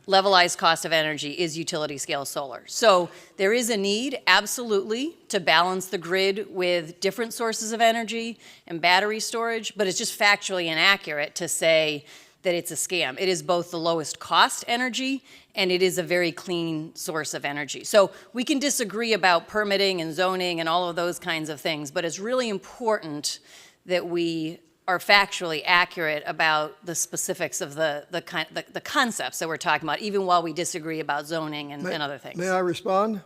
levelized cost of energy, is utility scale solar. So there is a need, absolutely, to balance the grid with different sources of energy and battery storage, but it's just factually inaccurate to say that it's a scam. It is both the lowest cost energy and it is a very clean source of energy. So we can disagree about permitting and zoning and all of those kinds of things, but it's really important that we are factually accurate about the specifics of the concepts that we're talking about, even while we disagree about zoning and other things. May I respond?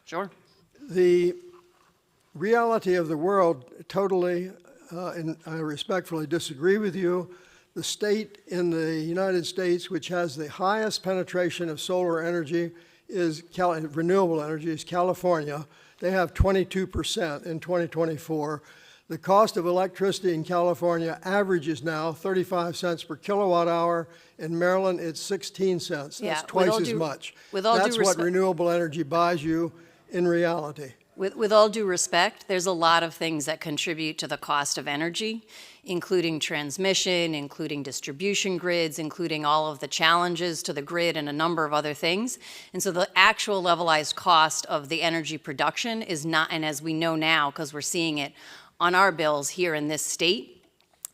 Sure. The reality of the world totally, and I respectfully disagree with you. The state in the United States which has the highest penetration of solar energy is renewable energy is California. They have 22% in 2024. The cost of electricity in California averages now 35 cents per kilowatt hour. In Maryland, it's 16 cents. That's twice as much. That's what renewable energy buys you in reality. With all due respect, there's a lot of things that contribute to the cost of energy, including transmission, including distribution grids, including all of the challenges to the grid and a number of other things. And so the actual levelized cost of the energy production is not, and as we know now, because we're seeing it on our bills here in this state,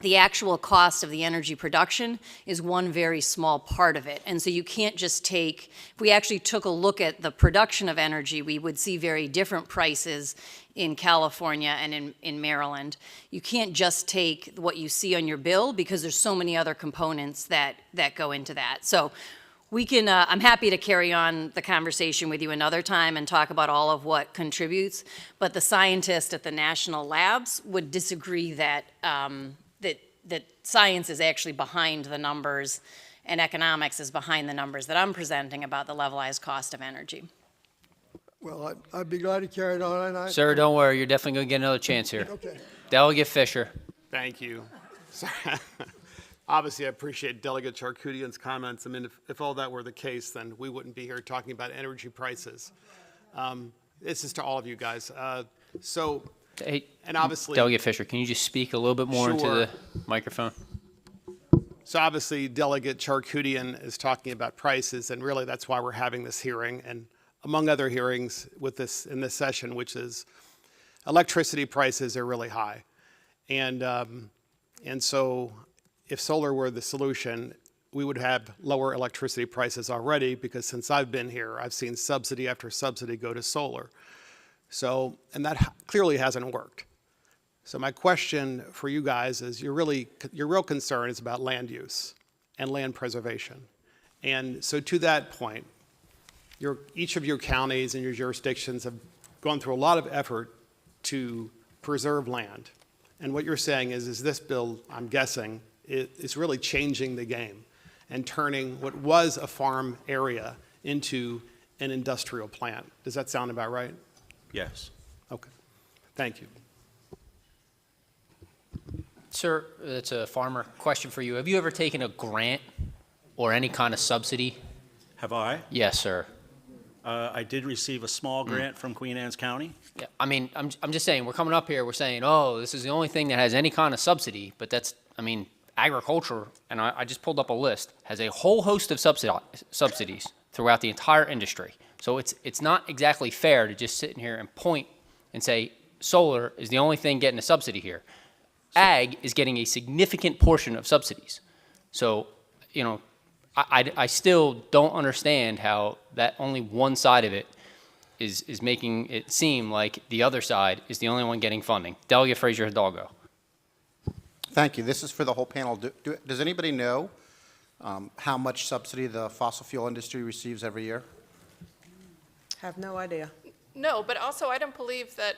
the actual cost of the energy production is one very small part of it. And so you can't just take, if we actually took a look at the production of energy, we would see very different prices in California and in Maryland. You can't just take what you see on your bill because there's so many other components that go into that. So we can, I'm happy to carry on the conversation with you another time and talk about all of what contributes, but the scientists at the national labs would disagree that that science is actually behind the numbers and economics is behind the numbers that I'm presenting about the levelized cost of energy. Well, I'd be glad to carry it on. Sir, don't worry. You're definitely going to get another chance here. Okay. Delegate Fisher. Thank you. Obviously, I appreciate Delegate Charkoudian's comments. I mean, if all that were the case, then we wouldn't be here talking about energy prices. This is to all of you guys. Hey, and obviously, Delegate Fisher, can you just speak a little bit more into the microphone? So obviously, Delegate Charkoudian is talking about prices, and really that's why we're having this hearing, and among other hearings with this in this session, which is electricity prices are really high, and so if solar were the solution, we would have lower electricity prices already, because since I've been here, I've seen subsidy after subsidy go to solar. So, and that clearly hasn't worked. So my question for you guys is, your real concern is about land use and land preservation. And so to that point, each of your counties and your jurisdictions have gone through a lot of effort to preserve land. And what you're saying is this bill, I'm guessing, is really changing the game and turning what was a farm area into an industrial plant. Does that sound about right? Yes. Okay. Thank you. Sir, it's a farmer question for you. Have you ever taken a grant or any kind of subsidy Have I? Yes, sir. I did receive a small grant from Queen Anne's County. Yeah, I mean, I'm just saying, we're coming up here, we're saying, oh, this is the only thing that has any kind of subsidy, but that's, I mean, agriculture, and I just pulled up a list, has a whole host of subsidies throughout the entire industry. So it's not exactly fair to just sit in here and point and say, solar is the only thing getting a subsidy here. Ag is getting a significant portion of subsidies. So, you know, I still don't understand how that only one side of it is making it seem like the other side is the only one getting funding. Delegate Frazier Hidalgo. Thank you. This is for the whole panel. Does anybody know how much subsidy the fossil fuel industry receives every year? Have no idea. No, but also I don't believe that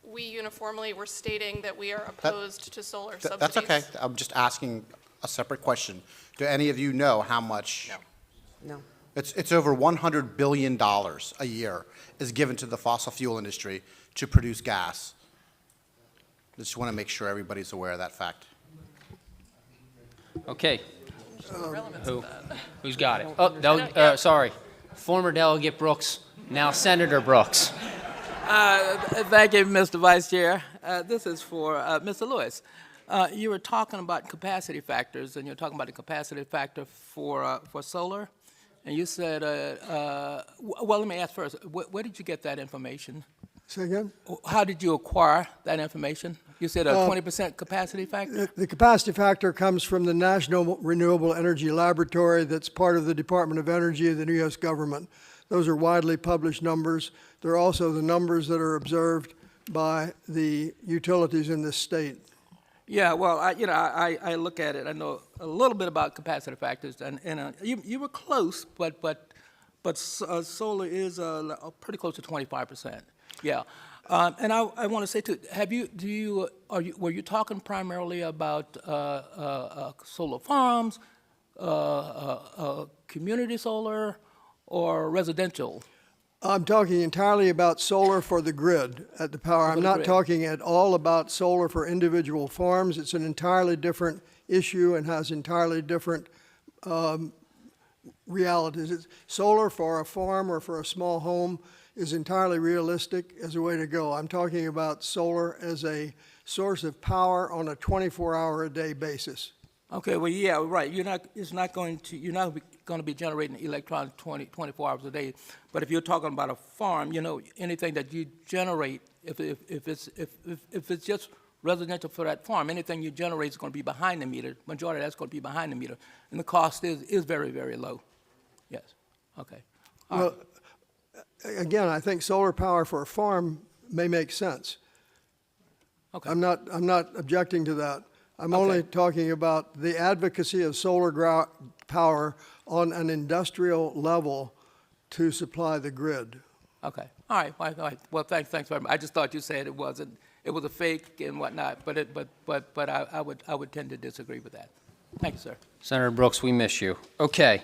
we uniformly were stating that we are opposed to solar subsidies. That's okay. I'm just asking a separate question. Do any of you know how much? No. It's over $100 billion a year is given to the fossil fuel industry to produce gas. Just want to make sure everybody's aware of that fact. Okay. Who's got it? Oh, sorry. Former Delegate Brooks, now Senator Brooks. Thank you, Mr. Vice Chair. This is for Mr. Lewis. You were talking about capacity factors, and you're talking about the capacity factor for solar. And you said, well, let me ask first, where did you get that information? Say again? How did you acquire that information? You said a 20% capacity factor? The capacity factor comes from the National Renewable Energy Laboratory that's part of the Department of Energy of the U.S. government. Those are widely published numbers. They're also the numbers that are observed by the utilities in this state. Yeah, well, I look at it. I know a little bit about capacity factors, and you were close, but solar is pretty close to 25%. Yeah, and I want to say too, were you talking primarily about solar farms, community solar, or residential? I'm talking entirely about solar for the grid at the power. I'm not talking at all about solar for individual farms. It's an entirely different issue and has entirely different realities. Solar for a farm or for a small home is entirely realistic as a way to go. I'm talking about solar as a source of power on a 24-hour-a-day basis. Okay, well, yeah, right. You're not going to be generating electrons 24 hours a day. But if you're talking about a farm, anything that you generate, if it's just residential for that farm, anything you generate is going to be behind the meter. Majority of that's going to be behind the meter, and the cost is very, very low. Yes. Okay. Well, again, I think solar power for a farm may make sense. Okay. I'm not objecting to that. I'm only talking about the advocacy of solar power on an industrial level to supply the grid. Okay. All right. Well, thanks very much. I just thought you said it was a fake and whatnot, but I would tend to disagree with that. Thank you, sir. Senator Brooks, we miss you. Okay,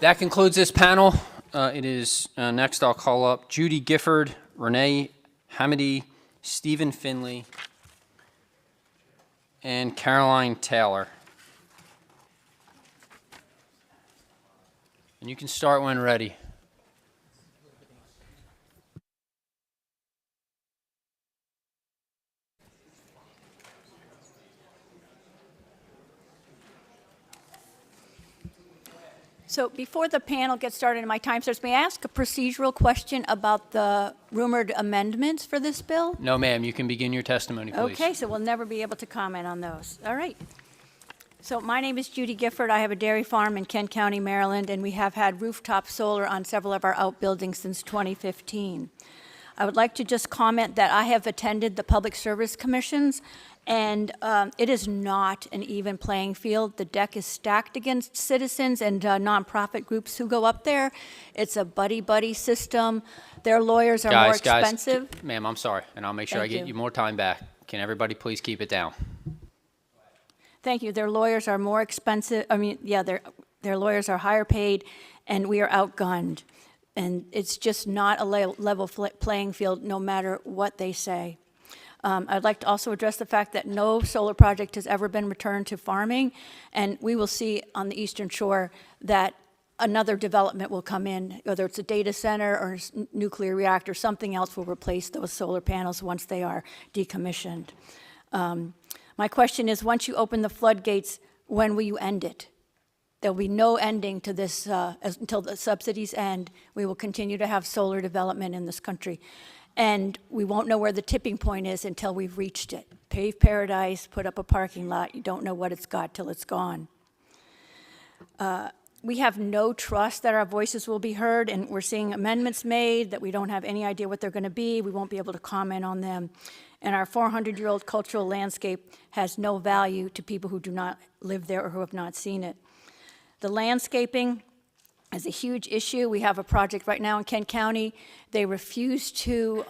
that concludes this panel. It is next I'll call up Judy Gifford, Renee Hamady, Stephen Finley, and Caroline Taylor. And you can start when ready. So before the panel gets started and my time starts, may I ask a procedural question about the rumored amendments for this bill? No, ma'am. You can begin your testimony, please. Okay, so we'll never be able to comment on those. All right. So my name is Judy Gifford. I have a dairy farm in Kent County, Maryland, and we have had rooftop solar on several of our outbuildings since 2015. I would like to just comment that I have attended the Public Service Commissions, and it is not an even playing field. The deck is stacked against citizens and nonprofit groups who go up there. It's a buddy-buddy system. Their lawyers are more expensive. Guys, ma'am, I'm sorry, and I'll make sure I get you more time back. Can everybody please keep it down? Thank you. Their lawyers are more expensive. I mean, yeah, their lawyers are higher paid, and we are outgunned. And it's just not a level playing field, no matter what they say. I'd like to also address the fact that no solar project has ever been returned to farming, and we will see on the Eastern Shore that another development will come in, whether it's a data center or nuclear reactor, something else will replace those solar panels once they are decommissioned. My question is, once you open the floodgates, when will you end it? There'll be no ending to this until the subsidies end. We will continue to have solar development in this country. And we won't know where the tipping point is until we've reached it. Pave paradise, put up a parking lot, you don't know what it's got till it's gone. We have no trust that our voices will be heard, and we're seeing amendments made that we don't have any idea what they're going to be. We won't be able to comment on them. And our 400-year-old cultural landscape has no value to people who do not live there or who have not seen it. The landscaping is a huge issue. We have a project right now in Kent County. They refuse to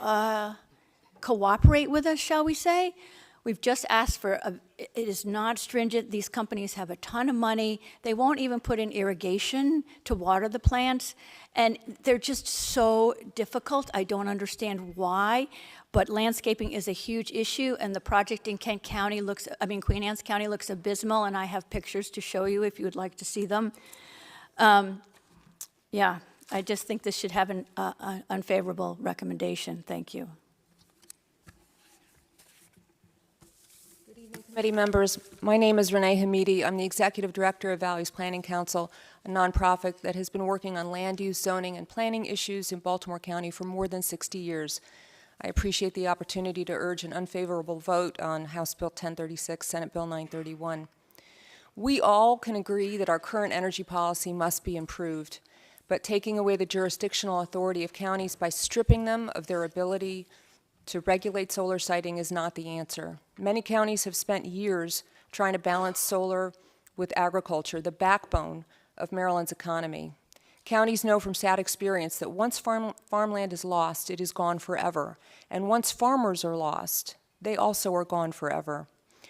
cooperate with us, shall we say. We've just asked for, it is not stringent. These companies have a ton of money. They won't even put in irrigation to water the plants. And they're just so difficult. I don't understand why, but landscaping is a huge issue, and the project in Queen Anne's County looks abysmal, and I have pictures to show you if you would like to see them. Yeah, I just think this should have an unfavorable recommendation. Thank you. Committee members, my name is Renee Hamidi. I'm the Executive Director of Values Planning Council, a nonprofit that has been working on land use, zoning, and planning issues in Baltimore County for more than 60 years. I appreciate the opportunity to urge an unfavorable vote on House Bill 1036, Senate Bill 931. We all can agree that our current energy policy must be improved, but taking away the jurisdictional authority of counties by stripping them of their ability to regulate solar siting is not the answer. Many counties have spent years trying to balance solar with agriculture, the backbone of Maryland's economy. Counties know from sad experience that once farmland is lost, it is gone forever. And once farmers are lost, they also are gone forever.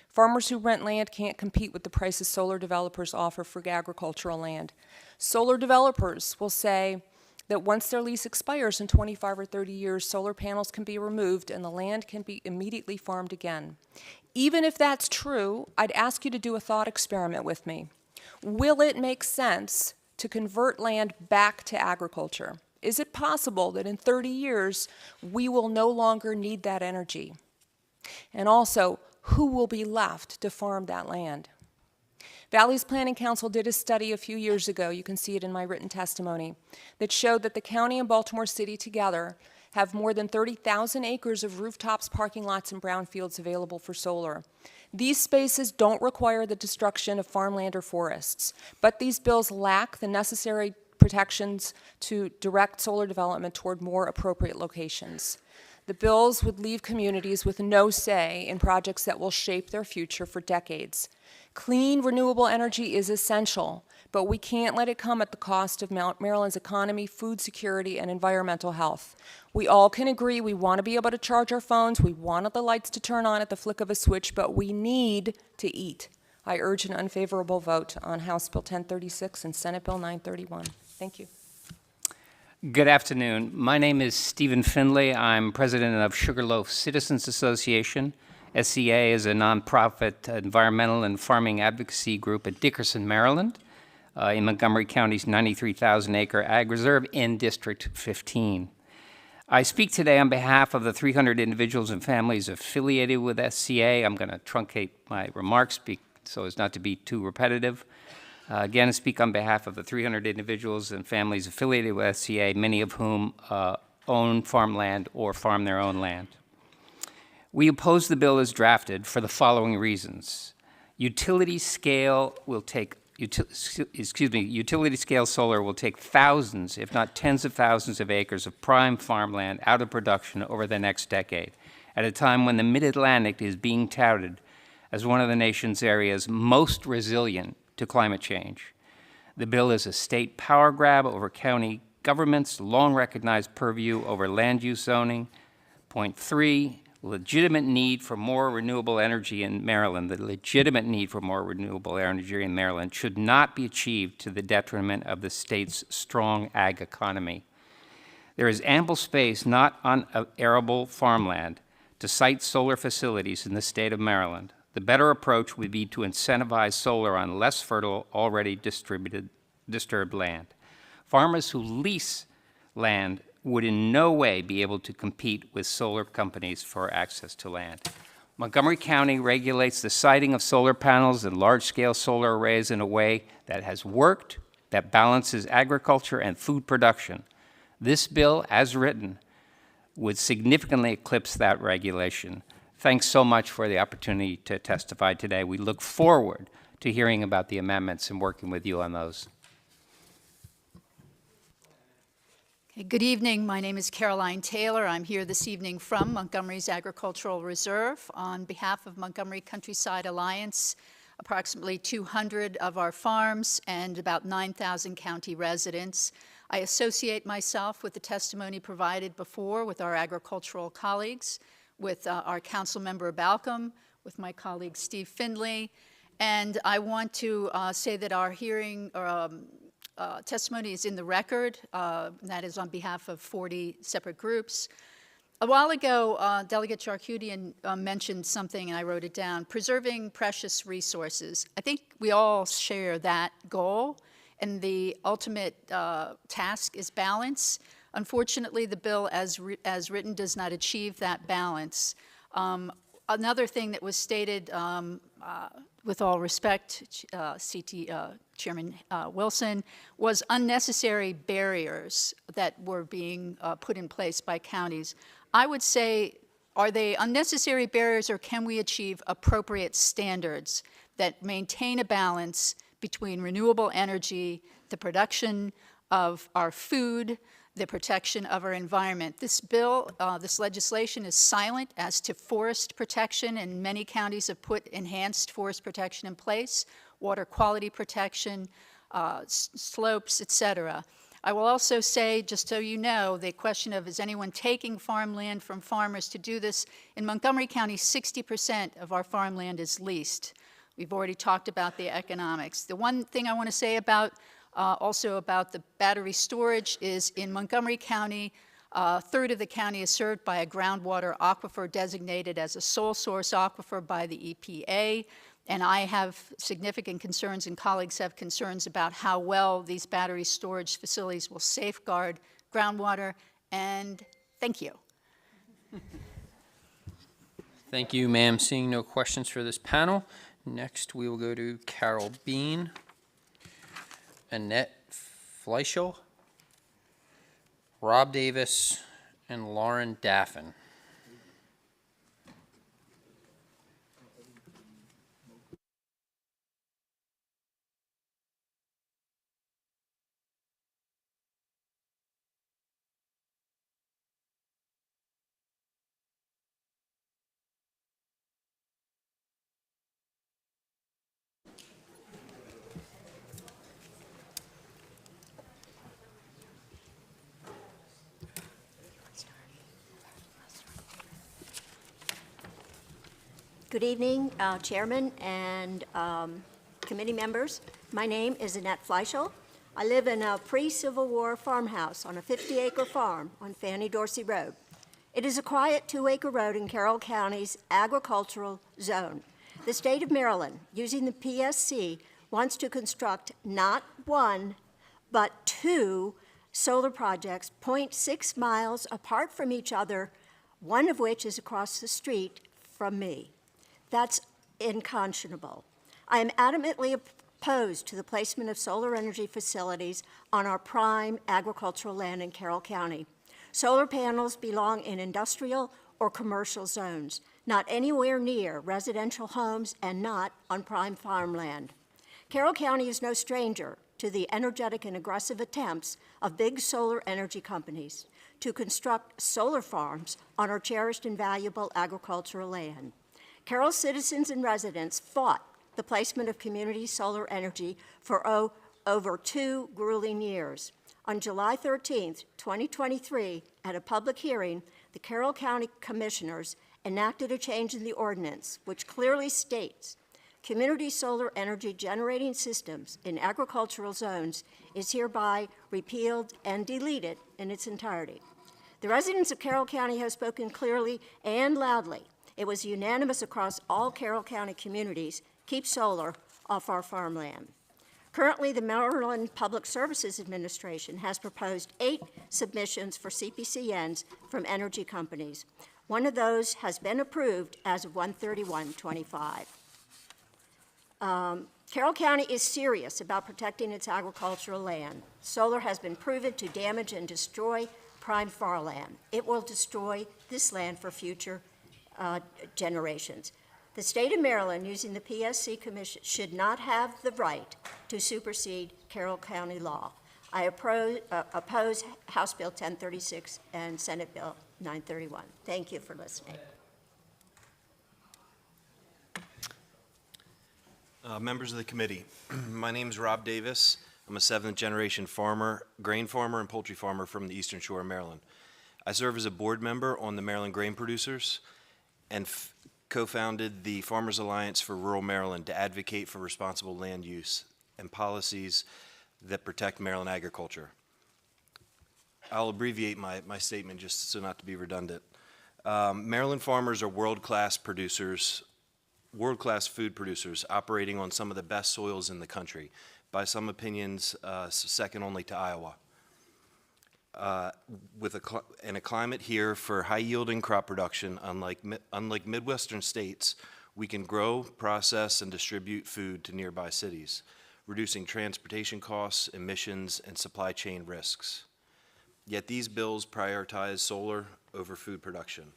Farmers who rent land can't compete with the prices solar developers offer for agricultural land. Solar developers will say that once their lease expires in 25 or 30 years, solar panels can be removed and the land can be immediately farmed again. Even if that's true, I'd ask you to do a thought experiment with me. Will it make sense to convert land back to agriculture? Is it possible that in 30 years, we will no longer need that energy? And also, who will be left to farm that land? Values Planning Council did a study a few years ago, you can see it in my written testimony, that showed that the county and Baltimore City together have more than 30,000 acres of rooftops, parking lots, and brownfields available for solar. These spaces don't require the destruction of farmland or forests, but these bills lack the necessary protections to direct solar development toward more appropriate locations. The bills would leave communities with no say in projects that will shape their future for decades. Clean, renewable energy is essential, but we can't let it come at the cost of Maryland's economy, food security, and environmental health. We all can agree we want to be able to charge our phones, we want the lights to turn on at the flick of a switch, but we need to eat. I urge an unfavorable vote on House Bill 1036 and Senate Bill 931. Thank you. Good afternoon. My name is Stephen Findlay. I'm president of Sugarloaf Citizens Association. SCA is a nonprofit environmental and farming advocacy group at Dickerson, Maryland, in Montgomery County's 93,000-acre ag reserve in District 15. I speak today on behalf of the 300 individuals and families affiliated with SCA. I'm going to truncate my remarks so as not to be too repetitive. Again, I speak on behalf of the 300 individuals and families affiliated with SCA, many of whom own farmland or farm their own land. We oppose the bill as drafted for the following reasons. Utility scale solar will take thousands, if not tens of thousands of acres of prime farmland out of production over the next decade, at a time when the Mid-Atlantic is being touted as one of the nation's areas most resilient to climate change. The bill is a state power grab over county government's long-recognized purview over land use zoning. Point 3, legitimate need for more renewable energy in Maryland. The legitimate need for more renewable energy in Maryland should not be achieved to the detriment of the state's strong ag economy. There is ample space not on arable farmland to site solar facilities in the state of Maryland. The better approach would be to incentivize solar on less fertile, already disturbed land. Farmers who lease land would in no way be able to compete with solar companies for access to land. Montgomery County regulates the siting of solar panels and large-scale solar arrays in a way that has worked, that balances agriculture and food production. This bill, as written, would significantly eclipse that regulation. Thanks so much for the opportunity to testify today. We look forward to hearing about the amendments and working with you on those. Okay, good evening. My name is Caroline Taylor. I'm here this evening from Montgomery's Agricultural Reserve on behalf of Montgomery Countryside Alliance, approximately 200 of our farms and about 9,000 county residents. I associate myself with the testimony provided before with our agricultural colleagues, with our council member Balcom, with my colleague Steve Findley, and I want to say that our hearing testimony is in the record. That is on behalf of 40 separate groups. A while ago, Delegate Charkoudian mentioned something, and I wrote it down, preserving precious resources. I think we all share that goal, and the ultimate task is balance. Unfortunately, the bill as written does not achieve that balance. Another thing that was stated, with all respect, Chairman Wilson, was unnecessary barriers that were being put in place by counties. I would say, are they unnecessary barriers, or can we achieve appropriate standards that maintain a balance between renewable energy, the production of our food, the protection of our environment? This bill, this legislation is silent as to forest protection, and many counties have put enhanced forest protection in place, water quality protection, slopes, et cetera. I will also say, just so you know, the question of is anyone taking farmland from farmers to do this, in Montgomery County, 60% of our farmland is leased. We've already talked about the economics. The one thing I want to say about also about the battery storage is in Montgomery County, a third of the county is served by a groundwater aquifer designated as a sole source aquifer by the EPA. And I have significant concerns, and colleagues have concerns about how well these battery storage facilities will safeguard groundwater. And thank you. Thank you, ma'am. Seeing no questions for this panel, next we will go to Carol Bean, Annette Fleischel, Rob Davis, and Lauren Daffin. Good evening, Chairman and committee members. My name is Annette Fleischel. I live in a pre-Civil War farmhouse on a 50-acre farm on Fanny Dorsey Road. It is a quiet 2-acre road in Carroll County's agricultural zone. The state of Maryland, using the PSC, wants to construct not one, but 2 solar projects 0.6 miles apart from each other, one of which is across the street from me. That's unconscionable. I am adamantly opposed to the placement of solar energy facilities on our prime agricultural land in Carroll County. Solar panels belong in industrial or commercial zones, not anywhere near residential homes and not on prime farmland. Carroll County is no stranger to the energetic and aggressive attempts of big solar energy companies to construct solar farms on our cherished and valuable agricultural land. Carroll citizens and residents fought the placement of community solar energy for over 2 grueling years. On July 13, 2023, at a public hearing, the Carroll County Commissioners enacted a change in the ordinance which clearly states community solar energy generating systems in agricultural zones is hereby repealed and deleted in its entirety. The residents of Carroll County have spoken clearly and loudly. It was unanimous across all Carroll County communities, keep solar off our farmland. Currently, the Maryland Public Services Administration has proposed 8 submissions for CPCNs from energy companies. One of those has been approved as of 1/31/25. Carroll County is serious about protecting its agricultural land. Solar has been proven to damage and destroy prime farmland. It will destroy this land for future generations. The state of Maryland, using the PSC Commission, should not have the right to supersede Carroll County law. I oppose House Bill 1036 and Senate Bill 931. Thank you for listening. Members of the committee, my name is Rob Davis. I'm a 7th-generation farmer, grain farmer, and poultry farmer from the Eastern Shore of Maryland. I serve as a board member on the Maryland Grain Producers and co-founded the Farmers Alliance for Rural Maryland to advocate for responsible land use and policies that protect Maryland agriculture. I'll abbreviate my statement just so not to be redundant. Maryland farmers are world-class producers, world-class food producers operating on some of the best soils in the country. By some opinions, second only to Iowa. With a climate here for high-yielding crop production, unlike Midwestern states, we can grow, process, and distribute food to nearby cities, reducing transportation costs, emissions, and supply chain risks. Yet these bills prioritize solar over food production.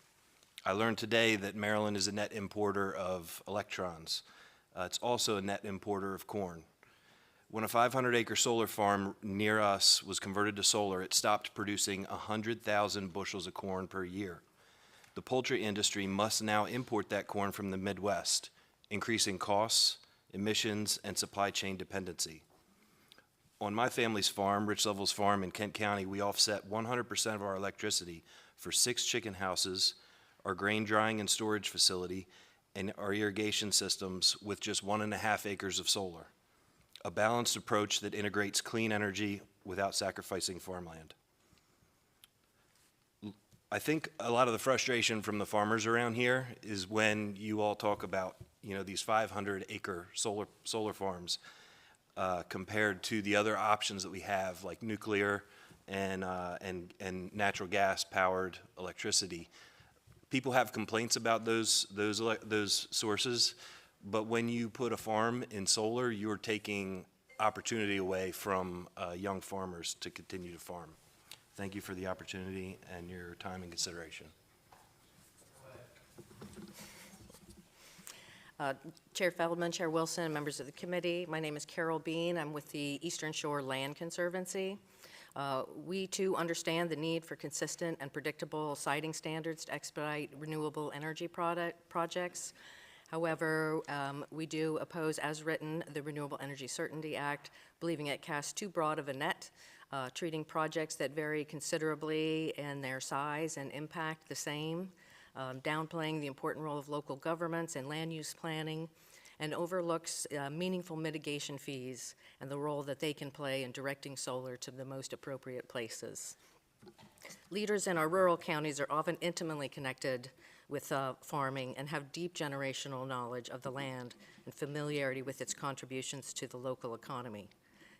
I learned today that Maryland is a net importer of electrons. It's also a net importer of corn. When a 500-acre solar farm near us was converted to solar, it stopped producing 100,000 bushels of corn per year. The poultry industry must now import that corn from the Midwest, increasing costs, emissions, and supply chain dependency. On my family's farm, Rich Level's farm in Kent County, we offset 100% of our electricity for 6 chicken houses, our grain drying and storage facility, and our irrigation systems with just 1.5 acres of solar. A balanced approach that integrates clean energy without sacrificing farmland. I think a lot of the frustration from the farmers around here is when you all talk about, these 500-acre solar farms compared to the other options that we have, like nuclear and natural gas-powered electricity. People have complaints about those sources, but when you put a farm in solar, you're taking opportunity away from young farmers to continue to farm. Thank you for the opportunity and your time and consideration. Chair Feldman, Chair Wilson, members of the committee, my name is Carol Bean. I'm with the Eastern Shore Land Conservancy. We too understand the need for consistent and predictable siting standards to expedite renewable energy projects. However, we do oppose, as written, the Renewable Energy Certainty Act, believing it casts too broad of a net, treating projects that vary considerably in their size and impact the same, downplaying the important role of local governments in land use planning, and overlooks meaningful mitigation fees and the role that they can play in directing solar to the most appropriate places. Leaders in our rural counties are often intimately connected with farming and have deep generational knowledge of the land and familiarity with its contributions to the local economy.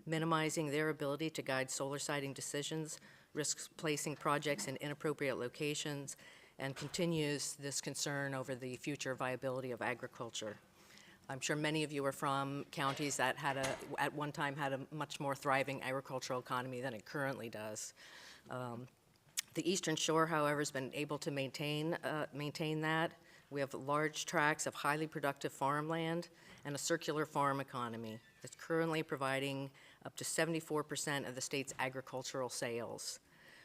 Minimizing their ability to guide solar siting decisions risks placing projects in inappropriate locations and continues this concern over the future viability of agriculture. I'm sure many of you are from counties that at one time had a much more thriving agricultural economy than it currently does. The Eastern Shore, however, has been able to maintain that. We have large tracts of highly productive farmland and a circular farm economy that's currently providing up to 74% of the state's agricultural sales.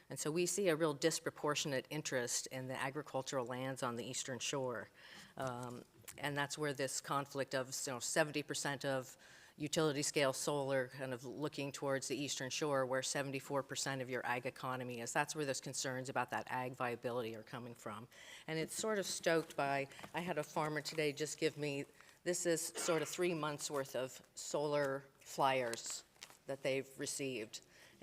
And so we see a real disproportionate interest in the agricultural lands on the Eastern Shore. And that's where this conflict of 70% of utility scale solar kind of looking towards the Eastern Shore where 74% of your ag economy is. That's where those concerns about that ag viability are coming from. And it's sort of stoked by, I had a farmer today just give me, this is sort of 3 months worth of solar flyers that they've received.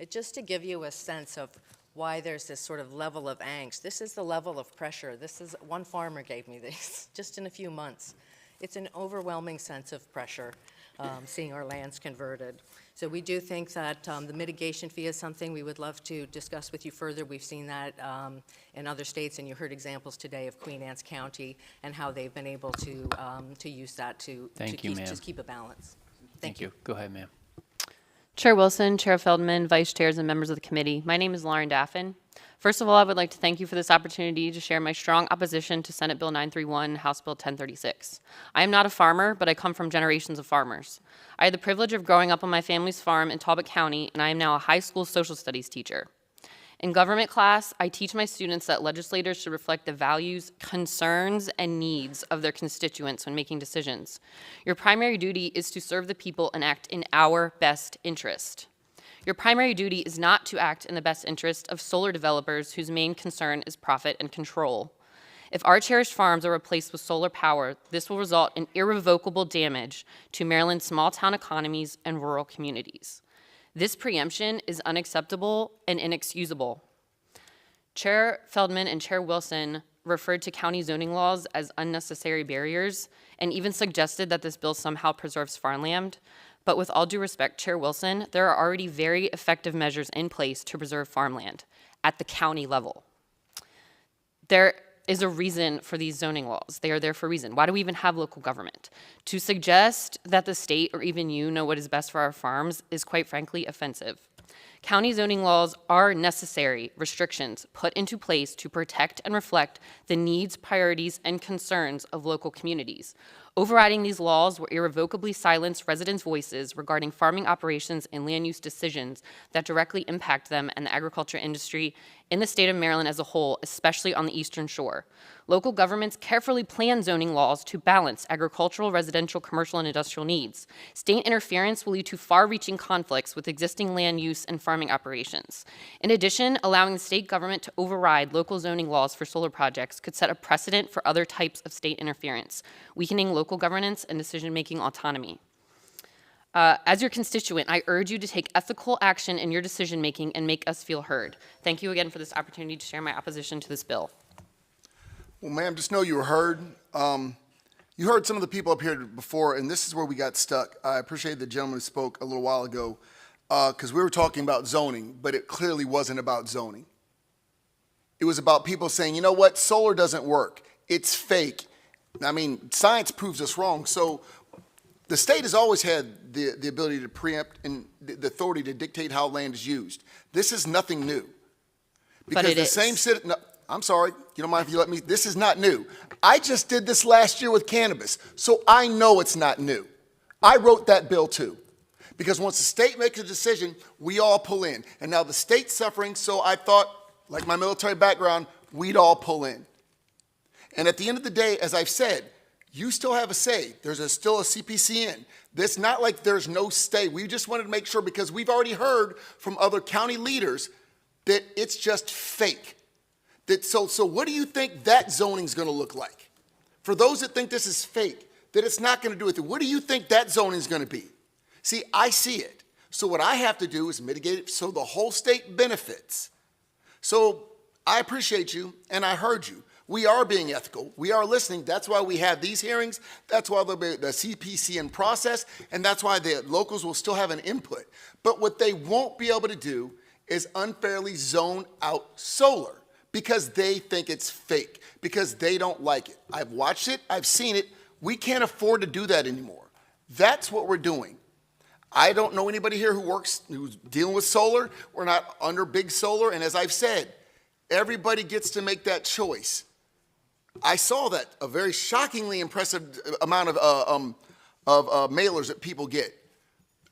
Just to give you a sense of why there's this sort of level of angst. This is the level of pressure. This is, one farmer gave me this just in a few months. It's an overwhelming sense of pressure. seeing our lands converted. So we do think that the mitigation fee is something we would love to discuss with you further. We've seen that in other states, and you heard examples today of Queen Anne's County and how they've been able to use that to just keep a balance. Thank you. Go ahead, ma'am. Chair Wilson, Chair Feldman, Vice Chairs, and members of the committee. My name is Lauren Daffin. First of all, I would like to thank you for this opportunity to share my strong opposition to Senate Bill 931, House Bill 1036. I am not a farmer, but I come from generations of farmers. I had the privilege of growing up on my family's farm in Talbot County, and I am now a high school social studies teacher. In government class, I teach my students that legislators should reflect the values, concerns, and needs of their constituents when making decisions. Your primary duty is to serve the people and act in our best interest. Your primary duty is not to act in the best interest of solar developers whose main concern is profit and control. If our cherished farms are replaced with solar power, this will result in irrevocable damage to Maryland's small-town economies and rural communities. This preemption is unacceptable and inexcusable. Chair Feldman and Chair Wilson referred to county zoning laws as unnecessary barriers and even suggested that this bill somehow preserves farmland. But with all due respect, Chair Wilson, there are already very effective measures in place to preserve farmland at the county level. There is a reason for these zoning laws. They are there for a reason. Why do we even have local government? To suggest that the state or even you know what is best for our farms is quite frankly offensive. County zoning laws are necessary restrictions put into place to protect and reflect the needs, priorities, and concerns of local communities. Overriding these laws will irrevocably silence residents' voices regarding farming operations and land use decisions that directly impact them and the agriculture industry in the state of Maryland as a whole, especially on the Eastern Shore. Local governments carefully plan zoning laws to balance agricultural, residential, commercial, and industrial needs. State interference will lead to far-reaching conflicts with existing land use and farming operations. In addition, allowing the state government to override local zoning laws for solar projects could set a precedent for other types of state interference, weakening local governance and decision-making autonomy. As your constituent, I urge you to take ethical action in your decision-making and make us feel heard. Thank you again for this opportunity to share my opposition to this bill. Well, ma'am, just know you were heard. You heard some of the people up here before, and this is where we got stuck. I appreciate the gentleman who spoke a little while ago, because we were talking about zoning, but it clearly wasn't about zoning. It was about people saying, you know what, solar doesn't work. It's fake. I mean, science proves us wrong. So the state has always had the ability to preempt and the authority to dictate how land is used. This is nothing new. Because But it the is. same citizen, no, I'm sorry, you don't mind if you let me, this is not new. I just did this last year with cannabis, so I know it's not new. I wrote that bill too. Because once the state makes a decision, we all pull in. And now the state's suffering, so I thought, like my military background, we'd all pull in. And at the end of the day, as I've said, you still have a say. There's still a CPCN. It's not like there's no stay. We just wanted to make sure, because we've already heard from other county leaders that it's just fake. So what do you think that zoning is going to look like? For those that think this is fake, that it's not going to do with it, what do you think that zoning is going to be? See, I see it. So what I have to do is mitigate it so the whole state benefits. So I appreciate you, and I heard you. We are being ethical. We are listening. That's why we have these hearings. That's why there'll be the CPCN process, and that's why the locals will still have an input. But what they won't be able to do is unfairly zone out solar because they think it's fake, because they don't like it. I've watched it. I've seen it. We can't afford to do that anymore. That's what we're doing. I don't know anybody here who's dealing with solar. We're not under big solar, and as I've said, everybody gets to make that choice. I saw that, a very shockingly impressive amount of mailers that people get.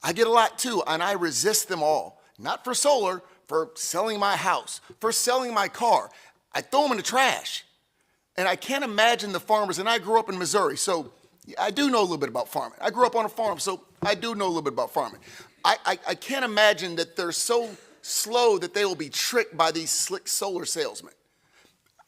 I get a lot too, and I resist them all. Not for solar, for selling my house, for selling my car. I throw them in the trash. And I can't imagine the farmers, and I grew up in Missouri, so I do know a little bit about farming. I grew up on a farm, so I do know a little bit about farming. I can't imagine that they're so slow that they will be tricked by these slick solar salesmen.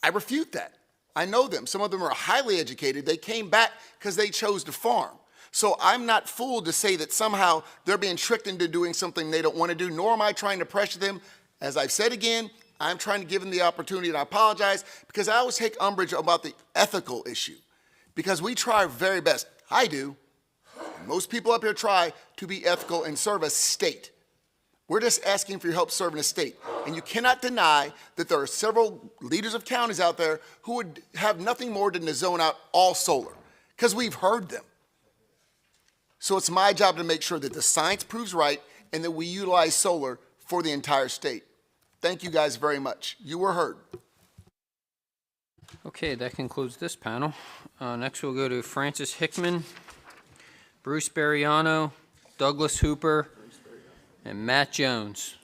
I refute that. I know them. Some of them are highly educated. They came back because they chose to farm. So I'm not fooled to say that somehow they're being tricked into doing something they don't want to do, nor am I trying to pressure them. As I've said again, I'm trying to give them the opportunity, and I apologize because I always take umbrage about the ethical issue because we try our very best. I do. Most people up here try to be ethical and serve a state. We're just asking for your help serving a state. And you cannot deny that there are several leaders of counties out there who would have nothing more than to zone out all solar, because we've heard them. So it's my job to make sure that the science proves right and that we utilize solar for the entire state. Thank you guys very much. You were heard. Okay, that concludes this panel. Next, we'll go to Francis Hickman, Bruce Bariano, Douglas Hooper, and Matt Jones.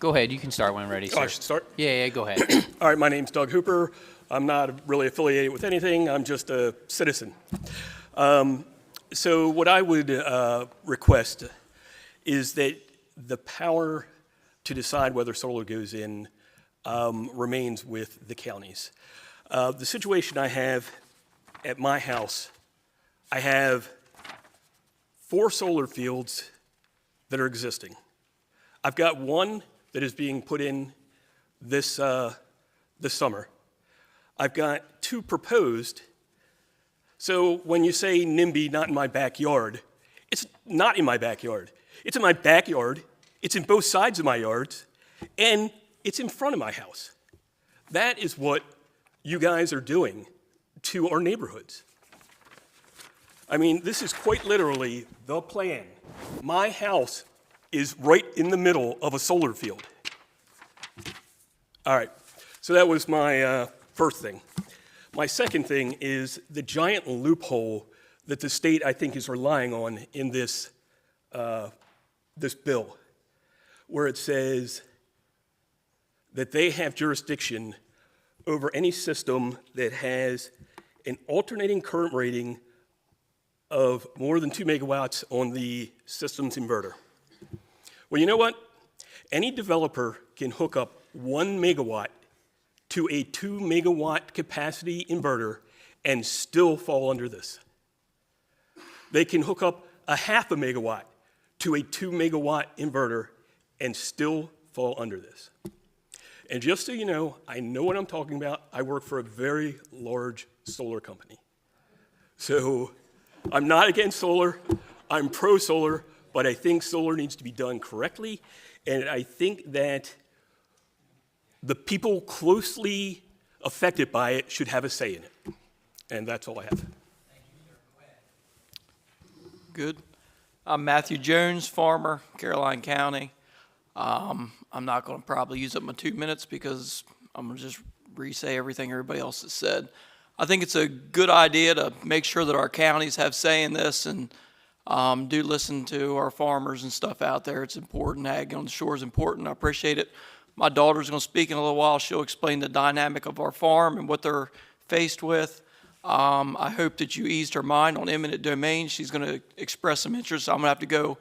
Go ahead, you can start when ready, sir. Oh, I should start? Yeah, go ahead. All right, my name's Doug Hooper. I'm not really affiliated with anything. I'm just a citizen. So what I would request is that the power to decide whether solar goes in remains with the counties. The situation I have at my house, I have 4 solar fields that are existing. I've got one that is being put in this summer. I've got 2 proposed. So when you say NIMBY, not in my backyard, it's not in my backyard. It's in my backyard, it's in both sides of my yards, and it's in front of my house. That is what you guys are doing to our neighborhoods. I mean, this is quite literally the plan. My house is right in the middle of a solar field. All right, so that was my first thing. My second thing is the giant loophole that the state, I think, is relying on in this, this bill, where it says that they have jurisdiction over any system that has an alternating current rating of more than 2 megawatts on the system's inverter. Well, you know what? Any developer can hook up 1 megawatt to a 2 megawatt capacity inverter and still fall under this. They can hook up a 0.5 megawatt to a 2 megawatt inverter and still fall under this. And just so you know, I know what I'm talking about. I work for a very large solar company. So I'm not against solar, I'm pro-solar, but I think solar needs to be done correctly, and I think that the people closely affected by it should have a say in it. And that's all I have. Good. I'm Matthew Jones, farmer, Caroline County. I'm not going to probably use up my 2 minutes because I'm going to just re-say everything everybody else has said. I think it's a good idea to make sure that our counties have say in this and do listen to our farmers and stuff out there. It's important. Ag on the shore is important. I appreciate it. My daughter's going to speak in a little while. She'll explain the dynamic of our farm and what they're faced with. I hope that you eased her mind on eminent domain. She's going to express some interest. I'm going to have to go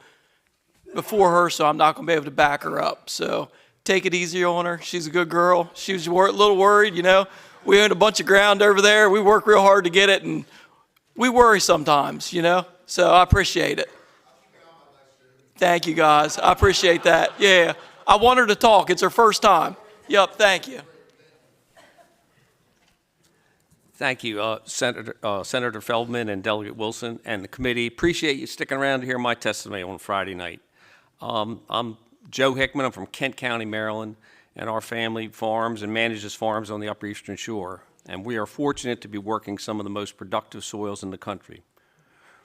before her, so I'm not going to be able to back her up. So take it easy on her. She's a good girl. She was a little worried, you know. We own a bunch of ground over there. We work real hard to get it, and we worry sometimes, you know. So I appreciate it. Thank you, guys. I appreciate that. Yeah. I want her to talk. It's her first time. Yep, thank you. Thank you, Senator Feldman and Delegate Wilson and the committee. Appreciate you sticking around to hear my testimony on Friday night. I'm Joe Hickman. I'm from Kent County, Maryland, and our family farms and manages farms on the Upper Eastern Shore. And we are fortunate to be working some of the most productive soils in the country.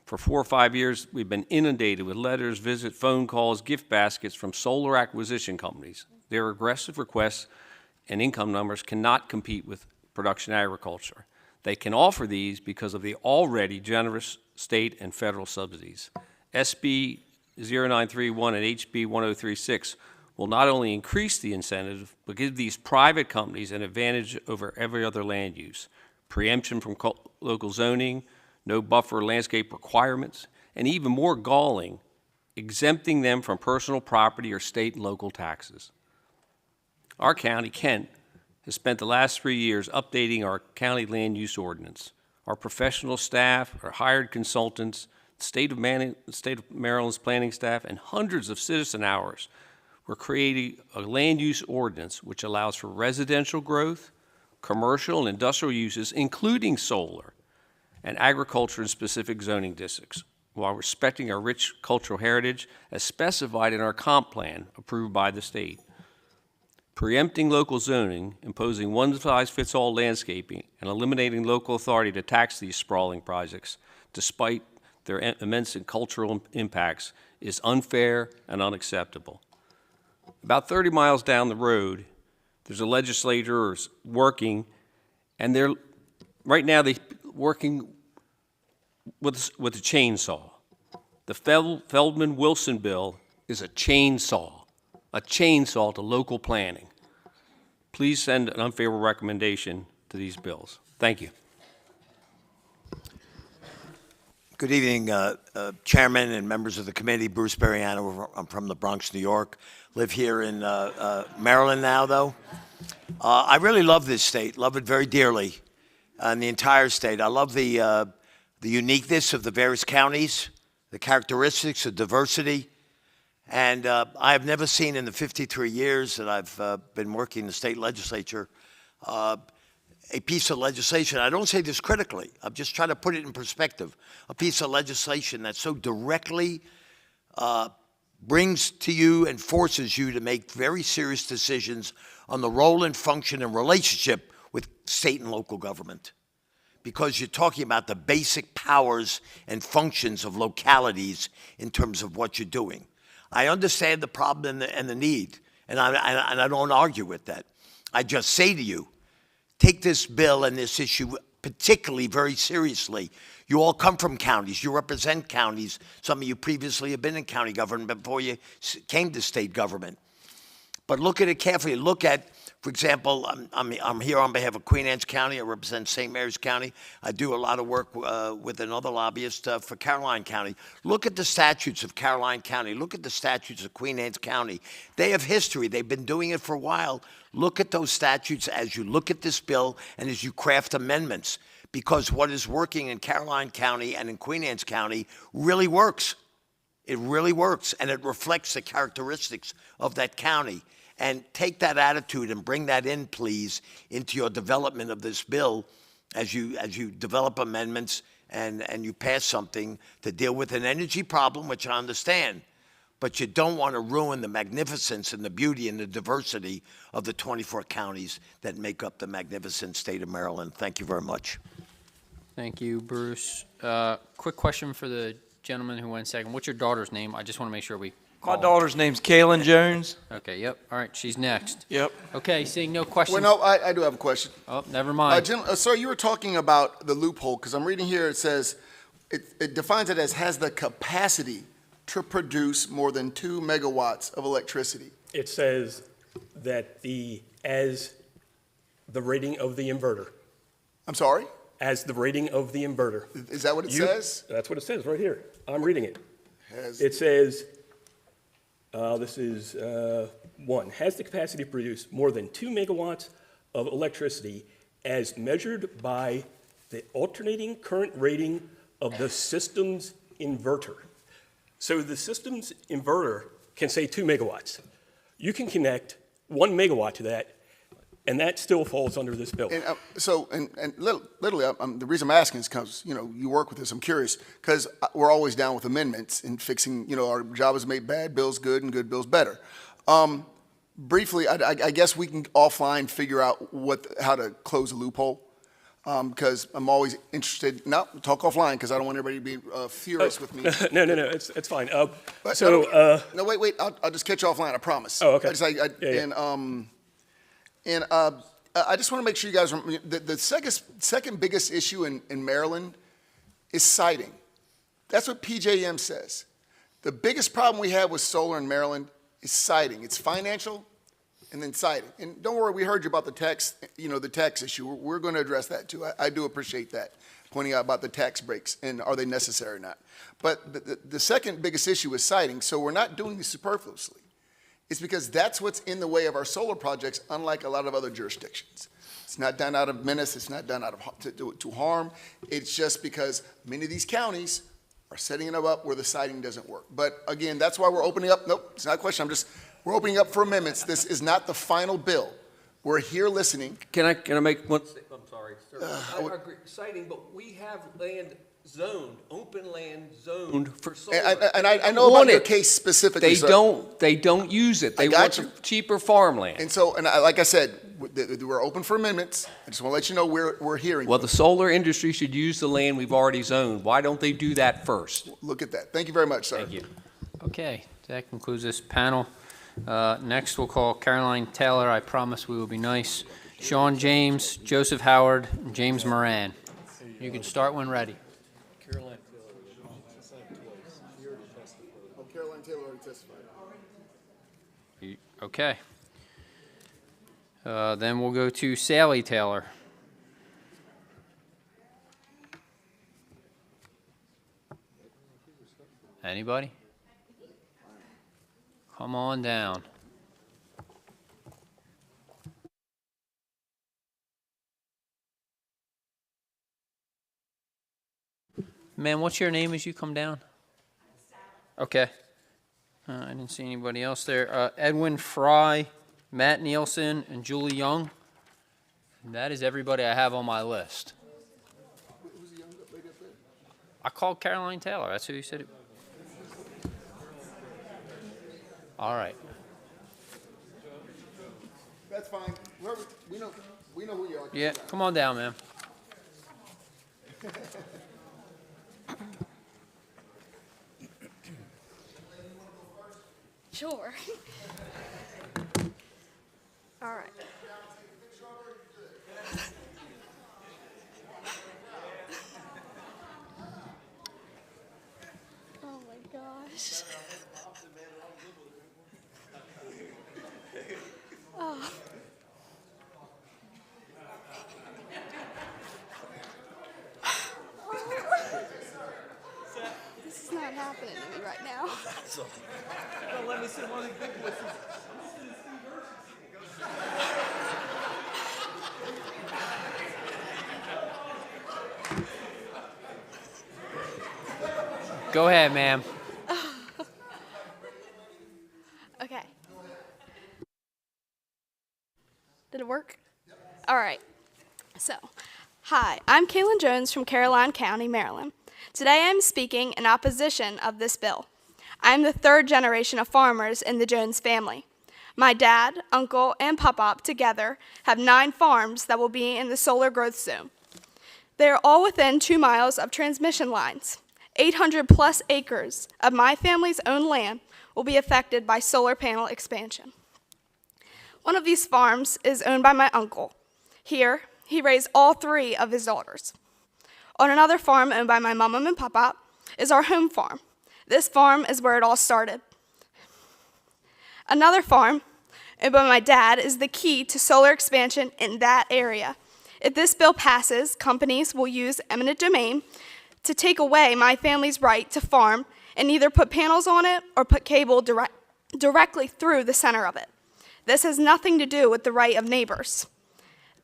For 4 or 5 years, we've been inundated with letters, visits, phone calls, gift baskets from solar acquisition companies. Their aggressive requests and income numbers cannot compete with production agriculture. They can offer these because of the already generous state and federal subsidies. SB 0931 and HB 1036 will not only increase the incentive, but give these private companies an advantage over every other land use. Preemption from local zoning, no buffer landscape requirements, and even more galling, exempting them from personal property or state and local taxes. Our county, Kent, has spent the last 3 years updating our county land use ordinance. Our professional staff, our hired consultants, state of Maryland's planning staff, and hundreds of citizen hours were creating a land use ordinance which allows for residential growth, commercial and industrial uses, including solar, and agriculture in specific zoning districts, while respecting our rich cultural heritage as specified in our comp plan approved by the state. Preempting local zoning, imposing one-size-fits-all landscaping, and eliminating local authority to tax these sprawling projects, despite their immense cultural impacts, is unfair and unacceptable. About 30 miles down the road, there's a legislator working, and they're right now they're working with a chainsaw. The Feldman-Wilson bill is a chainsaw to local planning. Please send an unfavorable recommendation to these bills. Thank you. Good evening, Chairman and members of the committee. Bruce Berriano. I'm from the Bronx, New York. Live here in Maryland now, though. I really love this state, love it very dearly, and the entire state. I love the uniqueness of the various counties, the characteristics of diversity. And I have never seen in the 53 years that I've been working in the state legislature a piece of legislation. I don't say this critically. I'm just trying to put it in perspective. A piece of legislation that so directly brings to you and forces you to make very serious decisions on the role and function and relationship with state and local government. Because you're talking about the basic powers and functions of localities in terms of what you're doing. I understand the problem and the need, and I don't argue with that. I just say to you, take this bill and this issue particularly very seriously. You all come from counties. You represent counties. Some of you previously have been in county government before you came to state government. But look at it carefully. Look at, for example, I'm here on behalf of Queen Anne's County. I represent St. Mary's County. I do a lot of work with another lobbyist for Caroline County. Look at the statutes of Caroline County. Look at the statutes of Queen Anne's County. They have history. They've been doing it for a while. Look at those statutes as you look at this bill and as you craft amendments, because what is working in Caroline County and in Queen Anne's County really works. It really works, and it reflects the characteristics of that county. And take that attitude and bring that in, please, into your development of this bill as you develop amendments and you pass something to deal with an energy problem, which I understand. But you don't want to ruin the magnificence and the beauty and the diversity of the 24 counties that make up the magnificent state of Maryland. Thank you very much. Thank you, Bruce. Quick question for the gentleman who went second. What's your daughter's name? I just want to make sure we My daughter's name's Kaylin Jones. Okay, yep. All right, she's next. Yep. Okay, seeing no questions. Well, no, I do have a question. Oh, never mind. Sir, you were talking about the loophole, because I'm reading here, it says, it defines it as has the capacity to produce more than 2 megawatts of electricity. It says that as the rating of the inverter. I'm sorry? As the rating of the inverter. Is that what it says? That's what it says right here. I'm reading it. Has- It says, this is 1, has the capacity to produce more than 2 megawatts of electricity as measured by the alternating current rating of the system's inverter. So the system's inverter can say 2 megawatts. You can connect 1 megawatt to that, and that still falls under this bill. And literally, the reason I'm asking is because, you work with this, I'm curious, because we're always down with amendments and fixing, our job is to make bad bills good and good bills better. Briefly, I guess we can offline figure out how to close a loophole, because I'm always interested, talk offline, because I don't want everybody to be furious with me. No, it's fine. No, wait, I'll just catch you offline, I promise. Oh, okay. I just want to make sure you guys remember, the second biggest issue in Maryland is siting. That's what PJM says. The biggest problem we have with solar in Maryland is siting. It's financial and then siting. And don't worry, we heard you about the tax issue. We're going to address that too. I do appreciate that, pointing out about the tax breaks and are they necessary or not. But the second biggest issue is siting. So we're not doing this superfluously. It's because that's what's in the way of our solar projects, unlike a lot of other jurisdictions. It's not done out of menace, it's not done out of to harm. It's just because many of these counties are setting it up where the siting doesn't work. But again, that's why we're opening up, nope, it's not a question, we're opening up for amendments. This is not the final bill. We're here listening. Can I make one? I'm sorry, sir. I agree, citing, but we have land zoned, open land zoned for solar. And I know about your case specifically, sir. They don't use it. They want cheaper farmland. And so, like I said, we're open for amendments. I just want to let you know we're hearing. Well, the solar industry should use the land we've already zoned. Why don't they do that first? Look at that. Thank you very much, sir. Thank you. Okay, that concludes this panel. Next, we'll call Caroline Taylor. I promise we will be nice. Sean James, Joseph Howard, and James Moran. You can start when ready. Caroline Taylor already testified. Okay. Then we'll go to Sally Taylor. Anybody? Come on down. Man, what's your name as you come down? Okay. I didn't see anybody else there. Edwin Fry, Matt Nielsen, and Julie Young. And that is everybody I have on my list. Who's the young lady up there? I called Caroline Taylor. That's who you said it. All right. That's fine. We know who you are. Yeah, come on down, man. Sure. All right. Oh my gosh. Oh. This is not happening to me right now. Don't let me see one of the big voices. Go ahead, ma'am. Okay. Did it work? All right. So, hi, I'm Kaylin Jones from Caroline County, Maryland. Today I'm speaking in opposition of this bill. I am the third generation of farmers in the Jones family. My dad, uncle, and pop-up together have 9 farms that will be in the solar growth zone. They are all within 2 miles of transmission lines. 800 plus acres of my family's own land will be affected by solar panel expansion. One of these farms is owned by my uncle. Here, he raised all 3 of his daughters. On another farm owned by my mom and papa is our home farm. This farm is where it all started. Another farm owned by my dad is the key to solar expansion in that area. If this bill passes, companies will use eminent domain to take away my family's right to farm and either put panels on it or put cable directly through the center of it. This has nothing to do with the right of neighbors.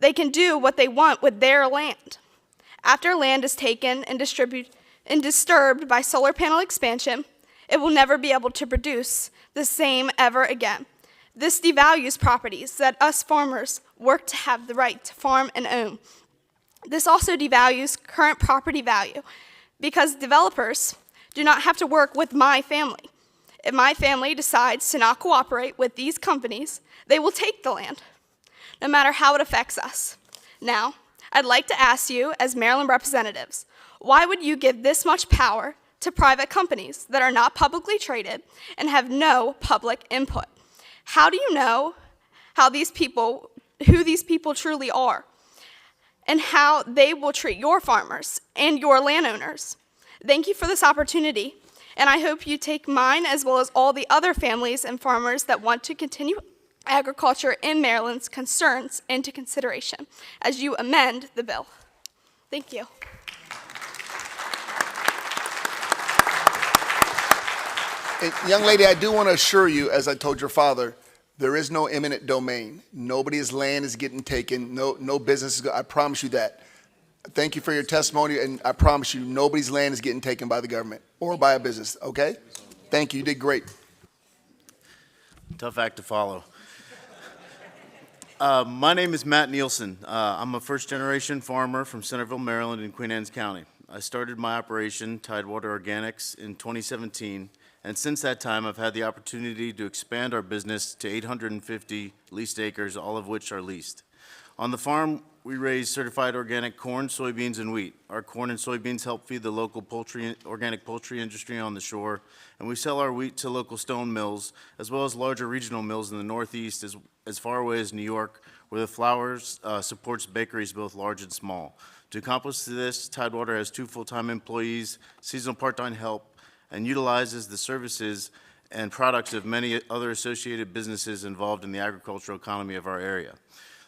They can do what they want with their land. After land is taken and disturbed by solar panel expansion, it will never be able to produce the same ever again. This devalues properties that us farmers work to have the right to farm and own. This also devalues current property value because developers do not have to work with my family. If my family decides to not cooperate with these companies, they will take the land, no matter how it affects us. Now, I'd like to ask you, as Maryland representatives, why would you give this much power to private companies that are not publicly traded and have no public input? How do you know who these people truly are and how they will treat your farmers and your landowners? Thank you for this opportunity, and I hope you take mine as well as all the other families and farmers that want to continue agriculture in Maryland's concerns into consideration as you amend the bill. Thank you. And young lady, I do want to assure you, as I told your father, there is no eminent domain. Nobody's land is getting taken. No business is. I promise you that. Thank you for your testimony, and I promise you, nobody's land is getting taken by the government or by a business. Okay? Thank you. You did great. Tough act to follow. My name is Matt Nielsen. I'm a first-generation farmer from Centerville, Maryland, in Queen Anne's County. I started my operation, Tidewater Organics, in 2017, and since that time, I've had the opportunity to expand our business to 850 leased acres, all of which are leased. On the farm, we raise certified organic corn, soybeans, and wheat. Our corn and soybeans help feed the local organic poultry industry on the shore, and we sell our wheat to local stone mills, as well as larger regional mills in the Northeast, as far away as New York, where the flour supports bakeries both large and small. To accomplish this, Tidewater has 2 full-time employees, seasonal part-time help, and utilizes the services and products of many other associated businesses involved in the agricultural economy of our area.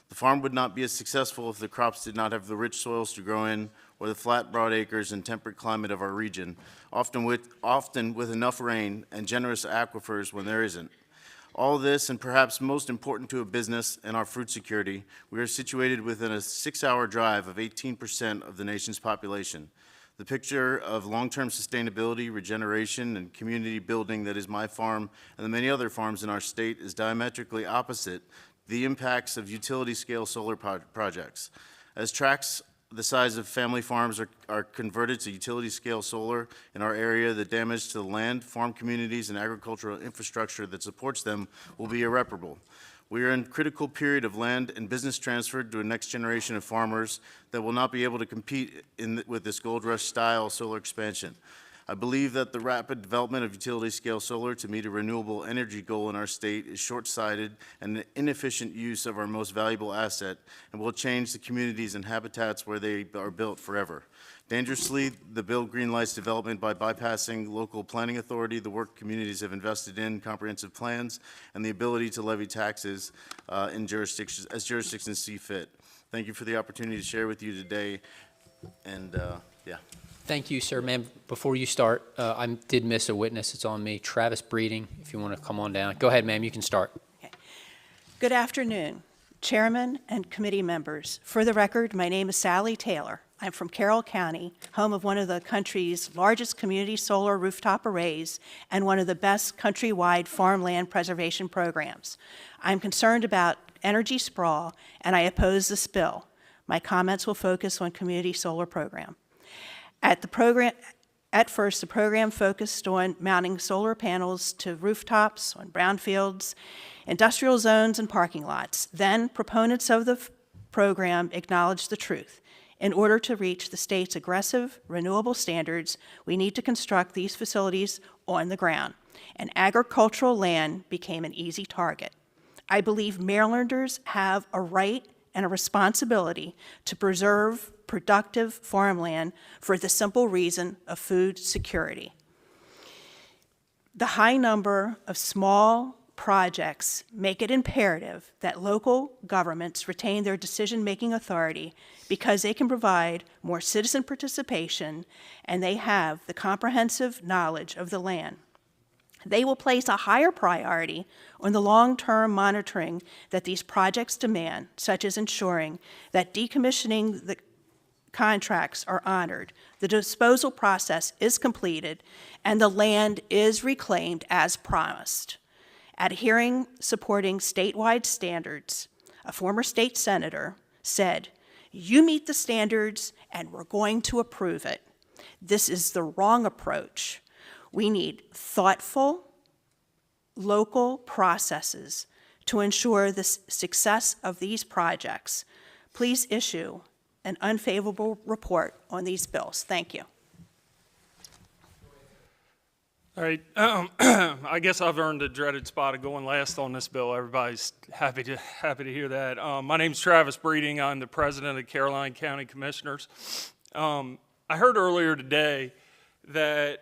The farm would not be as successful if the crops did not have the rich soils to grow in or the flat, broad acres and temperate climate of our region, often with enough rain and generous aquifers when there isn't. All this, and perhaps most important to a business and our food security, we are situated within a 6-hour drive of 18% of the nation's population. The picture of long-term sustainability, regeneration, and community building that is my farm and the many other farms in our state is diametrically opposite the impacts of utility-scale solar projects. As tracts the size of family farms are converted to utility-scale solar in our area, the damage to the land, farm communities, and agricultural infrastructure that supports them will be irreparable. We are in a critical period of land and business transfer to a next generation of farmers that will not be able to compete with this gold rush-style solar expansion. I believe that the rapid development of utility-scale solar to meet a renewable energy goal in our state is short-sighted and an inefficient use of our most valuable asset and will change the communities and habitats where they are built forever. Dangerously, the bill greenlights development by bypassing local planning authority, the work communities have invested in comprehensive plans, and the ability to levy taxes in jurisdictions see fit. Thank you for the opportunity to share with you today, and yeah. Thank you, sir. Ma'am, before you start, I did miss a witness. It's on me. Travis Breeding, if you want to come on down. Go ahead, ma'am. You can start. Okay. Good afternoon, Chairman and committee members. For the record, my name is Sally Taylor. I'm from Carroll County, home of one of the country's largest community solar rooftop arrays and one of the best countrywide farmland preservation programs. I'm concerned about energy sprawl, and I oppose this bill. My comments will focus on community solar program. At first, the program focused on mounting solar panels to rooftops, on brownfields, industrial zones, and parking lots. Then, proponents of the program acknowledged the truth. In order to reach the state's aggressive renewable standards, we need to construct these facilities on the ground, and agricultural land became an easy target. I believe Marylanders have a right and a responsibility to preserve productive farmland for the simple reason of food security. The high number of small projects make it imperative that local governments retain their decision-making authority because they can provide more citizen participation and they have the comprehensive knowledge of the land. They will place a higher priority on the long-term monitoring that these projects demand, such as ensuring that decommissioning the contracts are honored, the disposal process is completed, and the land is reclaimed as promised. At a hearing supporting statewide standards, a former state senator said, "You meet the standards and we're going to approve it." This is the wrong approach. We need thoughtful, local processes to ensure the success of these projects. Please issue an unfavorable report on these bills. Thank you. All right, I guess I've earned the dreaded spot of going last on this bill. Everybody's happy to hear that. My name's Travis Breeding. I'm the president of Caroline County Commissioners. I heard earlier today that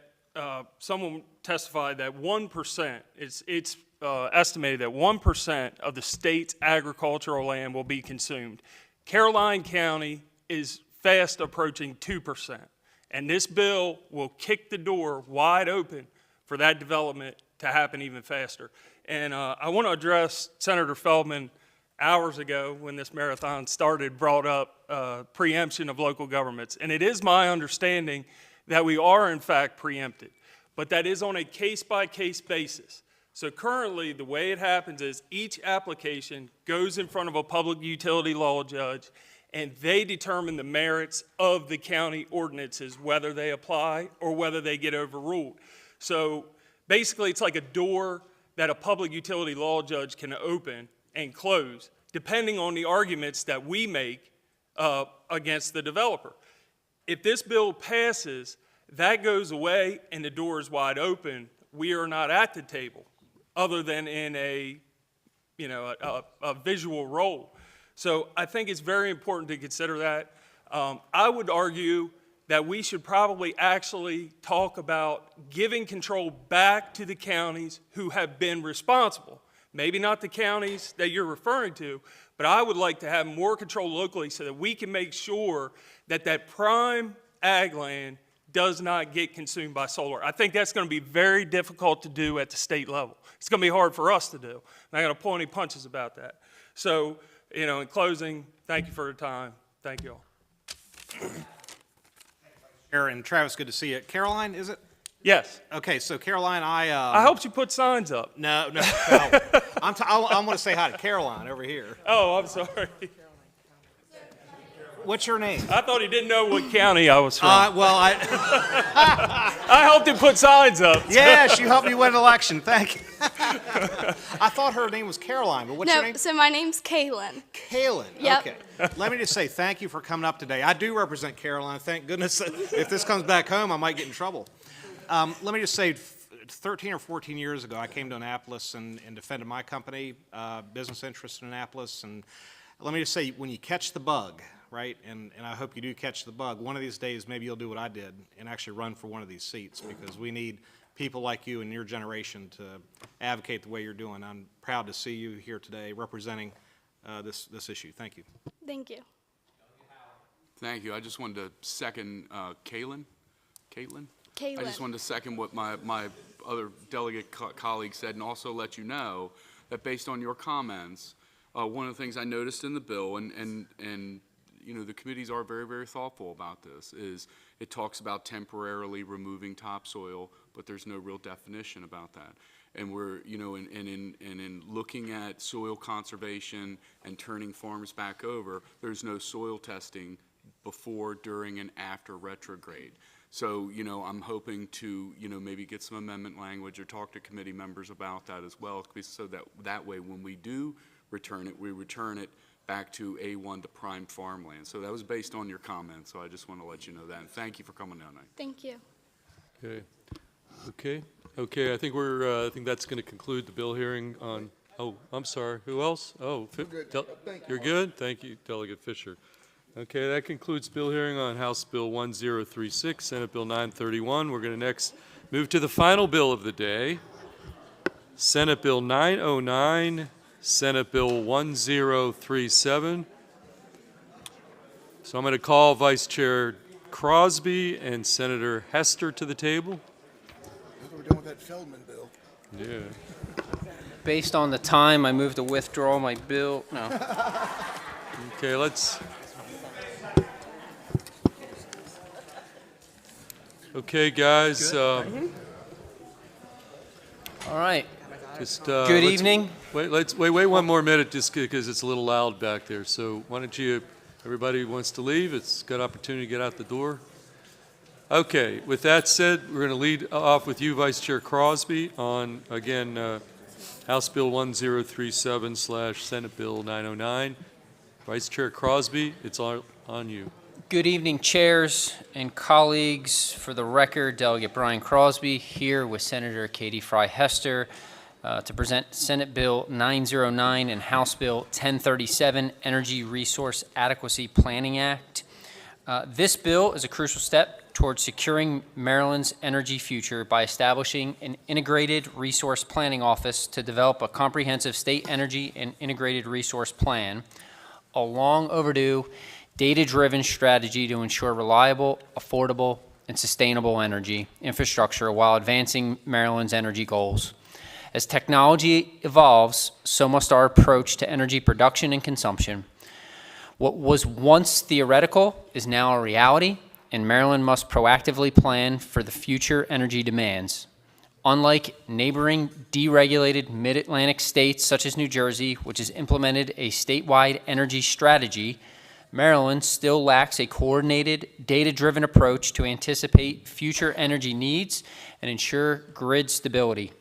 someone testified that 1%, it's estimated that 1% of the state's agricultural land will be consumed. Caroline County is fast approaching 2%, and this bill will kick the door wide open for that development to happen even faster. And I want to address Senator Feldman hours ago when this marathon started, brought up preemption of local governments. And it is my understanding that we are in fact preempted, but that is on a case-by-case basis. So currently, the way it happens is each application goes in front of a public utility law judge, and they determine the merits of the county ordinances, whether they apply or whether they get overruled. So basically, it's like a door that a public utility law judge can open and close, depending on the arguments that we make against the developer. If this bill passes, that goes away and the door is wide open. We are not at the table, other than in a visual role. So I think it's very important to consider that. I would argue that we should probably actually talk about giving control back to the counties who have been responsible. Maybe not the counties that you're referring to, but I would like to have more control locally so that we can make sure that that prime ag land does not get consumed by solar. I think that's going to be very difficult to do at the state level. It's going to be hard for us to do. I'm not going to pull any punches about that. So, in closing, thank you for your time. Thank you all. Aaron, Travis, good to see you. Caroline, is it? Yes. Okay, so Caroline, I helped you put signs up. No. I'm going to say hi to Caroline over here. Oh, I'm sorry. What's your name? I thought he didn't know what county I was from. I helped him put signs up. Yes, you helped me win an election. Thank you. I thought her name was Caroline, but what's your name? So my name's Kaylin. Kaylin. Yep. Okay. Let me just say thank you for coming up today. I do represent Caroline. Thank goodness. If this comes back home, I might get in trouble. Let me just say, 13 or 14 years ago, I came to Annapolis and defended my company, business interests in Annapolis. And let me just say, when you catch the bug, right, and I hope you do catch the bug, one of these days maybe you'll do what I did and actually run for one of these seats, because we need people like you and your generation to advocate the way you're doing. I'm proud to see you here today representing this issue. Thank you. Thank you. Thank you. I just wanted to second Caitlin. Caitlin. I just wanted to second what my other delegate colleague said, and also let you know that based on your comments, one of the things I noticed in the bill, and the committees are very, very thoughtful about this, is it talks about temporarily removing topsoil, but there's no real definition about that. And we're, in looking at soil conservation and turning farms back over, there's no soil testing before, during, and after retrograde. So, I'm hoping to, maybe get some amendment language or talk to committee members about that as well, so that way when we do return it, we return it back to A1 to prime farmland. So that was based on your comments, so I just want to let you know that. And thank you for coming down tonight. Thank you. Okay, I think that's going to conclude the bill hearing on, I'm sorry, who else? You're good? Thank you, Delegate Fisher. Okay, that concludes bill hearing on House Bill 1036, Senate Bill 931. We're going to next move to the final bill of the day, Senate Bill 909, Senate Bill 1037. So I'm going to call Vice Chair Crosby and Senator Hester to the table. That's what we're doing with that Feldman bill. Yeah. Based on the time, I move to withdraw my bill. No. Okay, let's. Okay, guys. All right. Just good evening. Wait one more minute, just because it's a little loud back there. So why don't you, everybody who wants to leave, it's got opportunity to get out the door. Okay, with that said, we're going to lead off with you, Vice Chair Crosby, on, again, House Bill 1037 / Senate Bill 909. Vice Chair Crosby, it's all on you. Good evening, chairs and colleagues. For the record, Delegate Brian Crosby here with Senator Katie Fry Hester to present Senate Bill 909 and House Bill 1037, Energy Resource Adequacy Planning Act. This bill is a crucial step towards securing Maryland's energy future by establishing an integrated resource planning office to develop a comprehensive state energy and integrated resource plan, a long overdue data-driven strategy to ensure reliable, affordable, and sustainable energy infrastructure while advancing Maryland's energy goals. As technology evolves, so must our approach to energy production and consumption. What was once theoretical is now a reality, and Maryland must proactively plan for the future energy demands. Unlike neighboring deregulated mid-Atlantic states such as New Jersey, which has implemented a statewide energy strategy, Maryland still lacks a coordinated, data-driven approach to anticipate future energy needs and ensure grid stability.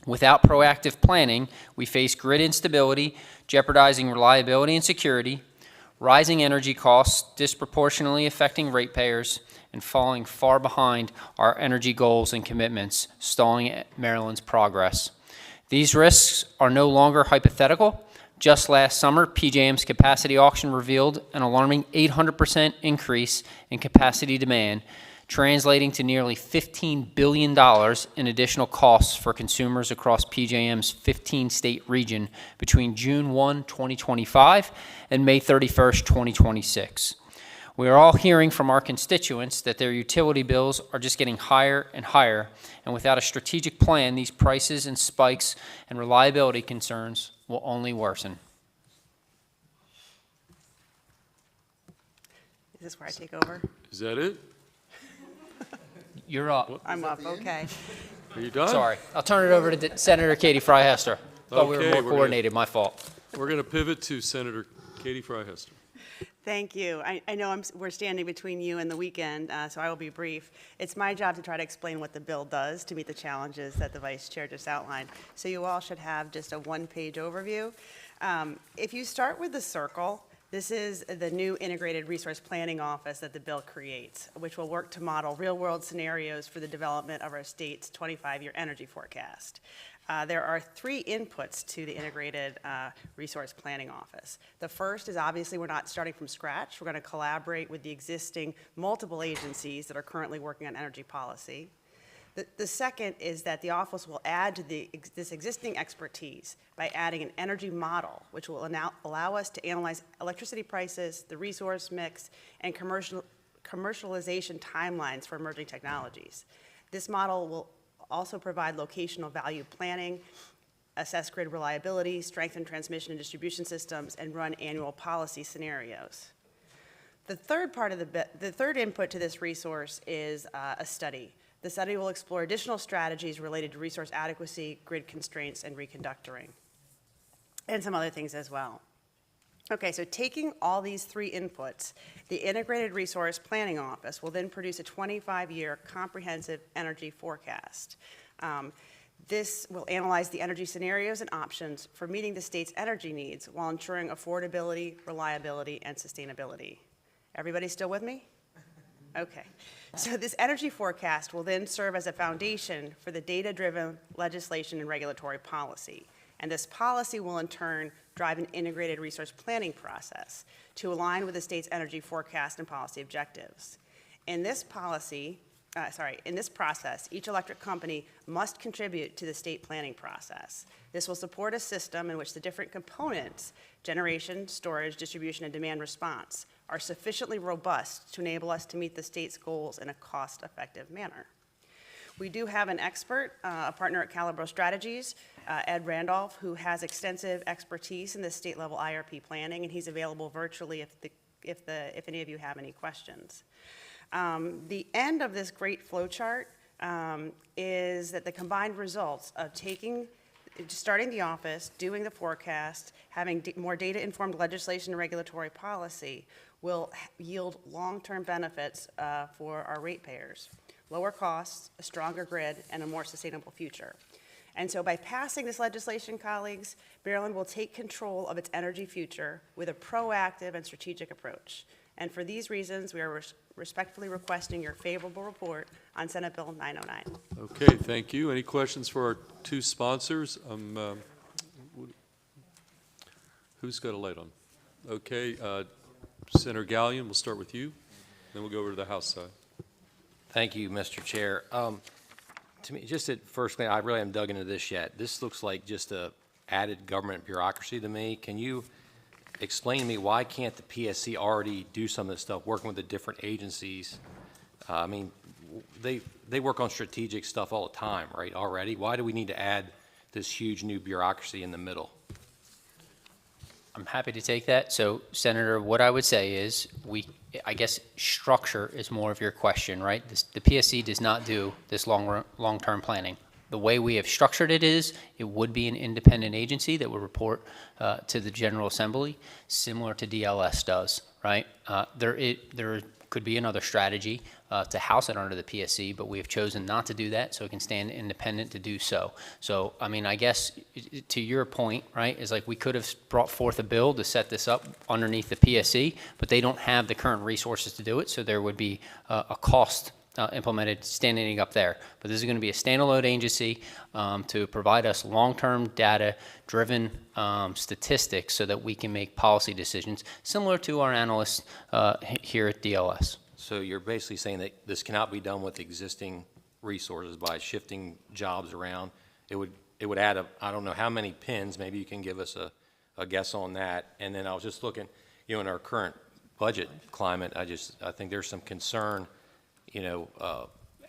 Without proactive planning, we face grid instability, jeopardizing reliability and security, rising energy costs disproportionately affecting ratepayers, and falling far behind our energy goals and commitments, stalling Maryland's progress. These risks are no longer hypothetical. Just last summer, PJM's capacity auction revealed an alarming 800% increase in capacity demand, translating to nearly $15 billion in additional costs for consumers across PJM's 15-state region between June 1, 2025 and May 31, 2026. We are all hearing from our constituents that their utility bills are just getting higher and higher, and without a strategic plan, these prices and spikes and reliability concerns will only worsen. Is this where I take over? Is that it? You're up. I'm up, okay. Are you done? Sorry. I'll turn it over to Senator Katie Fryhester. Thought we were Okay, more we're coordinated, my fault. We're going to pivot to Senator Katie Fryhester. Thank you. I know we're standing between you and the weekend, so I will be brief. It's my job to try to explain what the bill does to meet the challenges that the Vice Chair just outlined. So you all should have just a one-page overview. If you start with the circle, this is the new Integrated Resource Planning Office that the bill creates, which will work to model real-world scenarios for the development of our state's 25-year energy forecast. There are three inputs to the Integrated Resource Planning Office. The first is obviously we're not starting from scratch. We're going to collaborate with the existing multiple agencies that are currently working on energy policy. The second is that the office will add to this existing expertise by adding an energy model, which will allow us to analyze electricity prices, the resource mix, and commercialization timelines for emerging technologies. This model will also provide locational value planning, assess grid reliability, strengthen transmission and distribution systems, and run annual policy scenarios. The third input to this resource is a study. The study will explore additional strategies related to resource adequacy, grid constraints, and reconductoring, and some other things as well. Okay, so taking all these three inputs, the Integrated Resource Planning Office will then produce a 25-year comprehensive energy forecast. This will analyze the energy scenarios and options for meeting the state's energy needs while ensuring affordability, reliability, and sustainability. Everybody still with me? Okay. So this energy forecast will then serve as a foundation for the data-driven legislation and regulatory policy. And this policy will in turn drive an integrated resource planning process to align with the state's energy forecast and policy objectives. In this process, each electric company must contribute to the state planning process. This will support a system in which the different components, generation, storage, distribution, and demand response, are sufficiently robust to enable us to meet the state's goals in a cost-effective manner. We do have an expert, a partner at Calibro Strategies, Ed Randolph, who has extensive expertise in the state-level IRP planning, and he's available virtually if any of you have any questions. The end of this great flow chart is that the combined results of starting the office, doing the forecast, having more data-informed legislation and regulatory policy will yield long-term benefits for our ratepayers. Lower costs, a stronger grid, and a more sustainable future. And so by passing this legislation, colleagues, Maryland will take control of its energy future with a proactive and strategic approach. And for these reasons, we are respectfully requesting your favorable report on Senate Bill 909. Okay, thank you. Any questions for our two sponsors? Who's got a light on? Okay, Senator Gallion, we'll start with you, then we'll go over to the House side. Thank you, Mr. Chair. To me, just at first glance, I really haven't dug into this yet. This looks like just a added government bureaucracy to me. Can you explain to me why can't the PSC already do some of this stuff, working with the different agencies? I mean, they work on strategic stuff all the time, right, already? Why do we need to add this huge new bureaucracy in the middle? I'm happy to take that. So, Senator, what I would say is I guess structure is more of your question, right? The PSC does not do this long-term planning. The way we have structured it is, it would be an independent agency that would report to the General Assembly, similar to DLS does, right? There could be another strategy to house it under the PSC, but we have chosen not to do that, so it can stand independent to do so. So, I mean, I guess to your point, right, is like we could have brought forth a bill to set this up underneath the PSC, but they don't have the current resources to do it, so there would be a cost implemented standing up there. But this is going to be a standalone agency to provide us long-term data-driven statistics so that we can make policy decisions similar to our analysts here at DLS. So you're basically saying that this cannot be done with existing resources by shifting jobs around. It would add I don't know how many pins. Maybe you can give us a guess on that. And then I was just looking, in our current budget climate, I think there's some concern,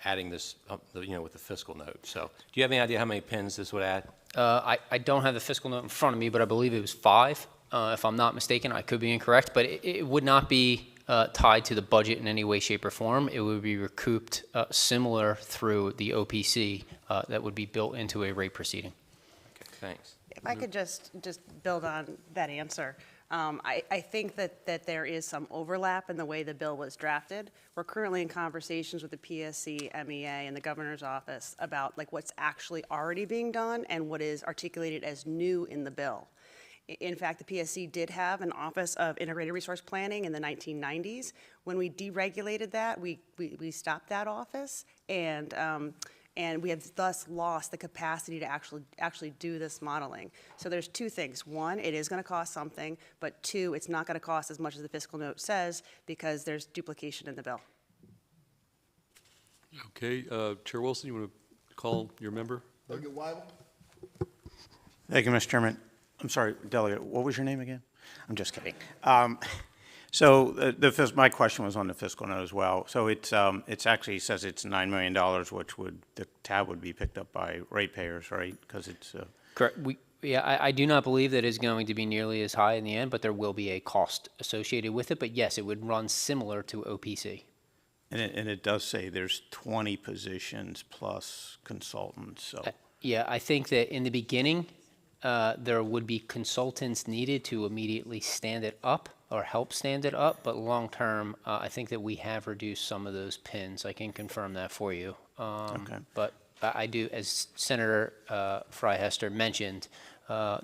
adding this, with the fiscal note. So do you have any idea how many pins this would add? I don't have the fiscal note in front of me, but I believe it was 5, if I'm not mistaken. I could be incorrect, but it would not be tied to the budget in any way, shape, or form. It would be recouped similar through the OPC that would be built into a rate proceeding. Okay, thanks. If I could just build on that answer. I think that there is some overlap in the way the bill was drafted. We're currently in conversations with the PSC, MEA, and the governor's office about what's actually already being done and what is articulated as new in the bill. In fact, the PSC did have an Office of Integrated Resource Planning in the 1990s. When we deregulated that, we stopped that office, and we have thus lost the capacity to actually do this modeling. So there's 2 things. 1, it is going to cost something, but 2, it's not going to cost as much as the fiscal note says because there's duplication in the bill. Okay, Chair Wilson, you want to call your member? Delegate Weibel? Thank you, Mr. Chairman. I'm sorry, Delegate, what was your name again? I'm just kidding. So my question was on the fiscal note as well. So it's actually says it's $9 million, which the tab would be picked up by ratepayers, right? Because it's correct. I do not believe that it's going to be nearly as high in the end, but there will be a cost associated with it. But yes, it would run similar to OPC. And it does say there's 20 positions plus consultants. So yeah, I think that in the beginning, there would be consultants needed to immediately stand it up or help stand it up, but long-term, I think that we have reduced some of those pins. I can confirm that for you. Okay. But I do, as Senator Freihester mentioned,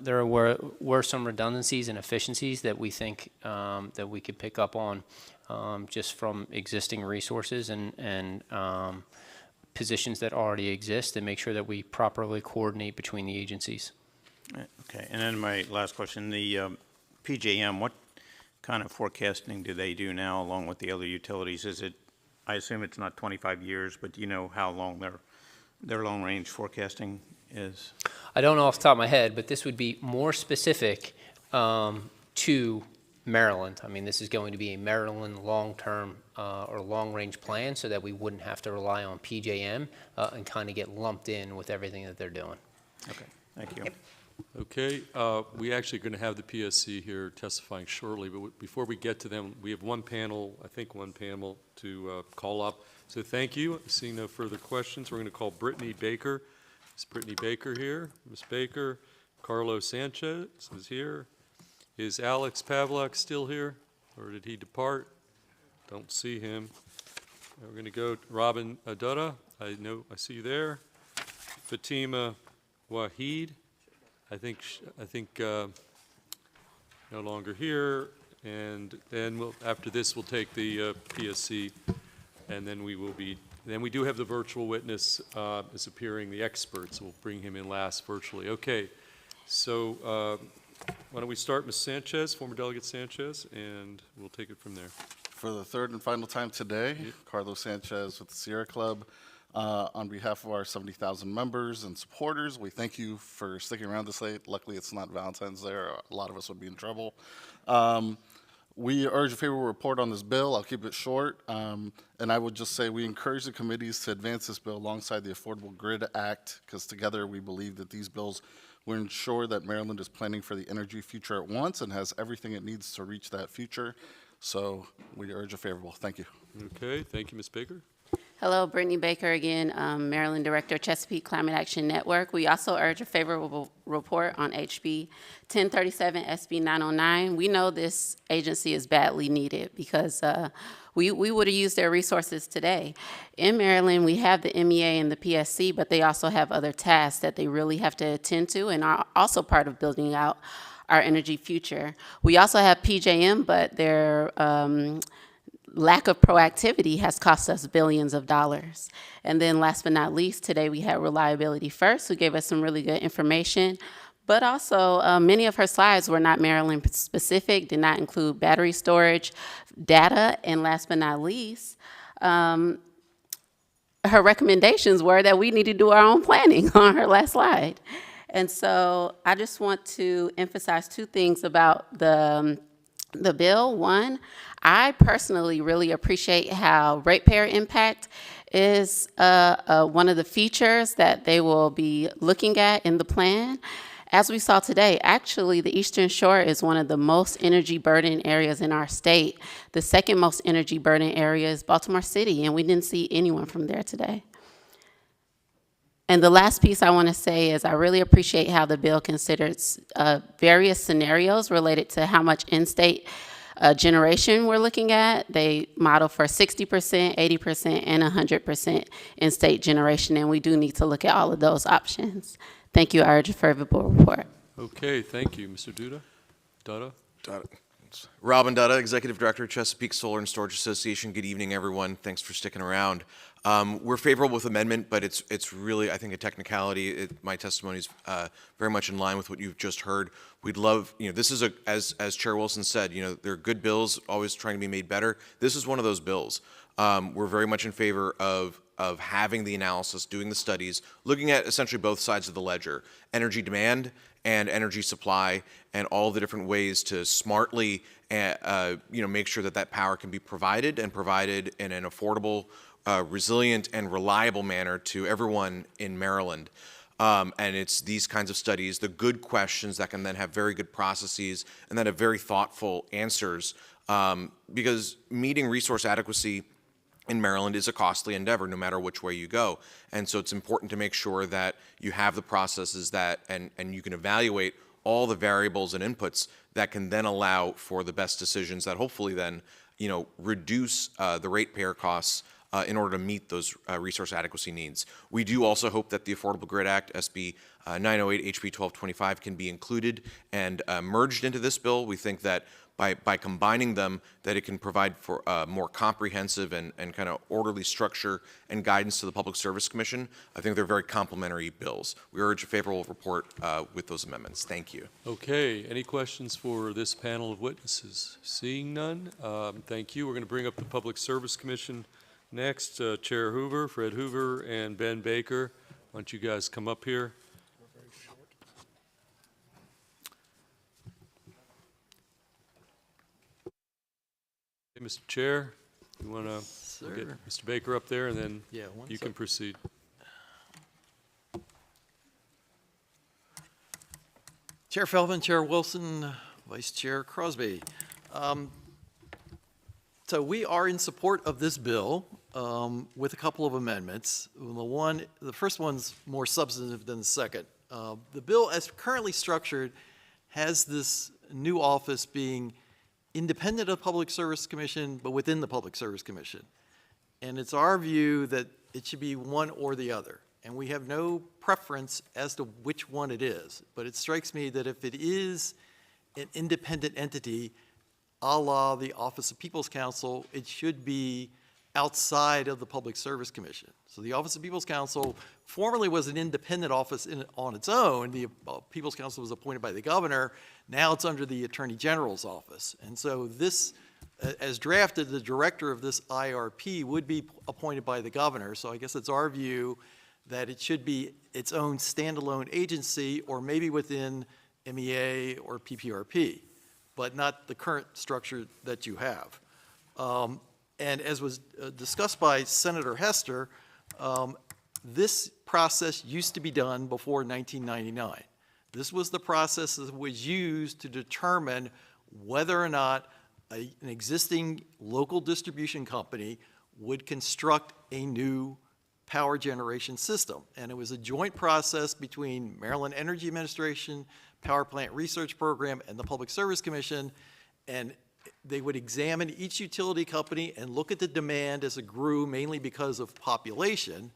there were some redundancies and efficiencies that we think that we could pick up on just from existing resources and positions that already exist, and make sure that we properly coordinate between the agencies. Okay, and then my last question, the PJM, what kind of forecasting do they do now along with the other utilities? I assume it's not 25 years, but do you know how long their long-range forecasting is? I don't know off the top of my head, but this would be more specific to Maryland. I mean, this is going to be a Maryland long-term or long-range plan so that we wouldn't have to rely on PJM and kind of get lumped in with everything that they're doing. Okay, thank you. Okay, we actually are going to have the PSC here testifying shortly, but before we get to them, we have one panel to call up. So thank you. Seeing no further questions, we're going to call Brittany Baker. Is Brittany Baker here? Ms. Baker. Carlos Sanchez is here. Is Alex Pavlak still here, or did he depart? Don't see him. We're going to go to Robin Adutta. I see you there. Fatima Wahid. I think no longer here, and then after this we'll take the PSC, and then we do have the virtual witness is appearing, the experts. We'll bring him in last virtually. Okay, so why don't we start, Ms. Sanchez, former Delegate Sanchez, and we'll take it from there. For the third and final time today, Carlos Sanchez with the Sierra Club. On behalf of our 70,000 members and supporters, we thank you for sticking around this late. Luckily, it's not Valentine's Day, or a lot of us would be in trouble. We urge a favorable report on this bill. I'll keep it short. And I would just say we encourage the committees to advance this bill alongside the Affordable Grid Act, because together we believe that these bills will ensure that Maryland is planning for the energy future at once and has everything it needs to reach that future. So we urge a favorable. Thank you. Okay, thank you, Ms. Baker. Hello, Brittany Baker again, Maryland Director, Chesapeake Climate Action Network. We also urge a favorable report on HB 1037, SB 909. We know this agency is badly needed because we would have used their resources today. In Maryland, we have the MEA and the PSC, but they also have other tasks that they really have to attend to and are also part of building out our energy future. We also have PJM, but their lack of proactivity has cost us billions of dollars. And then last but not least, today we had Reliability First, who gave us some really good information, but also many of her slides were not Maryland specific, did not include battery storage data, and last but not least, her recommendations were that we need to do our own planning on her last slide. And so I just want to emphasize two things about the bill. One, I personally really appreciate how ratepayer impact is one of the features that they will be looking at in the plan. As we saw today, actually the Eastern Shore is one of the most energy burdened areas in our state. The second most energy burdened area is Baltimore City, and we didn't see anyone from there today. And the last piece I want to say is I really appreciate how the bill considers various scenarios related to how much in-state generation we're looking at. They model for 60%, 80%, and 100% in-state generation, and we do need to look at all of those options. Thank you. I urge a favorable report. Okay, thank you. Mr. Duda? Dutta? Robin Dutta, Executive Director, Chesapeake Solar and Storage Association. Good evening, everyone. Thanks for sticking around. We're favorable with amendment, but it's really, I think, a technicality. My testimony is very much in line with what you've just heard. We'd love, this is as Chair Wilson said, there are good bills always trying to be made better. This is one of those bills. We're very much in favor of having the analysis, doing the studies, looking at essentially both sides of the ledger, energy demand and energy supply, and all the different ways to smartly, make sure that power can be provided and provided in an affordable, resilient, and reliable manner to everyone in Maryland. And it's these kinds of studies, the good questions that can then have very good processes and then have very thoughtful answers, because meeting resource adequacy in Maryland is a costly endeavor, no matter which way you go. And so it's important to make sure that you have the processes that, and you can evaluate all the variables and inputs that can then allow for the best decisions that hopefully then, reduce the ratepayer costs in order to meet those resource adequacy needs. We do also hope that the Affordable Grid Act, SB 908, HB 1225, can be included and merged into this bill. We think that by combining them, that it can provide for a more comprehensive and kind of orderly structure and guidance to the Public Service Commission. I think they're very complementary bills. We urge a favorable report with those amendments. Thank you. Okay, any questions for this panel of witnesses? Seeing none, thank you. We're going to bring up the Public Service Commission next. Chair Hoover, Fred Hoover, and Ben Baker. Why don't you guys come up here? Okay, Mr. Chair, you want to get Mr. Baker up there, and then you can proceed. Chair Feldman, Chair Wilson, Vice Chair Crosby. So we are in support of this bill with a couple of amendments. The first one's more substantive than the second. The bill, as currently structured, has this new office being independent of Public Service Commission, but within the Public Service Commission. And it's our view that it should be one or the other. And we have no preference as to which one it is. But it strikes me that if it is an independent entity, a la the Office of People's Counsel, it should be outside of the Public Service Commission. So the Office of People's Counsel formerly was an independent office on its own. The People's Counsel was appointed by the governor. Now it's under the Attorney General's office. And so this, as drafted, the director of this IRP would be appointed by the governor. So I guess it's our view that it should be its own standalone agency, or maybe within MEA or PPRP. but not the current structure that you have. And as was discussed by Senator Hester, this process used to be done before 1999. This was the process that was used to determine whether or not an existing local distribution company would construct a new power generation system. And it was a joint process between Maryland Energy Administration, Power Plant Research Program, and the Public Service Commission. And they would examine each utility company and look at the demand as it grew, mainly because of population,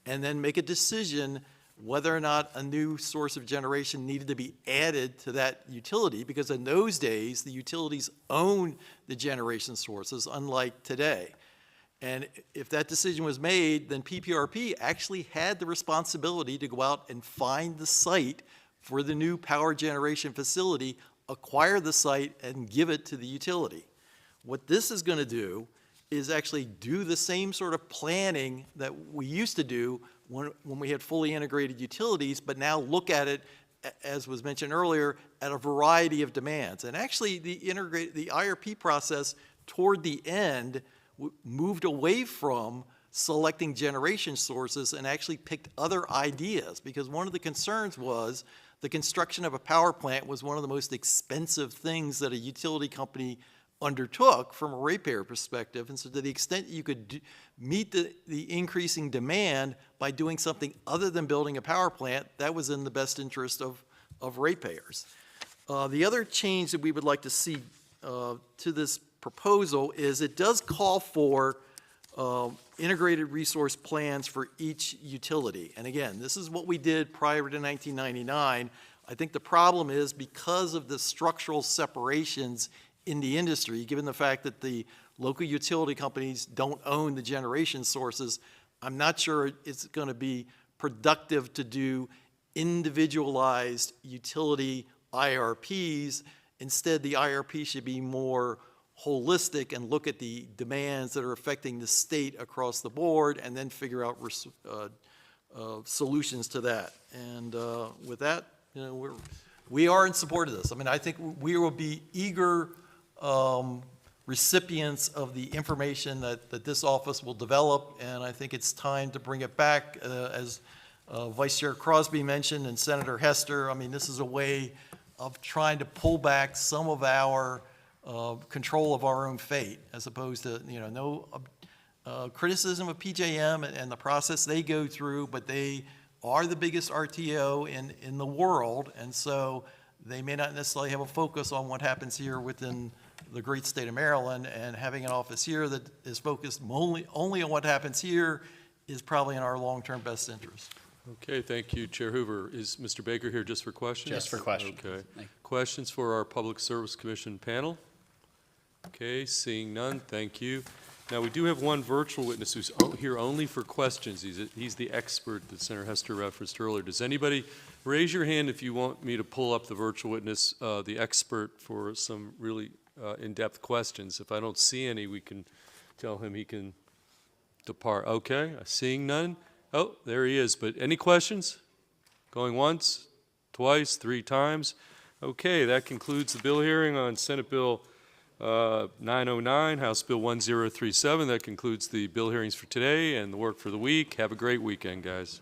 and then make a decision whether or not a new source of generation needed to be added to that utility, because in those days, the utilities owned the generation sources, unlike today. And if that decision was made, then PPRP actually had the responsibility to go out and find the site for the new power generation facility, acquire the site, and give it to the utility. What this is going to do is actually do the same sort of planning that we used to do when we had fully integrated utilities, but now look at it, as was mentioned earlier, at a variety of demands. And actually, the IRP process toward the end moved away from selecting generation sources and actually picked other ideas, because one of the concerns was the construction of a power plant was one of the most expensive things that a utility company undertook from a ratepayer perspective. And so to the extent you could meet the increasing demand by doing something other than building a power plant, that was in the best interest of ratepayers. The other change that we would like to see to this proposal is it does call for integrated resource plans for each utility. And again, this is what we did prior to 1999. I think the problem is because of the structural separations in the industry, given the fact that the local utility companies don't own the generation sources, I'm not sure it's going to be productive to do individualized utility IRPs. Instead, the IRP should be more holistic and look at the demands that are affecting the state across the board, and then figure out solutions to that. And with that, you know, we are in support of this. I mean, I think we will be eager recipients of the information that this office will develop, and I think it's time to bring it back. As Vice Chair Crosby mentioned and Senator Hester, I mean, this is a way of trying to pull back some of our control of our own fate, as opposed to, you know, no criticism of PJM and the process they go through, but they are the biggest RTO in the world, and so they may not necessarily have a focus on what happens here within the great state of Maryland, and having an office here that is focused only on what happens here is probably in our long-term best interest. Okay, thank you, Chair Hoover. Is Mr. Baker here just for questions? Just for questions. Okay. Questions for our Public Service Commission panel? Okay, seeing none, thank you. Now, we do have one virtual witness who's here only for questions. He's the expert that Senator Hester referenced earlier. Does anybody raise your hand if you want me to pull up the virtual witness, the expert, for some really in-depth questions? If I don't see any, we can tell him he can depart. Okay, seeing none. Oh, there he is. But any questions? Going once, twice, three times? Okay, that concludes the bill hearing on Senate Bill 909, House Bill 1037. That concludes the bill hearings for today and the work for the week. Have a great weekend, guys.